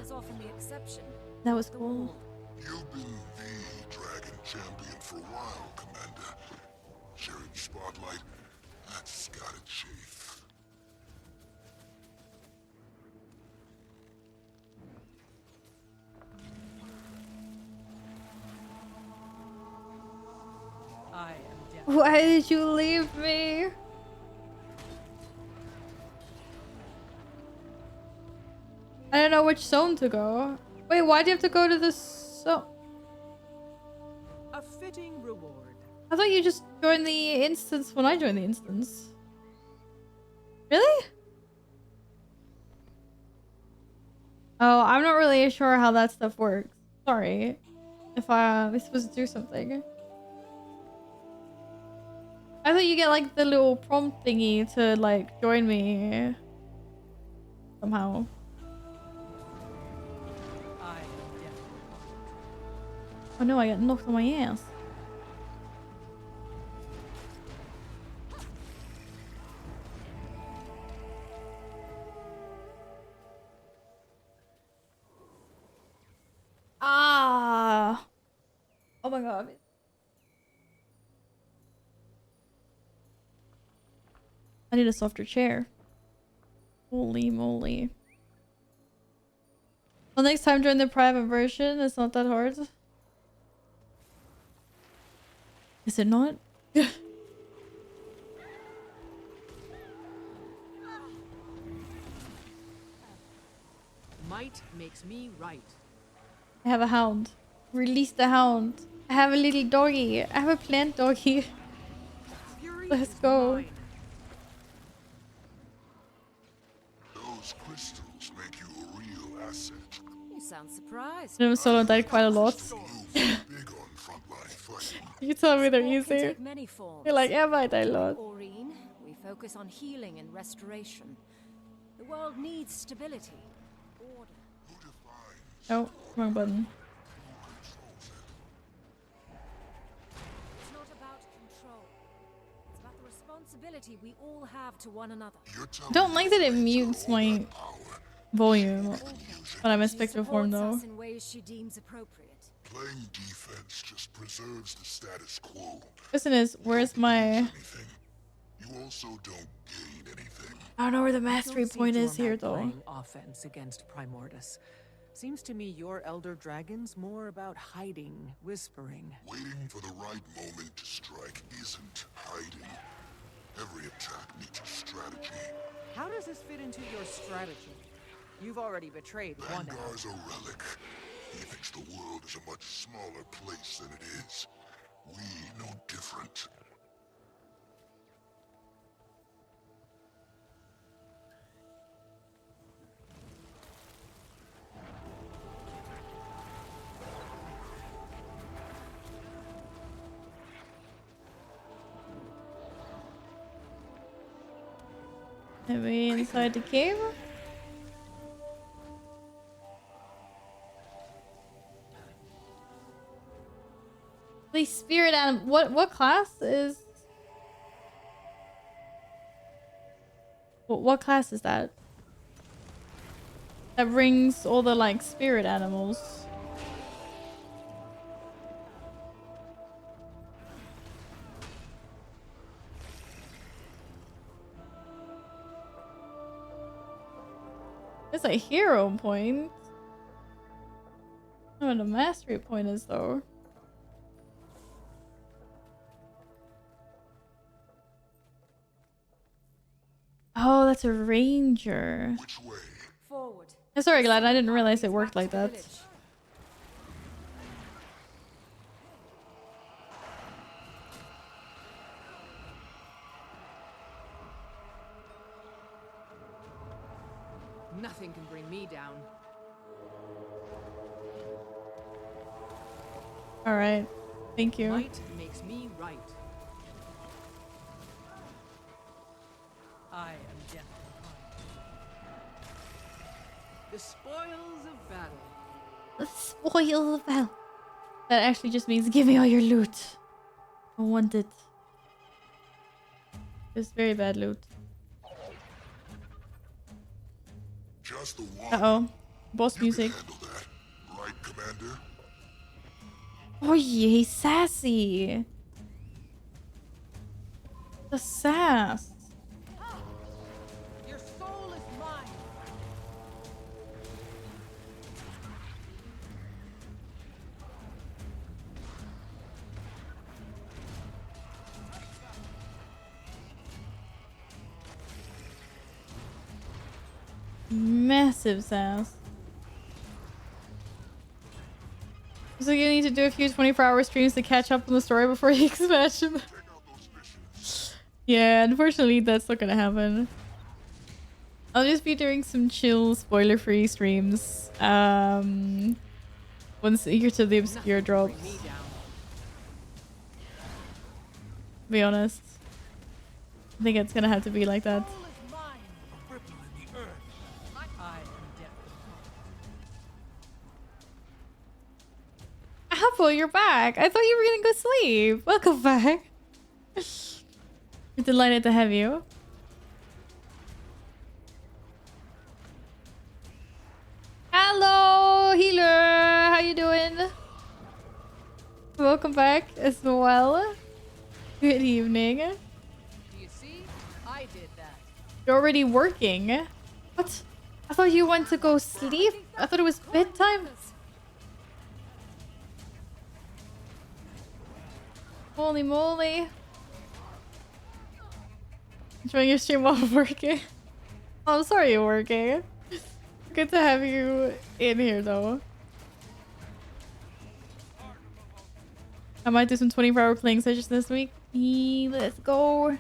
is often the exception. That was cool. You've been the dragon champion for a while, Commander. Sharing the spotlight, that's gotta chafe. I am dead. Why did you leave me? I don't know which zone to go. Wait, why do you have to go to this zone? A fitting reward. I thought you just joined the instance when I joined the instance. Really? Oh, I'm not really sure how that stuff works. Sorry. If I was supposed to do something. I thought you get like the little prompt thingy to like join me. Somehow. Oh no, I got knocked on my ass. Ah! Oh my god. I need a softer chair. Holy moly. Well, next time join the private version. It's not that hard. Is it not? Might makes me right. I have a hound. Release the hound. I have a little doggy. I have a plant doggy. Let's go. Those crystals make you a real asset. You sound surprised. I'm solo died quite a lot. Big on frontline fighting. You tell me they're Support can easy. take many forms. You're like, yeah, but I die a lot. Aurene, we focus on healing and restoration. The world needs stability. Order. Oh, wrong button. It's not about control. It's about the responsibility we all have to one another. I don't like that it mutes my volume when I'm in spectral form though. Us in ways she deems appropriate. Playing defense just preserves the status quo. Question is, where's my... You also don't gain anything. I don't know where the mastery point is here though. Playing offense against Primordus. Seems to me your elder dragon's more about hiding, whispering. Waiting for the right moment to strike isn't hiding. Every attack needs a strategy. How does this fit into your strategy? You've already betrayed one. Vanguard's a relic. He thinks the world is a much smaller place than it is. We know different. Are we inside the cave? The spirit animal. What class is? What class is that? That brings all the like spirit animals. It's a hero point. I don't know what a mastery point is though. Oh, that's a ranger. Which way? Forward. Sorry, Glad. I didn't realize it worked like that. Nothing can bring me down. All right. Thank you. Might makes me right. I am death. The spoils of battle. The spoil of battle. That actually just means give me all your loot. I want it. It's very bad loot. Just the one. Uh-oh. Boss music. Right, Commander? Oh yeah, he's sassy. The sass. Your soul is mine. Massive sass. So you need to do a few 24-hour streams to catch up on the story before the expansion. Yeah, unfortunately that's not gonna happen. I'll just be doing some chill spoiler-free streams once Eager to the Obscure drops. Be honest. I think it's gonna have to be like that. Apple, you're back. I thought you were gonna go sleep. Welcome back. We're delighted to have you. Hello, healer. How you doing? Welcome back as well. Good evening. Do you see? I did that. You're already working. What? I thought you went to go sleep. I thought it was bedtime. Holy moly. Enjoying your stream while working. Oh, I'm sorry you're working. Good to have you in here though. I might do some 24-hour playing sessions this week. Let's go. I'm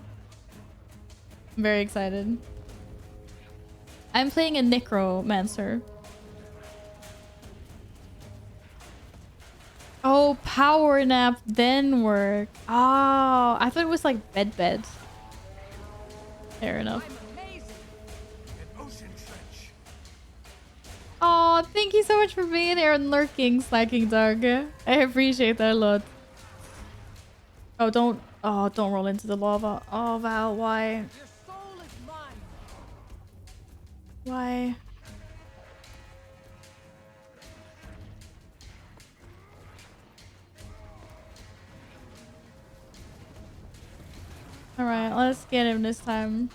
very excited. I'm playing a necromancer. Oh, power nap, then work. Oh, I thought it was like bed. Fair enough. Oh, thank you so much for being here and lurking, Slacking Dog. I appreciate that a lot. Oh, don't roll into the lava. Oh, Val, why? Why? Alright, let's get him this time.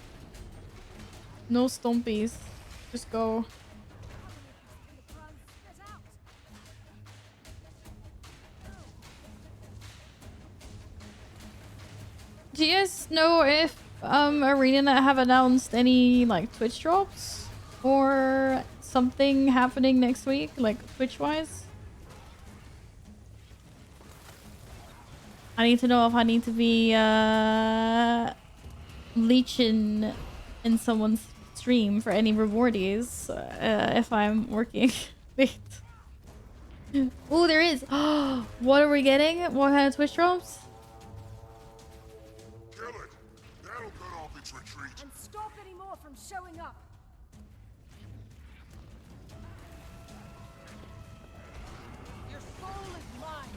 No stompies. Just go. Do you guys know if Arena have announced any like Twitch drops or something happening next week, like Twitch wise? I need to know if I need to be leeching in someone's stream for any rewardies if I'm working late. Oh, there is. What are we getting? What kind of Twitch drops? Kill it. That'll cut off its retreat. And stop any more from showing up. Your soul is mine.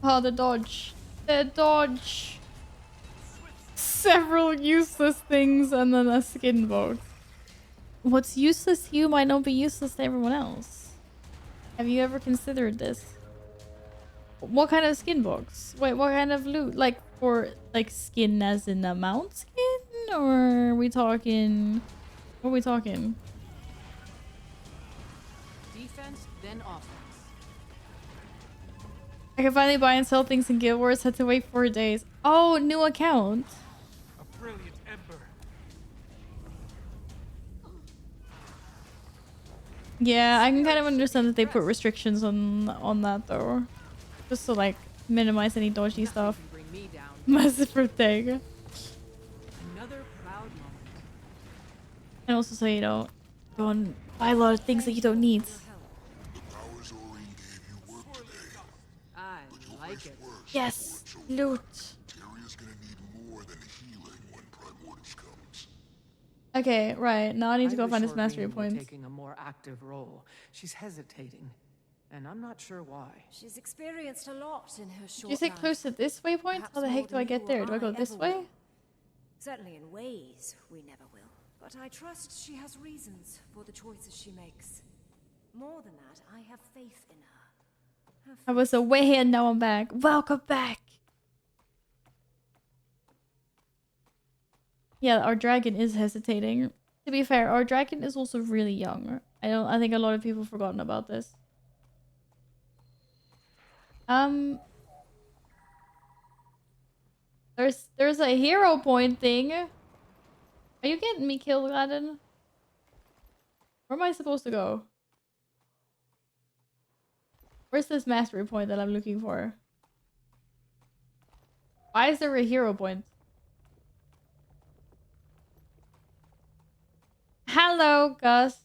Oh, the dodge. The dodge. Several useless things and then a skin box. What's useless to you might not be useless to everyone else. Have you ever considered this? What kind of skin box? Wait, what kind of loot? Like for like skin as in a mount skin? Or are we talking... What are we talking? Defense, then offense. I can finally buy and sell things in Guild Wars. Had to wait 4 days. Oh, new account. A brilliant ember. Yeah, I can kind of understand that they put restrictions on that though. Just to like minimize any dodgy stuff. Bring me down. Massive thing. Another proud moment. And also so you don't go and buy a lot of things that you don't need. I like it. Yes, loot. Okay, right. Now I need to go find this mastery point. Taking a more active role. She's hesitating, and I'm not sure why. She's experienced a lot in her short Did you say life. close to this waypoint? How the heck do I get there? Do I go this way? Certainly in ways we never will. But I trust she has reasons for the choices she makes. More than that, I have faith in her. I was away and now I'm back. Welcome back. Yeah, our dragon is hesitating. To be fair, our dragon is also really young. I think a lot of people have forgotten about this. There's a hero point thing. Are you getting me killed, Gladden? Where am I supposed to go? Where's this mastery point that I'm looking for? Why is there a hero point? Hello, Gus.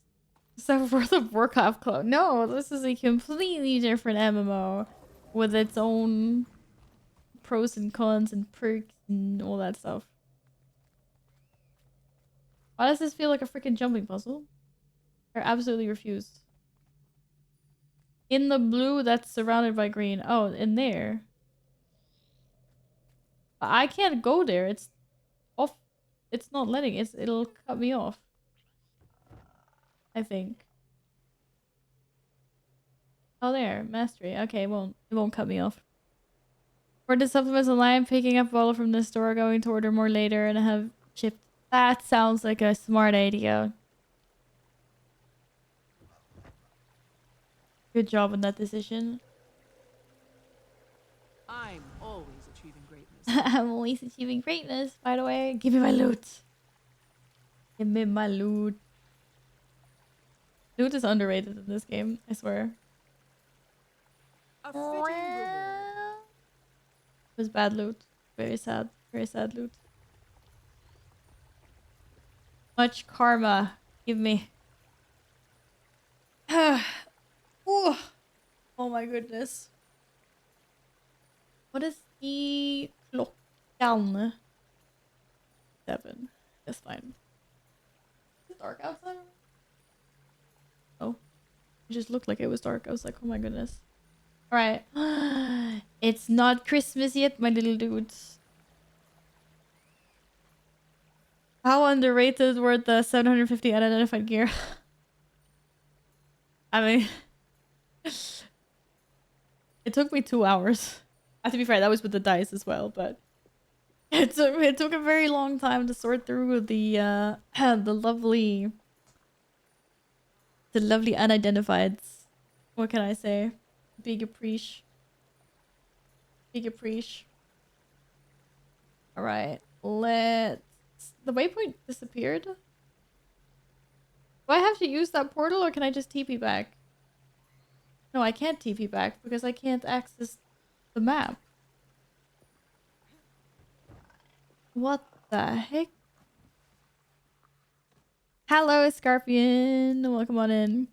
So World of Warcraft clone. No, this is a completely different MMO with its own pros and cons and perks and all that stuff. Why does this feel like a freaking jumping puzzle? I absolutely refuse. In the blue that's surrounded by green. Oh, in there. I can't go there. It's off. It's not letting. It'll cut me off. I think. Oh, there. Mastery. Okay, it won't cut me off. For the supplements online, picking up a bottle from the store, going to order more later, and have shipped. That sounds like a smart idea. Good job on that decision. I'm always achieving greatness. I'm always achieving greatness, by the way. Give me my loot. Give me my loot. Loot is underrated in this game, I swear. A fitting reward. It was bad loot. Very sad loot. Much karma. Give me. Ooh. Oh my goodness. What is the klockan? 7. That's fine. Is it dark outside? Oh. It just looked like it was dark. I was like, oh my goodness. Alright. It's not Christmas yet, my little dudes. How underrated were the 750 unidentified gear? I mean... It took me 2 hours. To be fair, that was with the dice as well, but... It took a very long time to sort through the lovely unidentifieds. What can I say? Big appreciate. Big appreciate. Alright, let's... The waypoint disappeared? Do I have to use that portal or can I just TP back? No, I can't TP back because I can't access the map. What the heck? Hello, Scorpion. Welcome on in.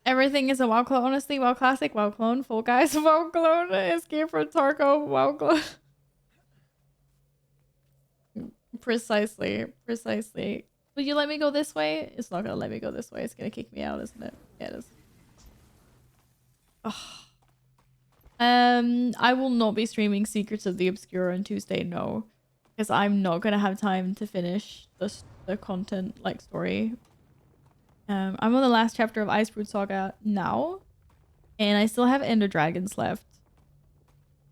Everything is a WoW clone, honestly. WoW Classic, WoW clone, Fall Guys, WoW clone, Escape from Tarkov, WoW clone. Precisely, precisely. Will you let me go this way? It's not gonna let me go this way. It's gonna kick me out, isn't it? Yeah, it is. Ugh. I will not be streaming Secrets of the Obscure on Tuesday, no. Because I'm not gonna have time to finish the content, like, story. I'm on the last chapter of Icebrood Saga now. And I still have Ender Dragons left.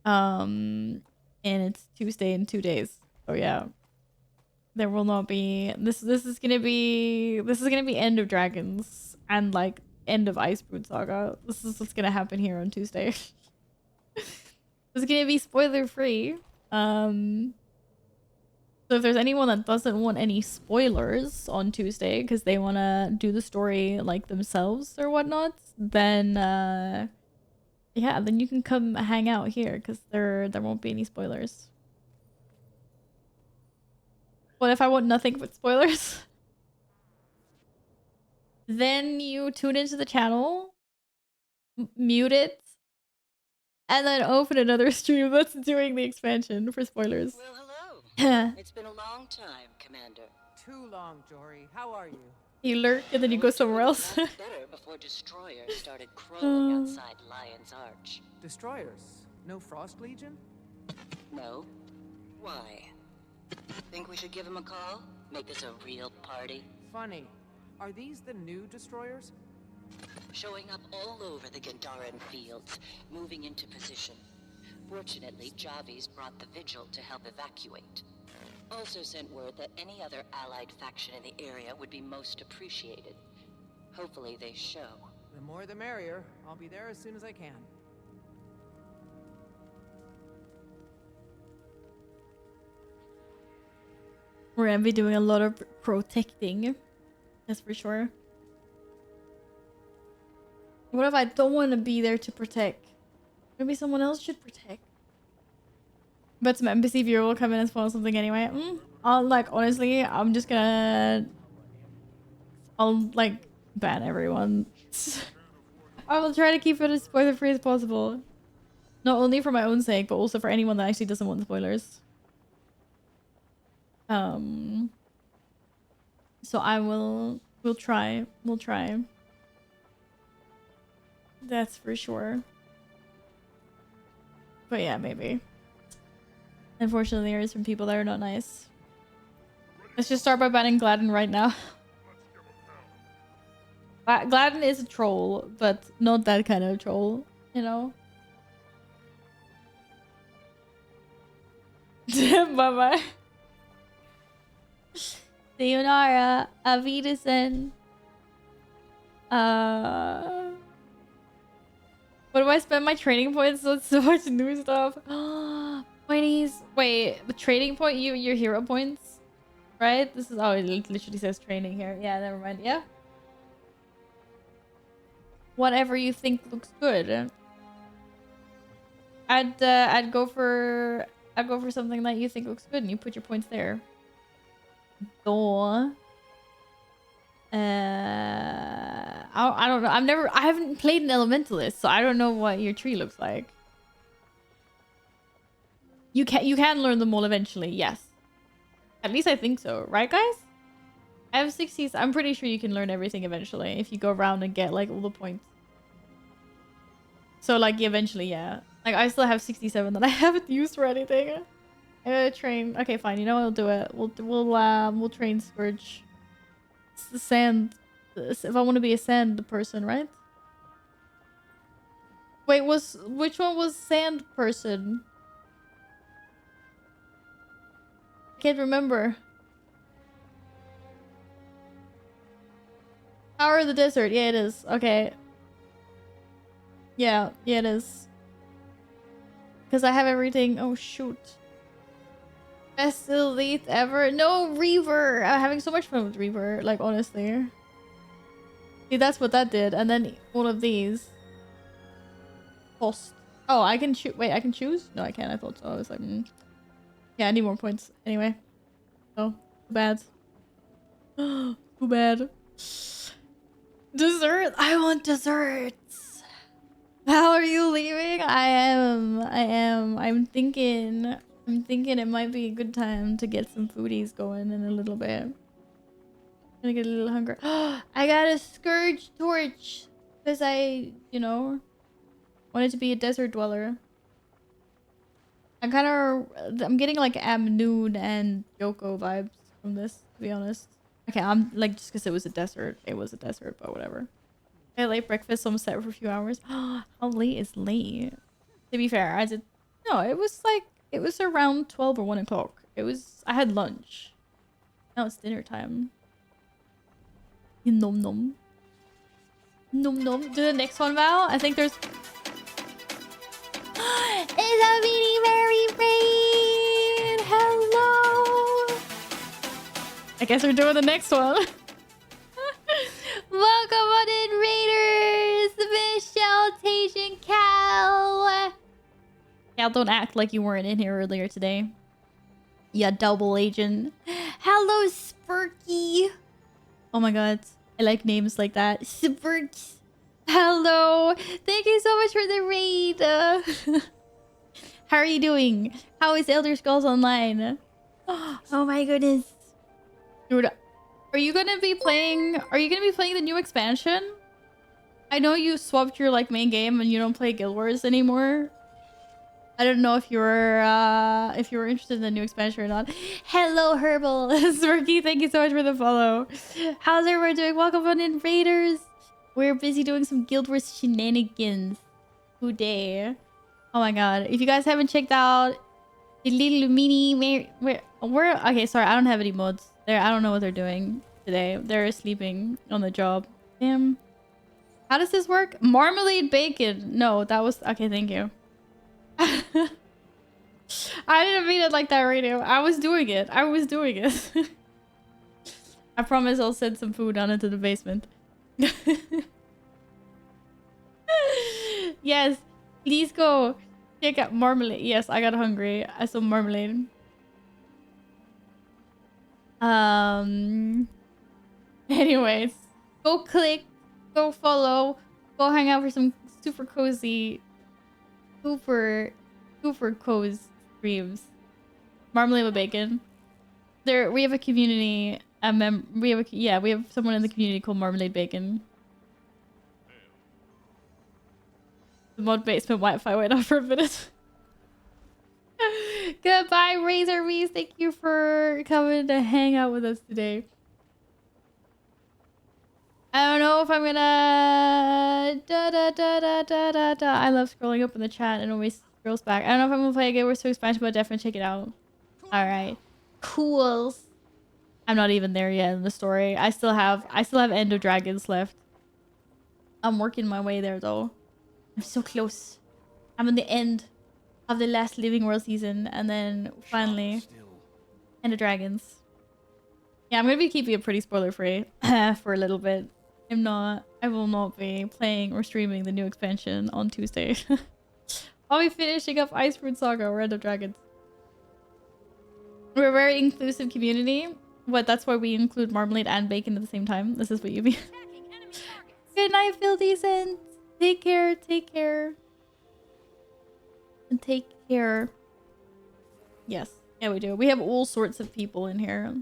And it's Tuesday in 2 days. So yeah. There will not be this is gonna be End of Dragons and like end of Icebrood Saga. This is what's gonna happen here on Tuesday. It's gonna be spoiler free. So if there's anyone that doesn't want any spoilers on Tuesday because they want to do the story like themselves or whatnot, then yeah, then you can come hang out here because there won't be any spoilers. What if I want nothing but spoilers? Then you tune into the channel, mute it, and then open another stream that's doing the expansion for spoilers. Well, hello. It's been a long time, Commander. Too long, Jory. How are you? You lurk and then you go somewhere else. Better before destroyers started crawling outside Lion's Arch. Destroyers? No Frost Legion? No. Why? Think we should give him a call? Make this a real party? Funny. Are these the new destroyers? Showing up all over the Gandaran fields, moving into position. Fortunately, Javi's brought the Vigil to help evacuate. Also sent word that any other allied faction in the area would be most appreciated. Hopefully they show. The more the merrier. I'll be there as soon as I can. We're gonna be doing a lot of protecting. That's for sure. What if I don't want to be there to protect? Maybe someone else should protect. But some NPC viewer will come in and spoil something anyway. I'll honestly, I'm just gonna... I'll ban everyone. I will try to keep it as spoiler free as possible. Not only for my own sake, but also for anyone that actually doesn't want the spoilers. So we'll try. That's for sure. But yeah, maybe. Unfortunately, there is some people that are not nice. Let's just start by banning Gladden right now. Gladden is a troll, but not that kind of troll, you know? Bye-bye. Sayonara. Avitasen. What do I spend my training points on? So much new stuff. 20s. Wait, the trading point? Your hero points? Right? This is... Oh, it literally says training here. Yeah, never mind. Yeah. Whatever you think looks good. I'd go for something that you think looks good and you put your points there. Door. I don't know. I haven't played an elementalist, so I don't know what your tree looks like. You can learn them all eventually, yes. At least I think so, right guys? I have 60s. I'm pretty sure you can learn everything eventually if you go around and get all the points. So eventually, yeah. I still have 67 that I haven't used for anything. I gotta train. Okay, fine. You know what? We'll do it. We'll train Scourge. It's the sand. If I want to be a sand person, right? Wait, which one was sand person? I can't remember. Power of the Desert. Yeah, it is. Okay. Yeah, it is. Because I have everything. Oh, shoot. Best elite ever. No, Reaver. I'm having so much fun with Reaver. Honestly. See, that's what that did. And then one of these. Post. Oh, I can choose. Wait, I can choose? No, I can't. I thought so. I was like, Yeah, I need more points. Anyway. Oh, too bad. Too bad. Dessert? I want desserts. How are you leaving? I am. I'm thinking it might be a good time to get some foodies going in a little bit. Gonna get a little hungry. I got a scourge torch because I, wanted to be a desert dweller. I'm getting like Amnoon and Yoko vibes from this, to be honest. Okay, I'm like, just because it was a desert. It was a desert, but whatever. I had late breakfast, so I'm set for a few hours. How late is late? To be fair, no, it was around 12 or 1 o'clock. I had lunch. Now it's dinner time. Nom nom. Nom nom. Do the next one, Val. I think there's... It's a mini Mary Rain! Hello! I guess we're doing the next one. Welcome on in, Raiders! Michelle, Tajan, Cal! Cal, don't act like you weren't in here earlier today. Yeah, double agent. Hello, Spurky! Oh my god. I like names like that. Spurky! Hello! Thank you so much for the raid! How are you doing? How is Elder Scrolls Online? Oh my goodness. Dude, are you gonna be playing the new expansion? I know you swapped your main game and you don't play Guild Wars anymore. I don't know if you were interested in the new expansion or not. Hello, Herbal. Smirky, thank you so much for the follow. How's everyone doing? Welcome on in, Raiders. We're busy doing some Guild Wars shenanigans today. Oh my god. If you guys haven't checked out the little mini... Okay, sorry. I don't have any mods. I don't know what they're doing today. They're sleeping on the job. Damn. How does this work? Marmalade bacon. No, that was... Okay, thank you. I didn't mean it like that, Radio. I was doing it. I promise I'll send some food down into the basement. Yes. Please go check out marmalade. Yes, I got hungry. I saw marmalade. Anyways, go click, go follow, go hang out for some super cozy, super cozy streams. Marmalade with bacon. We have a community. We have someone in the community called Marmalade Bacon. The mod basement Wi-Fi went off for a minute. Goodbye, Razor Reese. Thank you for coming to hang out with us today. I don't know if I'm gonna... I love scrolling up in the chat and always scrolls back. I don't know if I'm gonna play a Guild Wars 2 expansion, but definitely check it out. Alright. Cool. I'm not even there yet in the story. I still have End of Dragons left. I'm working my way there though. I'm so close. I'm in the end of the last Living World season, and then finally End of Dragons. Yeah, I'm gonna be keeping it pretty spoiler free for a little bit. I will not be playing or streaming the new expansion on Tuesday. I'll be finishing up Ice Fruit Saga or End of Dragons. We're a very inclusive community. What? That's why we include marmalade and bacon at the same time. This is what you mean. Good night, Feel Decent. Take care. Take care. And take care. Yes. Yeah, we do. We have all sorts of people in here.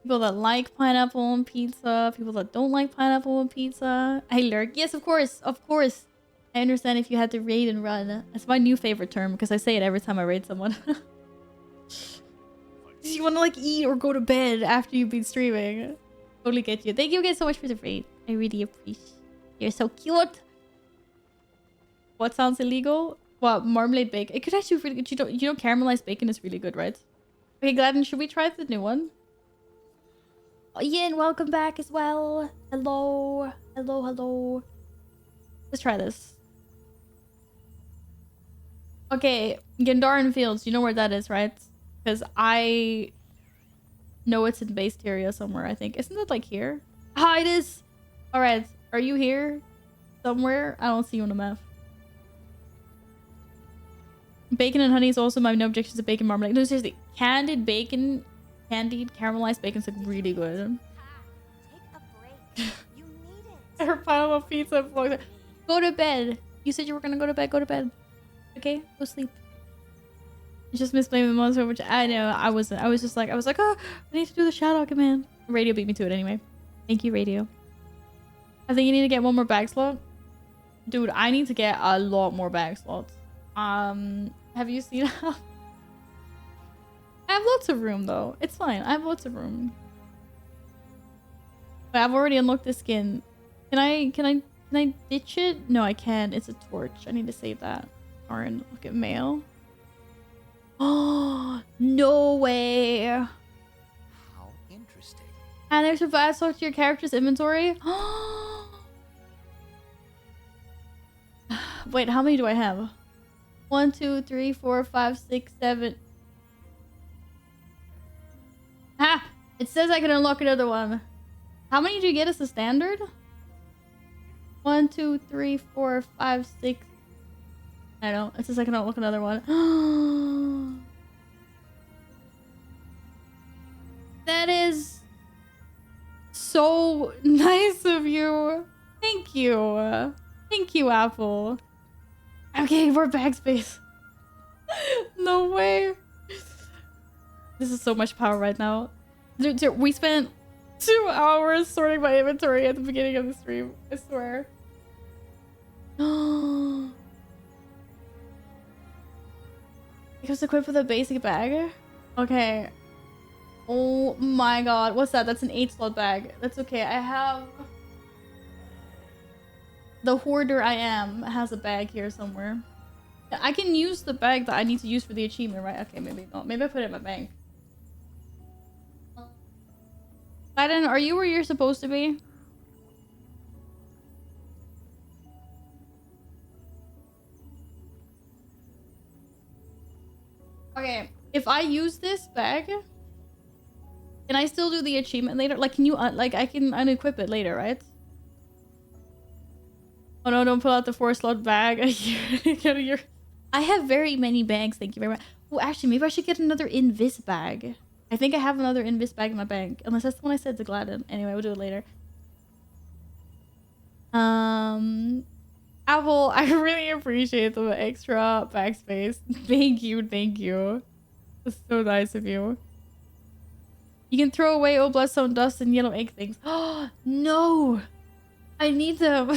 People that like pineapple on pizza. People that don't like pineapple on pizza. Hey, Lurk. Yes, of course. Of course. I understand if you had to raid and run. That's my new favorite term because I say it every time I raid someone. You want to eat or go to bed after you've been streaming. Totally get you. Thank you again so much for the raid. I really appreciate. You're so cute. What sounds illegal? Well, marmalade bacon. It could actually be really good. You know caramelized bacon is really good, right? Okay, Gladden, should we try the new one? Oh, Yin, welcome back as well. Hello. Hello, hello. Let's try this. Okay, Gendaran Fields. You know where that is, right? Because I know it's in Base Tyria somewhere, I think. Isn't it here? Ah, it is! Alright, are you here? Somewhere? I don't see you on the map. Bacon and honey is also my no objections to bacon marmalade. No, seriously. Candied caramelized bacon's really good. Her pile of pizza flows. Go to bed. You said you were gonna go to bed. Go to bed. Okay, go sleep. I just misblaming the monster, which I know I wasn't. I was just like, oh, I need to do the shout out command. Radio beat me to it anyway. Thank you, Radio. I think you need to get one more bag slot. Dude, I need to get a lot more bag slots. Have you seen how? I have lots of room though. It's fine. I have lots of room. But I've already unlocked the skin. Can I ditch it? No, I can't. It's a torch. I need to save that. Darn. Look at mail. Oh, no way. How interesting. And there's a bad slot to your character's inventory. Wait, how many do I have? 1, 2, 3, 4, 5, 6, 7. Ah! It says I can unlock another one. How many do you get as the standard? 1, 2, 3, 4, 5, 6. I don't know. It says I can unlock another one. That is so nice of you. Thank you. Thank you, Apple. I'm getting more bag space. No way. This is so much power right now. We spent 2 hours sorting my inventory at the beginning of the stream. I swear. It was equipped with a basic bag? Okay. Oh my god. What's that? That's an 8-slot bag. That's okay. I have... The hoarder I am has a bag here somewhere. I can use the bag that I need to use for the achievement, right? Okay, maybe not. Maybe I put it in my bank. Biden, are you where you're supposed to be? Okay, if I use this bag, can I still do the achievement later? Like, can you, like, I can unequip it later, right? Oh no, don't pull out the 4-slot bag. I have very many bags, thank you very much. Oh, actually, maybe I should get another Invis bag. I think I have another Invis bag in my bank. Unless that's the one I said to Gladden. Anyway, we'll do it later. Apple, I really appreciate the extra backspace. Thank you, thank you. That's so nice of you. You can throw away old bloodstone dust and yellow egg things. Oh, no! I need them.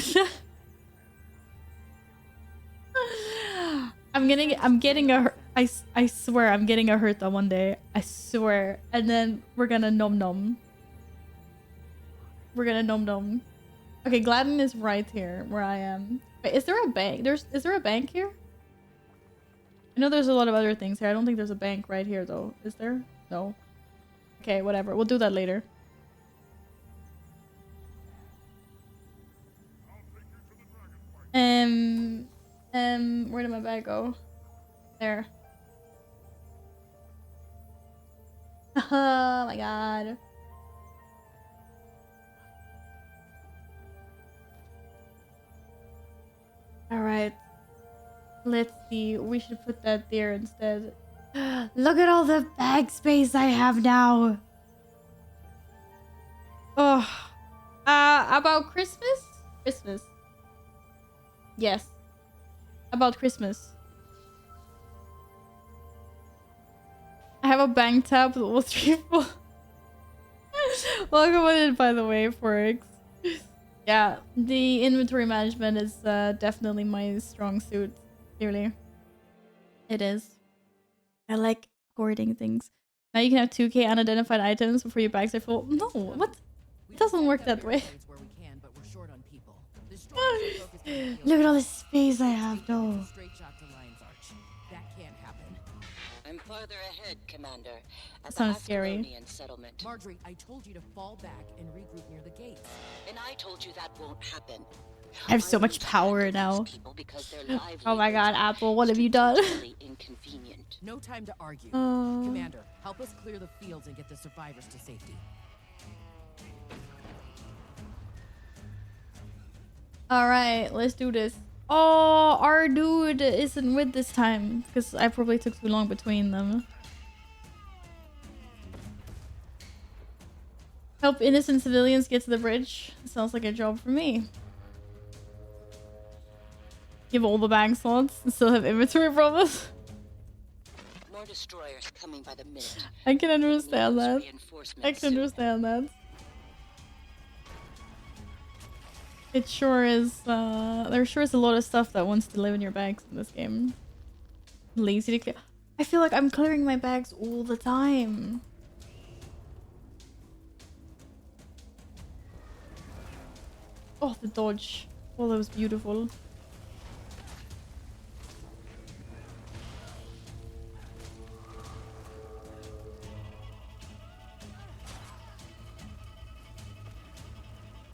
I'm getting a... I swear I'm getting a hurt on one day. I swear. And then we're gonna nom nom. We're gonna nom nom. Okay, Gladden is right here where I am. Wait, is there a bank? Is there a bank here? I know there's a lot of other things here. I don't think there's a bank right here though. Is there? No. Okay, whatever. We'll do that later. Where did my bag go? There. Oh my god. Alright. Let's see. We should put that there instead. Look at all the bag space I have now. Oh. About Christmas? Christmas. Yes. About Christmas. I have a bank tab with all 3 full. Welcome on in, by the way, Forex. Yeah, the inventory management is definitely my strong suit. Clearly. It is. I like hoarding things. Now you can have 2k unidentified items before your bags are full. No, what? It doesn't work that way. Look at all the space I have, though. I'm farther ahead, Commander. At Sounds the scary. Ascalonian settlement. Marjorie, I told you to fall back and regroup near the gates. And I told you that won't happen. I have so much power now. Oh my god, Apple, what have you done? Inconvenient. No time to argue. Commander, help us clear the fields and get the survivors to safety. Alright, let's do this. Oh, our dude isn't with this time because I probably took too long between them. Help innocent civilians get to the bridge. Sounds like a job for me. Give all the bank slots and still have inventory problems. More destroyers coming by the minute. I can understand that. Reinforcements I can soon. understand that. It sure is, there sure is a lot of stuff that wants to live in your bags in this game. Lazy to clear. I feel like I'm clearing my bags all the time. Oh, the dodge. Oh, that was beautiful.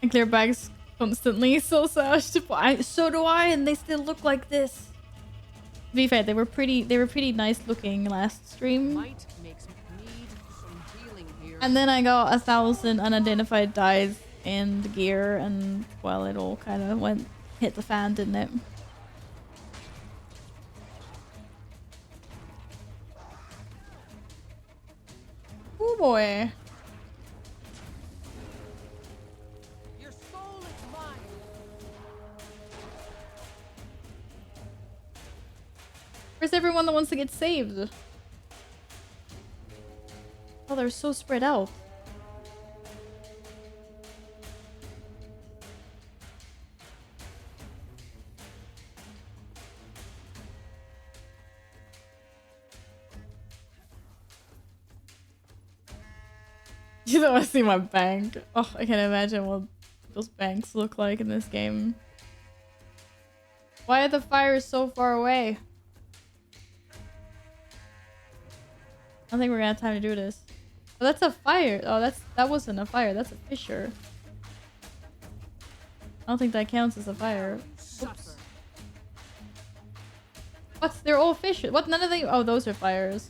I clear bags constantly. So sad. So do I, and they still look like this. To be fair, they were pretty nice looking last stream. And then I got 1,000 unidentified dies and gear, and well, it all kind of hit the fan, didn't it? Oh boy. Your soul is mine. Where's everyone that wants to get saved? Oh, they're so spread out. You don't want to see my bank. Oh, I can imagine what those banks look like in this game. Why are the fires so far away? I don't think we're gonna have time to do this. Oh, that's a fire. Oh, that wasn't a fire. That's a fissure. I don't think that counts as a fire. Oops. What? They're all fissures. What? None of them. Oh, those are fires.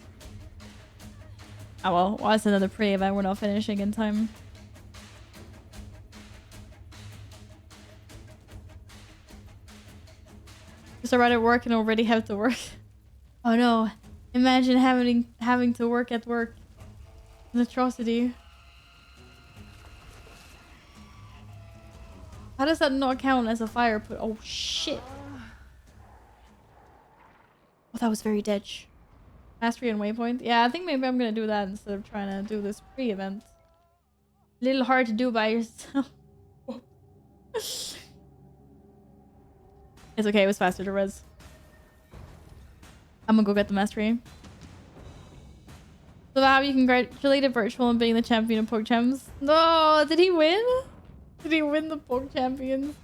Oh well. Well, that's another pre-event. We're not finishing in time. Just arrived at work and already have to work. Oh no. Imagine having to work at work. An atrocity. How does that not count as a fire put? Oh shit. Oh, that was very ditch. Mastery and waypoint. Yeah, I think maybe I'm gonna do that instead of trying to do this pre-event. A little hard to do by yourself. It's okay, it was faster to res. I'm gonna go get the mastery. So have you congratulated Virtual on being the champion of PogChamps? No, did he win? Did he win the Pog Champions?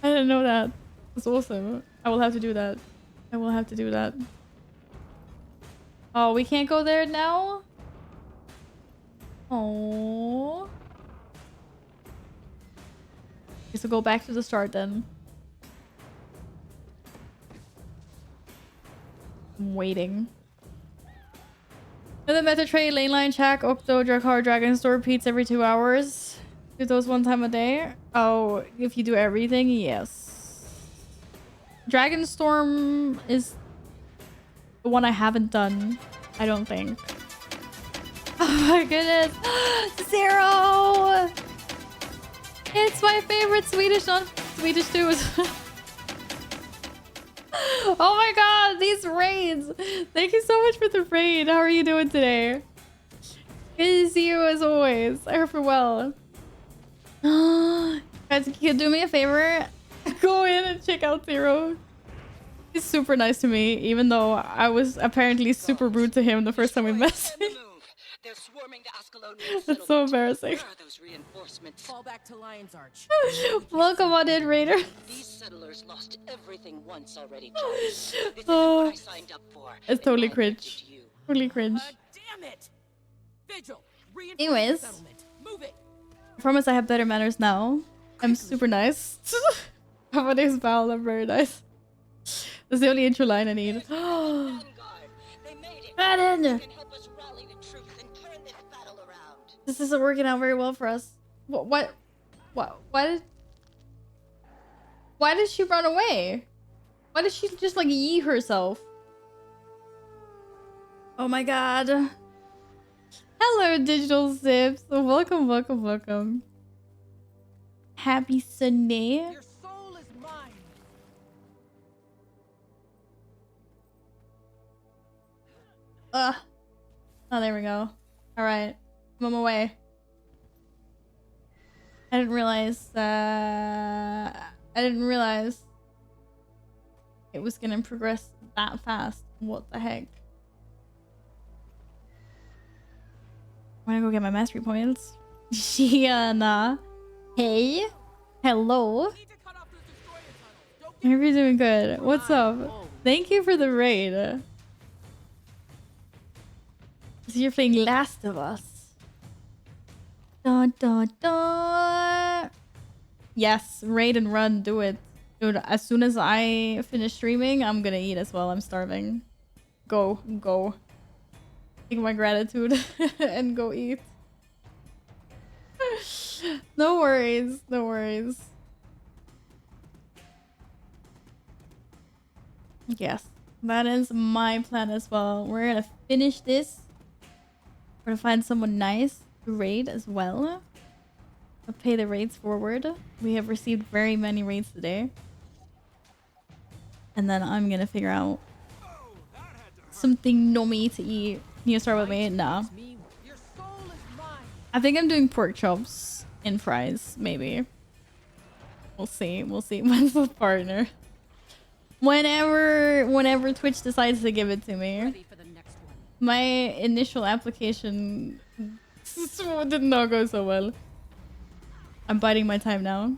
I didn't know that. That's awesome. I will have to do that. I will have to do that. Oh, we can't go there now? Oh. So go back to the start then. I'm waiting. The meta trade, lane line, Chak, Octo, Drakar, Dragon Store repeats every 2 hours. Do those 1 time a day? Oh, if you do everything, yes. Dragonstorm is the one I haven't done, I don't think. Oh my goodness. 0! It's my favorite Swedish, not Swedish too. Oh my god, these raids. Thank you so much for the raid. How are you doing today? Good to see you as always. I hope you're well. Guys, can you do me a favor? Go in and check out Zero. He's super nice to me, even though I was apparently super rude to him the first time we met. That's so embarrassing. Fall back to Lion's Arch. Welcome on in, Raider. These settlers lost everything once already, Johnny. This is Oh, what I signed up for. it's totally cringe. Totally cringe. Damn it! Vigil, Anyways, settlement. Move it. I promise I have better manners now. I'm super nice. My name's Val. I'm very nice. That's the only intro line I need. Madden! This isn't working out very well for us. Why did she run away? Why did she just like yee herself? Oh my god. Hello, Digital Sips. Welcome, welcome, welcome. Happy Sunday. Your soul is mine. Oh, there we go. All right, I'm on my way. I didn't realize it was gonna progress that fast. What the heck? I'm gonna go get my mastery points. Shiana. Hey. Hello. Hope you're doing good. What's up? Thank you for the raid. So you're playing Last of Us. Dun, dun, dun. Yes, raid and run, do it. Dude, as soon as I finish streaming, I'm gonna eat as well. I'm starving. Go, go. Take my gratitude and go eat. No worries, no worries. Yes, that is my plan as well. We're gonna finish this. We're gonna find someone nice to raid as well. I'll pay the raids forward. We have received very many raids today. And then I'm gonna figure out something nummy to eat. You start with me? Nah. I think I'm doing pork chops and fries, maybe. We'll see. We'll see. When's the partner? Whenever Twitch decides to give it to me. My initial application did not go so well. I'm biding my time now.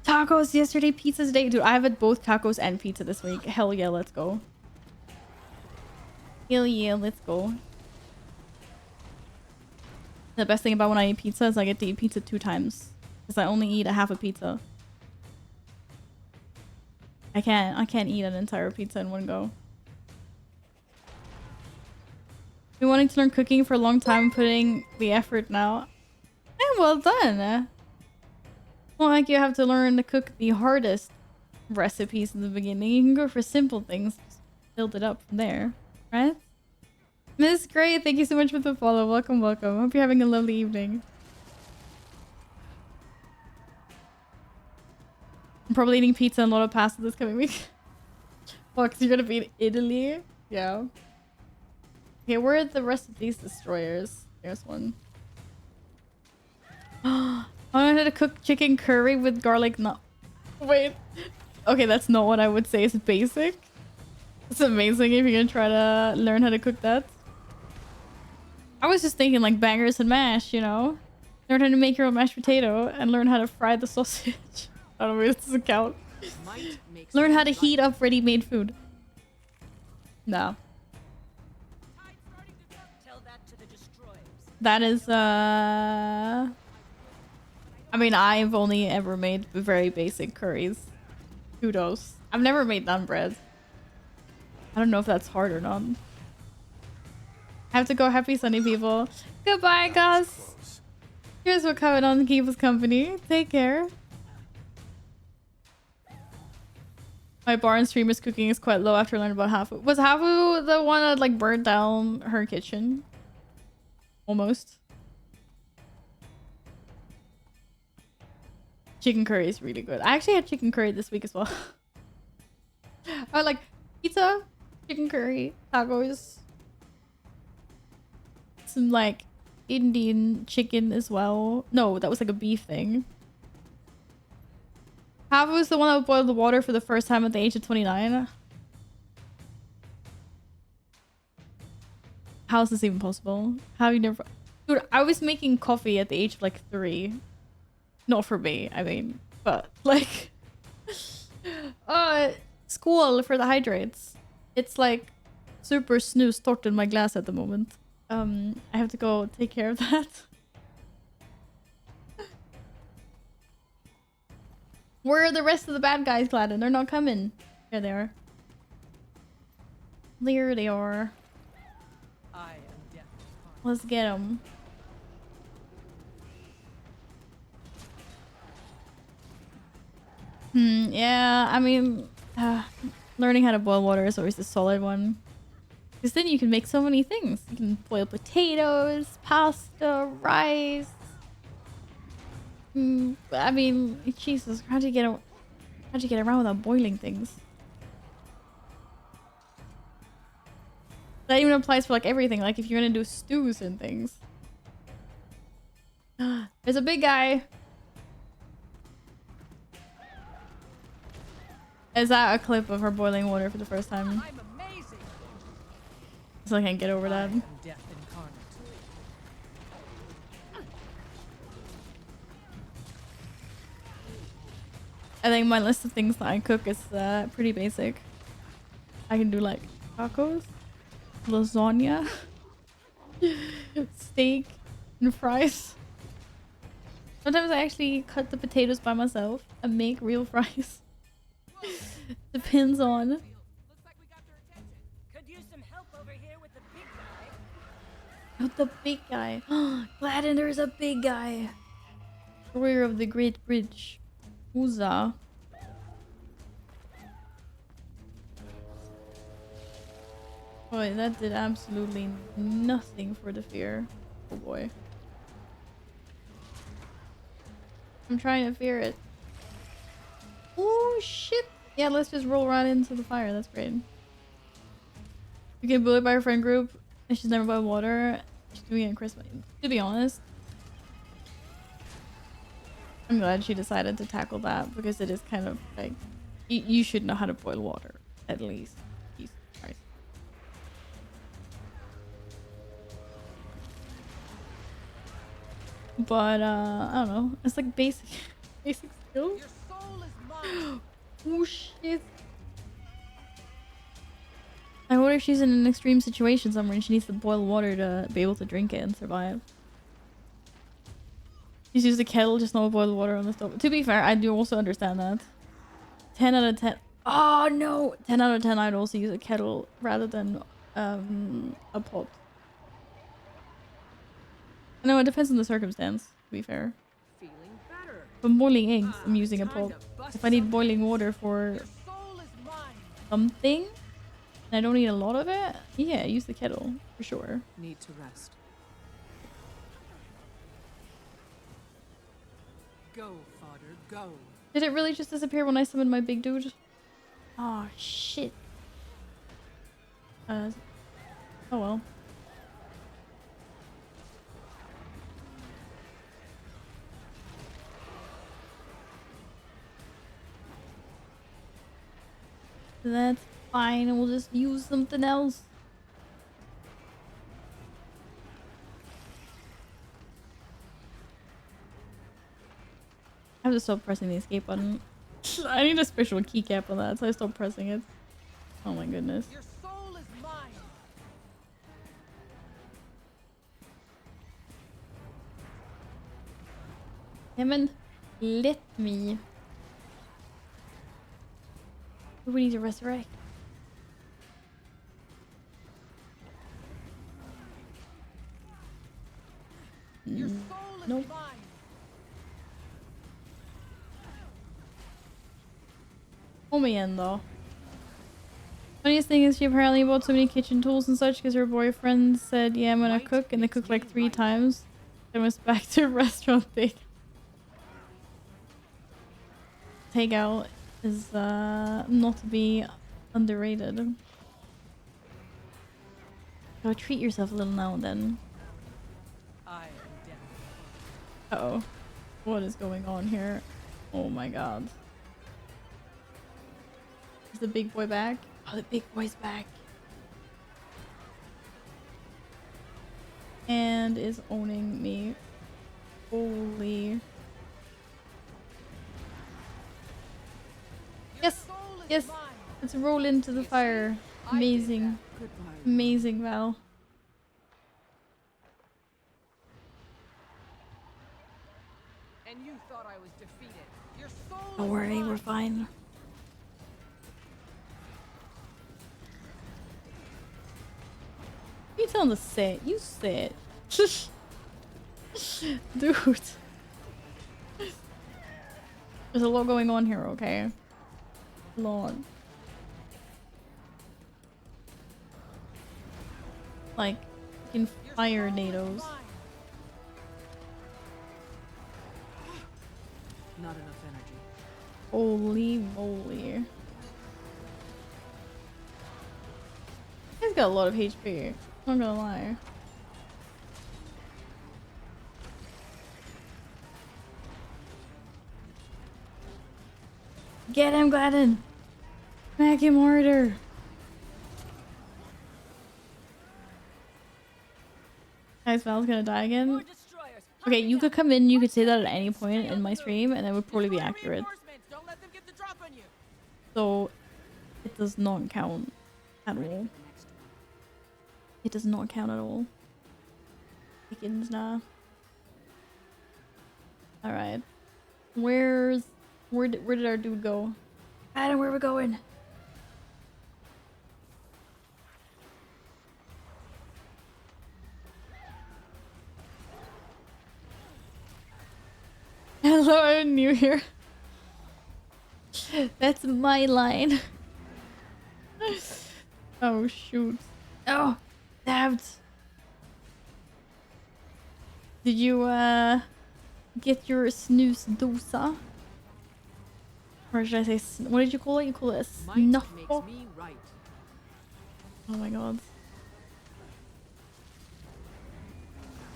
Tacos yesterday, pizza today. Dude, I've had both tacos and pizza this week. Hell yeah, let's go. Hell yeah, let's go. The best thing about when I eat pizza is I get to eat pizza 2 times. Because I only eat a half a pizza. I can't eat an entire pizza in one go. Been wanting to learn cooking for a long time, putting the effort now. Yeah, well done. Well, like you have to learn to cook the hardest recipes in the beginning. You can go for simple things. Just build it up from there, right? Miss Gray, thank you so much for the follow. Welcome, welcome. Hope you're having a lovely evening. I'm probably eating pizza and a lot of pasta this coming week. Well, because you're gonna be in Italy. Yeah. Okay, where are the rest of these destroyers? There's one. I wanted to cook chicken curry with garlic. No, wait. Okay, that's not what I would say is basic. It's amazing if you're gonna try to learn how to cook that. I was just thinking like bangers and mash, you know? Learn how to make your own mashed potato and learn how to fry the sausage. I don't know if this doesn't count. Learn how to heat up ready-made food. No. That is, I mean, I've only ever made very basic curries. Kudos. I've never made naan bread. I don't know if that's hard or not. I have to go. Happy Sunday, people. Goodbye, Gus. Here's what coming on to keep us company. Take care. My barn streamer's cooking is quite low after learning about Hafu. Was Hafu the one that like burnt down her kitchen? Almost. Chicken curry is really good. I actually had chicken curry this week as well. I like pizza, chicken curry, tacos, some like Indian chicken as well. No, that was like a beef thing. Hafu was the one that boiled the water for the first time at the age of 29. How is this even possible? How you never... Dude, I was making coffee at the age of like 3. Not for me, I mean. But like... School for the hydrates. It's like super snooze stocked in my glass at the moment. I have to go take care of that. Where are the rest of the bad guys, Gladden? They're not coming. There they are. There they are. Let's get them. Yeah, I mean, learning how to boil water is always a solid one. Because then you can make so many things. You can boil potatoes, pasta, rice. I mean, Jesus, how'd you get around without boiling things? That even applies for like everything. Like if you're gonna do stews and things. There's a big guy. Is that a clip of her boiling water for the first time? I'm amazing. So I can't get over that. Death incarnate. I think my list of things that I cook is pretty basic. I can do like tacos, lasagna, steak, and fries. Sometimes I actually cut the potatoes by myself and make real fries. Depends on. Could use some help over here with the big guy. Not the big guy. Gladden, there's a big guy. Destroyer of the Great Bridge. Uza. Boy, that did absolutely nothing for the fear. Oh boy. I'm trying to fear it. Oh shit! Yeah, let's just roll right into the fire. That's great. You get bullied by her friend group and she's never boiled water. She's doing it in Christmas. To be honest, I'm glad she decided to tackle that because it is kind of like you should know how to boil water at least. Jesus Christ. But I don't know. It's like basic skills. Your soul is mine. Oh shit. I wonder if she's in an extreme situation somewhere and she needs to boil water to be able to drink it and survive. She's used a kettle, just no boiled water on the stove. To be fair, I do also understand that. 10 out of 10. Oh no! 10 out of 10 I'd also use a kettle rather than a pot. No, it depends on the circumstance, to be fair. Feeling better. If I'm boiling eggs, I'm using a pot. If I need boiling water for something, and I don't need a lot of it, yeah, use the kettle, for sure. Need to rest. Go, fodder, go. Did it really just disappear when I summoned my big dude? Oh, shit. Oh well. That's fine, and we'll just use something else. I have to stop pressing the escape button. I need a special keycap on that, so I stopped pressing it. Oh my goodness. Your soul is mine. Haven't let me. We need to resurrect. Your soul is nope. mine. Home again though. Funniest thing is she apparently bought so many kitchen tools and such because her boyfriend said, yeah, I'm gonna cook, and they cooked like 3 times. Then was back to restaurant takeout is not to be underrated. So treat yourself a little now and then. Uh-oh. What is going on here? Oh my god. Is the big boy back? Oh, the big boy's back. And is owning me. Holy. Yes! Yes! Let's roll into the fire. Amazing. Amazing, Val. And you thought I was defeated. Your soul Don't worry, we're fine. You tell him to say it. You say it. Dude. There's a lot going on here, okay? A lot. Like, fucking fire NATOs. Not enough energy. Holy moly. He's got a lot of HP. I'm not gonna lie. Get him, Gladden! Smack him harder! Guys, Val's gonna die again. Okay, you could come in, you could say that at any point in my stream, and it would probably be accurate. Don't let them get the drop on you. So, it does not count at all. It does not count at all. Chickens, nah. Alright. Where did our dude go? Adam, where are we going? Hello, I'm new here. That's my line. Oh shoot. Oh, stabbed. Did you get your snooze dosa? Or should I say, what did you call it? You call it a snuff box? Right. Oh my god.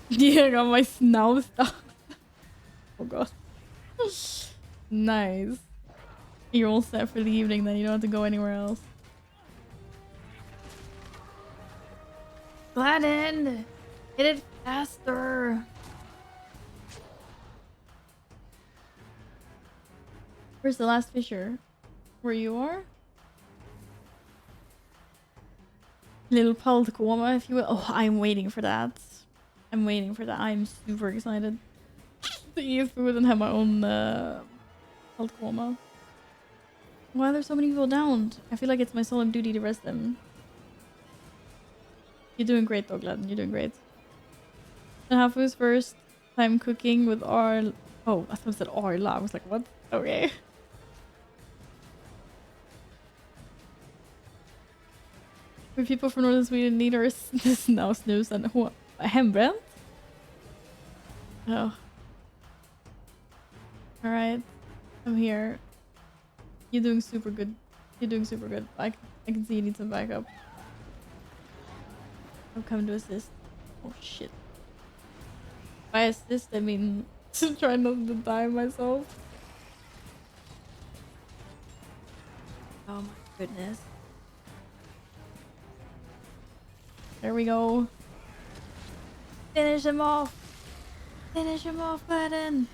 Yeah, I got my snow stuff. Oh god. Nice. You're all set for the evening then, you don't have to go anywhere else. Gladden! Hit it faster! Where's the last fisher? Where you are? Little Paltcoma, if you will. Oh, I'm waiting for that. I'm waiting for that. I'm super excited to eat food and have my own Paltcoma. Why are there so many people downed? I feel like it's my solemn duty to rest them. You're doing great though, Gladden. You're doing great. And Hafu's first time cooking with our... Oh, I thought it said Arla. I was like, what? Okay. For people from northern Sweden need our snow snooze and hembränt? Oh. Alright. I'm here. You're doing super good. You're doing super good. I can see you need some backup. I'm coming to assist. Oh shit. By assist, I mean to try not to die myself. Oh my goodness. There we go. Finish him off. Finish him off, Gladden.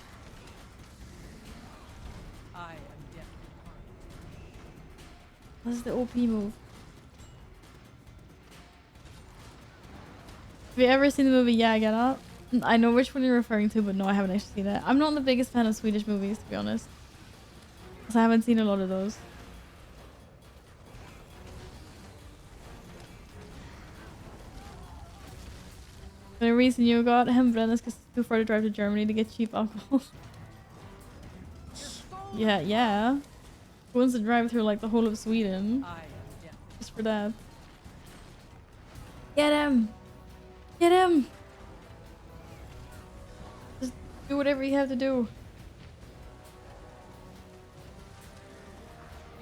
I am definitely. What's the OP move? Have you ever seen the movie Jägarna? I know which one you're referring to, but no, I haven't actually seen it. I'm not the biggest fan of Swedish movies, to be honest. Because I haven't seen a lot of those. The reason you got hembränt is because it's too far to drive to Germany to get cheap alcohol. Yeah. Who wants to drive through like the whole of Sweden? Just for that. Get him! Get him! Just do whatever you have to do.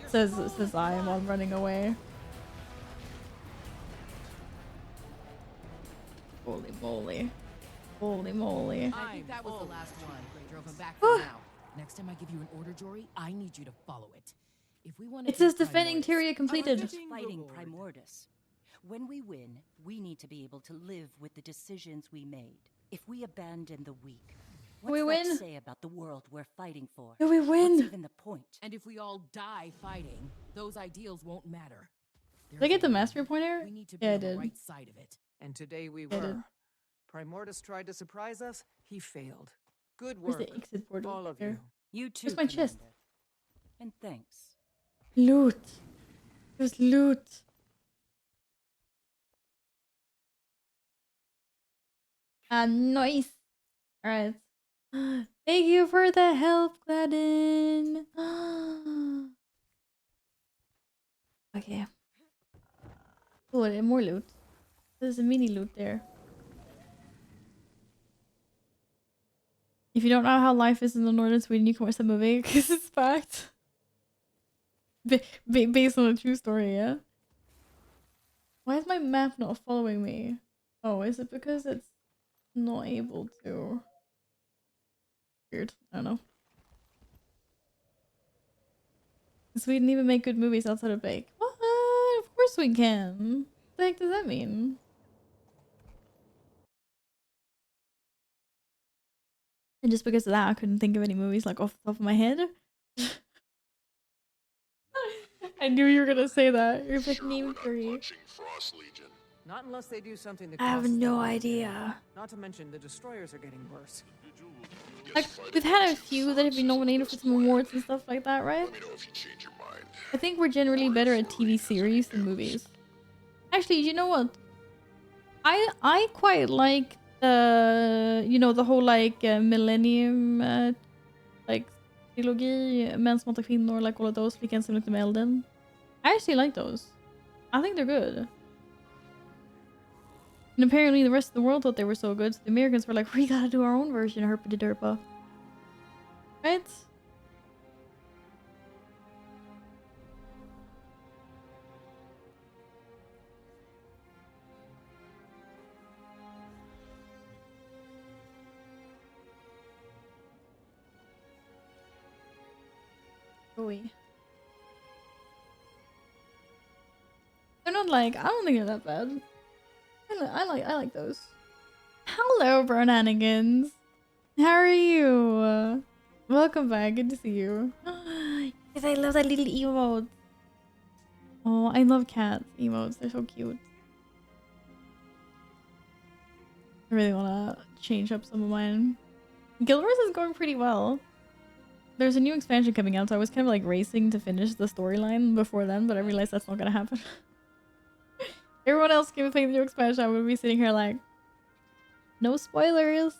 Says I am on running away. Holy moly. Holy moly. I think that was the last one. Drove him back for now. Next time I give you an order, Jory, I need you to follow it. If we want to... It says defending Tyria completed. Fighting Primordus. When we win, we need to be able to live with the decisions we made. If we abandon the weak, what's that say about the world we're fighting for? Do we win? What's even the point? And if we all die fighting, those ideals won't matter. Did I get the mastery pointer? We need to be Yeah, I on the did. right side of it. And today we I did. were. Primordus tried to surprise us. He failed. Good Where's work, the exit board? all of There. you. You too, Where's my chest? Commander. And thanks. Loot. There's loot. Nice. Alright. Thank you for the help, Gladden. Okay. Oh, and more loot. There's a mini loot there. If you don't know how life is in the northern Sweden, you can watch the movie because it's fact. Based on a true story, yeah? Why is my map not following me? Oh, is it because it's not able to? Weird. I don't know. Sweden even make good movies outside of Bake. What? Of course we can. What the heck does that mean? And just because of that, I couldn't think of any movies like off the top of my head. I knew you were gonna say that. You're like name 3. Not unless they do something that I have causes no them to idea. fail. Not to mention the destroyers are getting worse. Like we've had a few that have been nominated for some awards and stuff like that, right? I think we're generally better at TV series than movies. Actually, you know what? I quite like the the whole like millennium like trilogy, Mäns mata kvinnor, like all of those, Flickan som luktar med elden. I actually like those. I think they're good. And apparently the rest of the world thought they were so good, so the Americans were like, we gotta do our own version of Herpa de Derpa. Right? Joey. They're not like, I don't think they're that bad. I like those. Hello, Bronanigans. How are you? Welcome back. Good to see you. Yes, I love that little emote. Oh, I love cat emotes. They're so cute. I really want to change up some of mine. Guild Wars is going pretty well. There's a new expansion coming out, so I was kind of like racing to finish the storyline before then, but I realized that's not gonna happen. Everyone else can be playing the new expansion. I'm gonna be sitting here like, no spoilers.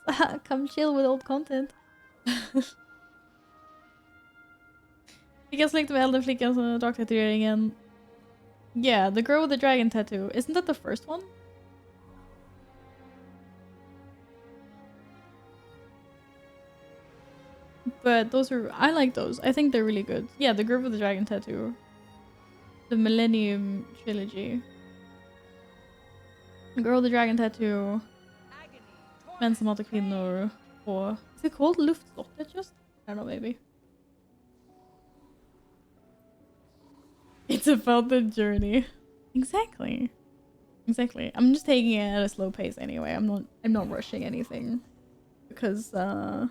Come chill with old content. Flickan som lekte med elden, flickan som draktatueringen. Yeah, the girl with the dragon tattoo. Isn't that the first one? But those are... I like those. I think they're really good. Yeah, the girl with the dragon tattoo. The Millennium Trilogy. The girl with the dragon tattoo. Män som hatar kvinnor. Or... Is it called Luftslottet just? I don't know, maybe. It's about the journey. Exactly. Exactly. I'm just taking it at a slow pace anyway. I'm not rushing anything. Because I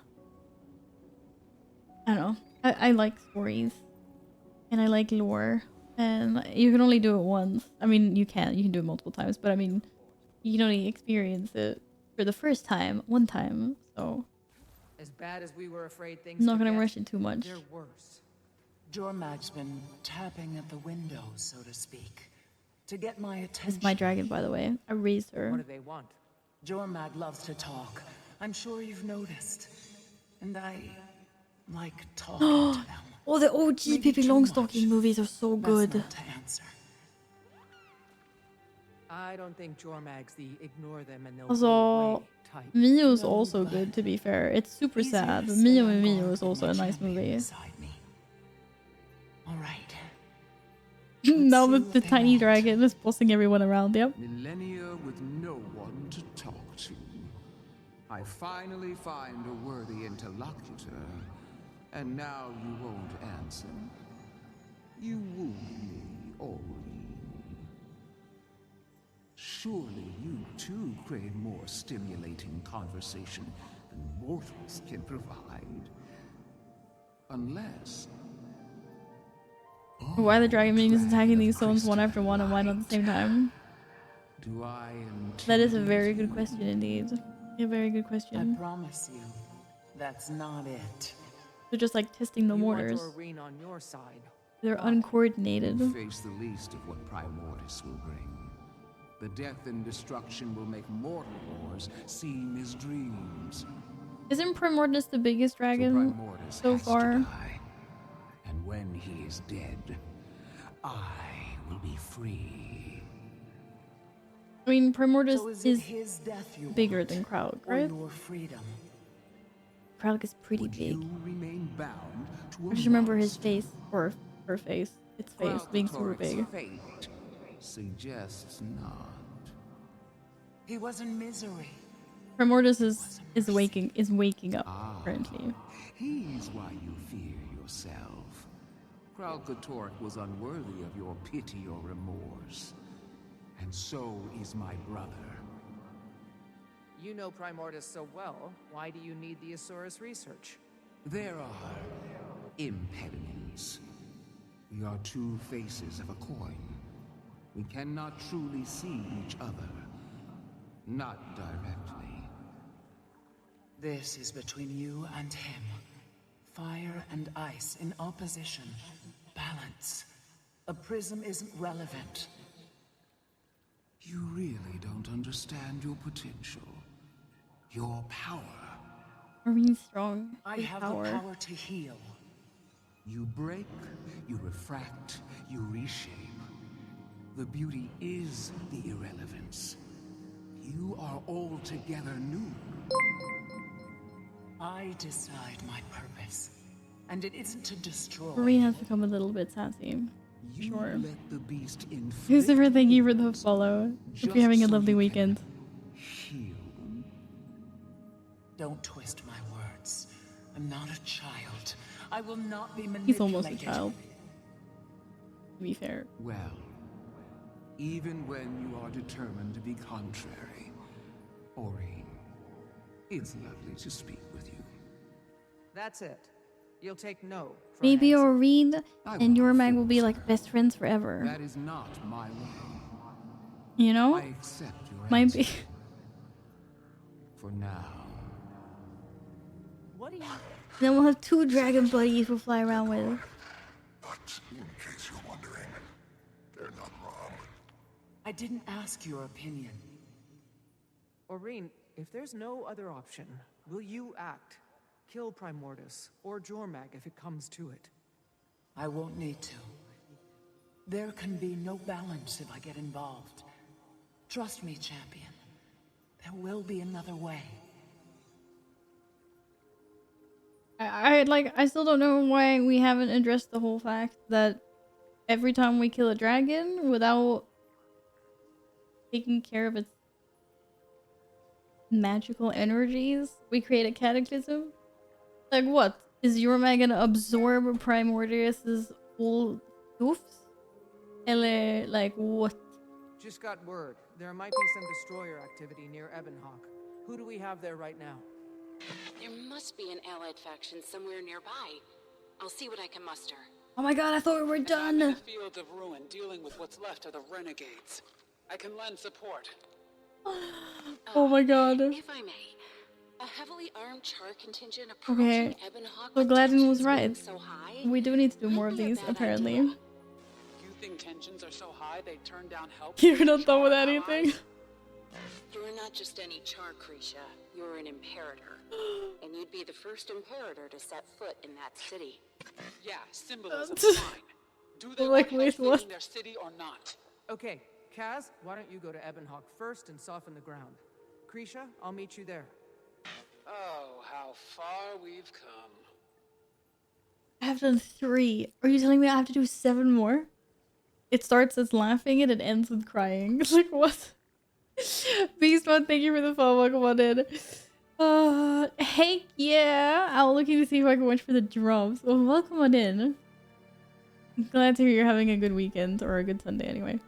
don't know. I like stories. And I like lore. And you can only do it once. I mean, you can do it multiple times, but I mean, you can only experience it for the first time, one time. So As bad as we were afraid things I'm not could gonna get, rush it too much. they're worse. Jormag's been tapping at the window, so to speak, to get my attention. This is my dragon, by the way. I raised her. What do they want? Jormag loves to talk. I'm sure you've noticed. And I like talking to them. Oh, the OG Pippi Longstocking movies are so good. Best not to answer. I don't think Jormag's the ignore them and they'll Also, go away type. Mio's also good, to be fair. It's super sad, but Mio and Mio is also a nice movie. All right. Now that the tiny dragon is bossing everyone around, yep. Millennia with no one to talk to. I finally find a worthy interlocutor, and now you won't answer. You wound me, Ori. Surely you too crave more stimulating conversation than mortals can provide. Unless... Why the dragon minions attacking these zones one after one and why not at the same time? Do I That is a very good question indeed. A very good I question. promise you, that's not it. They're just like testing the You waters. want Doreen on your side. They're uncoordinated. You face the least of what Primordis will bring. The death and destruction will make mortal wars seem as dreams. Isn't Primordus the biggest dragon so far? And when he is dead, I will be free. I mean, Primordus So is is it his death you bigger want, than Krauk, or right? your freedom? Krauk is pretty Would big. you remain bound to I a just remember his monster? face, or her face, its face being super Kralkatorric's big. fate suggests not. He was in misery. Primordus is waking up currently. He's why you fear yourself. Kralkatorric was unworthy of your pity or remorse. And so is my brother. You know Primordus so well. Why do you need the Asaurus research? There are impediments. We are two faces of a coin. We cannot truly see each other. Not directly. This is between you and him. Fire and ice in opposition. Balance. A prism isn't relevant. You really don't understand your potential. Your power. Marine's strong. I Big have power. the power to heal. You break, you refract, you reshape. The beauty is the irrelevance. You are altogether new. I decide my purpose. And it isn't to destroy. Marine has become a little bit sassy. You Sure. let the beast inflict Christopher, thank you for the follow. Hope you're having a so lovely you weekend. heal. Don't twist my words. I'm not a child. I will not be manipulated. He's almost a child. To be fair. Well, even when you are determined to be contrary, Aurine, it's lovely to speak with you. That's it. You'll take no for Maybe an answer. Aurine and Yormag will be like best friends forever. That is not my way. You know? I accept your Might answer. be. For now. What do you... Then we'll have two dragon buddies we'll fly around with. But in case you're wondering, they're not wrong. I didn't ask your opinion. Aurine, if there's no other option, will you act? Kill Primordus, or Jormag if it comes to it. I won't need to. There can be no balance if I get involved. Trust me, champion. There will be another way. I still don't know why we haven't addressed the whole fact that every time we kill a dragon without taking care of its magical energies, we create a cataclysm. Like what? Is Yormag gonna absorb Primordius's old goofs? Eller like what? Just got word. There might be some destroyer activity near Ebonhawk. Who do we have there right now? There must be an allied faction somewhere nearby. I'll see what I can muster. Oh my god, I thought we were done. I'm in a field of ruin dealing with what's left of the renegades. I can lend support. Oh my god. If I may, a heavily armed char contingent Okay. approaching Ebonhawk So with Gladden was tensions right. running so high. We do need to do more of these, apparently. You think tensions are so high they turn down help? You're not done with anything. You're not just any char, Krisha. You're an imperator. And you'd be the first imperator to set foot in that city. Yeah, symbolism, fine. Do they Like, want wait, help what? saving their city or not? Okay, Kaz, why don't you go to Ebonhawk first and soften the ground? Krisha, I'll meet you there. Oh, how far we've come. I have done 3. Are you telling me I have to do 7 more? It starts as laughing and it ends with crying. Like what? Beastmon, thank you for the follow. Welcome on in. Heck yeah! I'm looking to see if I can watch for the drums. Well, welcome on in. I'm glad to hear you're having a good weekend or a good Sunday anyway.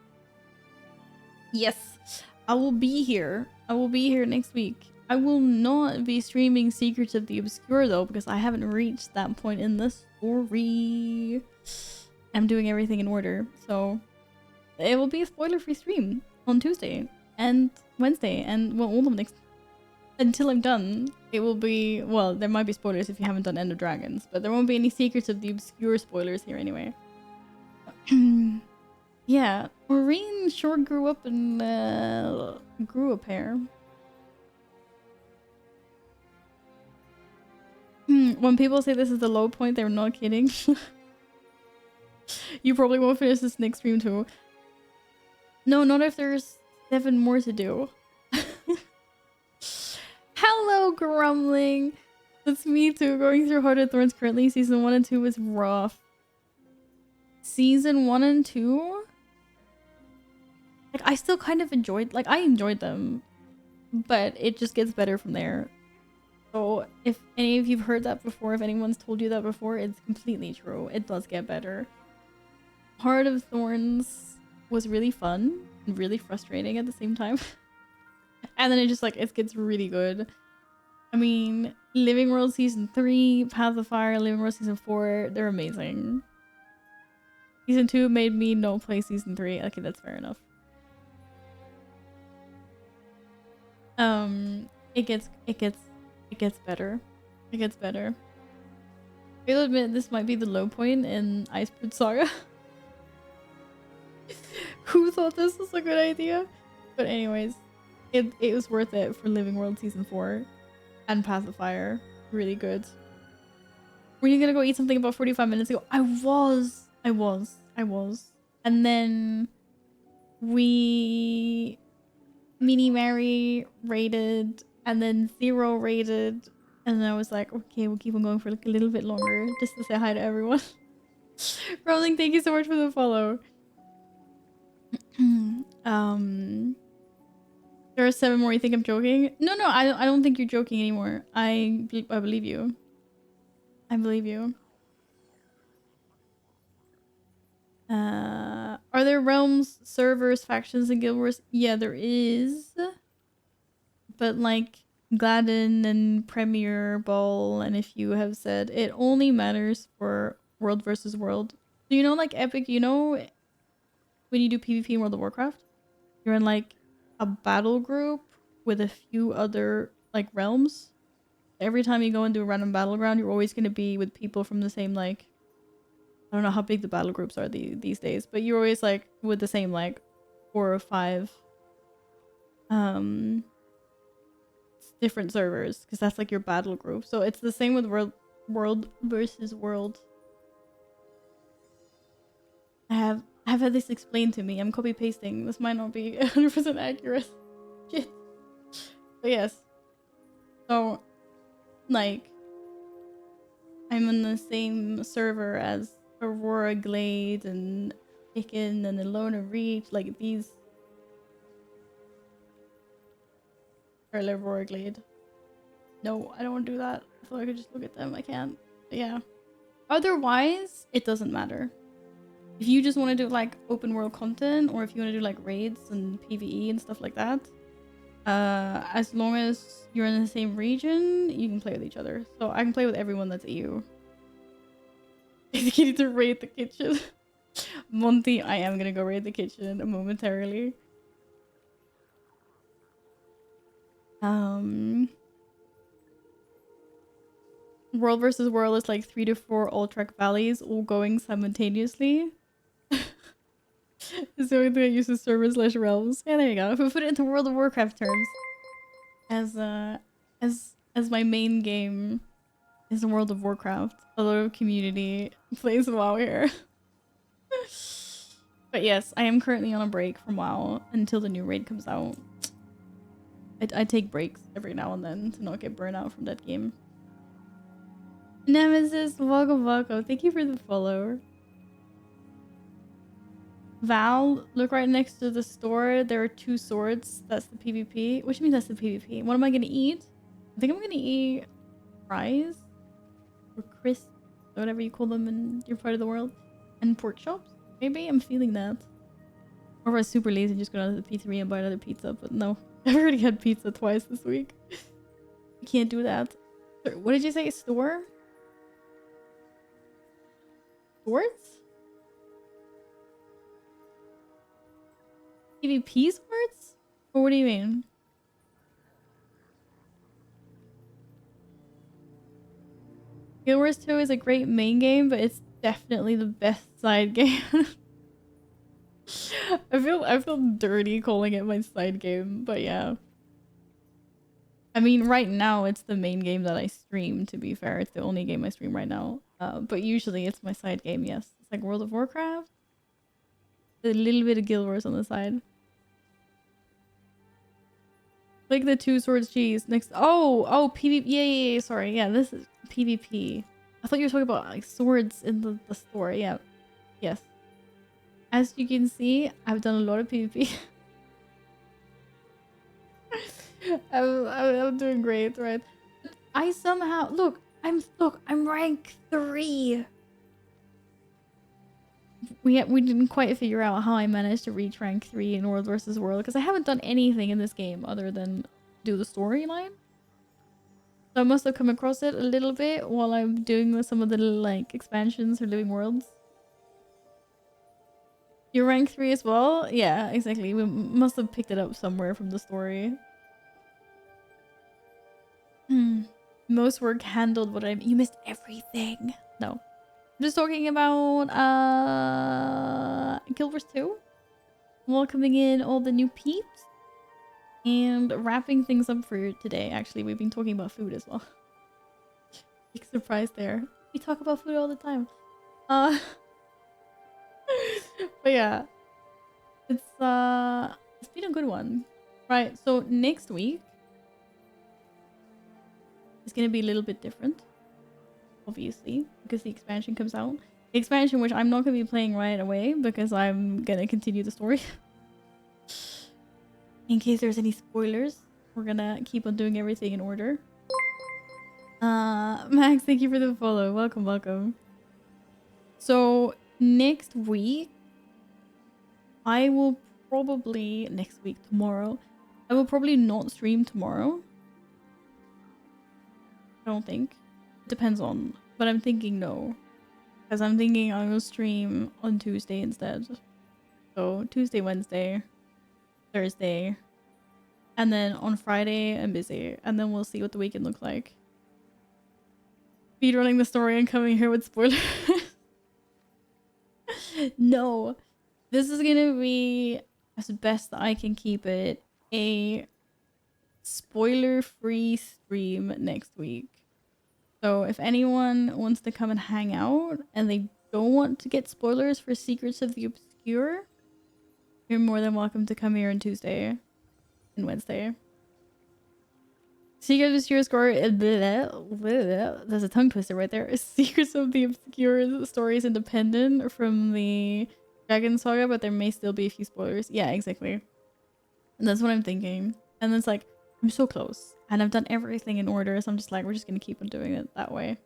Yes, I will be here. I will be here next week. I will not be streaming Secrets of the Obscure though because I haven't reached that point in the story. I'm doing everything in order, so it will be a spoiler-free stream on Tuesday and Wednesday and well, all of next until I'm done. It will be, well, there might be spoilers if you haven't done End of Dragons, but there won't be any Secrets of the Obscure spoilers here anyway. Yeah, Aurine sure grew up and grew a pair. When people say this is the low point, they're not kidding. You probably won't finish this next stream too. No, not if there's 7 more to do. Hello, Grumbling. That's me too. Going through Heart of Thorns currently. Season 1 and 2 was rough. Season 1 and 2? Like, I still kind of enjoyed... Like, I enjoyed them. But it just gets better from there. So, if any of you've heard that before, if anyone's told you that before, it's completely true. It does get better. Heart of Thorns was really fun and really frustrating at the same time. And then it just, like, it gets really good. I mean, Living World Season 3, Path of Fire, Living World Season 4, they're amazing. Season 2 made me no play Season 3. Okay, that's fair enough. It gets better. It gets better. I'll admit this might be the low point in Icebird Saga. Who thought this was a good idea? But anyways, it was worth it for Living World Season 4 and Path of Fire. Really good. Were you gonna go eat something about 45 minutes ago? I was. And then we Mini Mary raided, and then Zero raided, and then I was like, okay, we'll keep on going for like a little bit longer just to say hi to everyone. Rolling, thank you so much for the follow. There are 7 more. You think I'm joking? No, I don't think you're joking anymore. I believe you. I believe you. Are there realms, servers, factions, and guild wars? Yeah, there is. But like Gladden and Premier Ball, and if you have said it only matters for World versus World. So you know, like Epic, you know, when you do PvP in World of Warcraft, you're in like a battle group with a few other like realms. Every time you go into a random battleground, you're always going to be with people from the same, like, I don't know how big the battle groups are these days, but you're always like with the same like 4 or 5 different servers, because that's like your battle group. So it's the same with world versus world. I've had this explained to me. I'm copy pasting. This might not be 100% accurate. Shit. But yes. So like I'm in the same server as Aurora Glade and Chicken and Ilona Reach, like these are Aurora Glade. No, I don't want to do that. I thought I could just look at them. I can't. But yeah. Otherwise, it doesn't matter. If you just want to do like open world content, or if you want to do like raids and PvE and stuff like that, as long as you're in the same region, you can play with each other. So I can play with everyone that's EU. You need to raid the kitchen. Monty, I am gonna go raid the kitchen momentarily. World versus World is like 3 to 4 Ultrek valleys all going simultaneously. It's the only thing I use is server / realms. Yeah, there you go. If we put it into World of Warcraft terms, as my main game is World of Warcraft, a lot of community plays WoW here. But yes, I am currently on a break from WoW until the new raid comes out. I take breaks every now and then to not get burnt out from that game. Nemesis, welcome. Thank you for the follow. Val, look right next to the store. There are 2 swords. That's the PvP. What do you mean that's the PvP? What am I gonna eat? I think I'm gonna eat fries or crisps, or whatever you call them in your part of the world, and pork chops. Maybe I'm feeling that. Or if I was super lazy, just go down to the pizzeria and buy another pizza. But no, I've already had pizza twice this week. I can't do that. What did you say? Store? Swords? PvP swords? Or what do you mean? Guild Wars 2 is a great main game, but it's definitely the best side game. I feel dirty calling it my side game, but yeah. I mean, right now it's the main game that I stream, to be fair. It's the only game I stream right now. But usually it's my side game, yes. It's like World of Warcraft. A little bit of Guild Wars on the side. Like the two swords cheese next. Oh, PvP. Yeah. Sorry. Yeah, this is PvP. I thought you were talking about like swords in the store. Yeah. Yes. As you can see, I've done a lot of PvP. I'm doing great, right? I somehow look. I'm rank 3. We didn't quite figure out how I managed to reach rank 3 in World vs. World because I haven't done anything in this game other than do the storyline. So I must have come across it a little bit while I'm doing some of the like expansions or living worlds. You're rank 3 as well? Yeah, exactly. We must have picked it up somewhere from the story. Most work handled what you missed everything. No. I'm just talking about Guild Wars 2. Welcoming in all the new peeps. And wrapping things up for today. Actually, we've been talking about food as well. Big surprise there. We talk about food all the time. But yeah. It's been a good one. Right, so next week is gonna be a little bit different. Obviously, because the expansion comes out. The expansion which I'm not gonna be playing right away because I'm gonna continue the story. In case there's any spoilers, we're gonna keep on doing everything in order. Max, thank you for the follow. Welcome. So next week, I will probably tomorrow. I will probably not stream tomorrow. I don't think. It depends on, but I'm thinking no. Because I'm thinking I will stream on Tuesday instead. So Tuesday, Wednesday, Thursday. And then on Friday, I'm busy. And then we'll see what the weekend looks like. Speedrunning the story and coming here with spoilers. No. This is gonna be, as best I can keep it, a spoiler-free stream next week. So if anyone wants to come and hang out and they don't want to get spoilers for Secrets of the Obscure, you're more than welcome to come here on Tuesday and Wednesday. Secrets of the Obscure score. There's a tongue twister right there. Secrets of the Obscure story is independent from the Dragon Saga, but there may still be a few spoilers. Yeah, exactly. And that's what I'm thinking. And it's like, I'm so close. And I've done everything in order, so I'm just like, we're just gonna keep on doing it that way.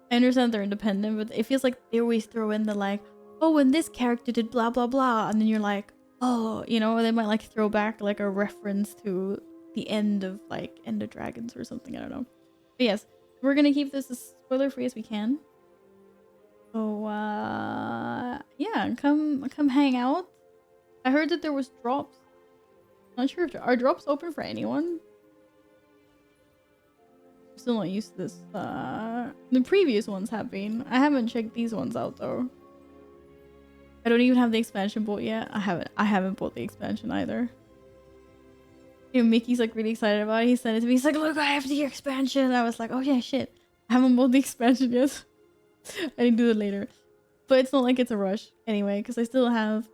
I understand they're independent, but it feels like they always throw in the like, oh, and this character did blah blah blah, and then you're like, oh, you know, they might like throw back like a reference to the end of Dragons or something, I don't know. But yes, we're gonna keep this as spoiler free as we can. So yeah, come hang out. I heard that there was drops. Not sure if are drops open for anyone. I'm still not used to this. The previous ones have been. I haven't checked these ones out though. I don't even have the expansion bought yet. I haven't bought the expansion either. You know, Mickey's like really excited about it. He sent it to me. He's like, look, I have the expansion. And I was like, oh yeah, shit. I haven't bought the expansion yet. I can do it later. But it's not like it's a rush anyway, because I still have...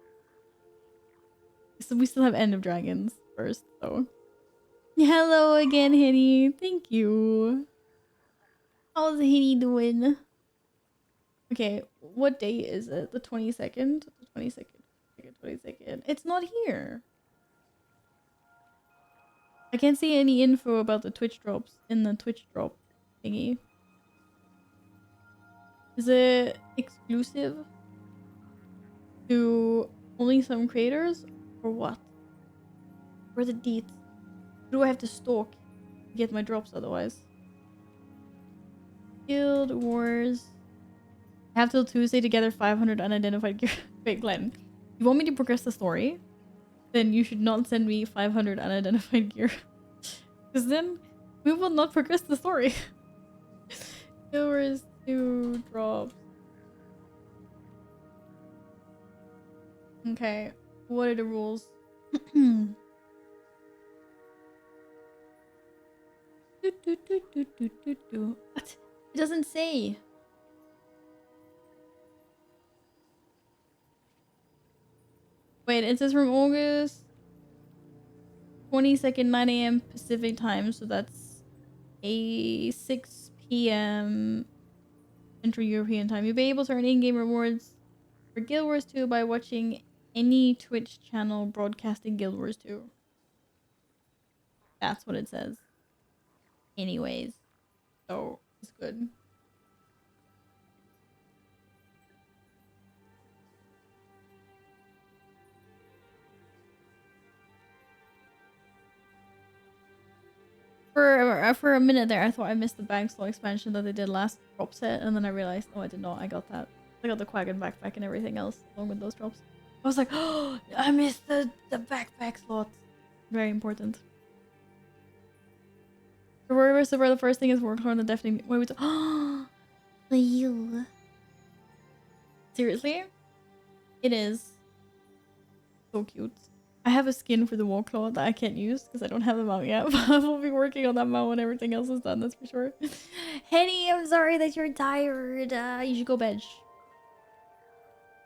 So we still have End of Dragons first, so... Hello again, Henny. Thank you. How's Henny doing? Okay, what day is it? The 22nd? The 22nd. It's not here. I can't see any info about the Twitch drops in the Twitch drop thingy. Is it exclusive to only some creators or what? Where are the deets? Do I have to stalk to get my drops otherwise? Guild Wars. I have till Tuesday to gather 500 unidentified gear. Wait, Glenn. You want me to progress the story? Then you should not send me 500 unidentified gear. Because then we will not progress the story. Guild Wars 2 drops. Okay. What are the rules? What? It doesn't say. Wait, it says from August 22nd, 9 a.m. Pacific time. So that's a 6 p.m. Central European time. You'll be able to earn in-game rewards for Guild Wars 2 by watching any Twitch channel broadcasting Guild Wars 2. That's what it says. Anyways. So, it's good. For a minute there, I thought I missed the Bankslaw expansion that they did last drop set, and then I realized, oh, I did not. I got that. I got the Quaggan backpack and everything else along with those drops. I was like, oh, I missed the backpack slots. Very important. So where the first thing is work on the definitely. Wait, wait. Oh, for you. Seriously, it is so cute. I have a skin for the Warclaw that I can't use because I don't have the mount yet, but I will be working on that mount when everything else is done, that's for sure. Henny, I'm sorry that you're tired. You should go bench.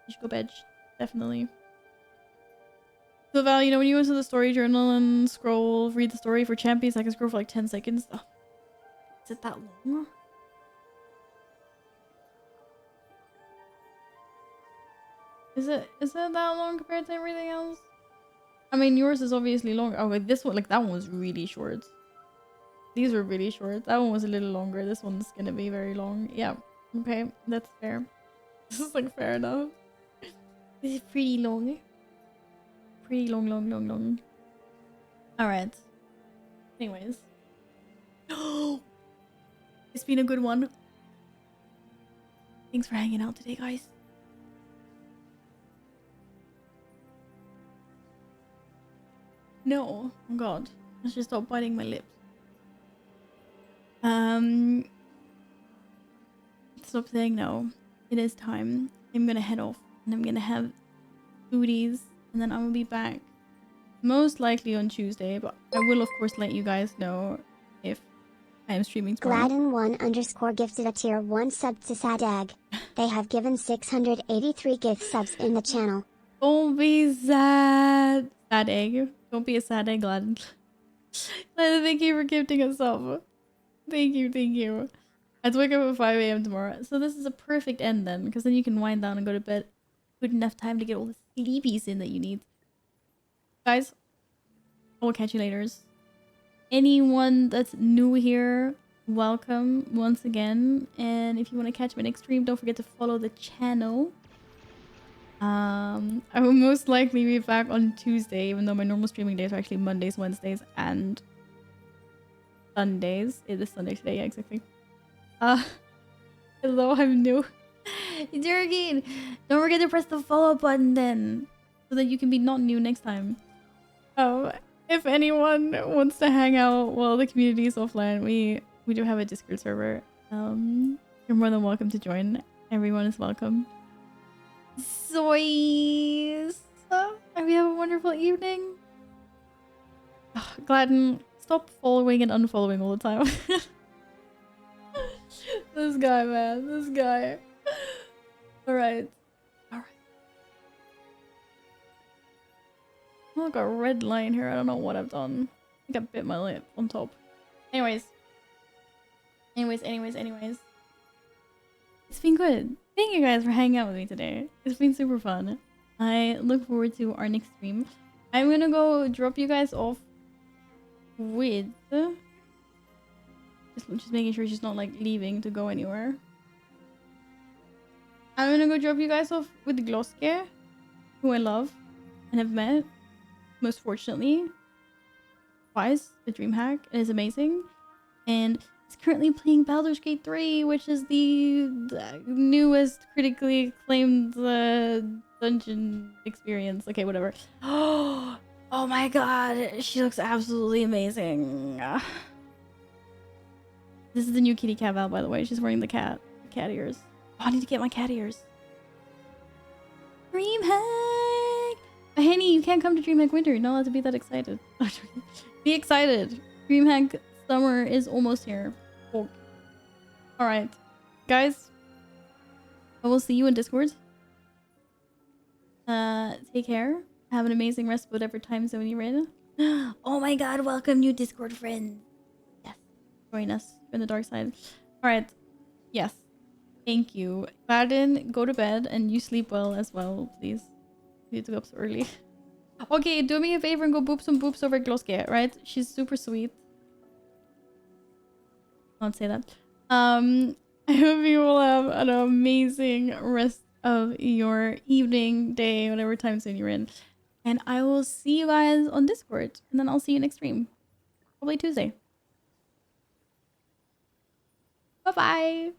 You should go bench. Definitely. So Val, you know when you go into the story journal and scroll, read the story for champions, I can scroll for like 10 seconds. Oh, is it that long? Is it that long compared to everything else? I mean, yours is obviously long. Oh, wait, this one, like that one was really short. These were really short. That one was a little longer. This one's gonna be very long. Yeah. Okay, that's fair. This is like fair enough. This is pretty long. Pretty long. Alright. Anyways. It's been a good one. Thanks for hanging out today, guys. No. Oh god. I should stop biting my lips. Stop saying no. It is time. I'm gonna head off and I'm gonna have foodies and then I will be back most likely on Tuesday, but I will of course let you guys know if I am streaming tomorrow. Gladden1_ gifted a tier 1 sub to Sadag. They have given 683 gift subs in the channel. Don't be sad. Sad egg. Don't be a sad egg, Gladden. Gladden, thank you for gifting us up. Thank you. I have to wake up at 5 a.m. tomorrow. So this is a perfect end then, because then you can wind down and go to bed. Good enough time to get all the sleepies in that you need. Guys, I will catch you later. Anyone that's new here, welcome once again. And if you want to catch my next stream, don't forget to follow the channel. I will most likely be back on Tuesday, even though my normal streaming days are actually Mondays, Wednesdays, and Sundays. It is Sunday today, yeah, exactly. Hello, I'm new. Jurgen, don't forget to press the follow button then, so that you can be not new next time. If anyone wants to hang out while the community is offline, we do have a Discord server. You're more than welcome to join. Everyone is welcome. Zoys! And we have a wonderful evening. Gladden, stop following and unfollowing all the time. This guy, man. This guy. Alright. Oh, I got a red line here. I don't know what I've done. I think I bit my lip on top. Anyways. It's been good. Thank you guys for hanging out with me today. It's been super fun. I look forward to our next stream. I'm gonna go drop you guys off with... Just making sure she's not like leaving to go anywhere. I'm gonna go drop you guys off with Gloske, who I love and have met, most fortunately, twice. The DreamHack is amazing, and it's currently playing Baldur's Gate 3, which is the newest critically acclaimed dungeon experience. Okay, whatever. Oh my god, she looks absolutely amazing. This is the new kitty cat Val, by the way. She's wearing the cat ears. Oh, I need to get my cat ears. DreamHack! Henny, you can't come to DreamHack Winter. You're not allowed to be that excited. Be excited. DreamHack Summer is almost here. Oh. Alright. Guys, I will see you in Discord. Take care. Have an amazing rest of whatever time zone you're in. Oh my god, welcome new Discord friends. Yes. Join us in the dark side. Alright. Yes. Thank you. Gladden, go to bed and you sleep well as well, please. You need to go up so early. Okay, do me a favor and go boop some boops over Gloske, right? She's super sweet. Don't say that. I hope you will have an amazing rest of your evening, day, whatever time zone you're in. And I will see you guys on Discord. And then I'll see you next stream. Probably Tuesday. Bye-bye.